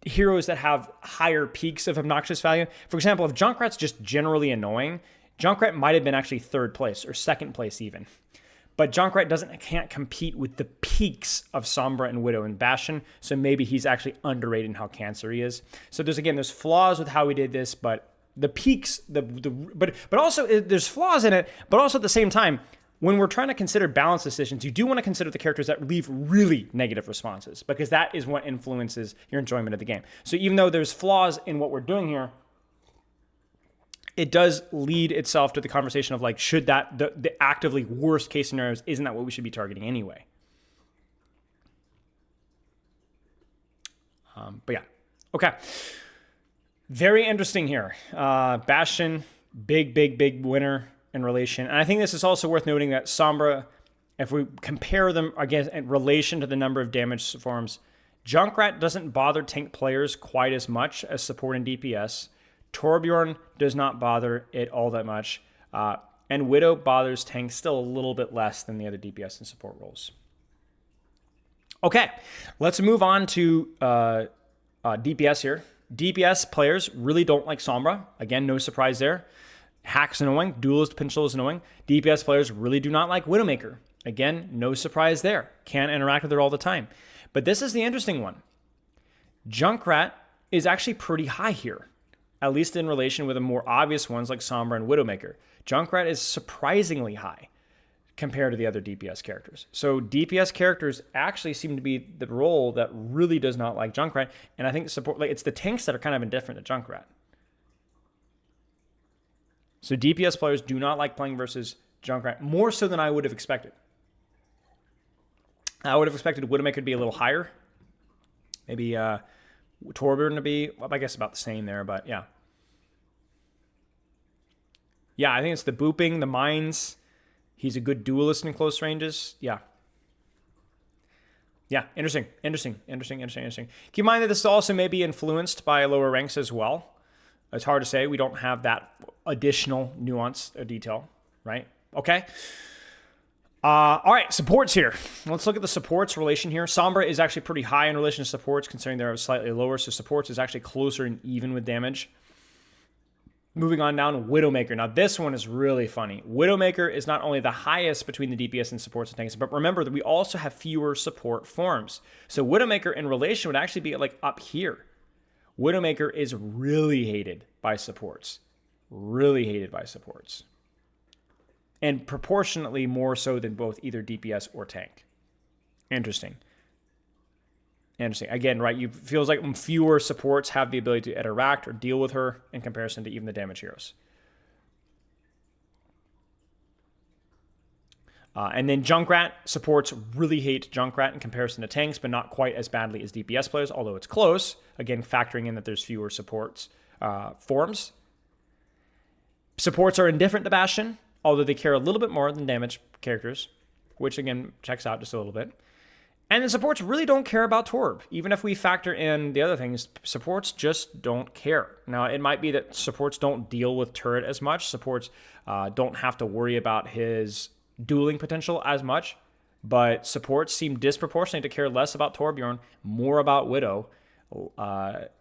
heroes that have higher peaks of obnoxious value. For example, if Junkrat's just generally annoying, Junkrat might have been actually 3rd place or 2nd place even. But Junkrat can't compete with the peaks of Sombra and Widow and Bastion, so maybe he's actually underrated in how cancer he is. So there's flaws with how we did this, but the peaks, but also there's flaws in it, but also at the same time, when we're trying to consider balance decisions, you do want to consider the characters that leave really negative responses, because that is what influences your enjoyment of the game. So even though there's flaws in what we're doing here, it does lead itself to the conversation of, like, should the actively worst case scenarios, isn't that what we should be targeting anyway? But yeah, okay. Very interesting here. Bastion, big winner in relation. And I think this is also worth noting that Sombra, if we compare them again in relation to the number of damage forms, Junkrat doesn't bother tank players quite as much as support and DPS. Torbjorn does not bother it all that much. And Widow bothers tanks still a little bit less than the other DPS and support roles. Okay, let's move on to DPS here. DPS players really don't like Sombra. Again, no surprise there. Hack's annoying. Duelist potential is annoying. DPS players really do not like Widowmaker. Again, no surprise there. Can't interact with her all the time. But this is the interesting one. Junkrat is actually pretty high here, at least in relation with the more obvious ones like Sombra and Widowmaker. Junkrat is surprisingly high compared to the other DPS characters. So DPS characters actually seem to be the role that really does not like Junkrat. And I think it's the tanks that are kind of indifferent to Junkrat. So DPS players do not like playing versus Junkrat, more so than I would have expected. I would have expected Widowmaker to be a little higher. Maybe Torbjorn to be, well, I guess about the same there, but yeah. Yeah, I think it's the booping, the mines. He's a good duelist in close ranges. Yeah. Yeah, interesting. Keep in mind that this also may be influenced by lower ranks as well. It's hard to say. We don't have that additional nuance or detail, right? Okay. All right, supports here. Let's look at the supports relation here. Sombra is actually pretty high in relation to supports, considering they're slightly lower, so supports is actually closer and even with damage. Moving on down to Widowmaker. Now, this one is really funny. Widowmaker is not only the highest between the DPS and supports and tanks, but remember that we also have fewer support forms. So Widowmaker in relation would actually be like up here. Widowmaker is really hated by supports. Really hated by supports. And proportionately more so than both either DPS or tank. Interesting. Interesting. Again, right, you feels like fewer supports have the ability to interact or deal with her in comparison to even the damage heroes. And then Junkrat supports really hate Junkrat in comparison to tanks, but not quite as badly as DPS players, although it's close. Again, factoring in that there's fewer supports forms. Supports are indifferent to Bastion, although they care a little bit more than damage characters, which again checks out just a little bit. And then supports really don't care about Torb. Even if we factor in the other things, supports just don't care. Now, it might be that supports don't deal with turret as much. Supports don't have to worry about his dueling potential as much, but supports seem disproportionately to care less about Torbjorn, more about Widow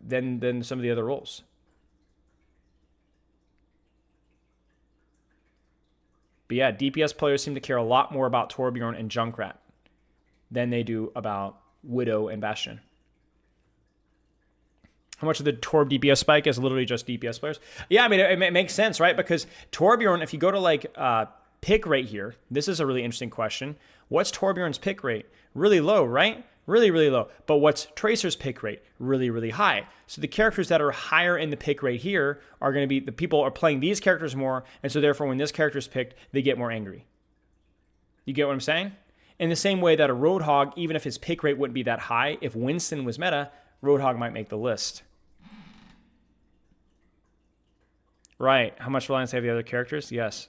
than some of the other roles. But yeah, DPS players seem to care a lot more about Torbjorn and Junkrat than they do about Widow and Bastion. How much of the Torb DPS spike is literally just DPS players? Yeah, I mean, it makes sense, right? Because Torbjorn, if you go to like pick rate here, this is a really interesting question. What's Torbjorn's pick rate? Really low, right? Really, really low. But what's Tracer's pick rate? Really, really high. So the characters that are higher in the pick rate here are going to be, the people are playing these characters more, and so therefore when this character is picked, they get more angry. You get what I'm saying? In the same way that a Roadhog, even if his pick rate wouldn't be that high, if Winston was meta, Roadhog might make the list. Right. How much reliance have the other characters? Yes.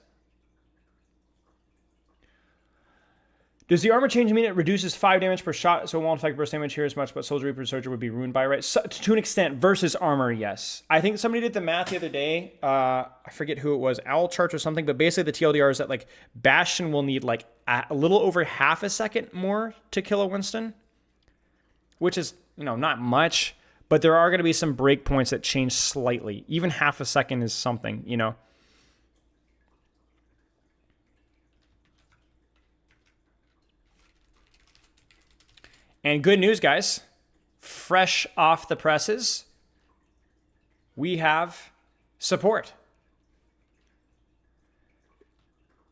Does the armor change mean it reduces 5 damage per shot, so it won't affect burst damage here as much, but Soldier Reaper Soldier would be ruined by it, right? So, to an extent, versus armor, yes. I think somebody did the math the other day. I forget who it was, Owl Charts or something, but basically the TLDR is that like Bastion will need like a little over half a second more to kill a Winston, which is, not much, but there are going to be some breakpoints that change slightly. Even half a second is something, And good news, guys. Fresh off the presses, we have support.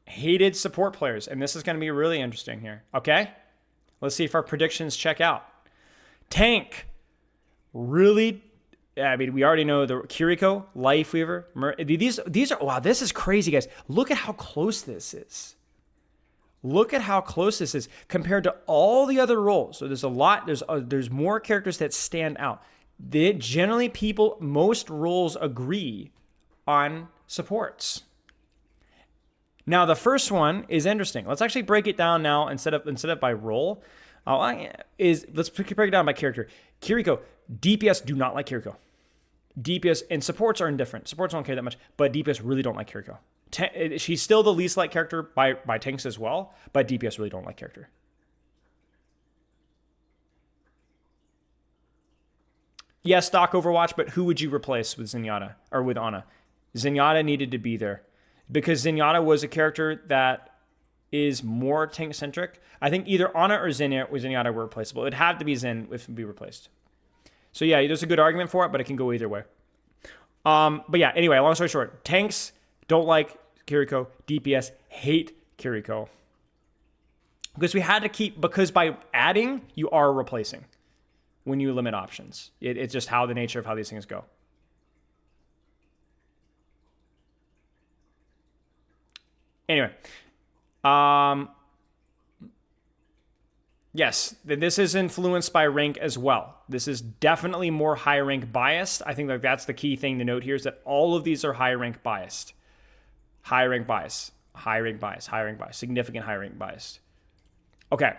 Hated support players. And this is going to be really interesting here. Okay? Let's see if our predictions check out. Tank. Really, I mean, we already know the Kiriko, Lifeweaver. These are, wow, this is crazy, guys. Look at how close this is. Look at how close this is compared to all the other roles. So there's more characters that stand out. Generally, most roles agree on supports. Now, the first one is interesting. Let's actually break it down now instead of by role. Let's break it down by character. Kiriko, DPS do not like Kiriko. DPS and supports are indifferent. Supports don't care that much, but DPS really don't like Kiriko. She's still the least liked character by tanks as well, but DPS really don't like character. Yes, stock Overwatch, but who would you replace with Zenyatta or with Ana? Zenyatta needed to be there because Zenyatta was a character that is more tank-centric. I think either Ana or Zenyatta were replaceable. It'd have to be Zen if it'd be replaced. So yeah, there's a good argument for it, but it can go either way. But yeah, anyway, long story short, tanks don't like Kiriko, DPS hate Kiriko. Because by adding, you are replacing when you limit options. It's just how the nature of how these things go. Anyway, yes, this is influenced by rank as well. This is definitely more high rank biased. I think that's the key thing to note here is that all of these are high rank biased. High rank bias, high rank bias, high rank bias, significant high rank bias. Okay.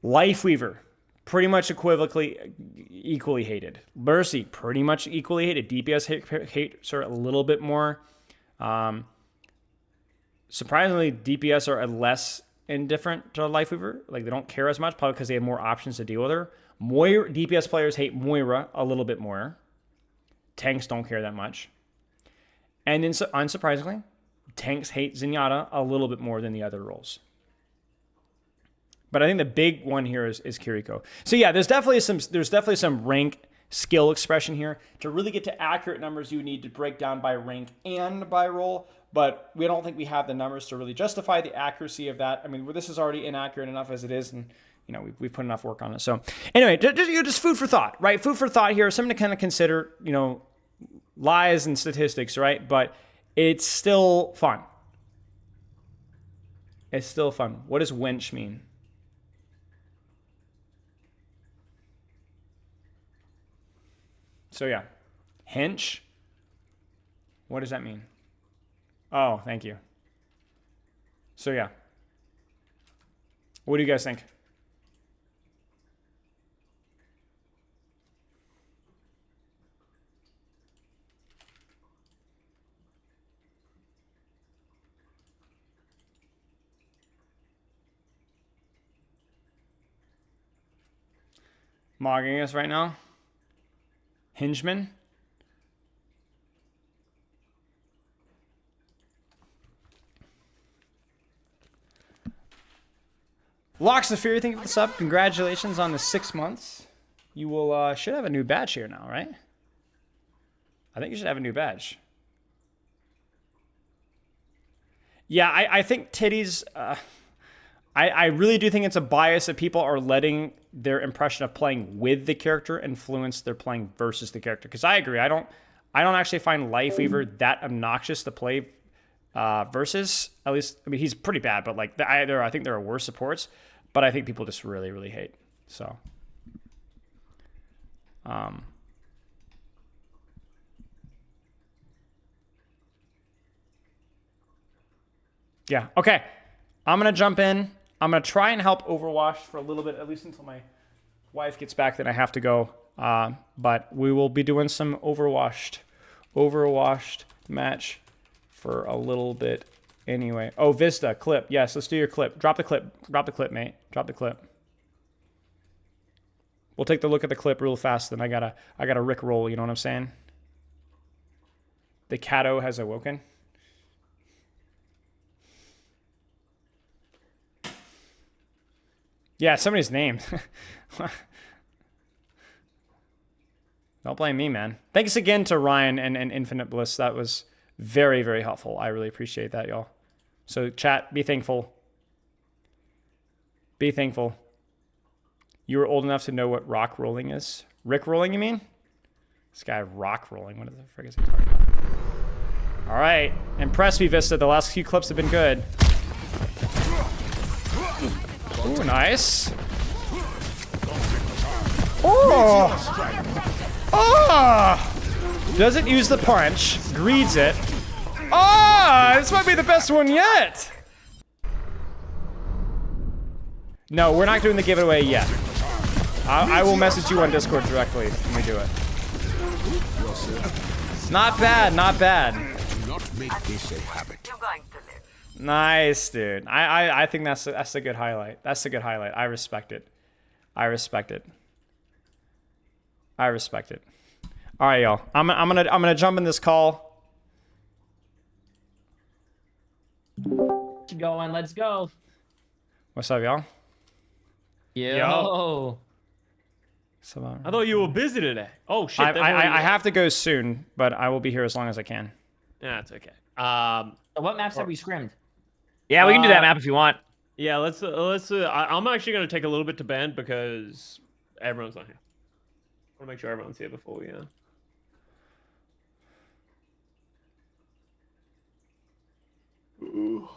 Lifeweaver, pretty much equally hated. Mercy, pretty much equally hated. DPS hates are a little bit more. Surprisingly, DPS are less indifferent to Lifeweaver. Like they don't care as much, probably because they have more options to deal with her. DPS players hate Moira a little bit more. Tanks don't care that much. And then, unsurprisingly, tanks hate Zenyatta a little bit more than the other roles. But I think the big one here is Kiriko. So yeah, there's definitely some rank skill expression here. To really get to accurate numbers, you need to break down by rank and by role. But we don't think we have the numbers to really justify the accuracy of that. I mean, this is already inaccurate enough as it is, and you know, we've put enough work on it. So anyway, just food for thought, right? Food for thought here, something to kind of consider, you know, lies and statistics, right? But it's still fun. It's still fun. What does wench mean? So yeah, hench. What does that mean? Oh, thank you. So yeah. What do you guys think? Mogging us right now. Hingeman. Locks the Fury, thank you for the sub. Congratulations on the 6 months. You will should have a new badge here now, right? I think you should have a new badge. Yeah, I think titties. I really do think it's a bias that people are letting their impression of playing with the character influence their playing versus the character. Because I agree, I don't actually find Lifeweaver that obnoxious to play versus. At least, I mean, he's pretty bad, but like I think there are worse supports. But I think people just really, really hate. So, yeah, okay. I'm gonna jump in. I'm going to try and help Overwashed for a little bit, at least until my wife gets back, then I have to go. But we will be doing some Overwashed match for a little bit anyway. Oh, Vista, clip. Yes, let's do your clip. Drop the clip. Drop the clip, mate. Drop the clip. We'll take the look at the clip real fast, then I gotta Rick roll, you know what I'm saying? The Cato has awoken. Yeah, somebody's name. Don't blame me, man. Thanks again to Ryan and Infinite Bliss. That was very, very helpful. I really appreciate that, y'all. So chat, be thankful. Be thankful. You were old enough to know what rock rolling is. Rick rolling, you mean? This guy rock rolling. What the frick is he talking about? All right. Impress me, Vista. The last few clips have been good. Ooh, nice. Oh! Oh! Doesn't use the punch. Greeds it. Ah! This might be the best one yet! No, we're not doing the giveaway yet. I will message you on Discord directly when we do it. Not bad, not bad. Nice, dude. I think that's a good highlight. That's a good highlight. I respect it. I respect it. I respect it. All right, y'all. I'm gonna jump in this call.
Keep going. Let's go.
What's up, y'all?
Yo.
I thought you were busy today. Oh shit.
I have to go soon, but I will be here as long as I can.
Yeah, it's okay.
What maps have we scrimmed?
Yeah, we can do that map if you want.
Yeah, let's. I'm actually gonna take a little bit to bend because everyone's not here. I want to make sure everyone's here before we. Ooh.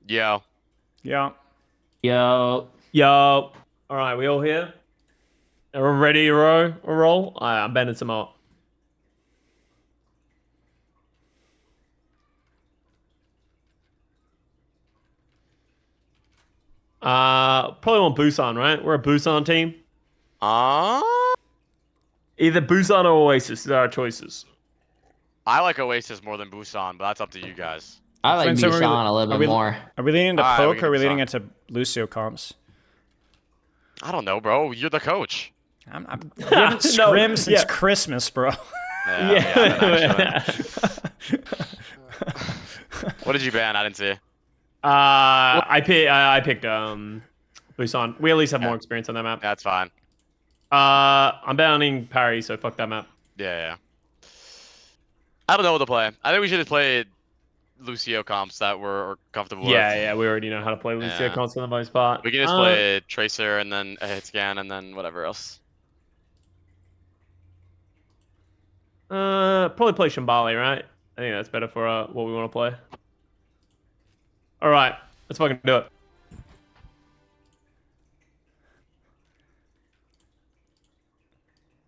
Yo.
Yeah.
Yo.
Yo. All right, we all here? Are we ready to roll? All right, I'm bending some up. Probably want Busan, right? We're a Busan team. Either Busan or Oasis are our choices.
I like Oasis more than Busan, but that's up to you guys.
I like
So
Busan a little bit more.
Are we leaning into
Alright,
poke
we
or are we
can
leaning
Busan.
into Lucio comps?
I don't know, bro. You're the coach.
We haven't scrimmed since
yeah.
Christmas, bro.
Yeah. What did you ban? I didn't see.
I picked Busan. We at least have more experience on that map.
That's fine.
I'm banning parry, so fuck that map.
Yeah. I don't know what to play. I think we should have played Lucio comps that we're comfortable with.
Yeah, we already know how to play Lucio comps for the most part.
We can just play Tracer and then a hit scan and then whatever else.
Probably play Shambali, right? I think that's better for what we want to play. All right, let's fucking do it.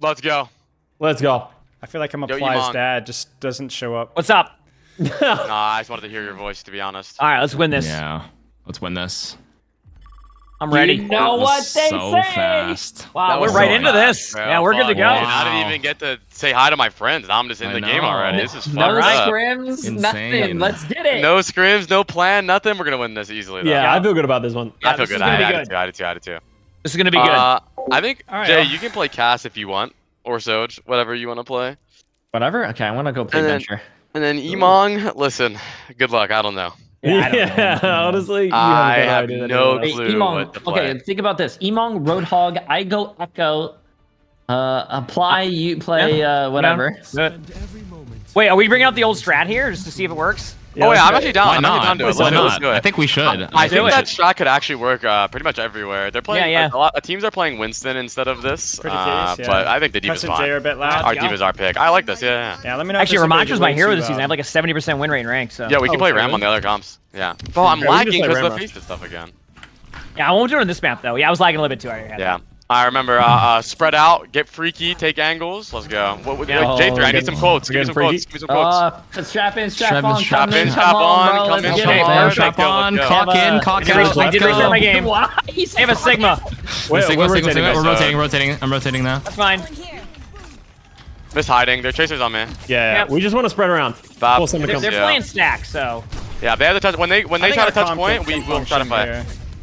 Let's go.
Let's go.
I feel like I'm a
Yo,
Plies
Iman.
dad, just doesn't show up.
What's up?
Nah, I just wanted to hear your voice, to be honest.
All right, let's win this.
Yeah, let's win this.
I'm ready.
You know what they
So
say.
fast.
Wow, we're
was
right
so
into
fast,
this.
bro.
Yeah, we're good to
Fuck,
go.
man. I didn't even get to say hi to my friends. Now I'm just in
I
the game
know.
already. This is
No
fucked up.
scrims,
Insane.
nothing. Let's get it.
No scrims, no plan, nothing. We're gonna win this easily. Though.
Yeah, I feel good about this one.
I feel
this
good.
is gonna be
I
good.
did too.
This is gonna be good.
I think
right,
Jay,
well.
you can play Cass if you want, or Soj, whatever you want to play.
Whatever. Okay, I want to go play
And then-
Venture.
And then Emong, listen, good luck. I don't know.
Yeah, honestly, you
I
have,
have
a better idea
no
than
Hey,
clue
Emong.
what to play.
Okay, think about this. Emong, Roadhog, I go Echo. Apply. You play. Whatever.
Wait, are we bringing out the old strat here just to see if it works?
Oh yeah, I'm actually down.
Why
I'm actually down
not?
to it.
Why
Let's
not?
do it.
I think we should.
I
do
think
it.
that strat could actually work pretty much everywhere. They're playing
Yeah.
a lot. Teams are playing Winston instead of this.
Pretty case, yeah.
But I think the Diva's
Press and J
fine.
are a bit loud.
Our Diva's our pick. I like this. Yeah.
Yeah, let me know. if
Actually,
this is gonna
Ramacha's
be
my
way
hero
too
this season. I have like a 70% win rate in rank. So
Yeah, we can play Ram
really?
on the other comps. Yeah. Bro, I'm
Okay, we can just
lagging
play
because of the
Ram.
faceless stuff again.
yeah, I won't do it on this map though. Yeah, I was lagging a little bit too. I had
Yeah. I remember spread out, get freaky, take angles. Let's go.
Yeah.
J3, I need some quotes. Give me some quotes. Give me some quotes.
Strap in,
Strap
strap
in,
on,
strap
come
in,
in,
strap
come on,
on,
bro.
come
Let's
in,
get
strap
it.
on,
Let's
strap
go.
on,
Cock in, cock
I did
out.
restart my game.
Why?
I have a Sigma.
Wait,
Sigma,
we're
Sigma, Sigma.
rotating.
We're rotating. I'm rotating now.
That's fine.
Miss hiding. Their chasers on me.
Yeah,
Yep.
we just want to spread around.
Bob.
Before someone
They're,
comes.
they're
Yeah.
playing stack, so
Yeah, they have the touch. When they
I think
try to
our
touch
comp
point,
can
we will try to
function
fight.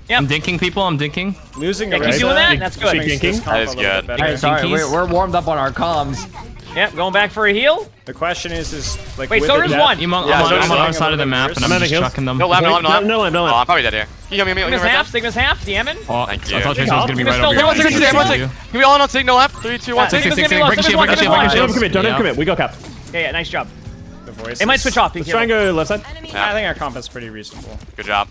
here.
I'm dinking people. I'm dinking.
Losing
Yeah,
a
keep
race
doing that. That's good.
makes this
Dinking.
comp
That is
a little
good.
bit
Hey,
better.
sorry,
Dinkies.
we're warmed up on our comms.
yeah, going back for a heal.
The question is like.
Wait,
with
so
the
there's
depth-
one.
Emong,
Yeah,
I'm
so
on
does
the
it.
other side of the map, and
I'm
I'm
at
just
the hills.
chucking them.
No left, no left, no left.
No,
Oh, I'm probably dead here. Can you heal me?
Sigma's half. Sigma's half. DMing.
Oh,
Thank
I
you.
thought Tracer was gonna be right
Sigma's
over
still
here.
low, Sigma's
Everyone's
still
like, can we all on signal left? 3, 2, 1.
Yeah,
Six,
Sigma's
six,
gonna be
six,
low,
break a
Sigma's
shield,
low,
break a shield,
Sigma's
break a
low.
shield.
Don't commit. Don't
Yeah.
commit. We go cap.
Yeah, nice job.
The voice.
It might switch off. Big
Let's try and
heal.
go left side.
I think our comp is pretty reasonable.
Good job.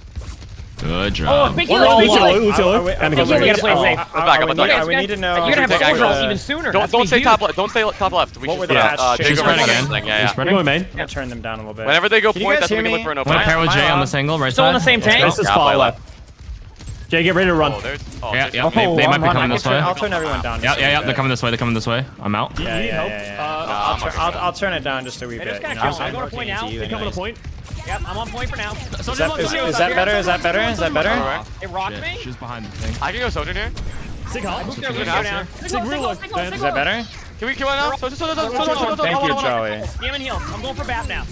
Good
Oh,
job.
big
We're
heal.
all
Big heal.
Lucio.
I-
And
I-
go
I-
You gotta play
oh,
safe.
Let's back up, let's back up.
We need to know.
You're gonna have
Take
full
angles.
health even sooner.
Don't
That's gonna
stay
be
top
huge.
left. Don't stay top left. We
What
should
were the
spread
patch
out.
changes?
Jacob
Spread
was
again.
something,
We're
Yeah.
spreading.
We're going main.
I'll turn them down a little bit.
Whenever they go
Can you
point,
guys
that's when we
hear
can look for an
me?
open.
One parallel J
Am I
on this angle, right
Still on the
side.
same tank.
This is
Yeah,
far
play
left. Jay, get ready to run.
Oh, there's. Oh,
Yeah,
there's-
yeah. They might be coming this way.
I'll turn everyone down.
Yeah,
just a
yeah, yeah.
wee
They're
bit.
coming this way. They're coming this way. I'm out.
Yeah,
need
yeah,
help?
yeah, yeah. I'll turn it down just a wee
They're
bit.
just
You
kinda
know?
chilling. I'm going to point now.
They come on a point.
Yep, I'm on point for now.
Is that better? Is that better? Is that better?
Alright.
It rocked
Shit,
me.
she's behind the thing.
I can go Sojourn here.
Sig hop.
They're
Good
Lucio
house
down.
Sig real low.
Is that better?
Can we kill it now?
Thank you, Charlie.
Demon heal. I'm going for BAP now.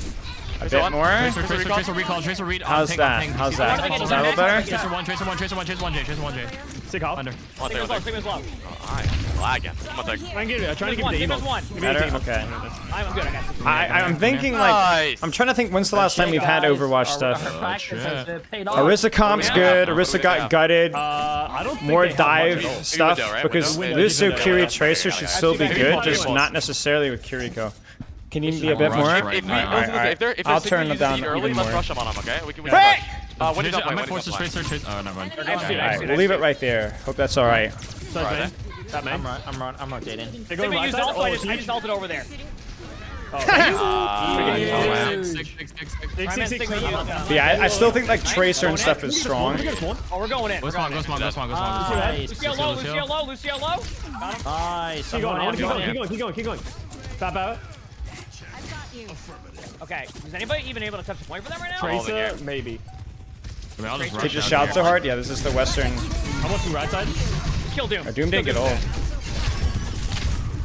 A bit more.
Tracer recall, Tracer read.
How's that? How's that? Is that a little better?
Tracer 1, Tracer 1, Tracer 1, Tracer 1, J, Tracer 1, J.
Sig hop.
Under.
Sigma's low. Sigma's low.
I'm lagging. I'm
Trying to give it
Sigma's
to
one.
the
Sigma's
emo.
one.
Better? Okay.
I'm good. I got this.
I'm thinking like
Nice.
I'm trying to think when's the last time we've had Overwatch stuff.
Practice has paid off.
Orisa comp's good. Orisa got gutted.
I don't think
More
they have
dive
much.
stuff
Window, right?
because
Window.
Lucio
Window.
Kiri
Window.
Tracer should still be good, just not necessarily with Kiriko. Can you be a bit
Rush
more?
right
If we,
now.
Alright,
if they're
I'll
Sigma
turn it
uses
down
lead early,
even
let's
more.
rush them on them, okay? We can
Hey!
when
Tracer,
don't
I
play,
might
when
force this
don't play.
Tracer. Oh, never mind.
Alright, we'll leave it right there. Hope that's alright.
Right.
That man.
I'm rotating.
They go to
Sigma
right
used
side.
ult, so
Oh,
I
it's
just ulted over there.
Yeah, I still think like Tracer and stuff is strong.
Oh, we're going in.
Go spawn, go spawn, go spawn, go spawn.
Lucio low. Lucio low. Lucio low.
Nice.
Keep going. I want to keep going. Keep going. Keep going. Bap out.
Okay. Is anybody even able to touch the point for them right now?
Tracer, maybe.
I mean, I'll just
He
rush
just
out
shot
here.
so hard. Yeah, this is the Western.
How much from right side?
Kill Doom.
Doom didn't get ult.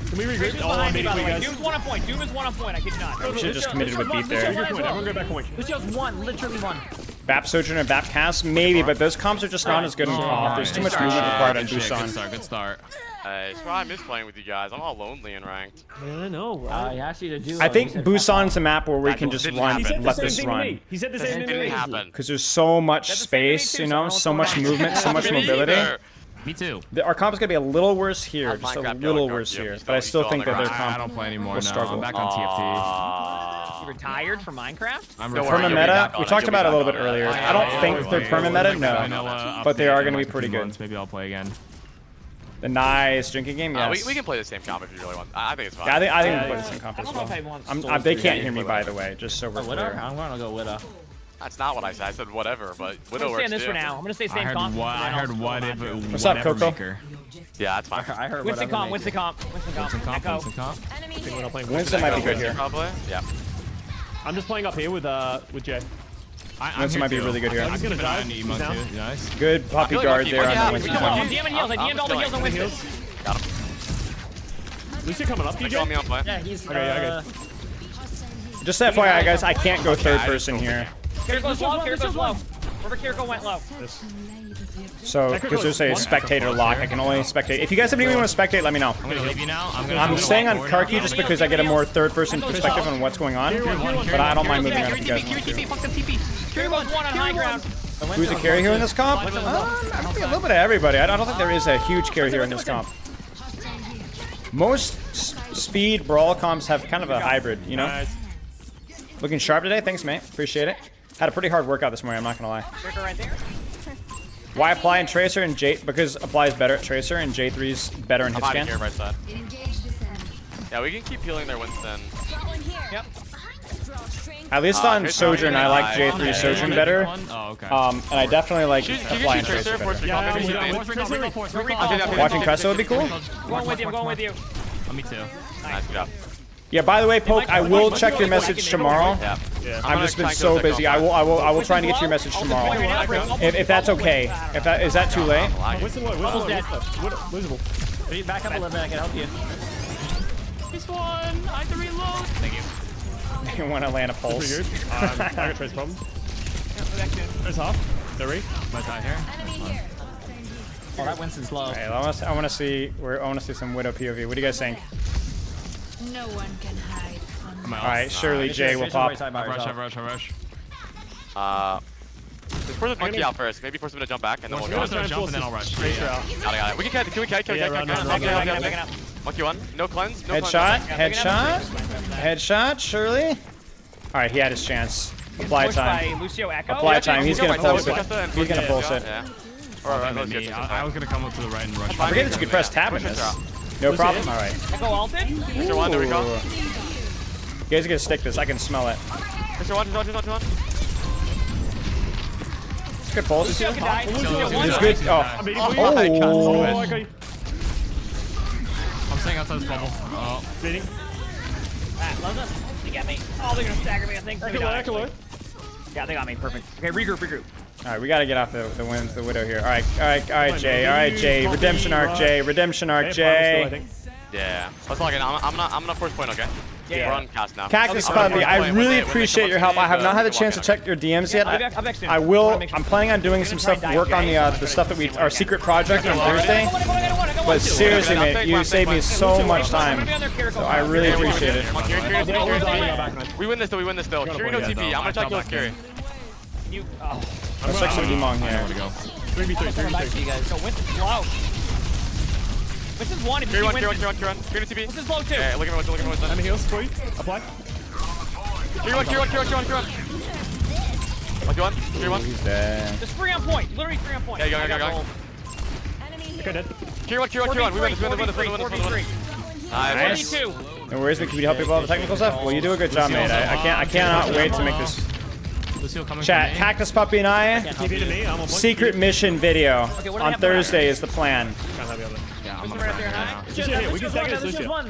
Can we
Doom
regroup?
is
Oh,
behind me, by the
maybe
way.
guys.
Doom's one on point. Doom is one on point. I kid you not.
Should have just committed with beat there.
Regroup point. Everyone go back point.
Lucio's one, literally one.
Bap Sojourner, Bap Cast, maybe, but those comps are just not as good in comp. There's too much movement required on
Good shit, good
Busan.
start, good start.
Hey, that's why I miss playing with you guys. I'm all lonely and ranked.
Yeah, I know.
He asked you to do.
I think Busan's a map where we
That
can just
didn't
run,
happen.
let this run.
He said the
It
same thing to
didn't
me.
happen.
Because there's so much space, you know, so much movement, so much
Me
mobility.
either.
Me too.
Our comp is gonna be a little worse here,
How's
just a
Minecraft
little
going,
worse
Garfield?
here.
You
But I
still
still
on
think
the
that their
grind?
I
comp
don't play anymore.
will
No,
struggle.
I'm back on TFT.
You retired from Minecraft?
I'm
Don't worry,
Perma
you'll be
meta,
back on
we
it.
talked
You'll be
about it a
back
little bit
on it.
earlier.
Yeah,
I don't
yeah,
think
yeah,
they're
yeah,
perma meta, no.
Vanilla
But they are
update
gonna
in
be pretty
a few
good.
months. Maybe I'll play again.
The nice drinking game, yes.
We can play the same comp if you really want. I think it's fine.
Yeah, I think we can play the same comp
I
as
don't know
well.
if I want
They
Soul
can't
Three.
hear me, by the way, just so we're
Widow?
clear.
I'm gonna go Widow.
That's not what I said. I said whatever, but
I'm
Widow
gonna stay
works
on this
too.
for now. I'm gonna stay
I
same
heard
comp.
what. I heard what if it
What's up,
whatever
Coco?
maker.
Yeah, that's fine.
I heard
Winston
whatever
comp.
make
Winston
it.
comp. Winston comp.
Winston comp.
Echo.
Winston comp.
Enemy
We're
here.
not playing
Winston might be good here.
Probably. Yeah.
I'm just playing up here with Jay.
I'm
Winston
here
might be
too.
really good here.
I'm just gonna
Keep an eye
dive.
on Emo
Now.
too. Nice.
Good puppy
Really
guard
lucky.
there
Oh,
on
yeah,
the
we
Winston
can
comp.
walk in.
DM'd heals. I DM'd all the heals on Winston.
Got him.
Lucio coming up,
They got me
DJ.
on play.
Yeah, he's
Okay, yeah,
Just FYI, guys, I can't go third person here.
Kiriko's low. Kiriko's low. Wherever Kiriko went low.
So, because there's a spectator lock, I can only spectate. If you guys have anyone want to spectate, let me know.
I'm gonna leave you now.
I'm staying on Karki just because I get a more third-person perspective on what's going on, but I don't mind moving around if you guys want to.
Fuck the TP. Kiriko's one on high ground.
Who's a carry here in this comp? I think a little bit of everybody. I don't think there is a huge carry here in this comp. Most speed brawl comps have kind of a hybrid, you know?
Nice.
Looking sharp today. Thanks, mate. Appreciate it. Had a pretty hard workout this morning, I'm not gonna lie.
Kiriko right there.
Why apply in Tracer and J? Because apply is better at Tracer and J3's better in
I'm
hit
hiding
scan.
here, right side. Yeah, we can keep healing their Winston.
Yep.
At least on
Tracer
Sojourn, I like
already
J3
died.
Sojourn better.
Oh, okay.
And I definitely like
Can you
apply
shoot
in
Tracer
Tracer
for
better.
Yeah,
maybe
yeah,
shoot me?
yeah.
Watching Cresta would be cool.
Going with you. I'm going with you.
Me too.
Nice, good job.
Yeah, by the way, Poke, I will check your message tomorrow.
Yeah.
I've just been so busy. I will try and get to your message tomorrow. If that's okay. Is that too late?
Winston low. Winston low. Visible.
Back up a little bit. I can help you.
This one. I have to reload. Thank you.
You want to land a pulse?
Pretty good. I got trace problems. There's half. There we.
My tie here.
Oh, that Winston's low.
Alright, I want to see some Widow POV. What do you guys think?
No one can hide from me.
All right, surely Jay will pop.
Rush.
Let's force the monkey out first. Maybe force him to jump back and then we'll go.
Jump and then I'll rush.
Tracer out.
Got it. We can Monkey one. No cleanse. No
Headshot,
cleanse.
headshot, surely. All right, he had his chance. Apply
Pushed by
time.
Lucio Echo.
Apply time. He's gonna pulse it. He's gonna pulse it.
Yeah.
I was gonna come up to the right and rush.
I forget that you could press tab in this. No problem. All right.
Echo ulted.
Mr. One, there we go.
You guys are gonna stick this. I can smell it.
Mr. One.
Good pulse.
Lucio can die. Lucio one.
It's good. Oh.
I'm staying outside this bubble. Oh.
Bleeding.
Love them. They got me. Oh, they're gonna stagger me. I think. Maybe not,
Echo low.
actually. Yeah, they got me. Perfect. Okay, regroup.
All right, we gotta get off the Widow here. All right, Jay. Redemption arc, Jay.
Yeah. Let's log in. I'm gonna force point, okay?
Yeah.
We're on cast now.
Cactus
I'm gonna
Puppy,
force
I
point
really
when they
appreciate
come
your
up
help.
to me,
I have not had the
walk
chance to
in.
check your DMs yet.
I'll be back soon.
I
wanna
will.
make sure.
I'm planning on doing some stuff, work on the stuff that our secret project on Thursday. But seriously, mate, you saved me so much time. So I really appreciate it.
We win this though. Kiri no TP. I'm gonna check your Kiri.
Let's check some Demon here.
3v3.
You guys.
So Winston's low. Winston's one. If you
Kiri
see
one.
Winston.
Kiri no TP.
Winston's low too.
Yeah, look at me.
Enemy heals for you. Apply.
Kiri one. Kiri one.
He's dead.
Just free on point. Literally free on point.
Yeah, go.
Okay, dead.
Kiri one. We win this. Nice.
42.
No worries, but can we help you with all the technical stuff? Well, you do a good job, mate. I cannot wait to make this.
Lucio coming
Chat,
from me.
Cactus Puppy and I,
TP to me. I'm on point.
secret mission video
what do they
on
have
Thursday is the plan.
Can't have the other.
Yeah, I'm
Winston
on
right there,
right
huh?
now.
Lucio here. We can stack it as Lucio.
one.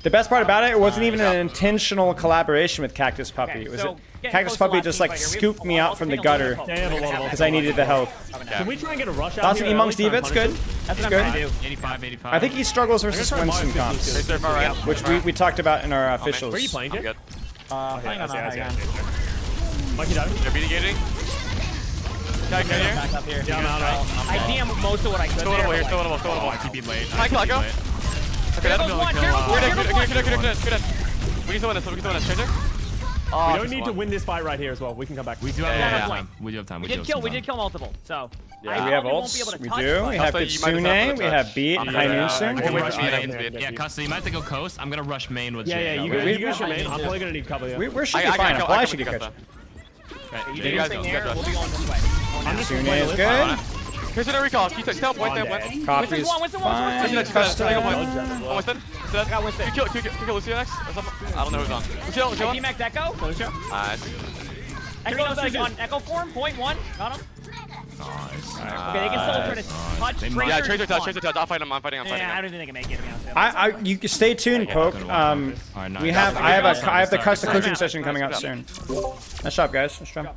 The best part about it wasn't even an intentional collaboration with Cactus Puppy. It was
so getting
Cactus
close to
Puppy
last
just
team
like
fight here. We have
scooped me
a
out
lot
from
of
the
things
gutter
on
Yeah, have a lot of
because I needed the help.
Can we try and get a rush out
Lots of
here?
Emong's Diva, it's good.
That's
It's
what
good.
I'm gonna do.
85.
I think he struggles versus
I'm gonna try
Winston
Mars
comps,
Lucio.
Stay far right.
which we talked about in our officials.
Where are you playing,
I'm
Jay?
good.
Playing on high ground.
Monkey down.
They're beating gating. Okay, here.
Back up here.
Yeah, I'm out.
I DM most of what I could.
Still
there,
winnable here.
but,
Still
like,
winnable.
Oh, I TP'd late.
Hi, kill Echo. Okay, that's
Kiriko's one. Kiriko's one.
good. We can still win this. Change it. Oh,
We don't need to win this fight right here as well. We can come back.
We do have
Yeah.
time. We do have time.
We did kill multiple. So
Yeah.
We have
probably won't be able
ults.
to
We
touch,
do.
but-
We have
Also, you might just have
Kitsune.
to
We have
touch.
Beat.
I'm
High
gonna-
Noon.
I'm gonna rush
Yeah,
main.
yeah,
Yeah, Custer, you might have to go coast. I'm gonna rush main with
Yeah,
Jay.
yeah. You
we-
guys should main. I'm probably gonna need cover. Yeah.
We should be
I
fine.
can
Apply
come
should
with
get
Custa.
catch.
You
You
do
guys
something
go,
there,
you guys
we'll
go.
be going this way.
Kitsune is good.
Here's a recall. Keep that point there. Winston,
Copy's
Winston,
fine.
Winston,
Custom.
Winston. I got Winston. Can you kill Lucio next? Or something? I don't know who's on. Lucio.
D-Max Echo.
Nice.
Echo's like on Echo form. Point 1. Got him.
Nice.
Okay, they can still try to touch.
They
Tracer
might-
Yeah,
is
Tracer touch.
fun.
Tracer touch. I'll fight him. I'm fighting him.
Yeah, I don't even think I make it. To be honest with you.
You can stay tuned, Poke.
Alright, nice.
We have. I have the custom
Nice.
coaching session coming out soon. Nice job, guys. Nice job.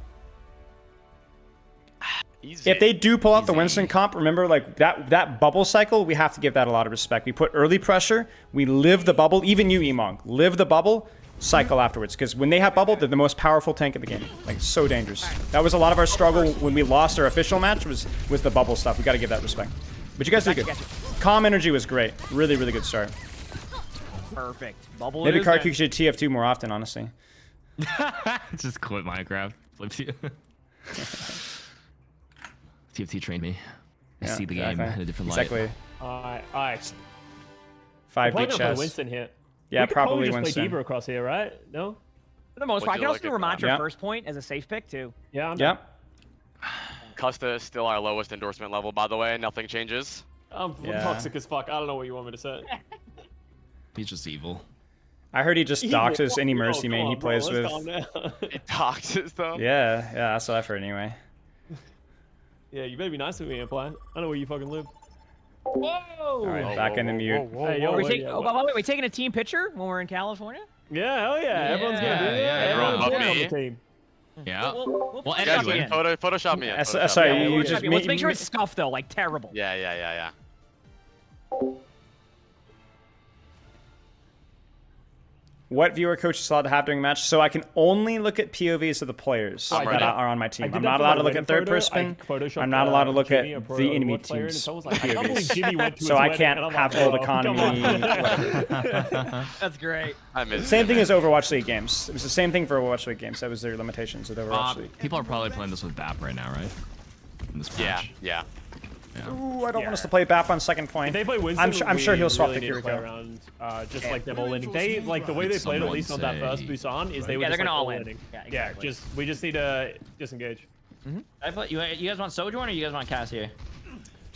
Easy.
If they do pull out the Winston comp, remember like that bubble cycle, we have to give that a lot of respect. We put early pressure, we live the bubble, even you, Emong, live the bubble, cycle afterwards. Because when they have bubble, they're the most powerful tank in the game. Like, so dangerous. That was a lot of our struggle when we lost our official match was the bubble stuff. We got to give that respect. But you guys did good. Calm energy was great. Really, really good start.
Perfect. Bubble.
Maybe
it is
Karku
then.
should TF2 more often, honestly.
Just quit Minecraft. Flips you. TFT trained me. I
Yeah,
see the game
exactly.
in a different light.
Exactly.
Alright.
5
Probably
big
gonna play
chest.
Winston here.
Yeah,
We could
probably
just play
Winston.
D.Va across here, right? No?
For the most part, I
Would
can
you
also
like
do
it?
Ramattra
Yeah.
first point as a safe pick too.
Yeah, I'm down.
Yep.
Custa is still our lowest endorsement level, by the way. Nothing changes.
I'm
Yeah.
toxic as fuck. I don't know what you want me to say.
He's just evil.
I heard he just doxes any Mercy
Oh,
main
come
he
on, bro,
plays
let's
with.
calm down.
It toxes though.
Yeah, that's what I've heard anyway.
Yeah, you better be nice to me, Empire. I know where you fucking live. Whoa!
Alright, back in the mute.
Hey, yo,
Are we
wait,
taking?
yeah,
Oh, by the way, we taking a team picture when we're in California.
Yeah, hell yeah. Everyone's gonna be
Yeah,
there.
yeah,
Everyone's
everyone
there on
but
the
me.
team.
Yeah.
We'll
Well,
You guys
Photoshop
win.
you in.
Photoshop me in. Photoshop
Sorry,
me in.
you
Photoshop
just
you. Let's make sure
me-
it's scuffed though, like terrible.
Yeah.
What viewer coach is allowed to have during a match? So I can only look at POVs of the players
I'm
that
ready.
are on my
I
team.
did
I'm
that
not
for
allowed
my
to look
wedding
at third
photo.
person.
I photoshopped,
I'm not allowed to look
Jimmy,
at
a pro
the enemy
Overwatch player, and
team's
so I was like, I can't believe
POVs.
Jimmy went to
So
his
I
wedding,
can't
and I'm
have
like,
old
bro, come
economy.
on.
Whatever.
That's great.
I miss
Same thing as Overwatch League games. It was the same thing for Overwatch League games. That was their limitations with Overwatch League.
People are probably playing this with BAP right now, right? In this match.
Yeah.
Ooh, I don't want us to play BAP on second point.
If they play Winston,
I'm sure he'll swap
really
the
need to play
Kiriko.
around, just like them all ending. They like the way they played at least on that first Busan is they were
Yeah,
just
they're gonna
like
all in.
ending.
Yeah,
Yeah,
exactly.
we just need to disengage.
I put you guys want Sojourn or you guys want Cass here?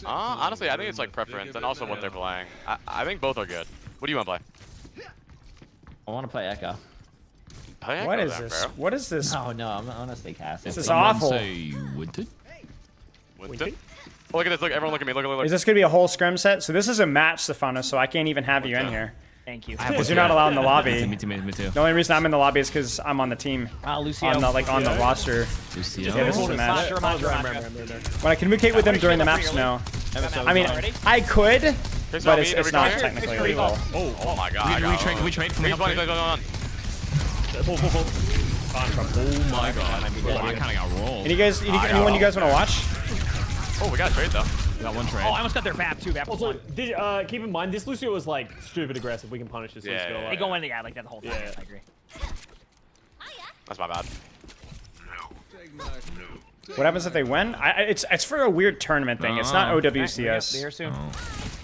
Honestly, I think it's like preference and also what they're playing. I think both are good. What do you want to play?
I want to play Echo.
Play
What
Echo
is
then,
this?
bro.
What is this?
Oh no, I'm gonna stay Cass.
This is
Someone
awful.
Say Winton?
Winston? Oh, look at this. Look, everyone look at me. Look.
Is this gonna be a whole scrim set? So this is a match, Stefanos, so I can't even have you in here.
Thank you.
Because you're not allowed in the lobby.
Me too.
The only reason I'm in the lobby is because I'm on the team.
Lucio.
I'm not like on the roster.
Lucio.
Yeah, this is a match.
Ramattra.
When I communicate with them during the maps, no. I mean, I could, but it's not technically legal.
Oh my god.
Can we trade from
He's
help?
going on.
Oh my god. I kind of got rolled.
Anyone you guys want to watch?
Oh, we got a trade though.
We got one trade.
Oh, I almost got their BAP too. BAP was
Also,
one.
keep in mind this Lucio is like stupid aggressive. We can punish this Lucio.
Yeah.
They go in the like that the whole time.
Yeah.
I agree.
That's my bad.
What happens if they win? It's for a weird tournament thing. It's not
Be
OWCS.
here soon.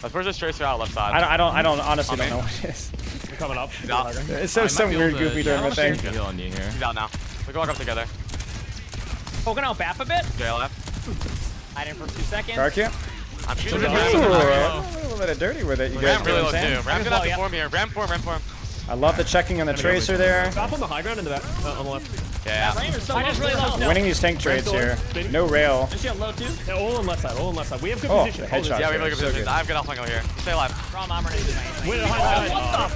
Let's push this tracer out left side.
I don't honestly don't know what it is.
They're coming up.
out.
It's so some weird goofy tournament thing.
Heal on you here.
He's out now. We can walk up together.
Poking out BAP a bit.
JLF.
Hide in for 2 seconds.
Karkia?
I'm shooting
Ooh,
Ram.
a little bit of dirty with it. You guys
Ram
get
really
what
low
I'm saying?
too. Ram's gonna have to form here. Ram form.
I love the checking on the tracer there.
Stop on the high ground in the back. On the left.
Yeah.
Mine is really low still.
Winning these tank trades here. No rail.
Lucio low too.
They're all on left side. All on left side. We have good
Oh,
position.
the headshot.
Yeah, we have a good
So
position.
good.
I have good alpha angle here. Stay alive.
From Armor into my
Wait, high side.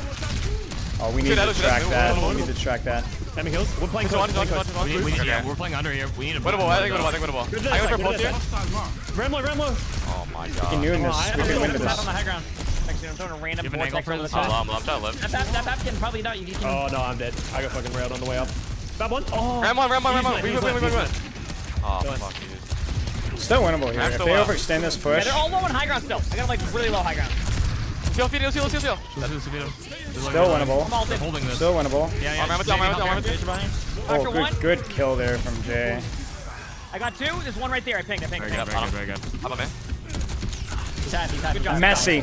Oh, we need to track that. We need to track that.
Enemy hills. We're playing
One,
close.
Yeah, we're playing under here. We need a
Winnable. I think winnable. I go for
Good
pulse here.
Ramlo.
Oh my
We
god.
can win this. We can win
BAP on
this.
the high ground. Actually, I'm throwing a random
You have an angle
vortex
for
over the
this?
side.
I'm trying to live.
That BAP can probably not. You can.
Oh no, I'm dead. I got fucking railed on the way up. That one. Oh.
Ram one. We win.
He's
Oh fuck you.
Still winnable here. If they overextend this
Yeah,
push,
they're all low on high ground still. I got them like really low high ground.
Seal, feed it, seal.
Still winnable.
Holding this.
Still winnable.
Yeah.
I'm with you.
Oh, good kill there from Jay.
I got 2. There's one right there. I pinged.
Very good.
How about me?
Good job.
Messy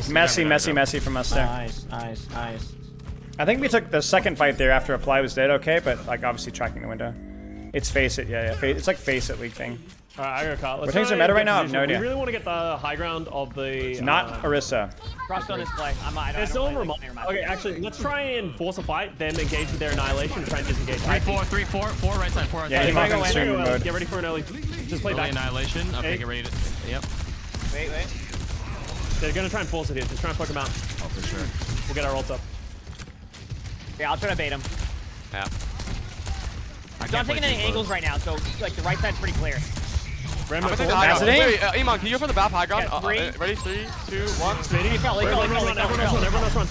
from us there.
Nice.
I think we took the second fight there after Apply was dead, okay, but like obviously tracking the window. It's face it, yeah. It's like face it league thing.
Alright, I got caught.
What things are meta right now? I have no idea.
We really want to get the high ground of the...
Not Orisa.
Cross on this play. I
It's still
don't play
remote.
like near my
Okay, actually, let's try and force a fight, then engage with their annihilation, and try and disengage.
3-4 right side. 4 right
Yeah,
side.
he's not in stream mode.
Get ready for an early. Just play
Early
back.
annihilation. Okay, get ready to. Yep.
Wait.
They're gonna try and force it here. Just try and fuck them out.
Oh, for sure.
We'll get our ults up.
Yeah, I'll try to bait him.
Yeah.
I'm not taking any angles right now, so like the right side's pretty clear.
I'm gonna take the high ground.
Accident?
Wait, Iman, can you go for the back high ground?
Yeah, 3.
Ready? 3, 2, 1.
Smitty, everyone else run.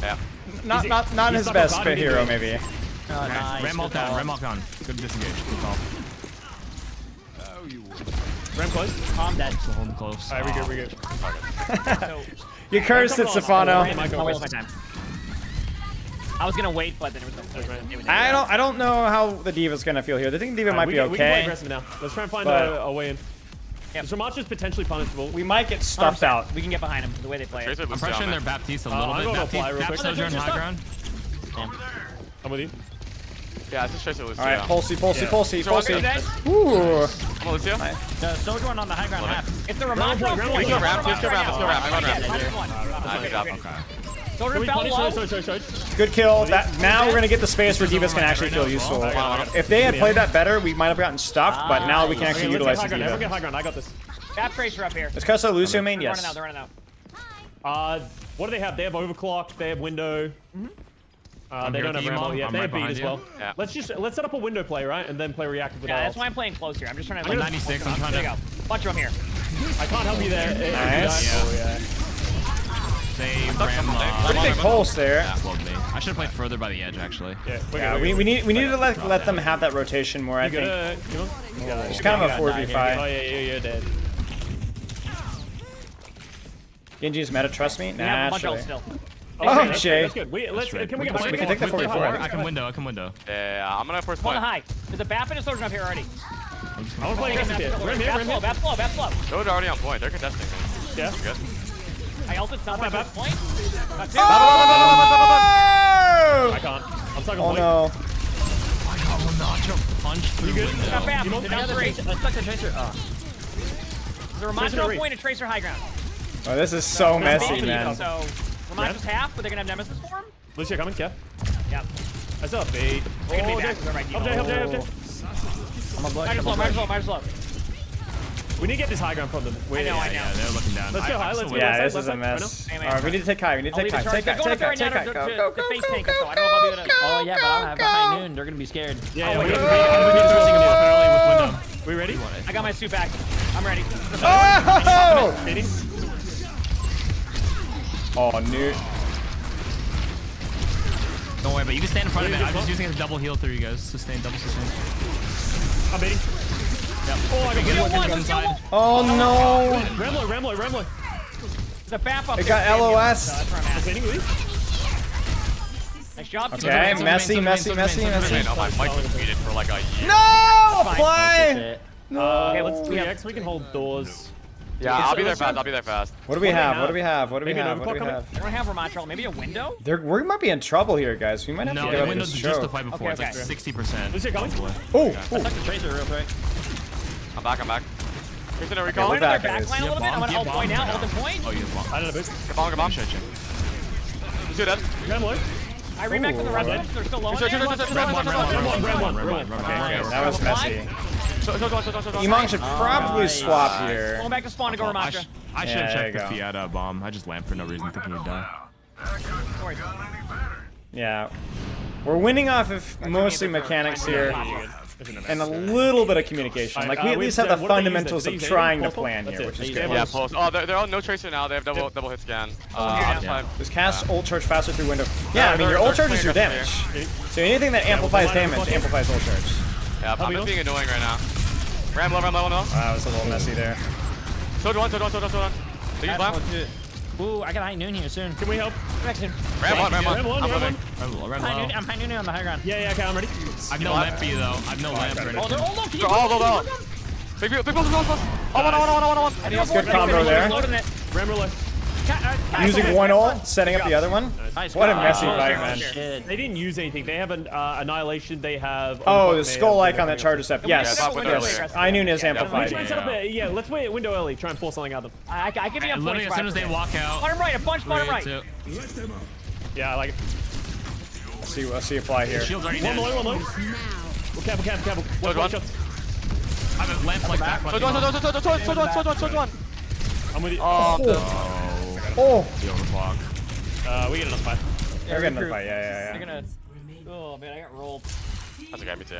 Yeah.
Not his best fit hero, maybe.
Nice.
Ram ult down. Good disengage. Good call.
Ram close.
I'm dead.
So hold him close.
Alright, we good.
You cursed it, Stefano.
I'll waste my time. I was gonna wait, but then it was
I don't know how the Diva's gonna feel here. I think Diva might be
We can play
okay.
aggressive now. Let's try and find
But-
a way in. This Ramatch is potentially punishable.
We might get stuffed out.
We can get behind him the way they play it.
I'm pressuring their Baptiste a little
I'm
bit.
going to apply real quick.
Baptiste on high ground.
I'm with you.
Yeah, it's just Tracer Lucio.
Alright, Pulsey.
Dead.
Ooh.
I'm on Lucio.
The soldier one on the high ground half. It's the Ramatch
Ram,
point.
Let's go Ram. Let's go Ram. I'm on Ram.
Ram.
Good job.
Soldier
Can we
fell
punish?
low.
Sorry.
Good kill. Now we're gonna get the space where Divas can actually feel useful. If they had played that better, we might have gotten stuffed, but now we can actually utilize the
Everyone get
Diva.
high ground. I got this.
Bap Tracer up here.
Is Cusso Lucio main?
They're
Yes.
running out.
What do they have? They have overclock. They have window. They don't have Rambo yet.
I'm
They
right
have beat
behind
as
you.
well.
Yeah.
let's set up a window play, right, and then play reactive with
Yeah,
our
that's
ults.
why I'm playing close here. I'm just trying to.
I'm 96. I'm trying
There you
to.
go. Bunch of them here.
I can't help you there.
Nice.
Oh, yeah.
They ram.
Pretty big pulse there.
Slowed me. I should have played further by the edge actually.
Yeah, we need to let them have that rotation more. I think it's kind of a 4v5.
Oh yeah, you're dead.
Genji's meta, trust me.
We have a bunch of
Naturally.
ults still.
Oh, Jay.
That's good. Can we get
We can take the 4v4.
I can window.
Yeah, I'm gonna first
On
point.
the high. There's a Bap and a soldier up here already.
I want to play against it. Ram here.
Bap slow.
Those are already on point. They're contesting.
Yeah.
Good.
I ulted South by
Bap.
point. Got 2.
I can't. I'm stuck on
Oh
point.
no.
I got one nacho punch through window.
Got Bap.
You
They're down 3.
Let's suck the Tracer.
There's a Ramatch on point and Tracer high ground.
Oh, this is so messy,
So
man.
Ramatch is half, but they're gonna have Nemesis for him.
Lucio coming, yeah.
Yeah.
I still have bait.
They're gonna be
Jay.
back. They're right.
Help Jay.
Might as well.
We need to get this high ground from them.
I know.
Yeah, they're looking down.
Let's go high. Let's go.
Yeah,
Let's
this is a
side,
mess.
right now.
Alright, we need to take high. We need to
I'll
take
leave the
high.
charge.
Take
They're
high.
going
Take
up
high.
there
Take
right
high.
now
Go,
to
go, go,
face
go.
tank us, so I don't know if I'll be able to.
Oh yeah, but I have high noon. They're gonna be scared.
Yeah,
Oh,
we
we
can
early with window.
We ready?
I got my suit back. I'm ready.
Oh!
Baiting.
Oh, new.
Don't worry, but you can stand in front of it. I'm just using it to double heal through you guys. Sustain, double sustain.
I'm baiting.
Yep.
Oh, I got
Kill
good.
one, let's kill one.
Oh no!
Ramlo.
The Bap up
It
there.
got LOS.
So that's where I'm at.
Baiting Lee.
Nice job.
Okay, messy.
Man, oh, my mic was muted for like a year.
No! Apply!
Okay, let's 3x. We can hold doors.
Yeah, I'll be there fast.
What do we have? What do we have? What do we
Maybe
have?
an
What do we
overclock
have?
I don't have Ramatch. Maybe a window?
We might be in trouble here, guys. We might have
No,
to
the
give up
window's
this
just the
show.
fight before.
Okay,
It's like 60%.
Lucio coming.
Oh!
Suck the Tracer real quick.
I'm back. Here's an
Okay,
recall.
we're
Go into their
back,
back
guys.
line a little bit. I'm gonna ult point out. Ult and point.
Oh, you have bomb.
I don't know, boost.
Come on.
Should check.
Lucio dead.
Ram low.
I reback from the rest of them. They're still low in there.
That was messy. Imong should probably swap here.
Going back to spawn to go Ramatch.
I should have
Yeah,
checked the
there you go.
Fiat bomb. I just lamped for no reason, thinking he'd die.
Yeah. We're winning off of mostly mechanics here and a little bit of communication. Like, we at least have the fundamentals of trying to plan here, which is good.
Yeah, pulse. Oh, they're on no tracer now. They have double hit scan.
Just cast ult charge faster through window. Yeah, I mean, your ult charge is your damage. So anything that amplifies damage amplifies ult charge.
Yeah, I'm just being annoying right now. Ram low, no.
Wow, it's a little messy there.
Soldier one. They use lamp.
Ooh, I got high noon here soon.
Can we help?
Ram one.
Ram one.
I'm
Ram
moving.
one.
I'm high nooning on the high ground.
Yeah, okay, I'm ready.
I've no lamp for you though. I've no lamp for
Oh,
anything.
they're all low. Can you
Oh. Big boss. Oh, one.
That's good combo there.
Loading it.
Ram roulette.
Using one ult, setting up the other one.
Nice.
What a
God.
messy
Oh,
fight, man.
shit.
They didn't use anything. They have an annihilation. They have.
Oh,
Overclock,
the
they
skull
have-
icon that charges up. Yes,
top window
yes.
earlier.
Inoon is
Yeah,
amplified.
Let's set up let's wait window early. Try and force something out of them.
I can be on
Literally, as soon as they walk out.
Bottom right, a bunch, bottom right.
3, 2.
Yeah, I like it.
Let's see a fly here.
Shield's already
One
dead.
low. Well, careful. One shot.
I have a lamp like back.
Sword one.
I'm with you.
Oh.
The overclock.
We get another fight.
They're getting the fight.
They're
Yeah.
gonna. Oh man, I got rolled.
That's okay, me too.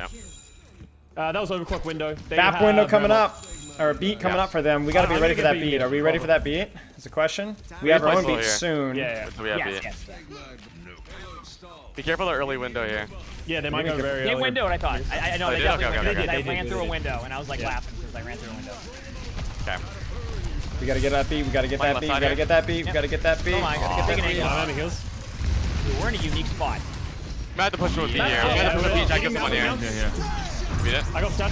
That was overclock window. They
Bap window
have
coming
Ram
up. Or beat coming up for them. We gotta be
I'm
ready
gonna
for that
get beat.
beat. Are we ready for that beat? That's a question. We have our own beat soon.
Yeah.
We have
Yes,
beat.
yes.
Be careful of the early window here.
Yeah, they might go very
They
early.
windowed, I thought. I know
Oh,
they
they did?
definitely
Okay,
windowed.
okay,
I
okay.
ran through a
They did.
window, and I was like laughing because I ran through a window.
Okay.
We gotta get that beat. We gotta get that
Left
beat. We
side
gotta
here.
get that beat. We gotta get that beat.
Oh my god,
Gotta
taking
get
it.
that beat.
I'm heals.
We're in a unique spot.
We have to push through a beat here. We
Yeah,
have to push a
yeah,
beat. Jack
yeah,
gets one
yeah,
here.
Yeah.
Beat it.
I got touch.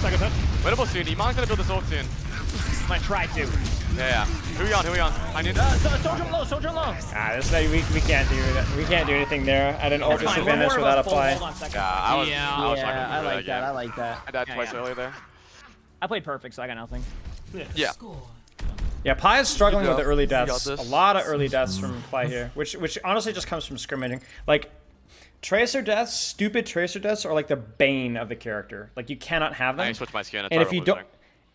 Winnable soon. Iman's gonna build this ult soon.
I'm gonna try to.
Yeah. Who we on? I need
Soldier low.
This we can't do that. We can't do anything there at an ult
Fine, one
disadvantage
more of
without a
us full.
play.
Hold on a second.
Yeah, I was not
I
gonna
like
do
that. I
game.
like that.
I died
Yeah,
twice
yeah.
earlier there.
I played perfect, so I got nothing.
Yeah.
Yeah, Pi is struggling
Good
with the
job.
early
You got
deaths. A
this.
lot of early deaths from Pi here, which honestly just comes from scrimmaging. Like tracer deaths, stupid tracer deaths are like the bane of the character. Like you cannot have
I
them.
need to switch my skin. It's
And if
already
you don't,
losing.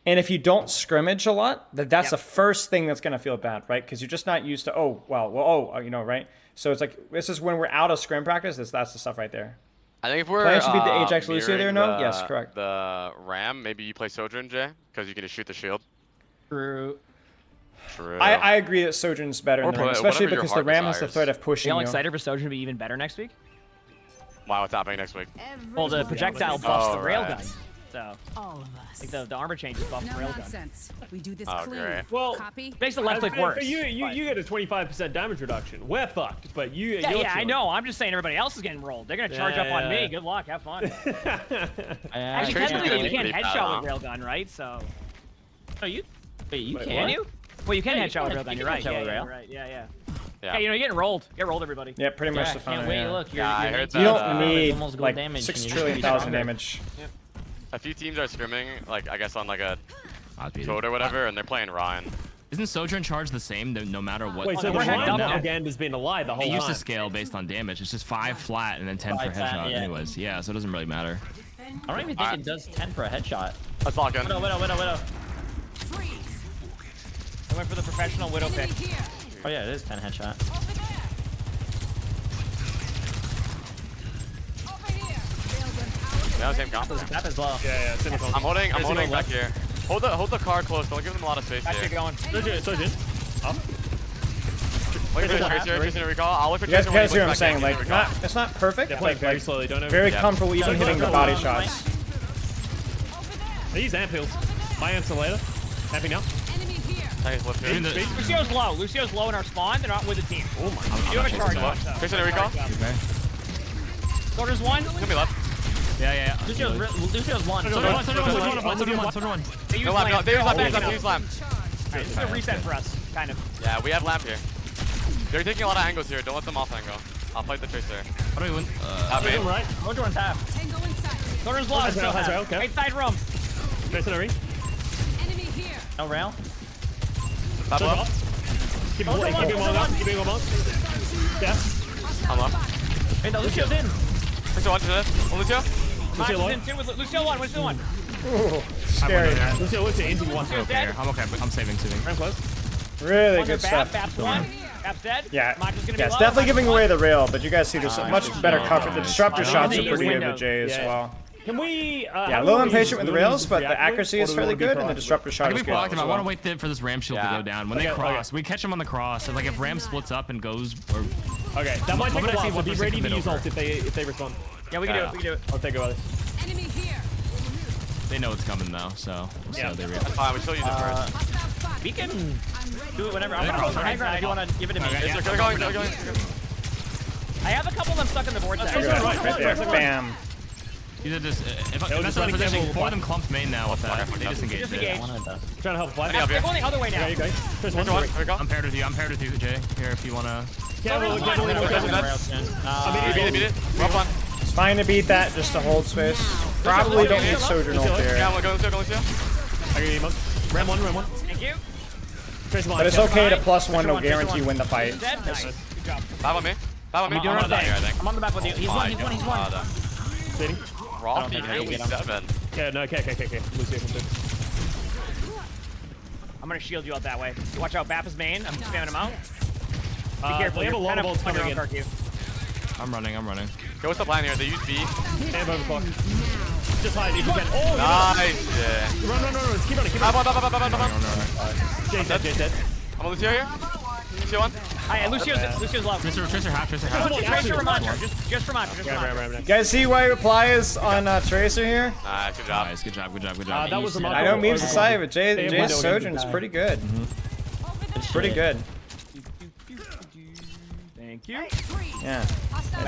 and if you don't scrimmage a lot, that's the first thing that's gonna feel bad, right? Because you're just not used to right? So it's like this is when we're out of scrim practice. That's the stuff right there.
I think if we're
Plan should be the Ajax Lucio there, no?
mirroring
Yes, correct.
The Ram, maybe you play Sojourn, Jay, because you can just shoot the shield.
True.
True.
I agree that Sojourn's better
Or
in the Ram,
play-
especially
whatever your
because the
heart
Ram has the
desires.
threat of
Are
pushing
y'all
you.
excited for Sojourn to be even better next week?
Wow, what's happening next week?
Well, the projectile buffs the
right.
railgun. So,
All of us.
like the armor changes buff the
No
railgun.
nonsense. We do this
Oh,
clean.
great.
Well,
Copy.
Makes the left click worse.
You get a 25% damage reduction. We're fucked, but you're
Yeah, I
chilling.
know. I'm just saying everybody else is getting rolled. They're gonna charge up on me.
Yeah.
Good luck. Have fun.
Tracer's
Actually,
gonna
technically,
be
you can't
pretty bad,
headshot
huh?
with railgun, right? So.
Oh, you? Wait, you
Wait,
can?
Can you? Well, you can
Yeah, you
headshot with
can.
railgun.
You
You're
can
right.
headshot
Yeah,
with
yeah,
rail.
you're right. Yeah.
Yeah.
Yeah, you know, you're getting rolled. Get rolled, everybody.
Yeah, pretty much
Yeah,
the
can't
fun.
wait.
Yeah.
Look,
Yeah, I
you're
heard
You
that,
don't
uh,
need
almost gold
like
damage,
6
and you
trillion
just beat
thousand
it.
damage.
A few teams are scrimming, like I guess on like a
I'd be-
Toad or whatever, and they're playing Ryan.
Isn't Sojourn charge the same no matter what?
Wait, so
we're
the
heading
Ryan
up now.
propaganda's been a lie the whole
It
time.
used to scale based on damage. It's just 5 flat and then 10 for
5 flat,
headshot
yeah.
anyways. Yeah, so it doesn't really matter.
I don't even think it does 10 for a headshot.
Let's lock in.
Widow.
Freeze.
I went for the professional Widow pick.
Enemy here.
Oh yeah, it is 10 headshot.
Over there. Over here. Railgun
Yeah,
powered.
same comp.
Tap is low.
Yeah, same as
I'm holding
There's
back here. Hold the car close. Don't give them a lot of space
Back
here.
to going.
Sojourn. Up.
Wait for the
Tracer,
Tracer. Tracer recall. I'll look for
You guys,
Tracer when he
see what I'm
looks
saying?
back in.
Like,
Recall.
it's not perfect,
They're
but
playing very
like,
slowly. Don't
very
Yeah.
comfortable even hitting the body shots.
They use amp heals. My amp's later. Amping now.
Enemy here.
Nice lift here.
Even the-
Lucio's low. Lucio's low in our spawn. They're not with the team.
Oh my
You have a charge.
low.
though.
Tracer, recall.
Okay.
Soldier's one.
He'll be left.
Yeah.
Lucio's one.
Soldier one.
They use
No lamp. No,
lamp.
they use lamp. They use
Backing
lamp. They use lamp.
Alright, this is a reset for us, kind of.
Yeah, we have lamp here. They're taking a lot of angles here. Don't let them off angle. I'll fight the Tracer.
How do we win?
Top main.
right.
Soldier one's half.
Tango inside.
Soldier's low.
Has rail,
still
has
half.
rail, okay.
Right side room.
Tracer ring.
Enemy here.
No rail?
Top
Sojourn
up.
up. Keep it one. Keep it one up. Keep it one up. Yeah.
I'm up.
Hey, no, Lucio's in.
Tracer one to this. Lucio.
Lucio low.
In two with Lucio one. Lucio one.
Ooh, scary.
Lucio, Lucio, into one.
Lucio's
Okay,
dead.
I'm okay. I'm saving.
Ram close.
Really
One
good
to Bap.
stuff.
Bap's one. Bap's dead.
Yeah,
Mantra's gonna be
yeah, it's
low.
definitely giving
Mantra's
away
one.
the rail, but you guys see there's much better cover. The disruptor shots are
Windows.
pretty good with Jay as
Yeah.
well.
Can we?
Yeah, a little impatient with the rails, but the accuracy is fairly good, and the disruptor
I
shot
can
is
be
good.
proactive.
as
I
well.
want to wait for this Ram shield to
Yeah.
go down. When they
Okay,
cross, we catch them on the cross. And like if Ram splits up and goes, or
Okay, that might take
Moment
a
I see
while. So be
1%
ready to
commit
use
over.
ult if they respond.
Yeah, we can do it. We can do it.
I'll take it with
Enemy here.
they know it's coming though, so we'll see
Yeah.
how they react.
That's fine. We still use it first.
Hostile spot.
We can.
I'm
Do it whenever. I'm gonna hold the high ground if you want to give it to me.
They're going.
I have a couple of them stuck in the vortex.
Right there. Bam.
Either just if that's not a position, four of them clumped main now with that. They disengaged.
Disengage.
Trying to help fly.
They're going the other way now.
Yeah, you go. First one.
I'm paired with you. I'm paired with you, Jay. Here, if you wanna.
Beat it.
Rough one.
It's fine to beat that, just to hold space. Probably don't need Sojourn ult there.
Yeah, we're going to.
I got you, Monk. Ram one.
Thank you.
But it's okay to +1 to guarantee you win the fight.
Dead. Nice. Good job.
Five on me.
I'm on the back. I'm on the back with you. He's one.
Sitting.
Raw
think I can get him.
7.
Yeah, no, okay. Lucio can do.
I'm gonna shield you out that way. Watch out, Bap is main. I'm spamming him out. Be careful.
They have a lot of ults coming in.
I'm running.
Okay, what's the plan here? They use B.
And over clock. Just hide if you can. Oh,
Nice. Yeah.
Run. Keep running.
Up.
Jay's dead.
I'm on Lucio here. Lucio one.
Lucio's low.
Tracer half.
Tracer from Mantra. Just from Mantra.
You guys see why Reply is on Tracer here?
Nice, good job.
Nice, good job.
That was the
I know memes aside, but Jay's Sojourn is pretty good. It's pretty good.
Thank you.
Yeah.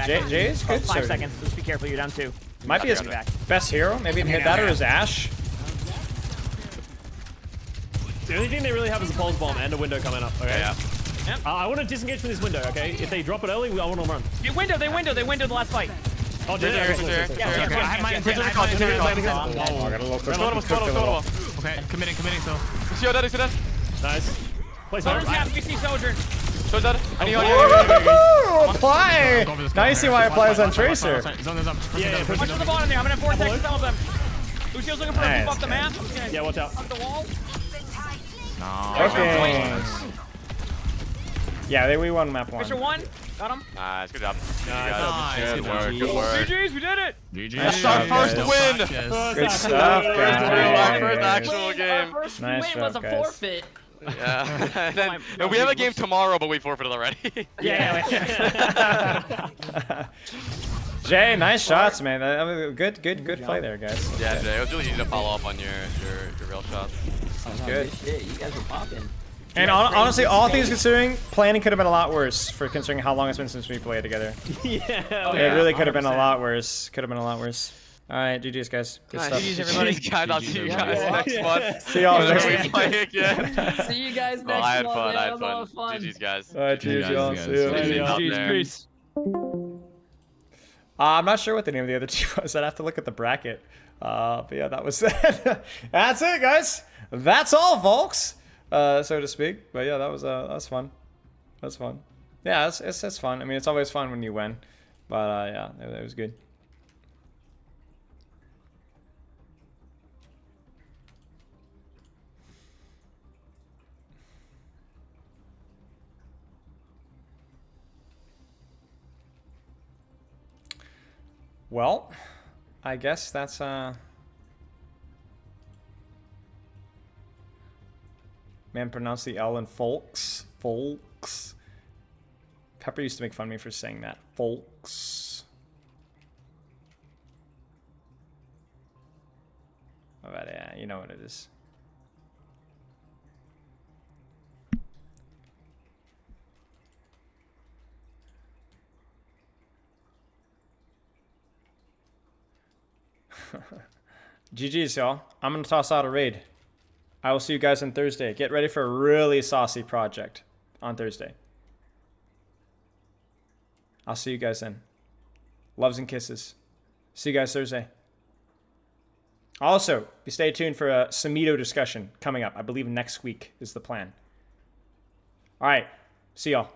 Jay's good.
5 seconds. Just be careful. You're down 2.
Might be his best hero. Maybe even hit that or his Ashe.
The only thing they really have is a pulse bomb and a window coming up. Okay.
Yeah.
Yep.
I want to disengage from this window. Okay. If they drop it early, I want to run.
They windowed the last fight.
Oh, Jay.
I have my
Okay, committing, so.
Lucio dead.
Nice. Place
Sojourn's down. We see Sojourn.
So dead.
Reply! Now you see why Reply is on Tracer.
Yeah,
Push to the bottom there. I'm gonna vortex some of them. Lucio's looking for a move off the map.
Yeah, watch out.
Up the wall.
Okay. Yeah, we won map 1.
Fisher 1. Got him.
Nice, good job.
Nice.
Good work.
GG's, we did it.
That's our first win.
Good stuff,
Our
guys.
first actual game.
First
Nice
win
job,
was a
guys.
forfeit.
Yeah. And we have a game tomorrow, but we forfeited already.
Yeah.
Jay, nice shots, man. I mean, good play there, guys.
Yeah, Jay, it was really easy to follow up on your real shots.
Good.
Shit, you guys were popping.
And honestly, all things considering, planning could have been a lot worse for considering how long it's been since we played together.
Yeah.
It really could have been a lot worse. All right, GG's, guys. Good stuff.
GG's, everybody. I'll see you guys next month.
See y'all next
Whenever we
week.
play again.
See you guys next
I had
month.
fun.
man.
I
That
had
was a lot of
fun.
fun.
GG's, guys.
All right, GG's, y'all. See you.
Out there.
Peace.
I'm not sure what the name of the other team was. I'd have to look at the bracket. But yeah, that was that's it, guys. That's all, folks. So to speak. But yeah, that was fun. That's fun. Yeah, it's fun. I mean, it's always fun when you win. But yeah, it was good. Well, I guess that's man, pronounce the L in folks. Folks. Pepper used to make fun of me for saying that. Folks. But yeah, you know what it is. GG's, y'all. I'm going to toss out a raid. I will see you guys on Thursday. Get ready for a really saucy project on Thursday. I'll see you guys then. Loves and kisses. See you guys Thursday. Also, stay tuned for a Samito discussion coming up. I believe next week is the plan. All right. See y'all.